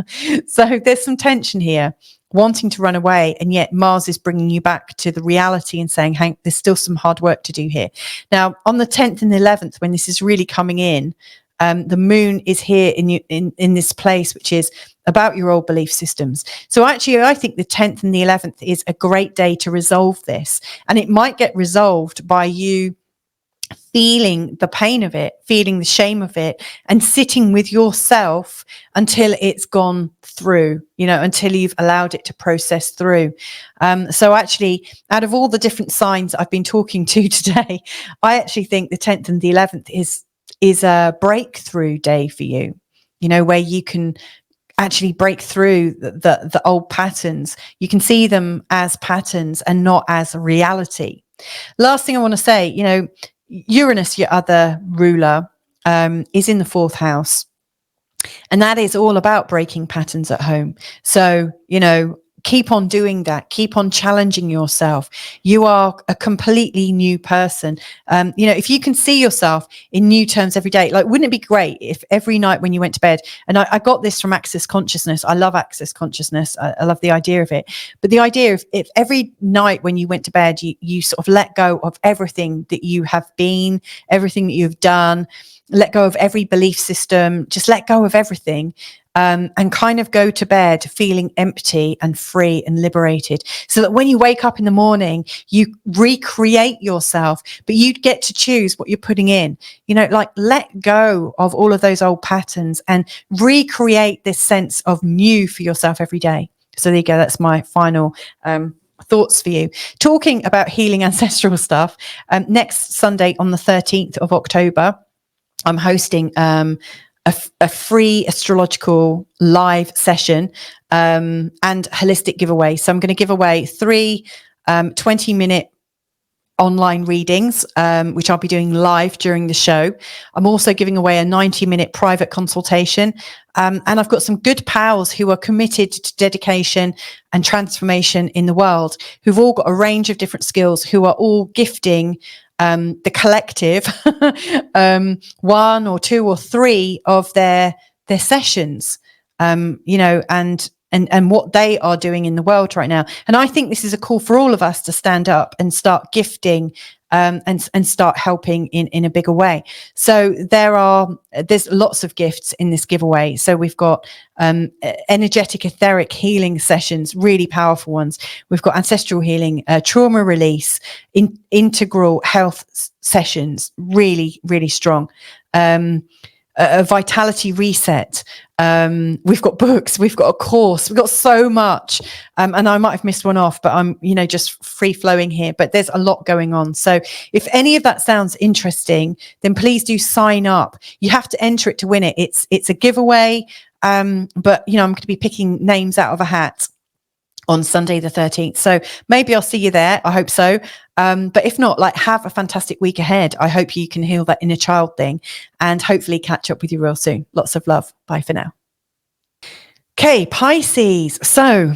So there's some tension here, wanting to run away, and yet Mars is bringing you back to the reality and saying, hey, there's still some hard work to do here. Now, on the 10th and the 11th, when this is really coming in, the moon is here in this place, which is about your old belief systems. So actually, I think the 10th and the 11th is a great day to resolve this. And it might get resolved by you feeling the pain of it, feeling the shame of it, and sitting with yourself until it's gone through, until you've allowed it to process through. So actually, out of all the different signs I've been talking to today, I actually think the 10th and the 11th is a breakthrough day for you, where you can actually break through the old patterns. You can see them as patterns and not as reality. Last thing I want to say, Uranus, your other ruler, is in the 4th house. And that is all about breaking patterns at home. So, keep on doing that. Keep on challenging yourself. You are a completely new person. If you can see yourself in new terms every day, like, wouldn't it be great if every night when you went to bed, and I got this from Access Consciousness. I love Access Consciousness. I love the idea of it. But the idea of if every night when you went to bed, you sort of let go of everything that you have been, everything that you've done, let go of every belief system, just let go of everything. And kind of go to bed feeling empty and free and liberated, so that when you wake up in the morning, you recreate yourself, but you get to choose what you're putting in, like let go of all of those old patterns and recreate this sense of new for yourself every day. So there you go. That's my final thoughts for you. Talking about healing ancestral stuff, next Sunday on the 13th of October, I'm hosting a free astrological live session and holistic giveaway. So I'm going to give away 3 20-minute online readings, which I'll be doing live during the show. I'm also giving away a 90-minute private consultation. And I've got some good pals who are committed to dedication and transformation in the world, who've all got a range of different skills, who are all gifting the collective 1 or 2 or 3 of their sessions, and what they are doing in the world right now. And I think this is a call for all of us to stand up and start gifting and start helping in a bigger way. So there's lots of gifts in this giveaway. So we've got energetic etheric healing sessions, really powerful ones. We've got ancestral healing, trauma release, integral health sessions, really, really strong. A vitality reset. We've got books, we've got a course, we've got so much. And I might have missed one off, but I'm, just free flowing here, but there's a lot going on. So if any of that sounds interesting, then please do sign up. You have to enter it to win it. It's a giveaway. But I'm going to be picking names out of a hat on Sunday the 13th. So maybe I'll see you there. I hope so. But if not, have a fantastic week ahead. I hope you can heal that inner child thing and hopefully catch up with you real soon. Lots of love. Bye for now. Okay, Pisces. So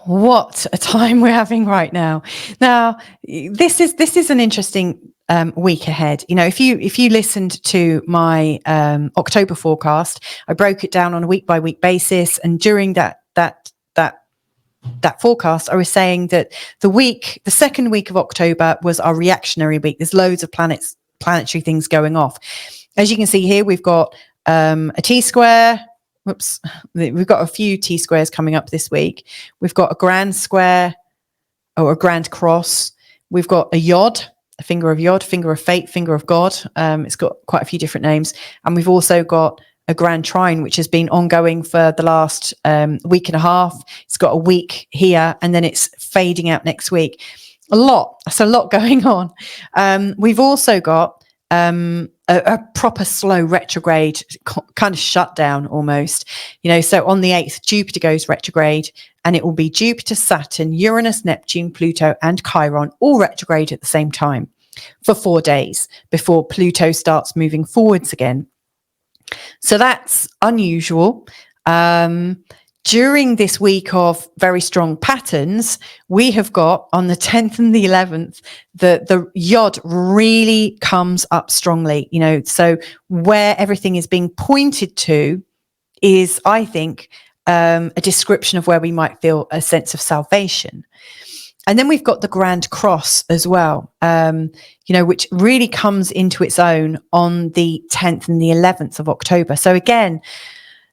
what a time we're having right now. Now, this is an interesting week ahead. If you listened to my October forecast, I broke it down on a week by week basis. And during that forecast, I was saying that the second week of October was our reactionary week. There's loads of planetary things going off. As you can see here, we've got a T-square. Whoops. We've got a few T-squares coming up this week. We've got a grand square or a grand cross. We've got a YOD, a finger of YOD, finger of fate, finger of God. It's got quite a few different names. And we've also got a grand trine, which has been ongoing for the last week and a half. It's got a week here and then it's fading out next week. That's a lot going on. We've also got a proper slow retrograde, kind of shutdown almost. So on the 8th, Jupiter goes retrograde, and it will be Jupiter, Saturn, Uranus, Neptune, Pluto, and Chiron all retrograde at the same time for 4 days before Pluto starts moving forwards again. So that's unusual. During this week of very strong patterns, we have got on the 10th and the 11th, the YOD really comes up strongly, so where everything is being pointed to is, I think, a description of where we might feel a sense of salvation. And then we've got the Grand Cross as well, which really comes into its own on the 10th and the 11th of October. So again,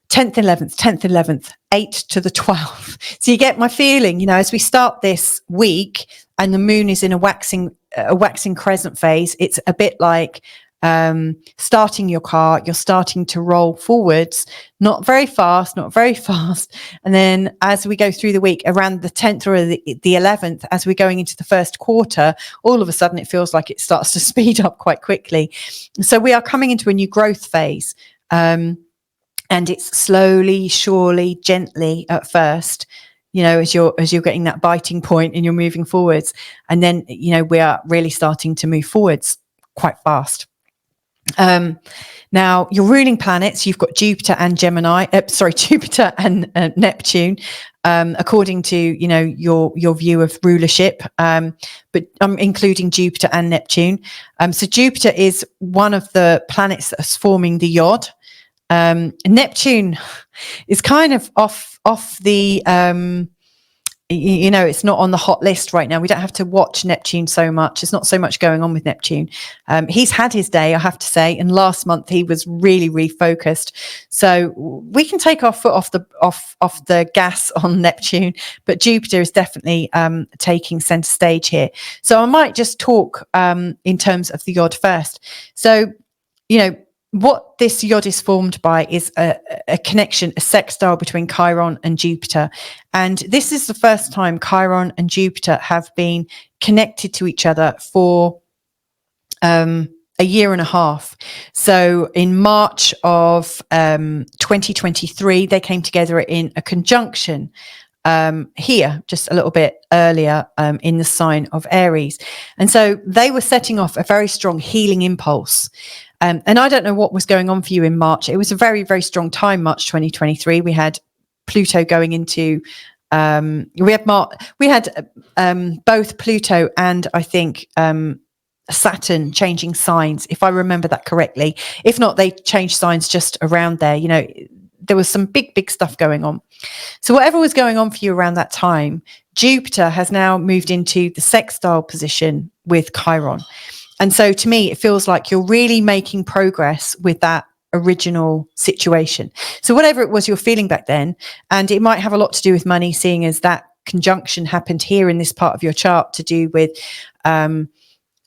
10th, 11th, 8 to the 12th. So you get my feeling, as we start this week and the moon is in a waxing a waxing crescent phase. It's a bit like starting your car. You're starting to roll forwards, not very fast. And then as we go through the week, around the 10th or the 11th, as we're going into the first quarter, all of a sudden it feels like it starts to speed up quite quickly. So we are coming into a new growth phase. And it's slowly, surely, gently at first, as you're getting that biting point and you're moving forwards. And then, we are really starting to move forwards quite fast. Now, your ruling planets, you've got Jupiter and Jupiter and Neptune, according to, your view of rulership, but I'm including Jupiter and Neptune. So Jupiter is one of the planets that's forming the YOD. Neptune is kind of off the it's not on the hot list right now. We don't have to watch Neptune so much. There's not so much going on with Neptune. He's had his day, I have to say, and last month he was really refocused. So we can take our foot off the gas on Neptune, but Jupiter is definitely taking center stage here. So I might just talk in terms of the YOD first. So what this YOD is formed by is a connection, a sextile between Chiron and Jupiter. And this is the first time Chiron and Jupiter have been connected to each other for a year and a half. So in March of 2023, they came together in a conjunction here just a little bit earlier in the sign of Aries. And so they were setting off a very strong healing impulse. And I don't know what was going on for you in March. It was a very, very strong time, March 2023. We had Pluto going into, we had both Pluto and I think Saturn changing signs, if I remember that correctly. If not, they changed signs just around there. There was some big, big stuff going on. So whatever was going on for you around that time, Jupiter has now moved into the sextile position with Chiron. And so to me, it feels like you're really making progress with that original situation. So whatever it was you're feeling back then, and it might have a lot to do with money, seeing as that conjunction happened here in this part of your chart to do with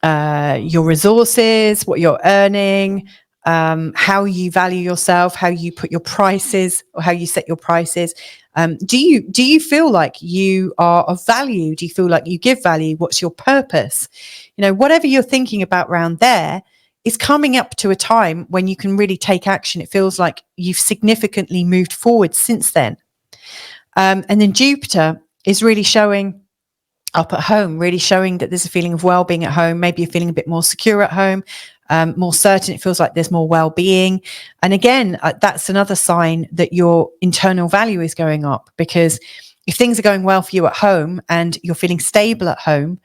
your resources, what you're earning, how you value yourself, how you put your prices or how you set your prices. Do you feel like you are of value? Do you feel like you give value? What's your purpose? Whatever you're thinking about around there is coming up to a time when you can really take action. It feels like you've significantly moved forward since then. And then Jupiter is really showing up at home, really showing that there's a feeling of well-being at home. Maybe you're feeling a bit more secure at home, more certain. It feels like there's more well-being. And again, that's another sign that your internal value is going up, because if things are going well for you at home and you're feeling stable at home,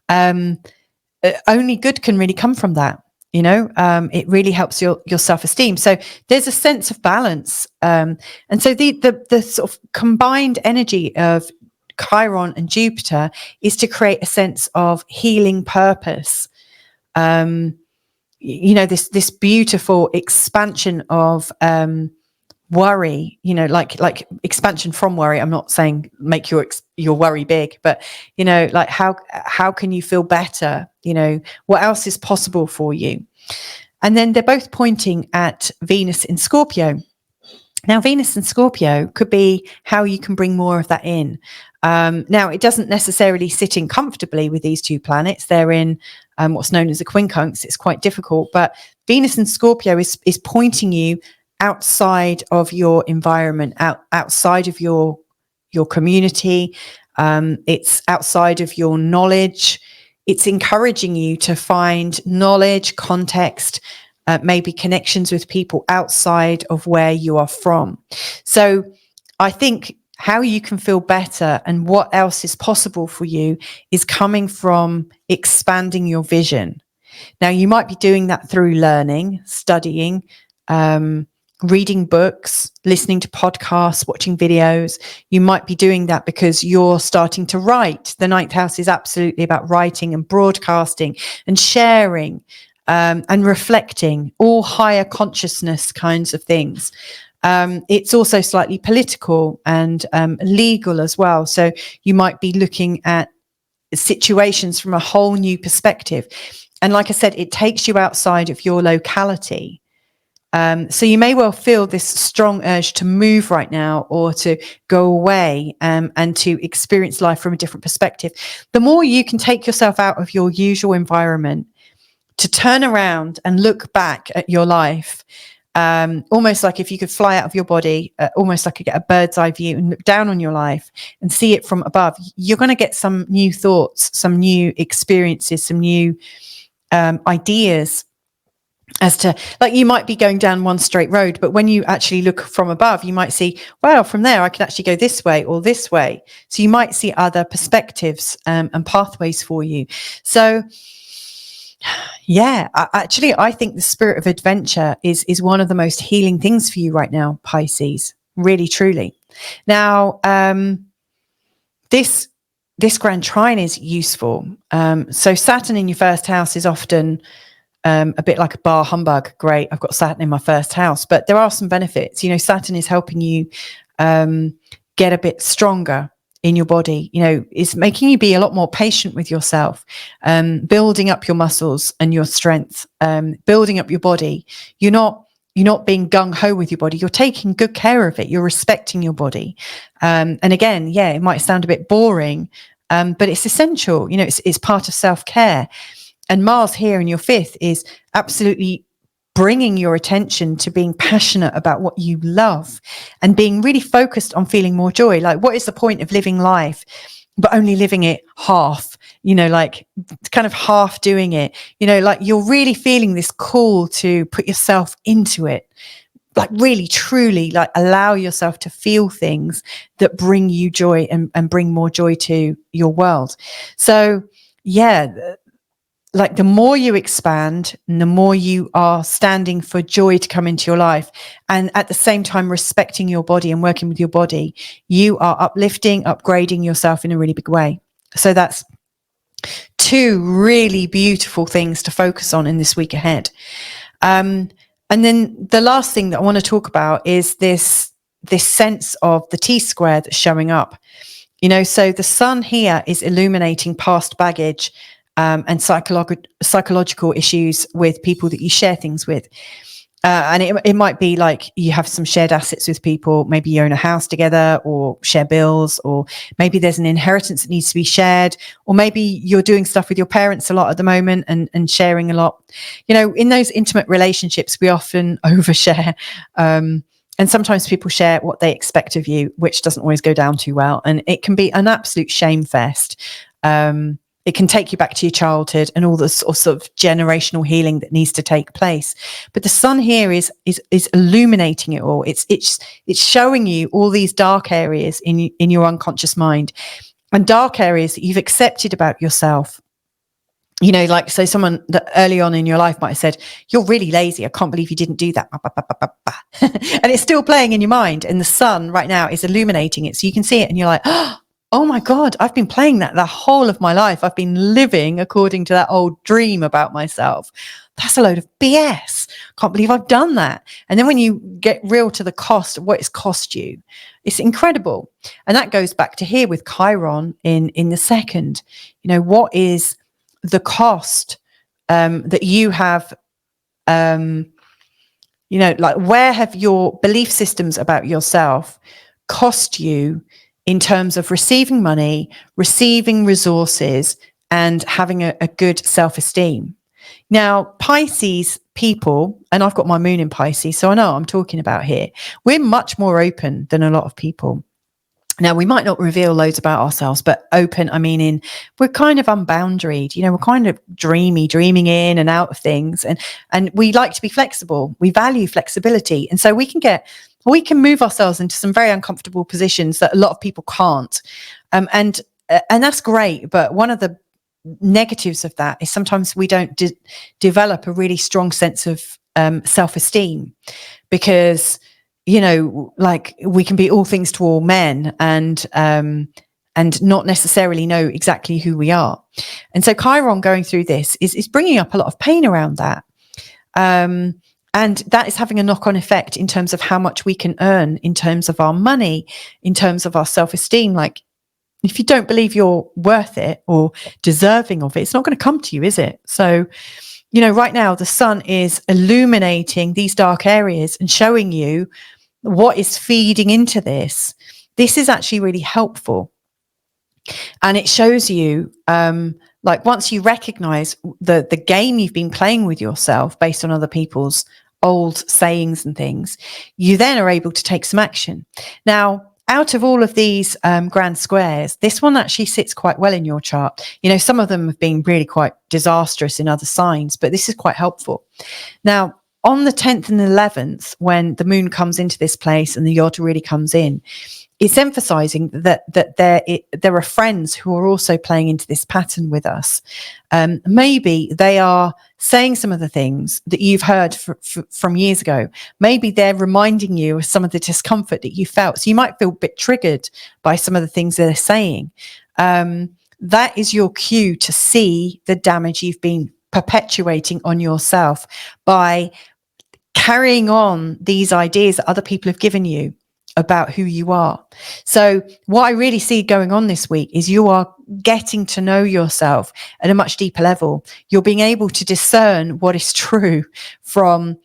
only good can really come from that. It really helps your self-esteem. So there's a sense of balance. And so the sort of combined energy of Chiron and Jupiter is to create a sense of healing purpose. This beautiful expansion of worry, like expansion from worry. I'm not saying make your worry big, but like how can you feel better? What else is possible for you? And then they're both pointing at Venus in Scorpio. Now, Venus in Scorpio could be how you can bring more of that in. Now, it doesn't necessarily sit in comfortably with these two planets. They're in what's known as a quincunx. It's quite difficult, but Venus in Scorpio is pointing you outside of your environment, outside of your community. It's outside of your knowledge. It's encouraging you to find knowledge, context, maybe connections with people outside of where you are from. So I think how you can feel better and what else is possible for you is coming from expanding your vision. Now, you might be doing that through learning, studying, reading books, listening to podcasts, watching videos. You might be doing that because you're starting to write. The ninth house is absolutely about writing and broadcasting and sharing and reflecting, all higher consciousness kinds of things. It's also slightly political and legal as well. So you might be looking at situations from a whole new perspective. And like I said, it takes you outside of your locality. So you may well feel this strong urge to move right now, or to go away and to experience life from a different perspective. The more you can take yourself out of your usual environment, to turn around and look back at your life, almost like if you could fly out of your body, almost like you get a bird's eye view and look down on your life and see it from above, you're going to get some new thoughts, some new experiences, some new ideas. As to, like, you might be going down one straight road, but when you actually look from above, you might see, wow, from there I can actually go this way or this way. So you might see other perspectives and pathways for you. So yeah, I think the spirit of adventure is one of the most healing things for you right now, Pisces, really, truly. Now, this grand trine is useful. So Saturn in your first house is often a bit like a bar humbug. Great, I've got Saturn in my first house, but there are some benefits. You know, Saturn is helping you get a bit stronger in your body. You know, it's making you be a lot more patient with yourself, building up your muscles and your strength, building up your body. You're not being gung-ho with your body. You're taking good care of it. You're respecting your body. And again, yeah, it might sound a bit boring, but it's essential. You know, it's part of self-care. And Mars here in your fifth is absolutely bringing your attention to being passionate about what you love and being really focused on feeling more joy. Like, what is the point of living life, but only living it half, you know, like kind of half doing it, you know, like you're really feeling this call to put yourself into it, like really, truly, like allow yourself to feel things that bring you joy and bring more joy to your world. So yeah, like the more you expand and the more you are standing for joy to come into your life, and at the same time respecting your body and working with your body, you are uplifting, upgrading yourself in a really big way. So that's two really beautiful things to focus on in this week ahead. And then the last thing that I want to talk about is this sense of the T-square that's showing up. You know, so the sun here is illuminating past baggage and psychological issues with people that you share things with. And it might be like you have some shared assets with people. Maybe you own a house together or share bills, or maybe there's an inheritance that needs to be shared, or maybe you're doing stuff with your parents a lot at the moment and sharing a lot. You know, in those intimate relationships, we often overshare. And sometimes people share what they expect of you, which doesn't always go down too well. And it can be an absolute shame fest. It can take you back to your childhood and all the sort of generational healing that needs to take place. But the sun here is illuminating it all. It's showing you all these dark areas in your unconscious mind, and dark areas that you've accepted about yourself. You know, like, so someone that early on in your life might have said, "You're really lazy. I can't believe you didn't do that." And it's still playing in your mind. And the sun right now is illuminating it. So you can see it and you're like, oh my God, I've been playing that the whole of my life. I've been living according to that old dream about myself. That's a load of BS. Can't believe I've done that. And then when you get real to the cost of what it's cost you, it's incredible. And that goes back to here with Chiron in the second. You know, what is the cost that you have, you know, like, where have your belief systems about yourself cost you in terms of receiving money, receiving resources, and having a good self-esteem? Now, Pisces people, and I've got my moon in Pisces, so I know what I'm talking about here. We're much more open than a lot of people. Now, we might not reveal loads about ourselves, but open, I mean, we're kind of unboundaried, you know, we're kind of dreaming in and out of things. And we like to be flexible. We value flexibility. And so we can move ourselves into some very uncomfortable positions that a lot of people can't. And that's great. But one of the negatives of that is sometimes we don't develop a really strong sense of self-esteem, because, you know, like, we can be all things to all men and not necessarily know exactly who we are. And so Chiron going through this is bringing up a lot of pain around that. And that is having a knock-on effect in terms of how much we can earn, in terms of our money, in terms of our self-esteem. Like, If you don't believe you're worth it or deserving of it, it's not going to come to you, is it? So, you know, right now the sun is illuminating these dark areas and showing you what is feeding into this. This is actually really helpful. And it shows you, like, once you recognize the game you've been playing with yourself based on other people's old sayings and things, you then are able to take some action. Now, out of all of these grand squares, this one actually sits quite well in your chart. You know, some of them have been really quite disastrous in other signs, but this is quite helpful. Now, on the 10th and 11th, when the moon comes into this place and the YOD really comes in, it's emphasizing that there are friends who are also playing into this pattern with us. Maybe they are saying some of the things that you've heard from years ago. Maybe they're reminding you of some of the discomfort that you felt. So you might feel a bit triggered by some of the things they're saying. That is your cue to see the damage you've been perpetuating on yourself by carrying on these ideas that other people have given you about who you are. So what I really see going on this week is you are getting to know yourself at a much deeper level. You're being able to discern what is true from,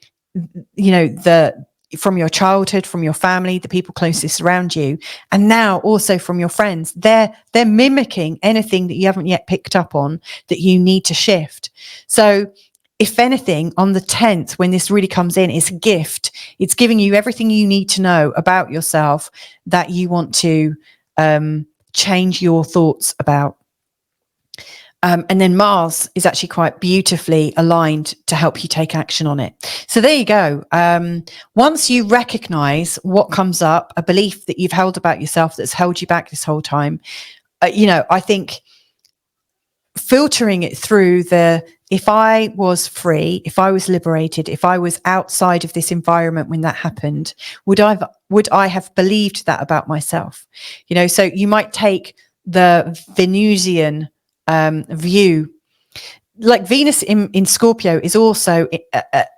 you know, from your childhood, from your family, the people closest around you, and now also from your friends. They're mimicking anything that you haven't yet picked up on that you need to shift. So if anything, on the 10th, when this really comes in, it's a gift. It's giving you everything you need to know about yourself that you want to change your thoughts about. And then Mars is actually quite beautifully aligned to help you take action on it. So there you go. Once you recognize what comes up, a belief that you've held about yourself that's held you back this whole time, you know, I think filtering it through if I was free, if I was liberated, if I was outside of this environment when that happened, would I have believed that about myself? You know, so you might take the Venusian view. Like Venus in Scorpio is also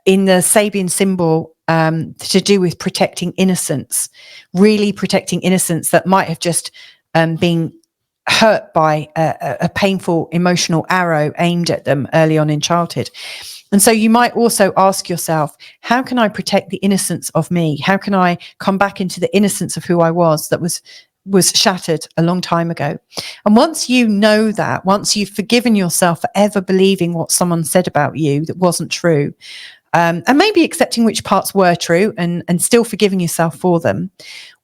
in the Sabian symbol to do with protecting innocence, really protecting innocence that might have just been hurt by a painful emotional arrow aimed at them early on in childhood. And so you might also ask yourself, how can I protect the innocence of me? How can I come back into the innocence of who I was that was shattered a long time ago? And once you know that, once you've forgiven yourself for ever believing what someone said about you that wasn't true, and maybe accepting which parts were true and still forgiving yourself for them,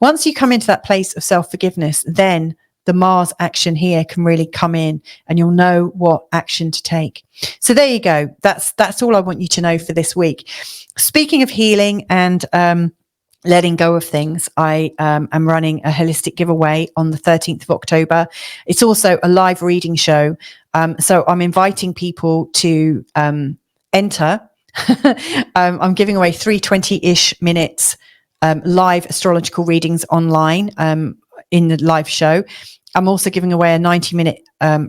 once you come into that place of self-forgiveness, then the Mars action here can really come in and you'll know what action to take. So there you go. That's all I want you to know for this week. Speaking of healing and letting go of things, I am running a holistic giveaway on the 13th of October. It's also a live reading show. So I'm inviting people to enter. I'm giving away 320-ish minutes live astrological readings online in the live show. I'm also giving away a 90-minute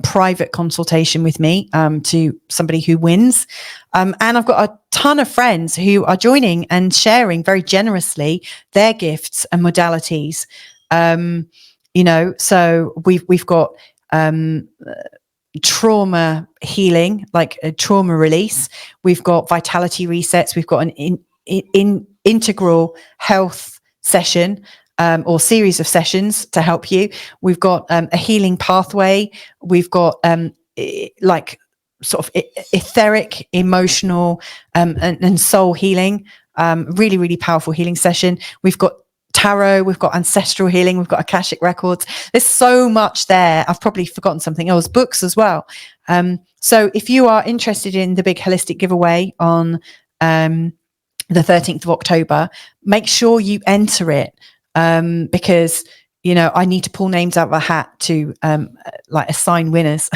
private consultation with me to somebody who wins. And I've got a ton of friends who are joining and sharing very generously their gifts and modalities. You know, so we've got trauma healing, like a trauma release. We've got vitality resets. We've got an integral health session. Or series of sessions to help you. We've got a healing pathway. We've got like sort of etheric, emotional, and soul healing. Really, really powerful healing session. We've got tarot. We've got ancestral healing. We've got Akashic records. There's so much there. I've probably forgotten something else. Books as well. So if you are interested in the big holistic giveaway on the 13th of October, make sure you enter it. Because, you know, I need to pull names out of a hat to like assign winners.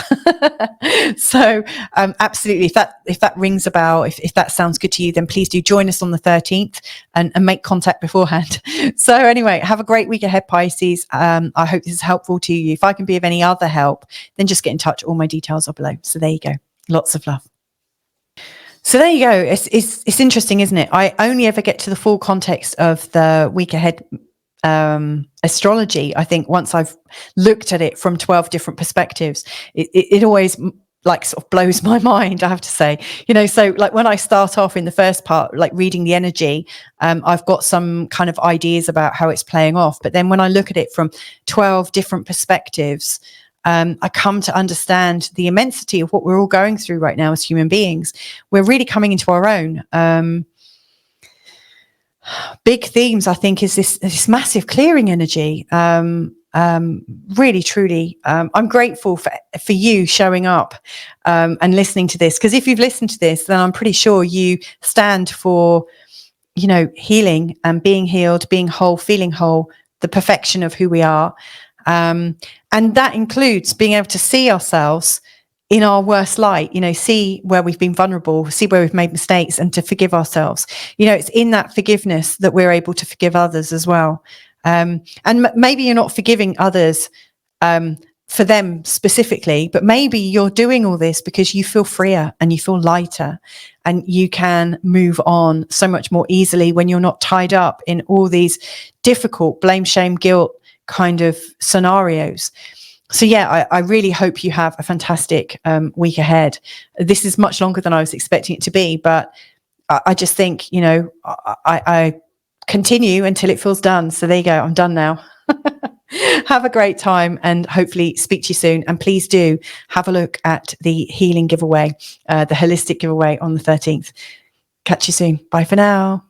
So absolutely, if that rings a bell, if that sounds good to you, then please do join us on the 13th and make contact beforehand. So anyway, have a great week ahead, Pisces. I hope this is helpful to you. If I can be of any other help, then just get in touch. All my details are below. So there you go. Lots of love. So there you go. It's interesting, isn't it? I only ever get to the full context of the week ahead astrology, I think once I've looked at it from 12 different perspectives, it always like sort of blows my mind, I have to say. So like when I start off in the first part, like reading the energy, I've got some kind of ideas about how it's playing off. But then when I look at it from 12 different perspectives, I come to understand the immensity of what we're all going through right now as human beings. We're really coming into our own. Big themes, I think, is this massive clearing energy. Really, truly, I'm grateful for you showing up and listening to this, because if you've listened to this, then I'm pretty sure you stand for, healing and being healed, being whole, feeling whole, the perfection of who we are. And that includes being able to see ourselves in our worst light, see where we've been vulnerable, see where we've made mistakes, and to forgive ourselves. It's in that forgiveness that we're able to forgive others as well. And maybe you're not forgiving others for them specifically, but maybe you're doing all this because you feel freer and you feel lighter, and you can move on so much more easily when you're not tied up in all these difficult blame, shame, guilt kind of scenarios. So yeah, I really hope you have a fantastic week ahead. This is much longer than I was expecting it to be, but I just think, I continue until it feels done. So there you go. I'm done now. Have a great time, and hopefully speak to you soon. And please do have a look at the healing giveaway, the holistic giveaway on the 13th. Catch you soon. Bye for now.